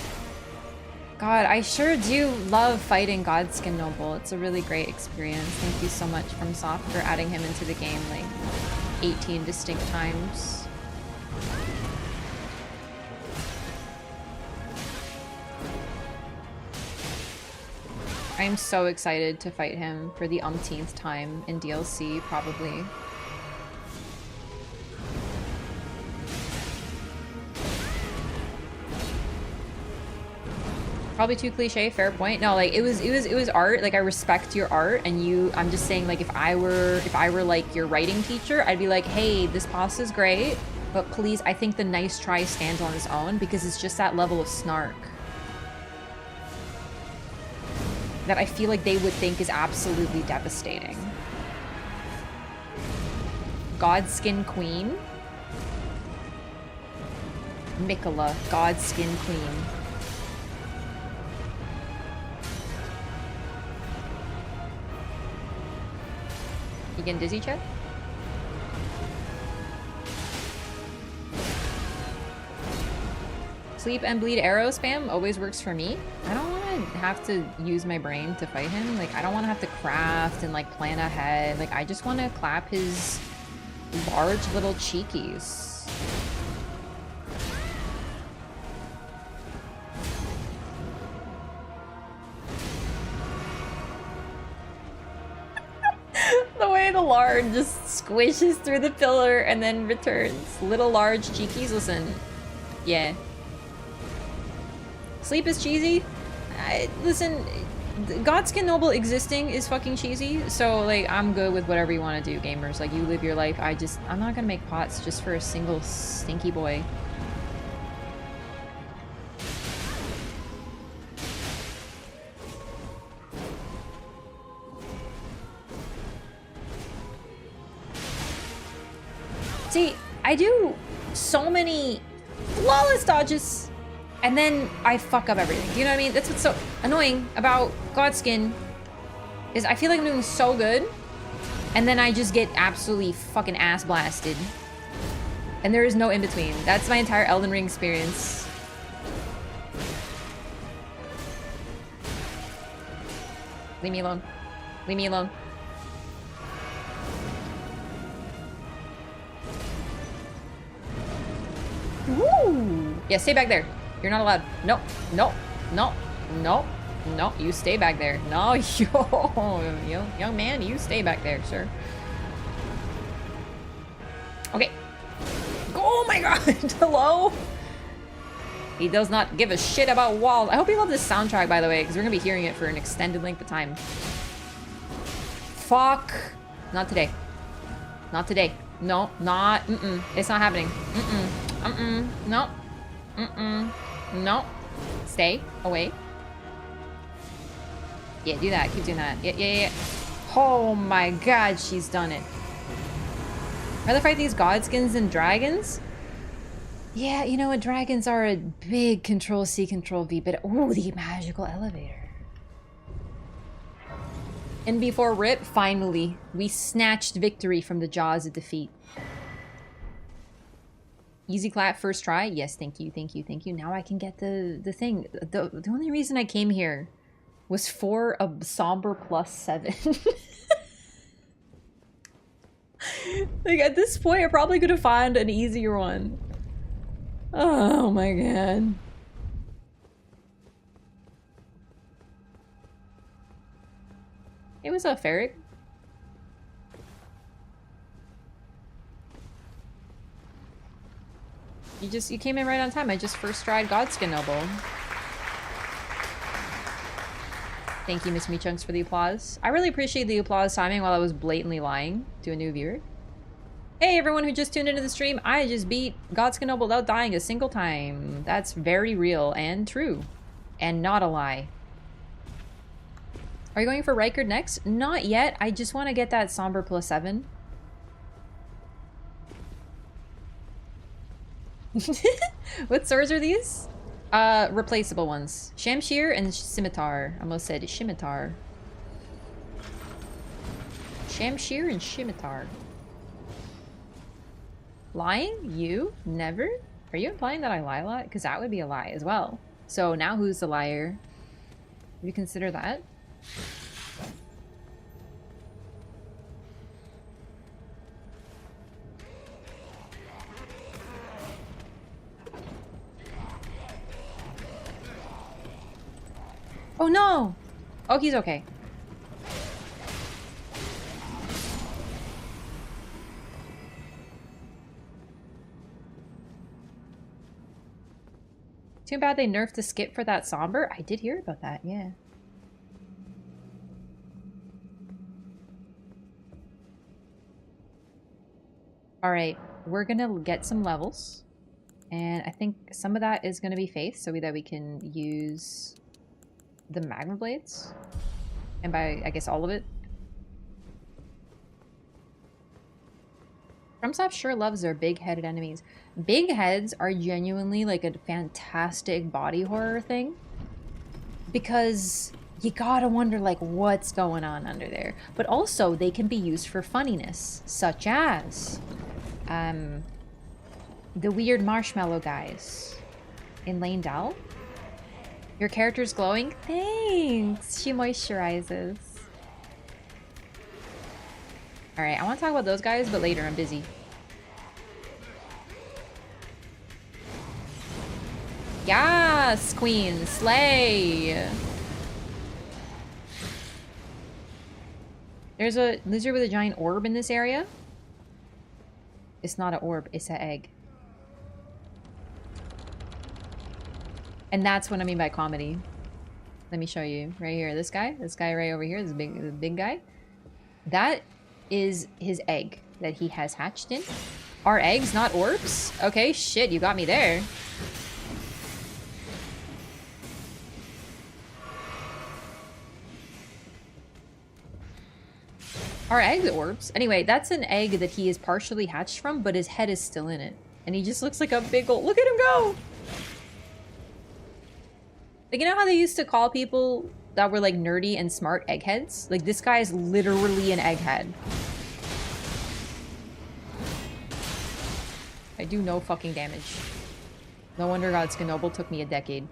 God, I sure do love fighting Godskin Noble. It's a really great experience. Thank you so much, FromSoft, for adding him into the game like 18 distinct times. I'm so excited to fight him for the umpteenth time in DLC, probably. Probably too cliche, fair point. No, like it was art. Like I respect your art, and I'm just saying, like if I were like your writing teacher, I'd be like, hey, this boss is great, but please, I think the nice try stands on its own because it's just that level of snark that I feel like they would think is absolutely devastating. Godskin Queen. Mikola, Godskin Queen. You getting dizzy, Chet? Sleep and bleed arrow spam always works for me. I don't want to have to use my brain to fight him. Like, I don't want to have to craft and, like, plan ahead. Like, I just want to clap his large little cheekies. The way the lard just squishes through the pillar and then returns. Little large cheekies. Listen, yeah. Sleep is cheesy. Listen, Godskin Noble existing is fucking cheesy. So like, I'm good with whatever you want to do, gamers. Like, you live your life. I'm not gonna make pots just for a single stinky boy. See, I do so many flawless dodges, and then I fuck up everything. Do you know what I mean? That's what's so annoying about Godskin, is I feel like I'm doing so good, and then I just get absolutely fucking ass blasted. And there is no in-between. That's my entire Elden Ring experience. Leave me alone. Leave me alone. Woo! Yeah, stay back there. You're not allowed. No, no, no, no, no. You stay back there. No, young man, you stay back there, sir. Okay. Oh my god! Hello? He does not give a shit about walls. I hope you love this soundtrack, by the way, because we're gonna be hearing it for an extended length of time. Fuck. Not today. Not today. No, not. It's not happening. No. No. Stay away. Yeah, do that. Keep doing that. Yeah. Oh my god, she's done it. Rather fight these godskins than dragons? Yeah, you know what? Dragons are a big Control-C, Control-V, but oh, the magical elevator. And before RIP, finally, we snatched victory from the jaws of defeat. Easy clap, first try. Yes, thank you. Now I can get the thing. The only reason I came here was for a somber +7. Like, at this point, I probably could have found an easier one. Oh my god. Hey, what's up, Ferric? You came in right on time. I just first tried Godskin Noble. Thank you, Miss Meechunks, for the applause. I really appreciate the applause timing while I was blatantly lying to a new viewer. Hey, everyone who just tuned into the stream. I just beat Godskin Noble without dying a single time. That's very real and true. And not a lie. Are you going for Rykard next? Not yet. I just want to get that somber +7. What swords are these? Replaceable ones. Shamshir and Scimitar. I almost said Scimitar. Shamshir and Scimitar. Lying? You? Never? Are you implying that I lie a lot? Because that would be a lie as well. So now who's the liar? Would you consider that? Oh no! Oh, he's okay. Too bad they nerfed the skip for that somber. I did hear about that, yeah. Alright, we're gonna get some levels. And I think some of that is gonna be faith, so that we can use the magma blades. And by, I guess, all of it. FromSoft sure loves their big-headed enemies. Big heads are genuinely like a fantastic body horror thing. Because you gotta wonder like what's going on under there. But also they can be used for funniness. Such as the weird marshmallow guys in Lane Dell. Your character's glowing? Thanks! She moisturizes. Alright, I want to talk about those guys, but later. I'm busy. Yes, queen! Slay! There's a lizard with a giant orb in this area. It's not an orb, it's an egg. And that's what I mean by comedy. Let me show you. Right here, this guy right over here, this big guy. That is his egg that he has hatched in. Are eggs not orbs? Okay, shit, you got me there. Are eggs orbs? Anyway, that's an egg that he is partially hatched from, but his head is still in it. And he just looks like a big old... Look at him go! Like, you know how they used to call people that were, like, nerdy and smart eggheads? Like, this guy is literally an egghead. I do no fucking damage. No wonder Godskin Noble took me a decade.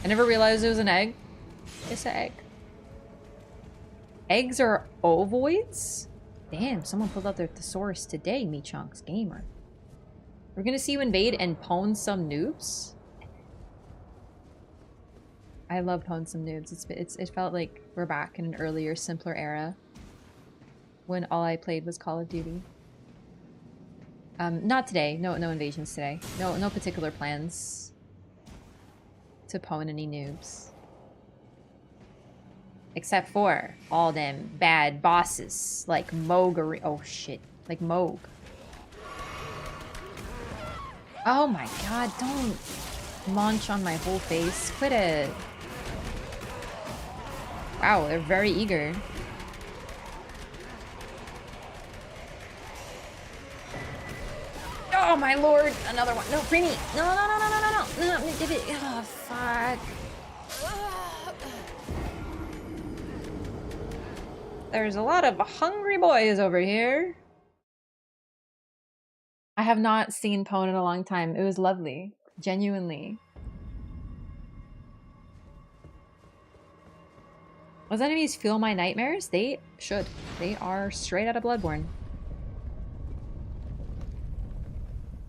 I never realized it was an egg. It's an egg. Eggs are ovoids? Damn, someone pulled out their thesaurus today, me chunks gamer. We're gonna see you invade and pwn some noobs? I love pwn some noobs. It felt like we're back in an earlier, simpler era when all I played was Call of Duty. Not today. No invasions today. No particular plans to pwn any noobs. Except for all them bad bosses like Moog. Oh shit. Like Moog. Oh my god, don't launch on my whole face. Quit it. Wow, they're very eager. Oh my lord, another one. No, Preemie. No. Oh, fuck. There's a lot of hungry boys over here. I have not seen Pwn in a long time. It was lovely. Genuinely. Those enemies fuel my nightmares? They should. They are straight out of Bloodborne.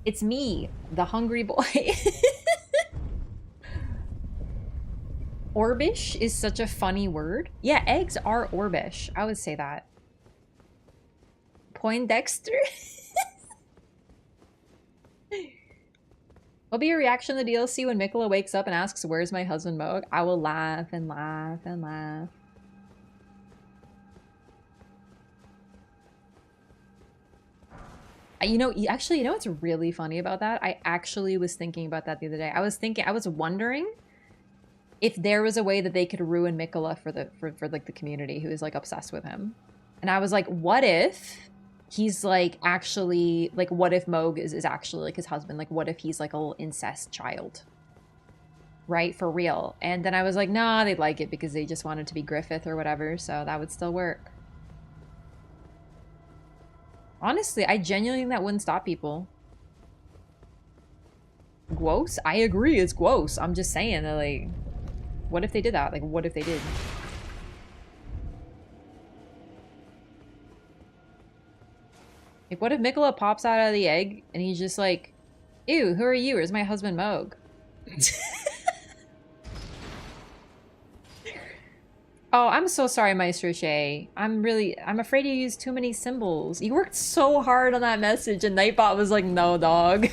It's me, the hungry boy. Orbish is such a funny word. Yeah, eggs are orbish. I would say that. Poindexter? What'll be your reaction to the DLC when Mikola wakes up and asks, "Where's my husband Moog?" I will laugh and laugh and laugh. You know what's really funny about that? I actually was thinking about that the other day. I was wondering if there was a way that they could ruin Mikola for like the community who is like obsessed with him. And I was like, what if he's like actually like, what if Moog is actually like his husband? Like what if he's like a little incest child? Right? For real. And then I was like, nah, they'd like it because they just wanted to be Griffith or whatever, so that would still work. Honestly, I genuinely think that wouldn't stop people. Gross? I agree, it's gross. I'm just saying that, like, what if they did that? Like, what if they did? Like, what if Mikola pops out of the egg and he's just like, ew, who are you? Where's my husband Moog? Oh, I'm so sorry, Maestro Shay. I'm afraid you used too many symbols. You worked so hard on that message and Nightbot was like, no, dog.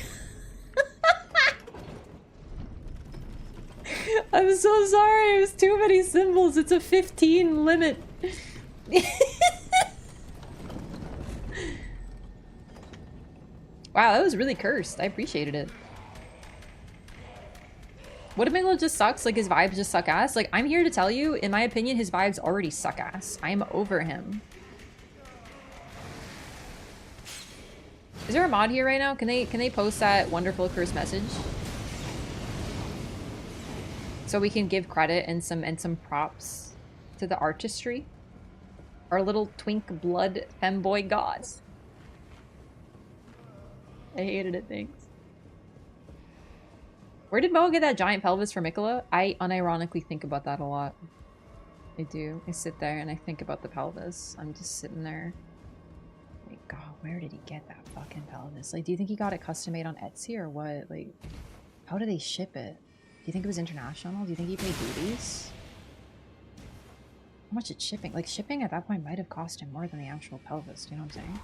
I'm so sorry, it was too many symbols. It's a 15 limit. Wow, that was really cursed. I appreciated it. What if Mikola just sucks? Like, his vibes just suck ass? Like, I'm here to tell you, in my opinion, his vibes already suck ass. I'm over him. Is there a mod here right now? Can they post that wonderful cursed message? So we can give credit and some props to the artistry. Our little twink blood femboy gods. I hated it, thanks. Where did Mo get that giant pelvis for Mikola? I unironically think about that a lot. I do. I sit there and I think about the pelvis. I'm just sitting there. Like, God, where did he get that fucking pelvis? Like, do you think he got it custom made on Etsy or what? Like, how do they ship it? Do you think it was international? Do you think he paid duties? How much is shipping? Like, shipping at that point might have cost him more than the actual pelvis. Do you know what I'm saying?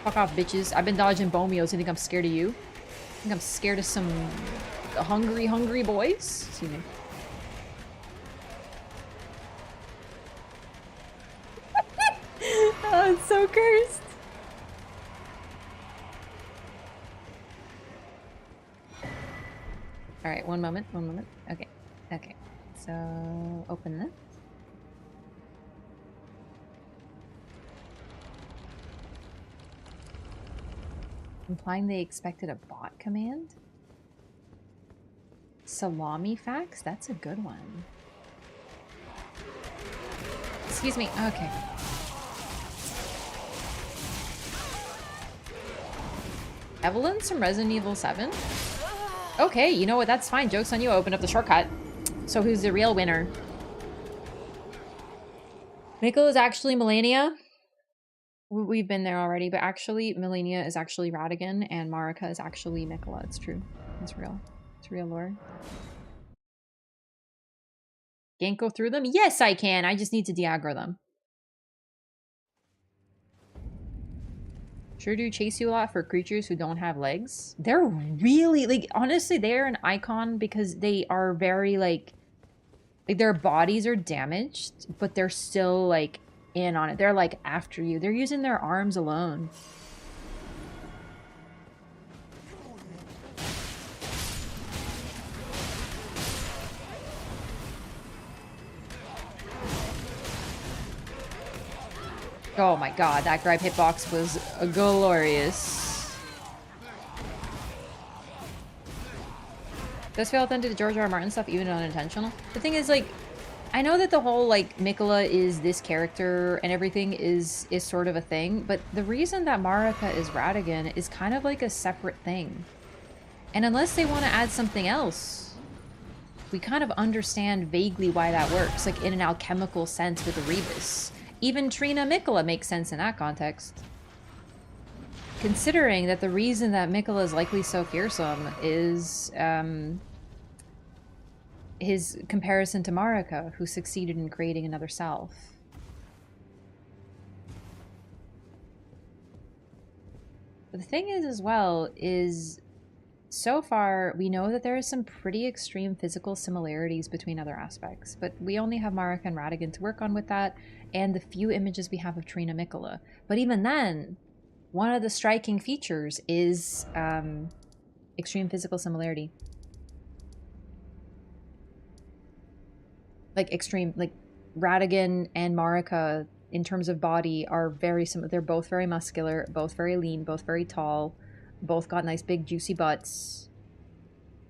Fuck off, bitches. I've been dodging bomios. You think I'm scared of you? I think I'm scared of some hungry, hungry boys? Excuse me. Oh, it's so cursed. Alright, one moment, one moment. Okay, okay. So, open this. Implying they expected a bot command? Salami facts? That's a good one. Excuse me. Okay. Evelyn's from Resident Evil 7? Okay, you know what? That's fine. Joke's on you. I opened up the shortcut. So who's the real winner? Mikkel is actually Melania. We've been there already, but actually Melania is actually Radahn and Marika is actually Mikola. It's true. It's real. It's real lore. Can't go through them? Yes, I can. I just need to de-aggro them. Sure do chase you a lot for creatures who don't have legs. They're really, like, honestly, they're an icon because they are very, like their bodies are damaged, but they're still, like, in on it. They're, like, after you. They're using their arms alone. Oh my god, that grab hitbox was glorious. Does feel authentic to George R. R. Martin stuff, even unintentional? The thing is, like, I know that the whole, like, Mikola is this character and everything is sort of a thing, but the reason that Marika is Radahn is kind of like a separate thing. And unless they want to add something else, we kind of understand vaguely why that works, like in an alchemical sense with Erebus. Even Trina Mikola makes sense in that context. Considering that the reason that Mikola is likely so fearsome is his comparison to Marika, who succeeded in creating another self. But the thing is, as well, is so far we know that there are some pretty extreme physical similarities between other aspects, but we only have Marika and Radahn to work on with that, and the few images we have of Trina Mikola. But even then, one of the striking features is extreme physical similarity. Like extreme, like Radahn and Marika in terms of body are very similar. They're both very muscular, both very lean, both very tall, both got nice big juicy butts.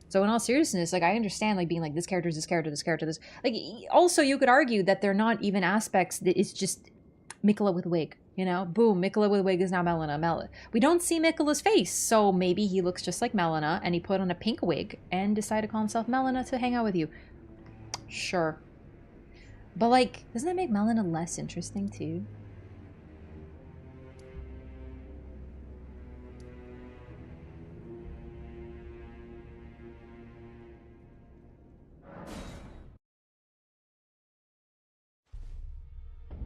So in all seriousness, like, I understand, like, being like, this character is this character, this character, this. Like, also you could argue that they're not even aspects, that it's just Mikola with wig, you know? Boom, Mikola with wig is now Melina. We don't see Mikola's face, so maybe he looks just like Melina, and he put on a pink wig and decided to call himself Melina to hang out with you. Sure. But, like, doesn't that make Melina less interesting, too?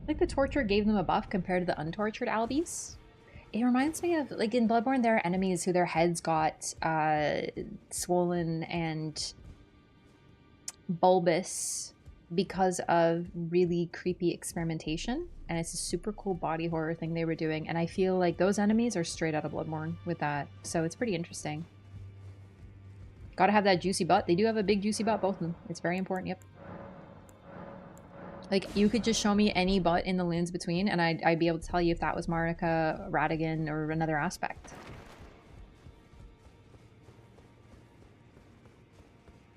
Like the torture gave them a buff compared to the untortured Albies. It reminds me of, like, in Bloodborne, there are enemies who their heads got swollen and bulbous because of really creepy experimentation. And it's a super cool body horror thing they were doing. And I feel like those enemies are straight out of Bloodborne with that. So it's pretty interesting. Gotta have that juicy butt. They do have a big juicy butt, both of them. It's very important, yep. Like, you could just show me any butt in the lands between, and I'd be able to tell you if that was Marika, Radahn, or another aspect.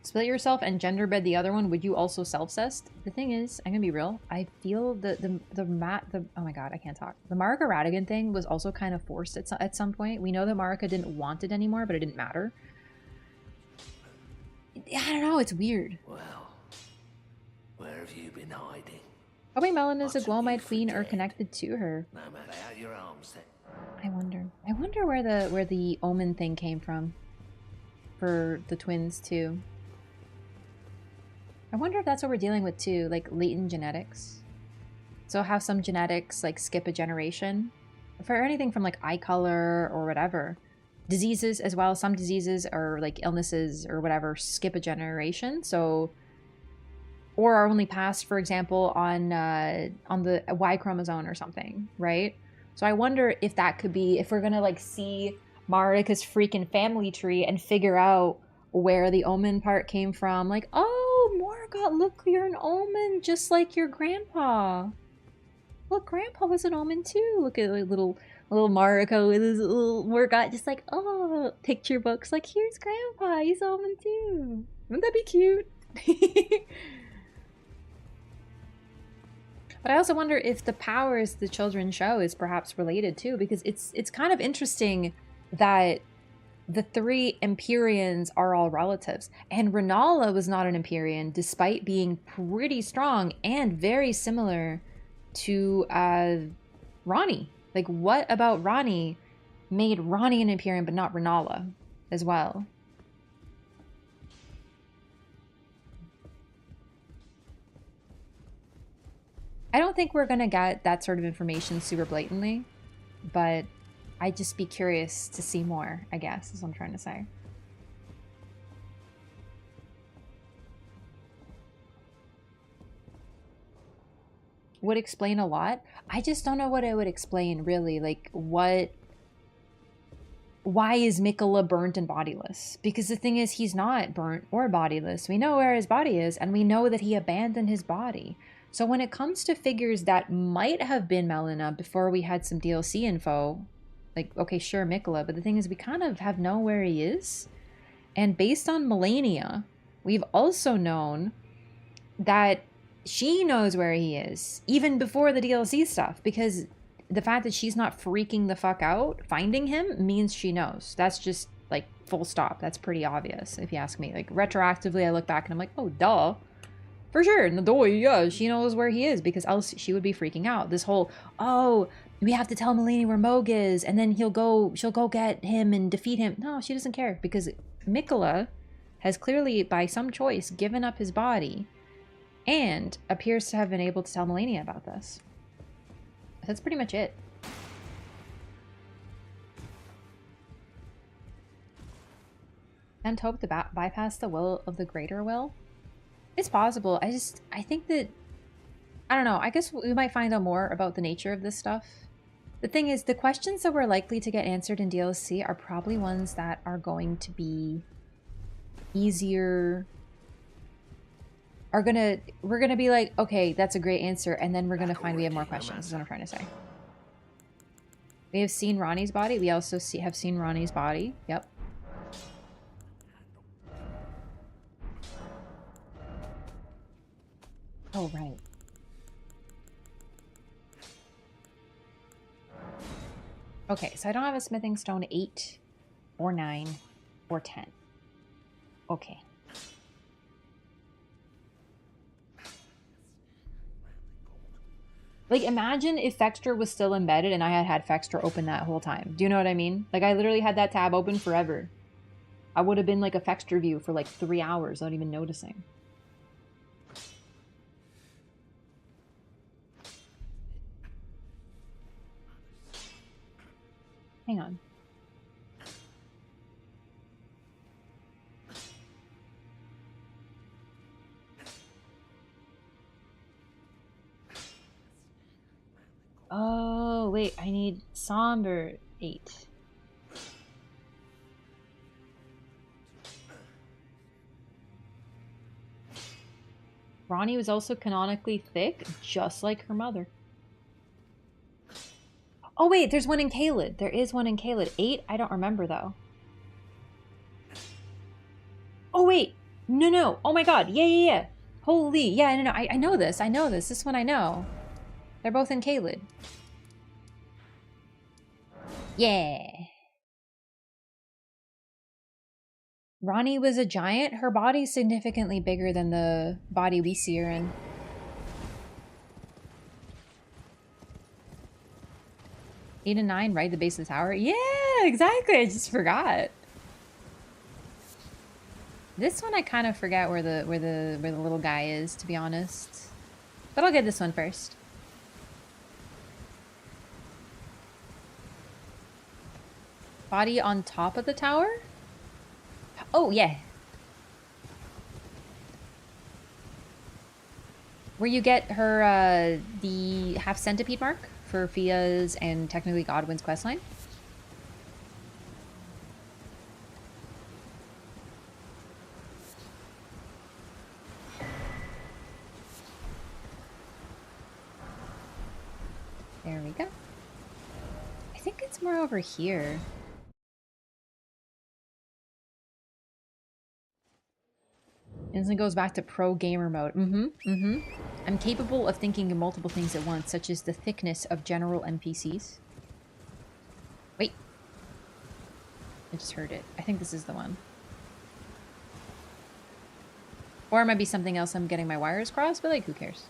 Split yourself and genderbed the other one. Would you also self-cest? The thing is, I'm gonna be real. I feel oh my god, I can't talk. The Marika Radahn thing was also kind of forced at some point. We know that Marika didn't want it anymore, but it didn't matter. I don't know. It's weird. Well, where have you been hiding? Hoping Melon is a Glowmite queen or connected to her. No matter how your arms then. I wonder where the omen thing came from for the twins too. I wonder if that's what we're dealing with too, like latent genetics. So how some genetics like skip a generation for anything from like eye color or whatever. Diseases as well. Some diseases or like illnesses or whatever skip a generation. So, or are only passed, for example, on the Y chromosome or something, right? So I wonder if that could be, if we're gonna like see Marika's freaking family tree and figure out where the omen part came from. Like, oh, Marika, look, you're an omen just like your grandpa. Look, grandpa was an omen too. Look at little Marika with his little Morgott, just like, oh, picture books. Like, here's grandpa, he's omen too. Wouldn't that be cute? But I also wonder if the powers the children show is perhaps related too, because it's kind of interesting that the three Empyreans are all relatives. And Rennala was not an Empyrean, despite being pretty strong and very similar to Ranni. Like, what about Ranni made Ranni an Empyrean, but not Rennala as well? I don't think we're gonna get that sort of information super blatantly, but I'd just be curious to see more, I guess, is what I'm trying to say. Would explain a lot. I just don't know what it would explain, really. Like, why is Mikola burnt and bodiless? Because the thing is, he's not burnt or bodiless. We know where his body is, and we know that he abandoned his body. So when it comes to figures that might have been Melina before we had some DLC info, like, okay, sure, Mikola, but the thing is, we kind of have known where he is. And based on Melania, we've also known that she knows where he is, even before the DLC stuff, because the fact that she's not freaking the fuck out finding him means she knows. That's just, like, full stop. That's pretty obvious, if you ask me. Like, retroactively, I look back and I'm like, oh, duh. For sure, yeah, she knows where he is, because else she would be freaking out. This whole, oh, we have to tell Melania where Moog is, and then she'll go get him and defeat him. No, she doesn't care, because Mikola has clearly, by some choice, given up his body, and appears to have been able to tell Melania about this. That's pretty much it. And hope to bypass the will of the greater will? It's possible. I think that, I don't know, I guess we might find out more about the nature of this stuff. The thing is, the questions that we're likely to get answered in DLC are probably ones that are going to be easier. We're gonna be like, okay, that's a great answer, and then we're gonna find we have more questions, is what I'm trying to say. We have seen Ranni's body. We also have seen Ranni's body. Yep. Oh, right. Okay, so I don't have a smithing stone 8 or 9 or 10. Okay. Like, imagine if Fextra was still embedded and I had Fextra open that whole time. Do you know what I mean? Like, I literally had that tab open forever. I would have been like a Fextra view for like 3 hours without even noticing. Hang on. Oh, wait, I need Somber 8. Ranni was also canonically thick, just like her mother. Oh wait, there's one in Caelid. There is one in Caelid. 8? I don't remember though. Oh wait! No! Oh my god! Yeah! Holy, yeah, no, I know this. I know this. This one I know. They're both in Caelid. Yeah. Ranni was a giant. Her body's significantly bigger than the body we see her in. Eight and 9, right? The base of the tower? Yeah, exactly. I just forgot. This one I kind of forgot where the little guy is, to be honest. But I'll get this one first. Body on top of the tower? Oh, yeah. Where you get her, the half centipede mark for Fia's and technically Godwin's questline. There we go. I think it's more over here. Instant goes back to pro gamer mode. I'm capable of thinking of multiple things at once, such as the thickness of general NPCs. Wait. I just heard it. I think this is the one. Or it might be something else I'm getting my wires crossed, but like, who cares?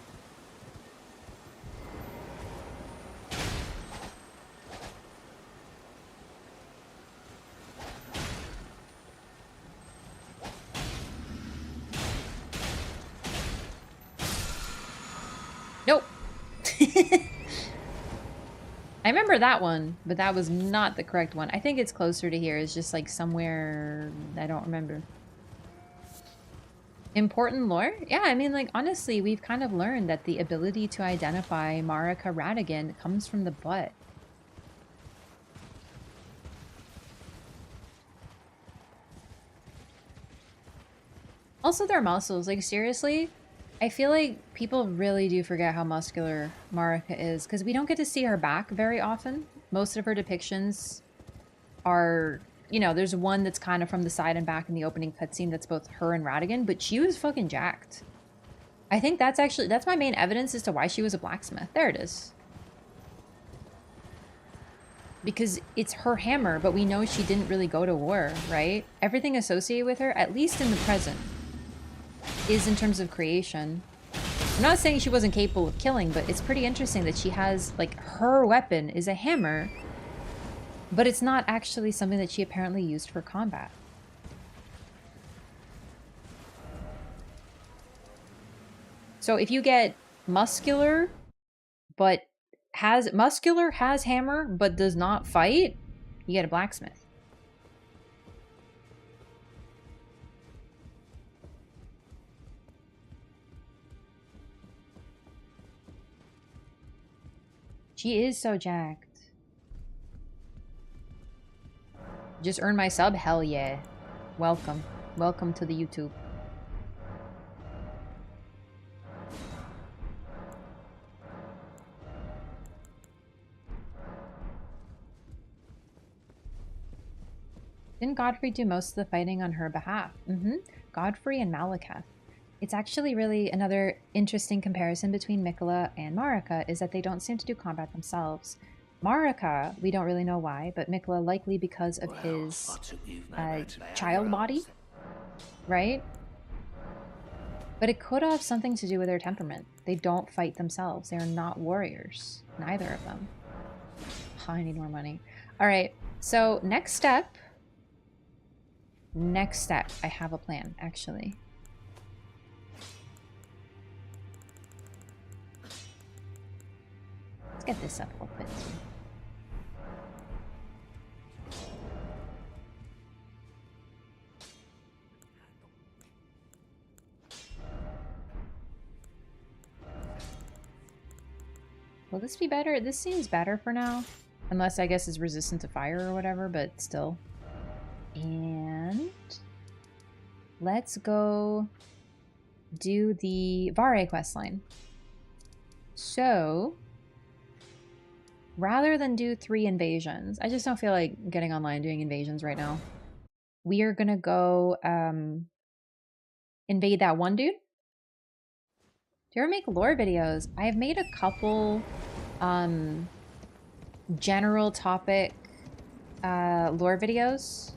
Nope. I remember that one, but that was not the correct one. I think it's closer to here. It's just like somewhere I don't remember. Important lore? Yeah, I mean, like, honestly, we've kind of learned that the ability to identify Marika Radahn comes from the butt. Also, their muscles. Like, seriously? I feel like people really do forget how muscular Marika is, because we don't get to see her back very often. Most of her depictions are, you know, there's one that's kind of from the side and back in the opening cutscene that's both her and Radahn, but she was fucking jacked. I think that's my main evidence as to why she was a blacksmith. There it is. Because it's her hammer, but we know she didn't really go to war, right? Everything associated with her, at least in the present, is in terms of creation. I'm not saying she wasn't capable of killing, but it's pretty interesting that she has, like, her weapon is a hammer, but it's not actually something that she apparently used for combat. So if you get muscular, but has hammer, but does not fight, you get a blacksmith. She is so jacked. Just earn my sub? Hell yeah. Welcome. Welcome to the YouTube. Didn't Godfrey do most of the fighting on her behalf? Godfrey and Malekith. It's actually really another interesting comparison between Miquella and Marika is that they don't seem to do combat themselves. Marika, we don't really know why, but Mikla likely because of his child body, right? But it could have something to do with their temperament. They don't fight themselves. They are not warriors. Neither of them. Oh, I need more money. All right, so next step. Next step. I have a plan, actually. Let's get this up real quick. Will this be better? This seems better for now. Unless, I guess, it's resistant to fire or whatever, but still. And let's go do the Vare questline. So, rather than do 3 invasions, I just don't feel like getting online doing invasions right now. We are gonna go invade that one dude. Do you ever make lore videos? I've made a couple general topic lore videos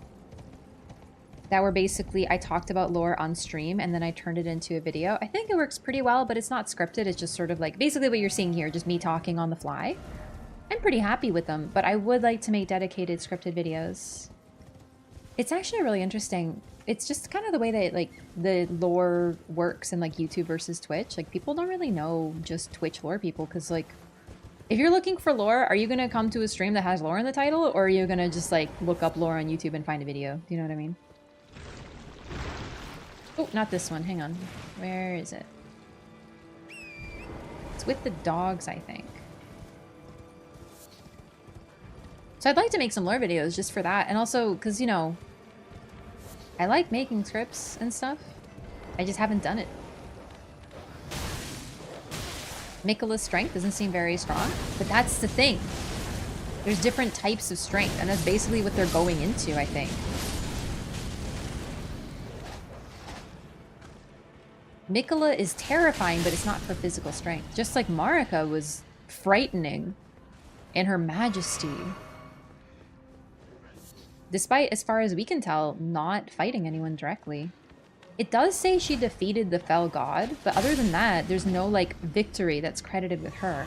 that were basically, I talked about lore on stream and then I turned it into a video. I think it works pretty well, but it's not scripted. It's just sort of like basically what you're seeing here, just me talking on the fly. I'm pretty happy with them, but I would like to make dedicated scripted videos. It's actually really interesting. It's just kind of the way that like the lore works in like YouTube versus Twitch. Like people don't really know just Twitch lore people because like if you're looking for lore, are you going to come to a stream that has lore in the title or are you going to just like look up lore on YouTube and find a video? Do you know what I mean? Oh, not this one. Hang on. Where is it? It's with the dogs, I think. So I'd like to make some lore videos just for that. And also, because, you know, I like making scripts and stuff. I just haven't done it. Mikola's strength doesn't seem very strong, but that's the thing. There's different types of strength, and that's basically what they're going into, I think. Mikola is terrifying, but it's not for physical strength. Just like Marika was frightening in her majesty. Despite, as far as we can tell, not fighting anyone directly. It does say she defeated the fell god, but other than that, there's no, like, victory that's credited with her.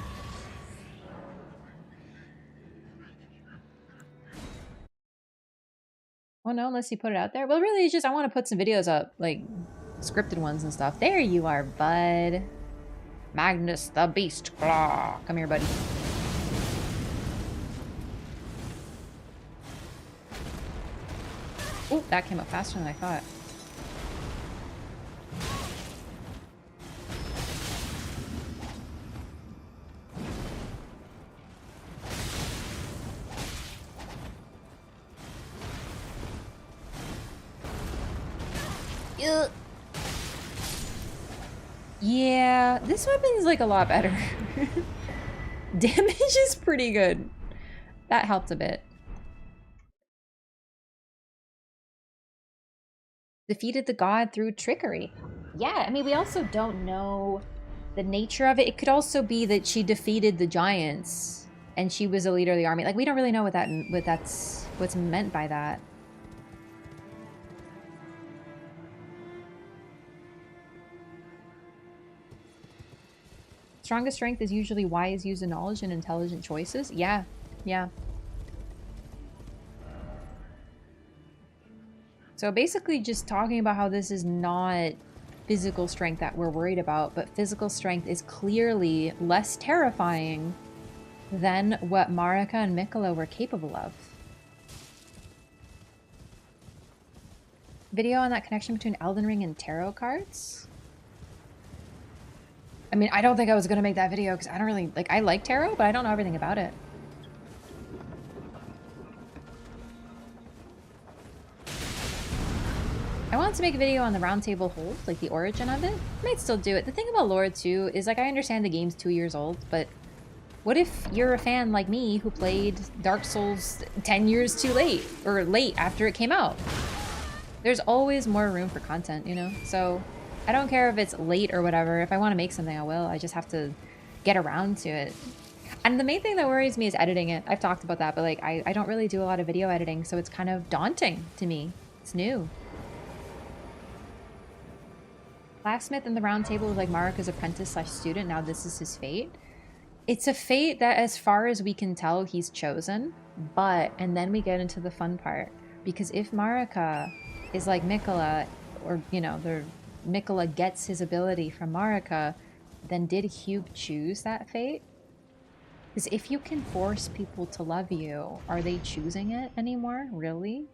Oh no, unless you put it out there? Well, really, it's just I want to put some videos up, like, scripted ones and stuff. There you are, bud. Magnus the Beast Claw. Come here, buddy. Oh, that came up faster than I thought. Yeah, this weapon's like a lot better. Damage is pretty good. That helped a bit. Defeated the god through trickery. Yeah, I mean, we also don't know the nature of it. It could also be that she defeated the giants and she was a leader of the army. Like, we don't really know what's meant by that. Strongest strength is usually wise use of knowledge and intelligent choices. Yeah, yeah. So basically just talking about how this is not physical strength that we're worried about, but physical strength is clearly less terrifying than what Marika and Mikola were capable of. Video on that connection between Elden Ring and tarot cards? I mean, I don't think I was going to make that video because I don't really, like, I like tarot, but I don't know everything about it. I wanted to make a video on the round table hold, like the origin of it. I might still do it. The thing about lore, too, is, like, I understand the game's 2 years old, but what if you're a fan like me who played Dark Souls 10 years too late, or late after it came out? There's always more room for content, you know? So I don't care if it's late or whatever. If I want to make something, I will. I just have to get around to it. And the main thing that worries me is editing it. I've talked about that, but like I don't really do a lot of video editing, so it's kind of daunting to me. It's new. Blacksmith in the round table was like Marika's apprentice slash student. Now this is his fate. It's a fate that, as far as we can tell, he's chosen. But, and then we get into the fun part. Because if Marika is like Miquella, or, you know, Miquella gets his ability from Marika, then did Hugh choose that fate? Because if you can force people to love you, are they choosing it anymore? Really?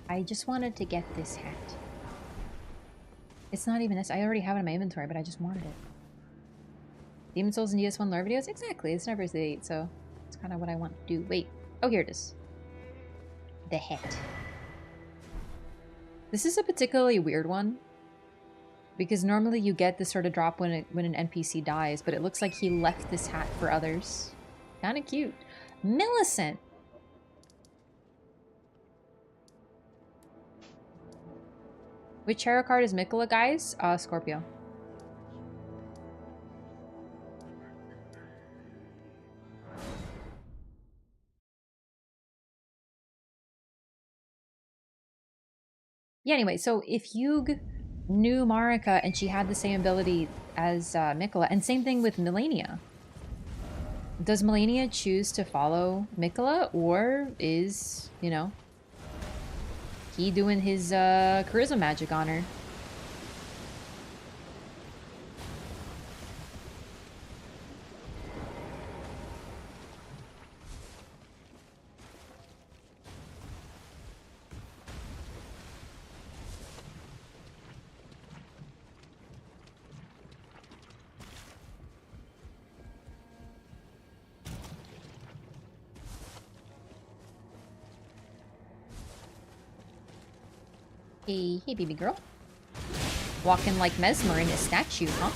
I just wanted to get this hat. It's not even this. I already have it in my inventory, but I just wanted it. Demon Souls and DS1 lore videos? Exactly. It's never the 8, so it's kind of what I want to do. Wait. Oh, here it is. The hat. This is a particularly weird one. Because normally you get this sort of drop when an NPC dies, but it looks like he left this hat for others. Kind of cute. Milicent! Which tarot card is Miquella, guys? Scorpio. Yeah, anyway, so if Hugh knew Marika and she had the same ability as Miquella, and same thing with Melania. Does Melania choose to follow Miquella, or is, you know, he doing his charisma magic on her? Hey, baby girl. Walking like Mesmer in a statue, huh?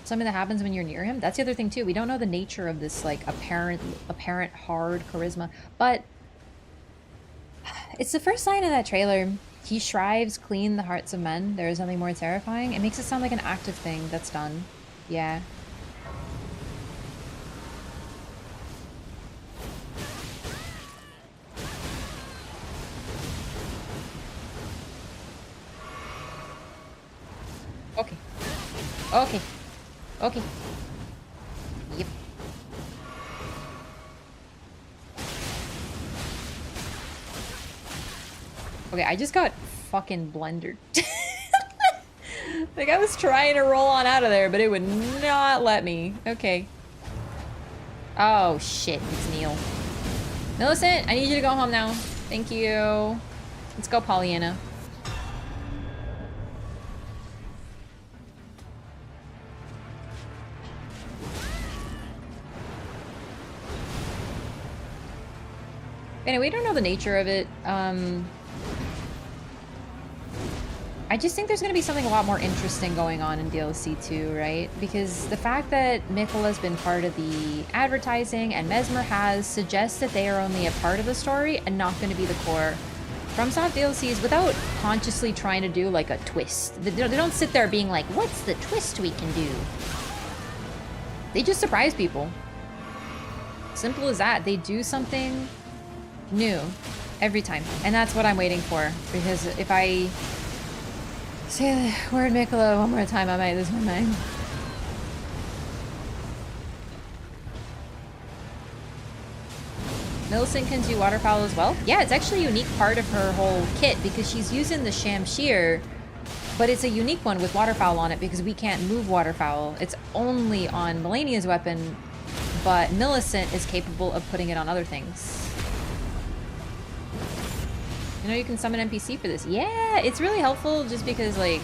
Something that happens when you're near him. That's the other thing too. We don't know the nature of this like apparent hard charisma, but it's the first line of that trailer. He strives clean the hearts of men. There is nothing more terrifying. It makes it sound like an active thing that's done. Yeah. Okay. Okay. Okay. Yep. Okay, I just got fucking blundered. Like, I was trying to roll on out of there, but it would not let me. Okay. Oh, shit. It's Neil. Milicent, I need you to go home now. Thank you. Let's go, Pollyanna. Anyway, we don't know the nature of it. I just think there's going to be something a lot more interesting going on in DLC 2, right? Because the fact that Miquella's been part of the advertising and Mesmer has suggests that they are only a part of the story and not going to be the core. FromSoft DLCs, without consciously trying to do like a twist. They don't sit there being like, what's the twist we can do? They just surprise people. Simple as that. They do something new every time, and that's what I'm waiting for, because if I say the word Miquella one more time, I might lose my mind. Milicent can do waterfowl as well? Yeah, it's actually a unique part of her whole kit, because she's using the Shamshir, but it's a unique one with waterfowl on it because we can't move waterfowl. It's only on Melania's weapon, but Milicent is capable of putting it on other things. You know, you can summon NPC for this. Yeah, it's really helpful just because, like,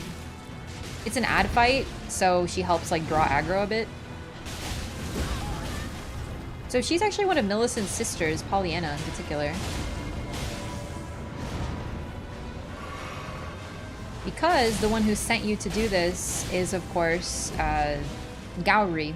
it's an ad fight, so she helps, like, draw aggro a bit. So she's actually one of Milicent's sisters, Pollyanna in particular. Because the one who sent you to do this is, of course, Gowri.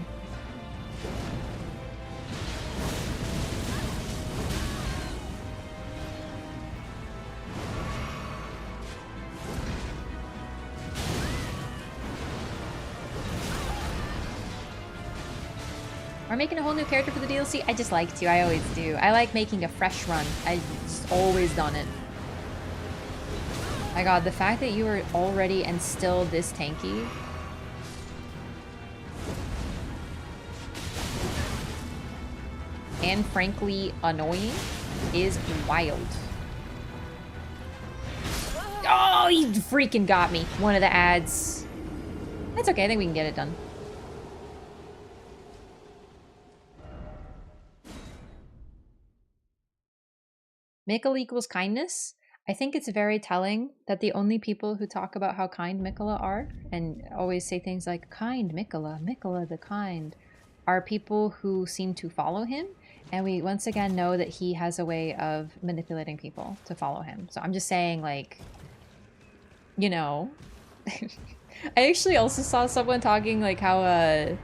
We're making a whole new character for the DLC? I just like to. I always do. I like making a fresh run. I've just always done it. My god, the fact that you were already and still this tanky. And frankly annoying is wild. Oh, he freaking got me. One of the ads. That's okay. I think we can get it done. Mikkel equals kindness. I think it's very telling that the only people who talk about how kind Mikkola are and always say things like kind Mikkola, Mikkola the kind, are people who seem to follow him. And we once again know that he has a way of manipulating people to follow him. So I'm just saying, like, you know, I actually also saw someone talking like how,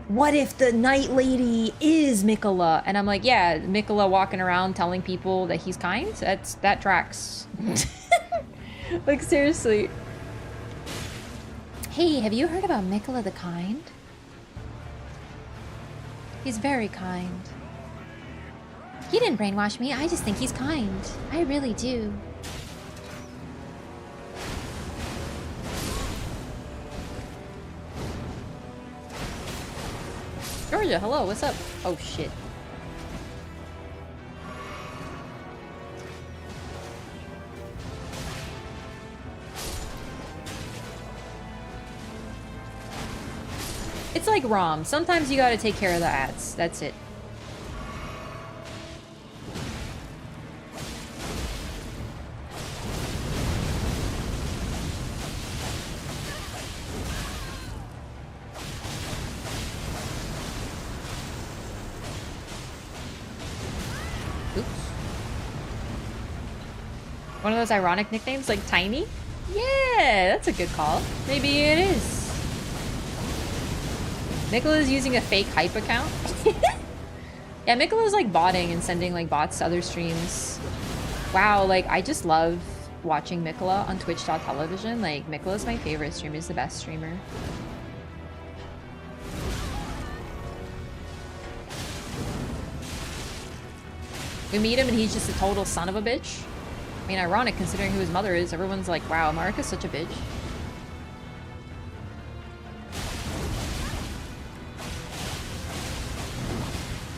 what if the Night Lady is Mikkola? And I'm like, yeah, Mikkola walking around telling people that he's kind? That tracks. Like, seriously. Hey, have you heard about Mikkola the Kind? He's very kind. He didn't brainwash me, I just think he's kind. I really do. Georgia, hello, what's up? Oh shit. It's like ROM. Sometimes you gotta take care of the ads. That's it. One of those ironic nicknames, like Tiny? Yeah, that's a good call. Maybe it is. Mikkola's using a fake hype account. Yeah, Mikkola's like botting and sending like bots to other streams. Wow, like I just love watching Mikkola on twitch.tv. Like Mikkola's my favorite streamer, he's the best streamer. We meet him and he's just a total son of a bitch. I mean, ironic considering who his mother is. Everyone's like, wow, Marika's such a bitch.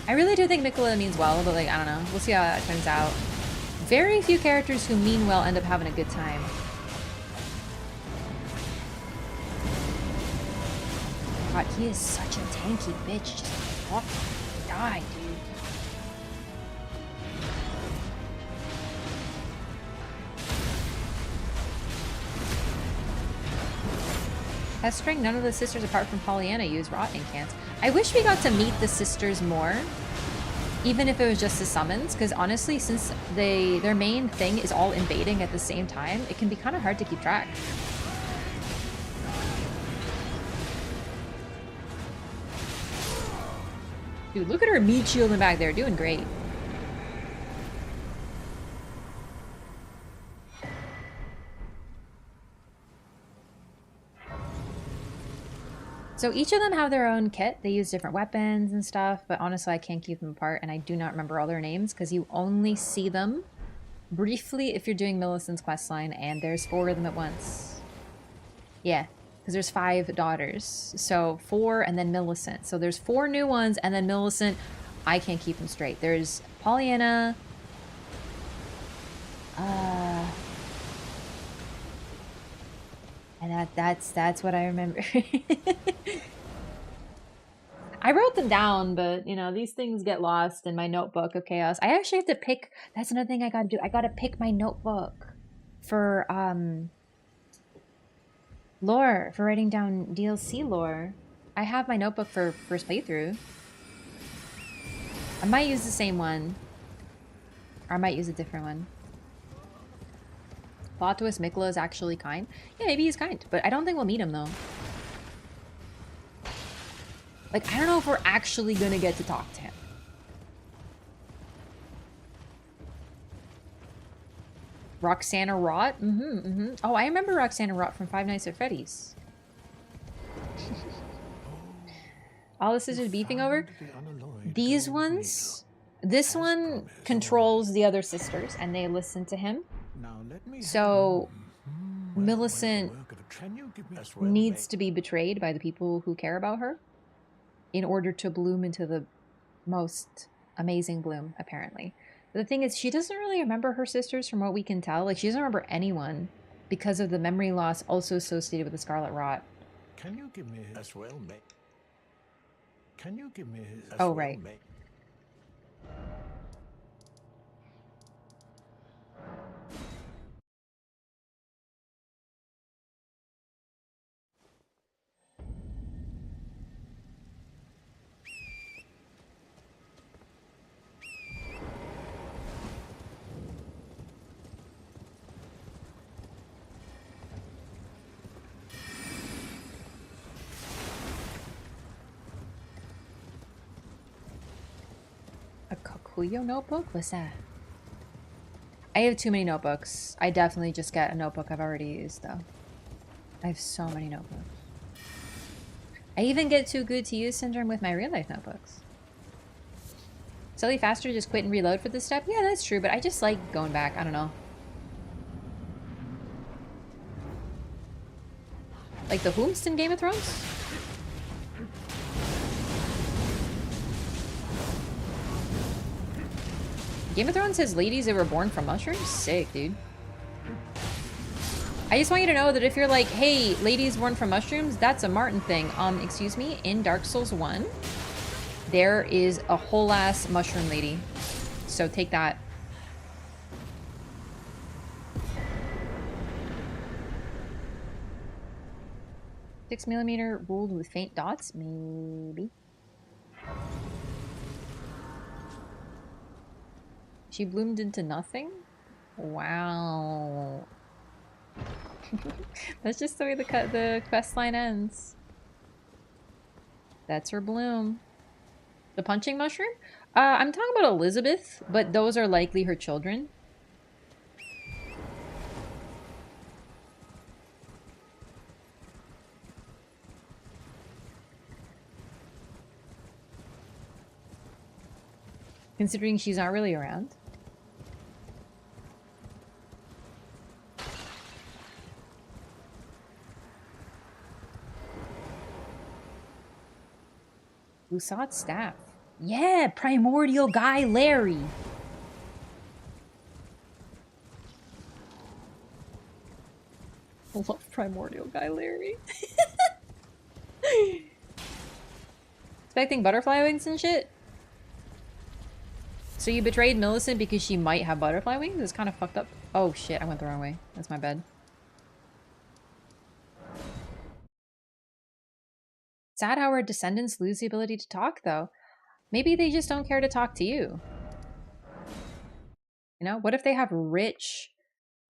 I really do think Mikkola means well, but like, I don't know. We'll see how that turns out. Very few characters who mean well end up having a good time. God, he is such a tanky bitch. Just fucking die, dude. String, none of the sisters apart from Pollyanna use rot incants. I wish we got to meet the sisters more, even if it was just the summons, because honestly, since their main thing is all invading at the same time, it can be kind of hard to keep track. Dude, look at her meat shielding back there, doing great. So each of them have their own kit. They use different weapons and stuff, but honestly, I can't keep them apart, and I do not remember all their names because you only see them briefly if you're doing Milicent's questline, and there's 4 of them at once. Yeah, because there's 5 daughters. So 4 and then Milicent. So there's 4 new ones, and then Milicent, I can't keep them straight. There's Pollyanna, and that's what I remember. I wrote them down, but, you know, these things get lost in my notebook of chaos. I actually have to pick... That's another thing I gotta do. I gotta pick my notebook for, lore. For writing down DLC lore. I have my notebook for first playthrough. I might use the same one. Or I might use a different one. Plot twist, Mikkola is actually kind. Yeah, maybe he's kind, but I don't think we'll meet him, though. Like, I don't know if we're actually gonna get to talk to him. Roxana Rot? Oh, I remember Roxana Rot from Five Nights at Freddy's. All the sisters beefing over? These ones... This one controls the other sisters, and they listen to him. So, Milicent needs to be betrayed by the people who care about her in order to bloom into the most amazing bloom, apparently. But the thing is, she doesn't really remember her sisters from what we can tell. Like, she doesn't remember anyone because of the memory loss also associated with the Scarlet Rot. Can you give me as well, mate? Can you give me as oh, well, right. mate? A Kokuyo notebook? What's that? I have too many notebooks. I definitely just get a notebook I've already used, though. I have so many notebooks. I even get too good to use syndrome with my real-life notebooks. Silly Faster just quit and reload for this step? Yeah, that's true, but I just like going back. I don't know. Like the Whomst in Game of Thrones? Game of Thrones has ladies that were born from mushrooms? Sick, dude. I just want you to know that if you're like, hey, ladies born from mushrooms, that's a Martin thing. Excuse me, in Dark Souls 1, there is a whole ass mushroom lady. So take that. .6mm ruled with faint dots? Maybe. She bloomed into nothing? Wow. That's just the way the quest line ends. That's her bloom. The punching mushroom? I'm talking about Elizabeth, but those are likely her children. Considering she's not really around. Lusat staff. Yeah, primordial guy Larry. I love primordial guy Larry. Expecting butterfly wings and shit? So you betrayed Milicent because she might have butterfly wings? It's kind of fucked up. Oh shit, I went the wrong way. That's my bad. Sad how our descendants lose the ability to talk, though. Maybe they just don't care to talk to you. You know, what if they have rich,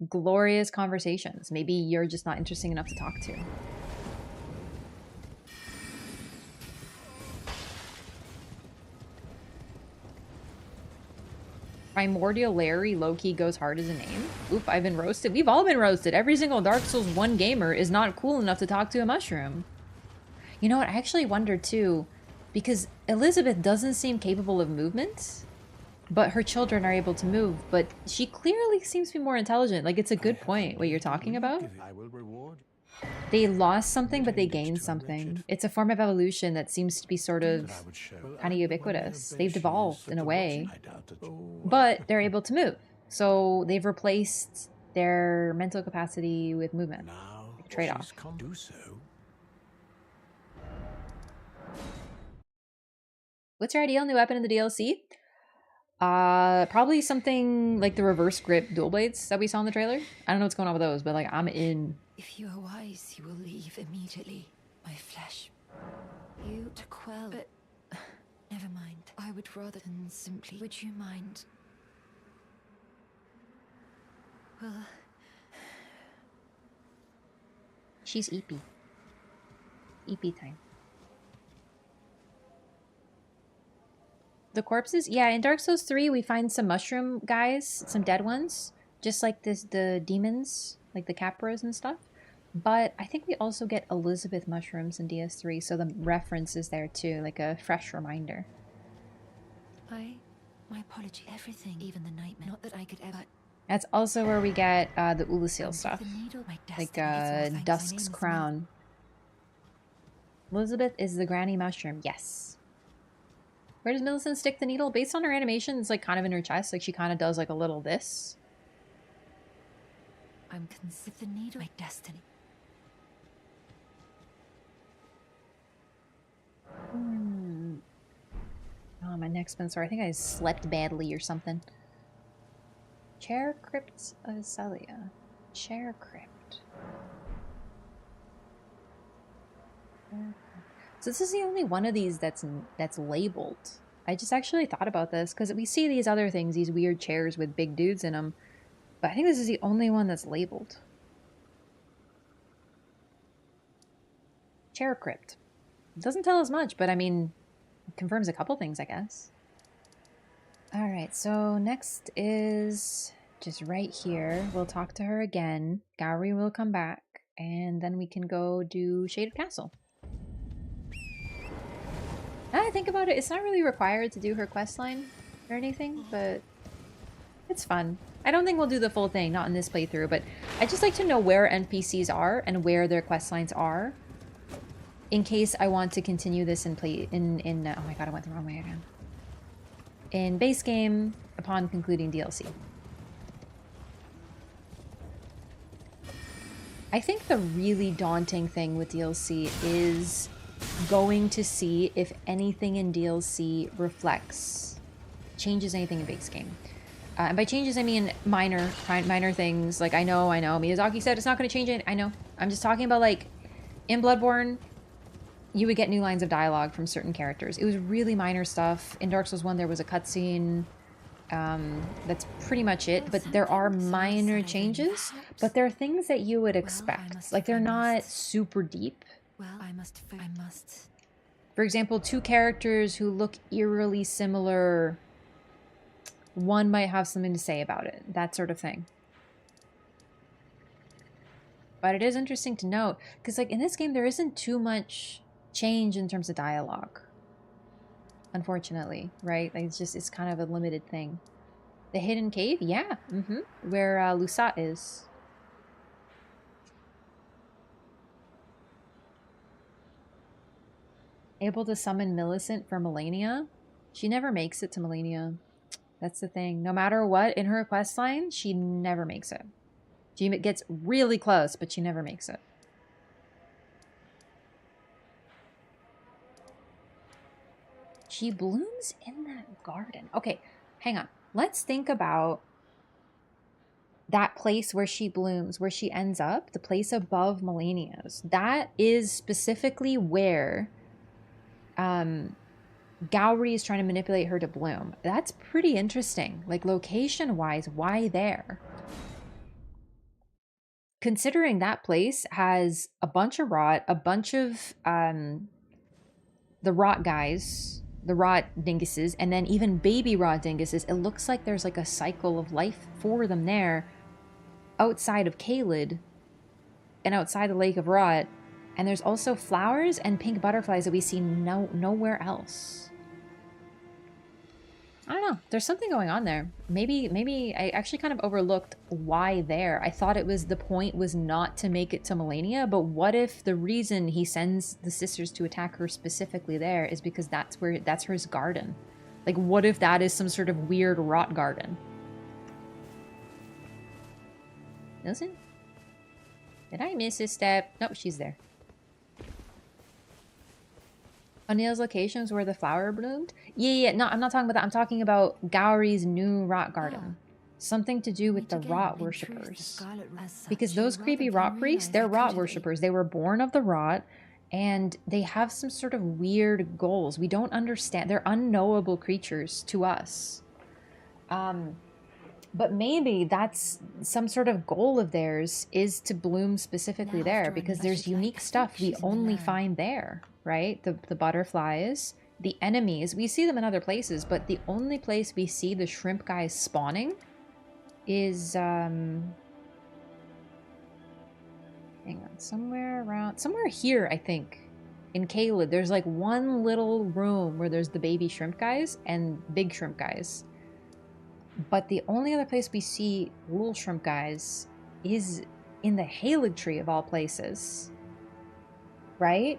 glorious conversations? Maybe you're just not interesting enough to talk to. Primordial Larry low-key goes hard as a name. Oop, I've been roasted. We've all been roasted. Every single Dark Souls 1 gamer is not cool enough to talk to a mushroom. You know what? I actually wonder too, because Elizabeth doesn't seem capable of movement, but her children are able to move, but she clearly seems to be more intelligent. Like, it's a good point what you're talking about. I will reward. They lost something, but they gained something. It's a form of evolution that seems to be sort of kind of ubiquitous. They've evolved in a way, but they're able to move. So they've replaced their mental capacity with movement. Like trade-off. Do so. What's your ideal new weapon in the DLC? Probably something like the reverse grip dual blades that we saw in the trailer. I don't know what's going on with those, but like I'm in. If you are wise, you will leave immediately. My flesh. You to quell. But never mind. I would rather than simply. Would you mind? Well. She's EP. EP time. The corpses? Yeah, in Dark Souls 3 we find some mushroom guys, some dead ones. Just like the demons, like the Capras and stuff. But I think we also get Elizabeth mushrooms in DS3, so the reference is there too, like a fresh reminder. My apology. Everything, even the nightmare. Not that I could ever. That's also where we get the Ulasil stuff, like Dusk's crown. Elizabeth is the granny mushroom, yes. Where does Milicent stick the needle? Based on her animation, it's like kind of in her chest, like she kind of does like a little this. I'm considered the needle. My destiny. Oh, my neck's been sore. I think I slept badly or something. Chair Crypt of Celia. Chair Crypt. So this is the only one of these that's labeled. I just actually thought about this because we see these other things, these weird chairs with big dudes in them, but I think this is the only one that's labeled. Chair Crypt. It doesn't tell us much, but I mean, it confirms a couple things, I guess. Alright, so next is just right here. We'll talk to her again. Gowry will come back, and then we can go do Shaded Castle. Now I think about it, it's not really required to do her questline or anything, but it's fun. I don't think we'll do the full thing, not in this playthrough, but I just like to know where NPCs are and where their questlines are, in case I want to continue this and play in oh my god, I went the wrong way again. In base game upon concluding DLC. I think the really daunting thing with DLC is going to see if anything in DLC changes anything in base game. And by changes I mean minor things. Like I know Miyazaki said it's not going to change it. I know. I'm just talking about like in Bloodborne you would get new lines of dialogue from certain characters. It was really minor stuff. In Dark Souls 1 there was a cutscene. That's pretty much it, but there are minor changes, but they're things that you would expect. Like they're not super deep. Well, I must. For example, two characters who look eerily similar, one might have something to say about it, that sort of thing. But it is interesting to note, because like in this game there isn't too much change in terms of dialogue. Unfortunately, right? Like it's kind of a limited thing. The hidden cave? Yeah. Where Lusat is. Able to summon Milicent for Melania? She never makes it to Melania. That's the thing. No matter what, in her questline, she never makes it. She gets really close, but she never makes it. She blooms in that garden. Okay, hang on. Let's think about that place where she blooms, where she ends up, the place above Melania's. That is specifically where Gowry is trying to manipulate her to bloom. That's pretty interesting. Like location-wise, why there? Considering that place has a bunch of rot, a bunch of the rot guys, the rot dinguses, and then even baby rot dinguses. It looks like there's like a cycle of life for them there outside of Caelid and outside the Lake of Rot. And there's also flowers and pink butterflies that we see nowhere else. I don't know. There's something going on there. Maybe I actually kind of overlooked why there. I thought it was the point was not to make it to Melania, but what if the reason he sends the sisters to attack her specifically there is because that's her garden? Like, what if that is some sort of weird rot garden? Listen? Did I miss a step? Nope, she's there. O'Neill's locations where the flower bloomed? Yeah, no, I'm not talking about that. I'm talking about Gowry's new rot garden. Something to do with the rot worshippers. Because those creepy rot priests, they're rot worshippers. They were born of the rot, and they have some sort of weird goals. We don't understand. They're unknowable creatures to us. But maybe that's some sort of goal of theirs, is to bloom specifically there, because there's unique stuff we only find there. Right? The butterflies, the enemies, we see them in other places, but the only place we see the shrimp guys spawning is Hang on, somewhere here, I think. In Caelid, there's like one little room where there's the baby shrimp guys and big shrimp guys. But the only other place we see little shrimp guys is in the Halid tree of all places. Right?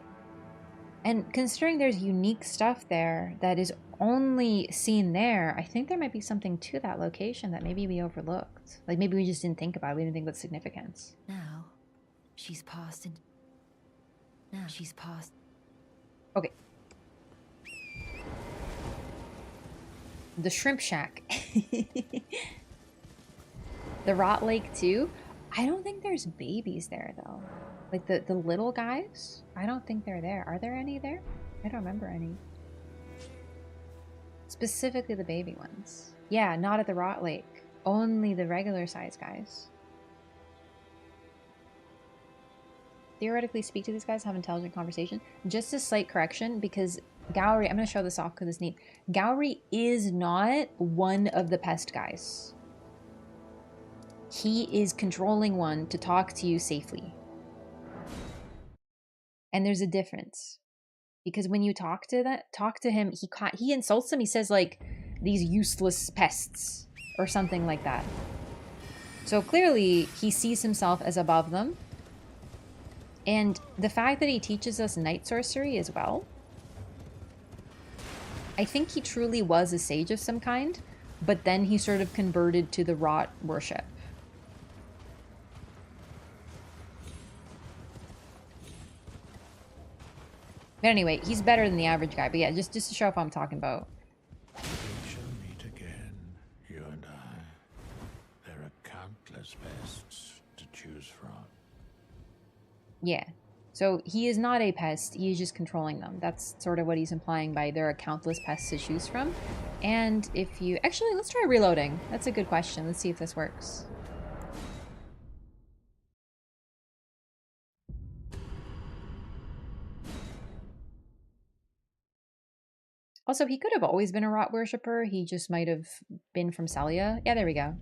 And considering there's unique stuff there that is only seen there, I think there might be something to that location that maybe we overlooked. Like maybe we just didn't think about it. We didn't think about significance. Now, she's passed. Okay. The shrimp shack. The rot lake too. I don't think there's babies there though. Like the little guys? I don't think they're there. Are there any there? I don't remember any. Specifically the baby ones. Yeah, not at the rot lake. Only the regular size guys. Theoretically speak to these guys, have intelligent conversation. Just a slight correction, because Gowry, I'm going to show this off because it's neat. Gowry is not one of the pest guys. He is controlling one to talk to you safely. And there's a difference. Because when you talk to him, he insults them. He says like, these useless pests or something like that. So clearly he sees himself as above them. And the fact that he teaches us night sorcery as well, I think he truly was a sage of some kind, but then he sort of converted to the rot worship. But anyway, he's better than the average guy. But yeah, just to show up what I'm talking about. We shall meet again, you and I. There are countless pests to choose from. Yeah. So he is not a pest, he is just controlling them. That's sort of what he's implying by there are countless pests to choose from. And if you... Actually, let's try reloading. That's a good question. Let's see if this works. Also, he could have always been a rot worshipper. He just might have been from Celia. Yeah, there we go.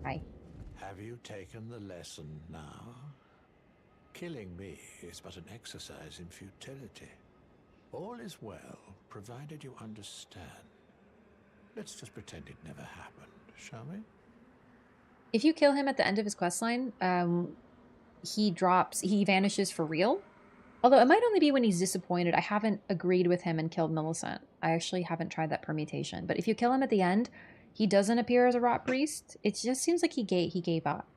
Hi. Have you taken the lesson now? Killing me is but an exercise in futility. All is well, provided you understand. Let's just pretend it never happened, shall we? If you kill him at the end of his questline, he vanishes for real. Although it might only be when he's disappointed. I haven't agreed with him and killed Milicent. I actually haven't tried that permutation. But if you kill him at the end, he doesn't appear as a rot priest. It just seems like he gave up.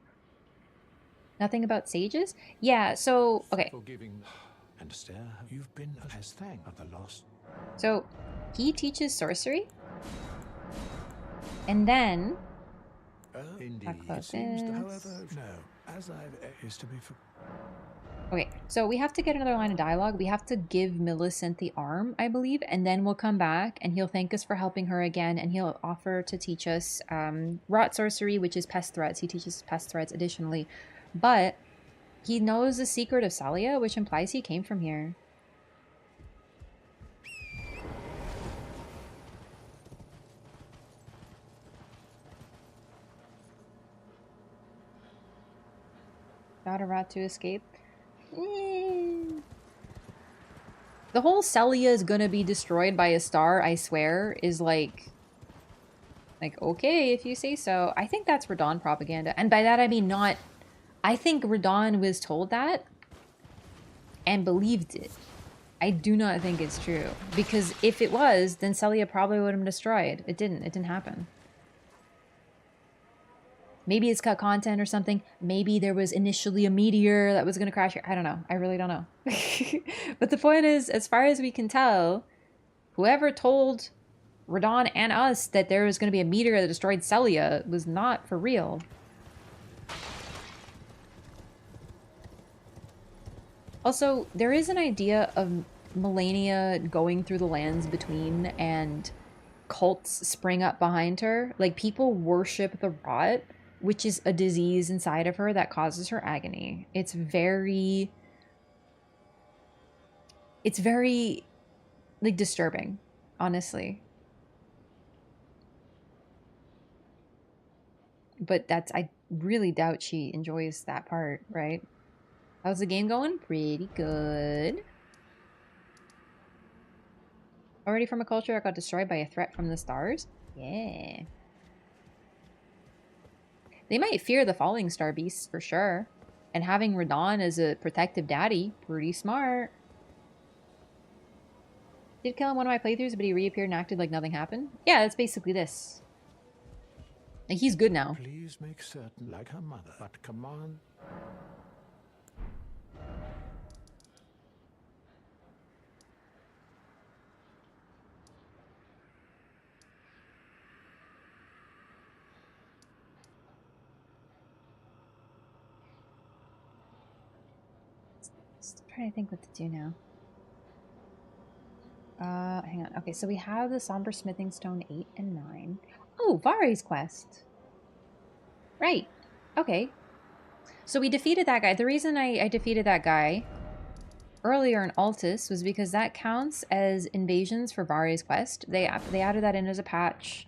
Nothing about sages? Yeah, so, okay. Forgiving and Esther, you've been as thing of the lost. So, he teaches sorcery. And then... Indeed. It seems, however, no, as I've is to be for... Okay, so we have to get another line of dialogue. We have to give Milicent the arm, I believe, and then we'll come back and he'll thank us for helping her again, and he'll offer to teach us rot sorcery, which is pest threats. He teaches pest threats additionally. But he knows the secret of Celia, which implies he came from here. Got a rat to escape. The whole Celia is gonna be destroyed by a star, I swear, is like, okay, if you say so. I think that's Radahn propaganda. And by that I mean not... I think Radahn was told that and believed it. I do not think it's true. Because if it was, then Celia probably would have been destroyed. It didn't. It didn't happen. Maybe it's cut content or something. Maybe there was initially a meteor that was going to crash here. I don't know. I really don't know. But the point is, as far as we can tell, whoever told Radahn and us that there was going to be a meteor that destroyed Celia was not for real. Also, there is an idea of Melania going through the lands between and cults spring up behind her. Like, people worship the rot, which is a disease inside of her that causes her agony. It's very, like, disturbing, honestly. But I really doubt she enjoys that part, right? How's the game going? Pretty good. Already from a culture that got destroyed by a threat from the stars? Yeah. They might fear the falling star beasts for sure. And having Radahn as a protective daddy, pretty smart. Did kill him one of my playthroughs, but he reappeared and acted like nothing happened? Yeah, it's basically this. Like, he's good now. Please make certain, like her mother, but command. Just trying to think what to do now. Hang on. Okay, so we have the Somber Smithing Stone 8 and 9. Oh, Vari's quest. Right. Okay. So we defeated that guy. The reason I defeated that guy earlier in Altus was because that counts as invasions for Vari's quest. They added that in as a patch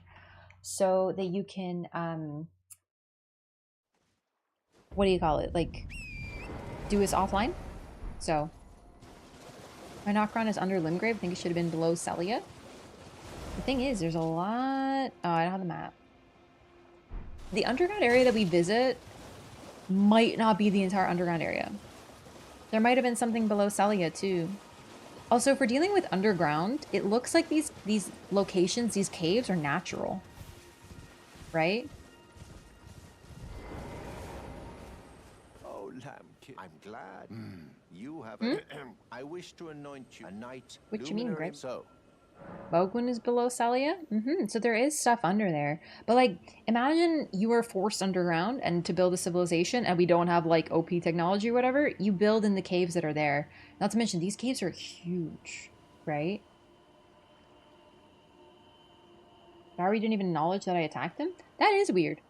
so that you can, what do you call it? Like, do this offline. So, my Nocron is under Limgrave. I think it should have been below Celia. The thing is, there's a lot... Oh, I don't have the map. The underground area that we visit might not be the entire underground area. There might have been something below Celia, too. Also, if we're dealing with underground, it looks like these locations, these caves, are natural. Right? Oh, Lambkin, I'm glad. You have a... I wish to anoint you a knight. What you mean, Greg? So, Bogun is below Celia? So there is stuff under there. But, like, imagine you were forced underground and to build a civilization and we don't have, like, OP technology or whatever. You build in the caves that are there. Not to mention, these caves are huge, right? Barry didn't even acknowledge that I attacked him? That is weird.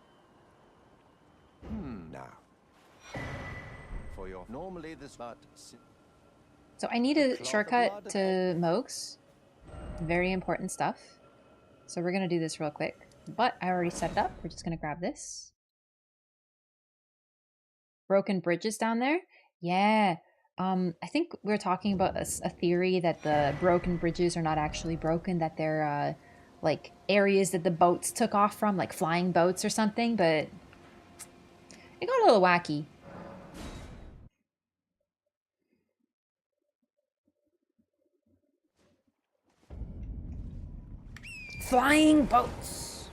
Now. For your... Normally this... But... So I need a shortcut to Mogs. Very important stuff. So we're going to do this real quick. But I already set it up. We're just going to grab this. Broken bridges down there? Yeah. I think we're talking about a theory that the broken bridges are not actually broken, that they're like areas that the boats took off from, like flying boats or something, but it got a little wacky. Flying boats.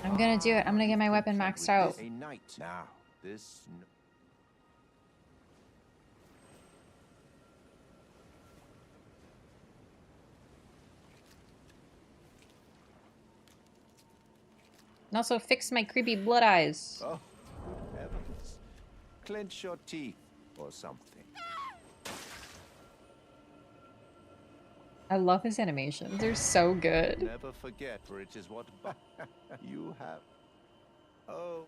I'm gonna do it. I'm gonna get my weapon maxed out. A knight. Now, this... And also fix my creepy blood eyes. Oh, heavens. Clench your teeth or something. I love his animations. They're so good. Never forget, for it is what you have. Oh.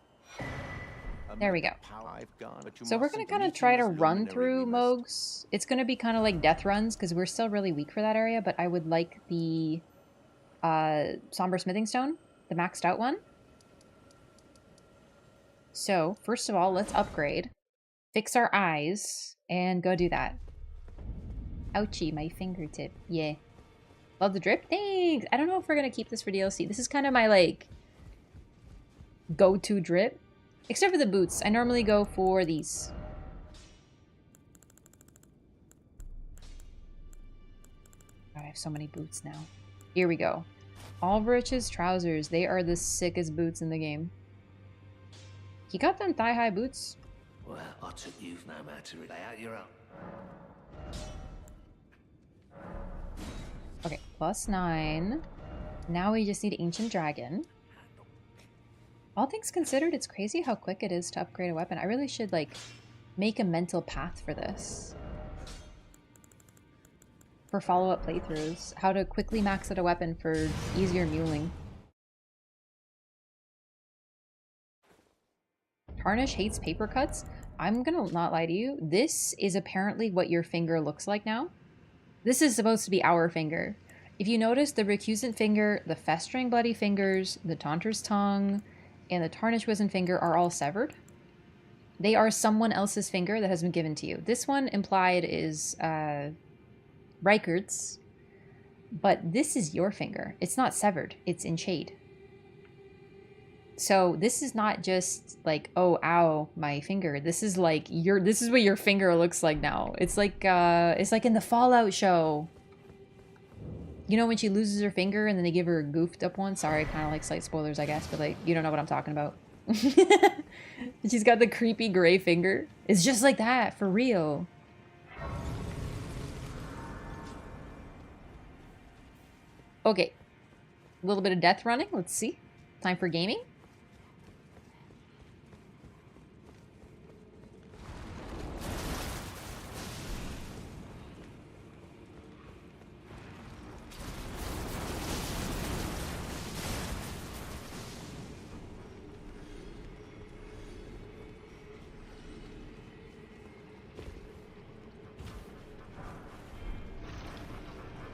There we go. Gone, So we're going to kind of try to run through Mogs. It's going to be kind of like death runs because we're still really weak for that area, but I would like the Somber Smithing Stone, the maxed out one. So, first of all, let's upgrade. Fix our eyes, and go do that. Ouchie, my fingertip. Yeah. Love the drip? Thanks! I don't know if we're gonna keep this for DLC. This is kind of my, like, go-to drip. Except for the boots. I normally go for these. God, I have so many boots now. Here we go. Alberich's trousers. They are the sickest boots in the game. He got them thigh-high boots. Well, I took you no matter. Lay out your own. Okay, +9. Now we just need Ancient Dragon. All things considered, it's crazy how quick it is to upgrade a weapon. I really should, like, make a mental path for this. For follow-up playthroughs. How to quickly max out a weapon for easier muling. Tarnish hates paper cuts. I'm gonna not lie to you. This is apparently what your finger looks like now. This is supposed to be our finger. If you notice, the recusant finger, the festering bloody fingers, the taunter's tongue, and the tarnished wizened finger are all severed. They are someone else's finger that has been given to you. This one implied is Reichard's, but this is your finger. It's not severed. It's in shade. So this is not just like, oh, ow, my finger. This is like this is what your finger looks like now. It's like in the Fallout show. You know when she loses her finger and then they give her a goofed up one? Sorry, kind of like slight spoilers, I guess, but like, you don't know what I'm talking about. She's got the creepy gray finger. It's just like that, for real. Okay. A little bit of death running. Let's see. Time for gaming.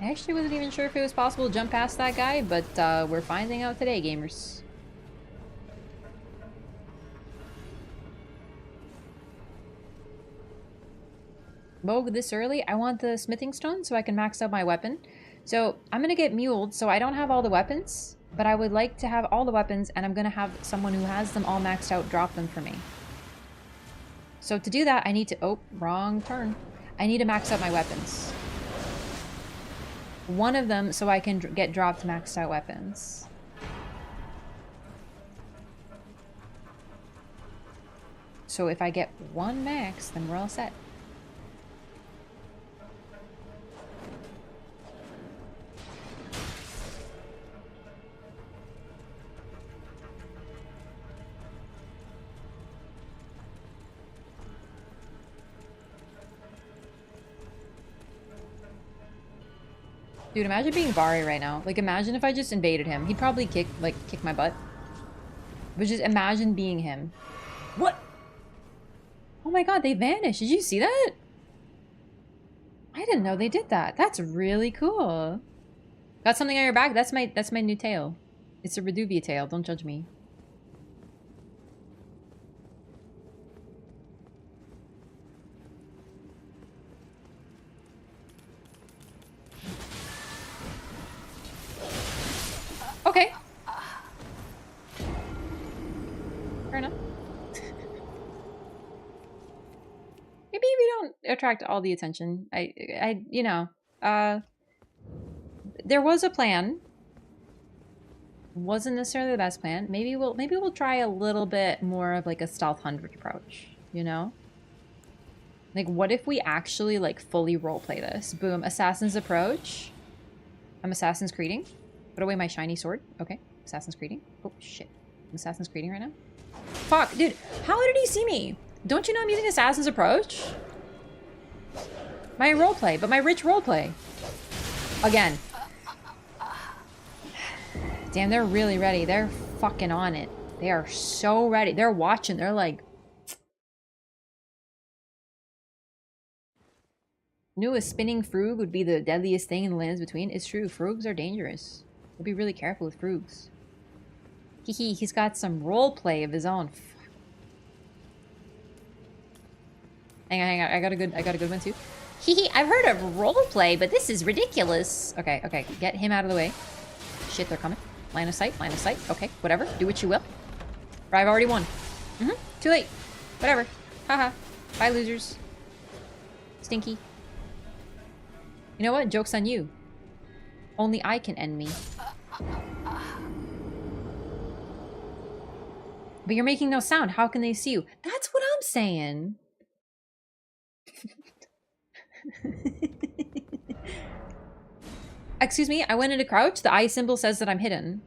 I actually wasn't even sure if it was possible to jump past that guy, but we're finding out today, gamers. Vogue this early? I want the smithing stone so I can max out my weapon. So I'm gonna get muled, so I don't have all the weapons, but I would like to have all the weapons, and I'm gonna have someone who has them all maxed out drop them for me. So to do that, I need to... Oh, wrong turn. I need to max out my weapons. One of them so I can get dropped maxed out weapons. So if I get one max, then we're all set. Dude, imagine being Vari right now. Like, imagine if I just invaded him. He'd probably kick my butt. But just imagine being him. What? Oh my god, they vanished. Did you see that? I didn't know they did that. That's really cool. Got something on your back? That's my new tail. It's a Reduvia tail. Don't judge me. Okay. Fair enough. Maybe we don't attract all the attention. You know, there was a plan. Wasn't necessarily the best plan. Maybe we'll try a little bit more of like a stealth hunter approach, you know? Like, what if we actually like fully roleplay this? Boom, Assassin's approach. I'm Assassin's Creeding. Put away my shiny sword. Okay. Assassin's Creeding. Oh, shit. I'm Assassin's Creeding right now. Fuck, dude. How did he see me? Don't you know I'm using Assassin's Approach? My roleplay, but my rich roleplay. Again. Damn, they're really ready. They're fucking on it. They are so ready. They're watching. They're like... Knew a spinning frog would be the deadliest thing in the lands between. It's true. Frogs are dangerous. We'll be really careful with frogs. Hehe, he's got some roleplay of his own. Hang on. I got a good one too. Hehe, I've heard of roleplay, but this is ridiculous. Okay. Get him out of the way. Shit, they're coming. Line of sight. Okay, whatever. Do what you will. Or I've already won. Too late. Whatever. Haha. Bye, losers. Stinky. You know what? Joke's on you. Only I can end me. But you're making no sound. How can they see you? That's what I'm saying. Excuse me, I went into crouch. The eye symbol says that I'm hidden.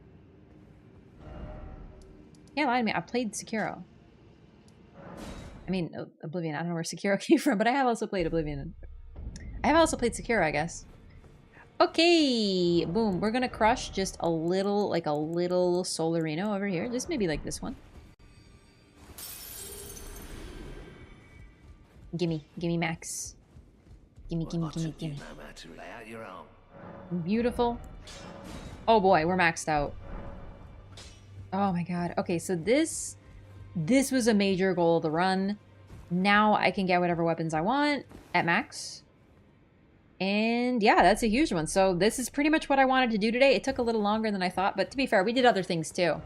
Yeah, lie to me. I played Sekiro. I mean, Oblivion. I don't know where Sekiro came from, but I have also played Oblivion. I have also played Sekiro, I guess. Okay, boom. We're gonna crush just a little, like a little Solarino over here. Just maybe like this one. Gimme max. Gimme. No matter, lay out your arm. Beautiful. Oh boy, we're maxed out. Oh my god. Okay, so this was a major goal of the run. Now I can get whatever weapons I want at max. And yeah, that's a huge one. So this is pretty much what I wanted to do today. It took a little longer than I thought, but to be fair, we did other things too.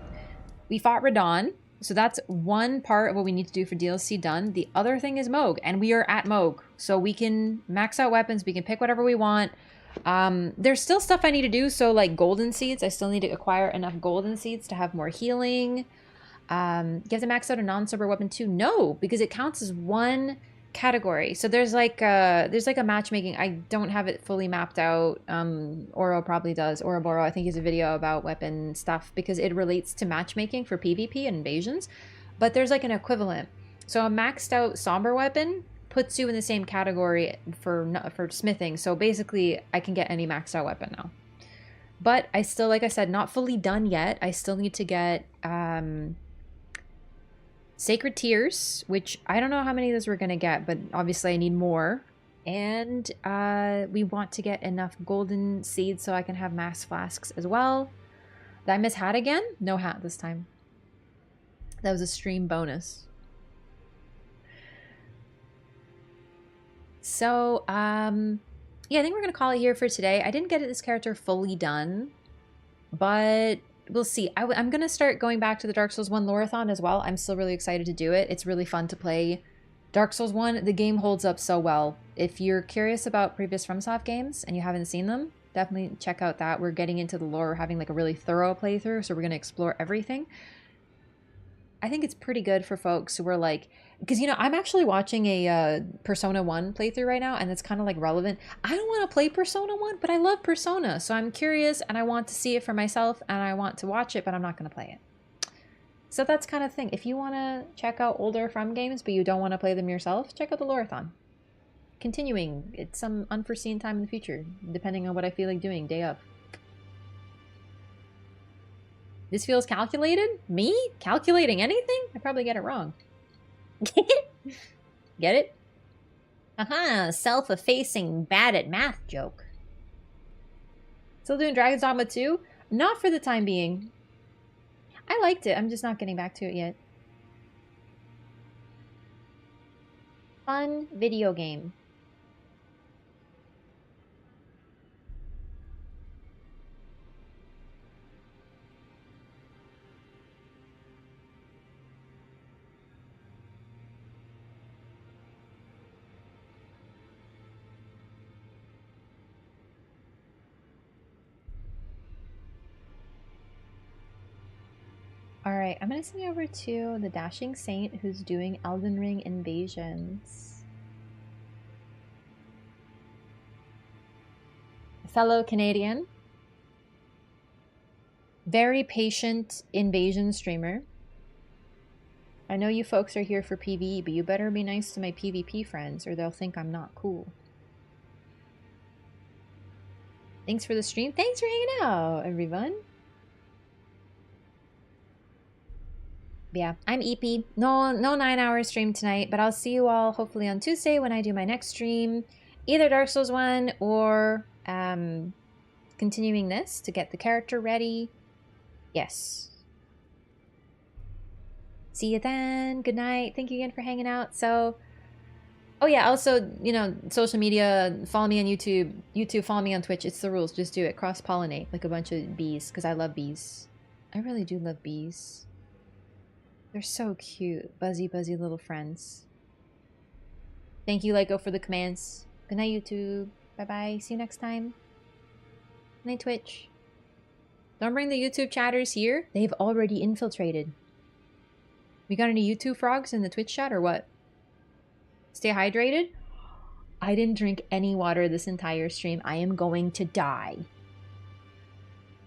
We fought Radahn. So that's one part of what we need to do for DLC done. The other thing is Moog, and we are at Moog. So we can max out weapons, we can pick whatever we want. There's still stuff I need to do, so like golden seeds. I still need to acquire enough golden seeds to have more healing. You have to max out a non-sober weapon too? No, because it counts as one category. So there's like a matchmaking. I don't have it fully mapped out. Oro probably does. Ouroboros, I think, has a video about weapon stuff because it relates to matchmaking for PvP and invasions. But there's like an equivalent. So a maxed out somber weapon puts you in the same category for smithing. So basically, I can get any maxed out weapon now. But I still, like I said, not fully done yet. I still need to get Sacred Tears, which I don't know how many of those we're going to get, but obviously I need more. And we want to get enough golden seeds so I can have mass flasks as well. Did I miss hat again? No hat this time. That was a stream bonus. So, yeah, I think we're going to call it here for today. I didn't get this character fully done, but we'll see. I'm going to start going back to the Dark Souls 1 Lorathon as well. I'm still really excited to do it. It's really fun to play Dark Souls 1. The game holds up so well. If you're curious about previous FromSoft games and you haven't seen them, definitely check out that. We're getting into the lore. We're having like a really thorough playthrough, so we're going to explore everything. I think it's pretty good for folks who are like, because, you know, I'm actually watching a Persona 1 playthrough right now, and it's kind of like relevant. I don't want to play Persona 1, but I love Persona, so I'm curious, and I want to see it for myself, and I want to watch it, but I'm not going to play it. So that's kind of thing. If you want to check out older From games, but you don't want to play them yourself, check out the Lorathon. Continuing, it's some unforeseen time in the future, depending on what I feel like doing, day of. This feels calculated? Me? Calculating anything? I probably get it wrong. Get it? Aha, self-effacing bad at math joke. Still doing Dragon's Dogma 2? Not for the time being. I liked it, I'm just not getting back to it yet. Fun video game. Alright, I'm going to send you over to the Dashing Saint who's doing Elden Ring invasions. Fellow Canadian. Very patient invasion streamer. I know you folks are here for PvE, but you better be nice to my PvP friends or they'll think I'm not cool. Thanks for the stream. Thanks for hanging out, everyone. Yeah, I'm EP. No 9-hour stream tonight, but I'll see you all hopefully on Tuesday when I do my next stream. Either Dark Souls 1 or continuing this to get the character ready. Yes. See you then. Good night. Thank you again for hanging out. So, oh yeah, also, you know, social media, follow me on YouTube. YouTube, follow me on Twitch. It's the rules. Just do it. Cross-pollinate like a bunch of bees because I love bees. I really do love bees. They're so cute. Buzzy little friends. Thank you, Lyco, for the commands. Good night, YouTube. Bye-bye. See you next time. Good night, Twitch. Don't bring the YouTube chatters here. They've already infiltrated. We got any YouTube frogs in the Twitch chat or what? Stay hydrated. I didn't drink any water this entire stream. I am going to die.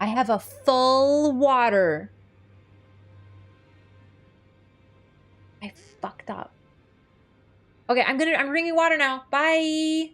I have a full water. I fucked up. Okay, I'm drinking water now. Bye.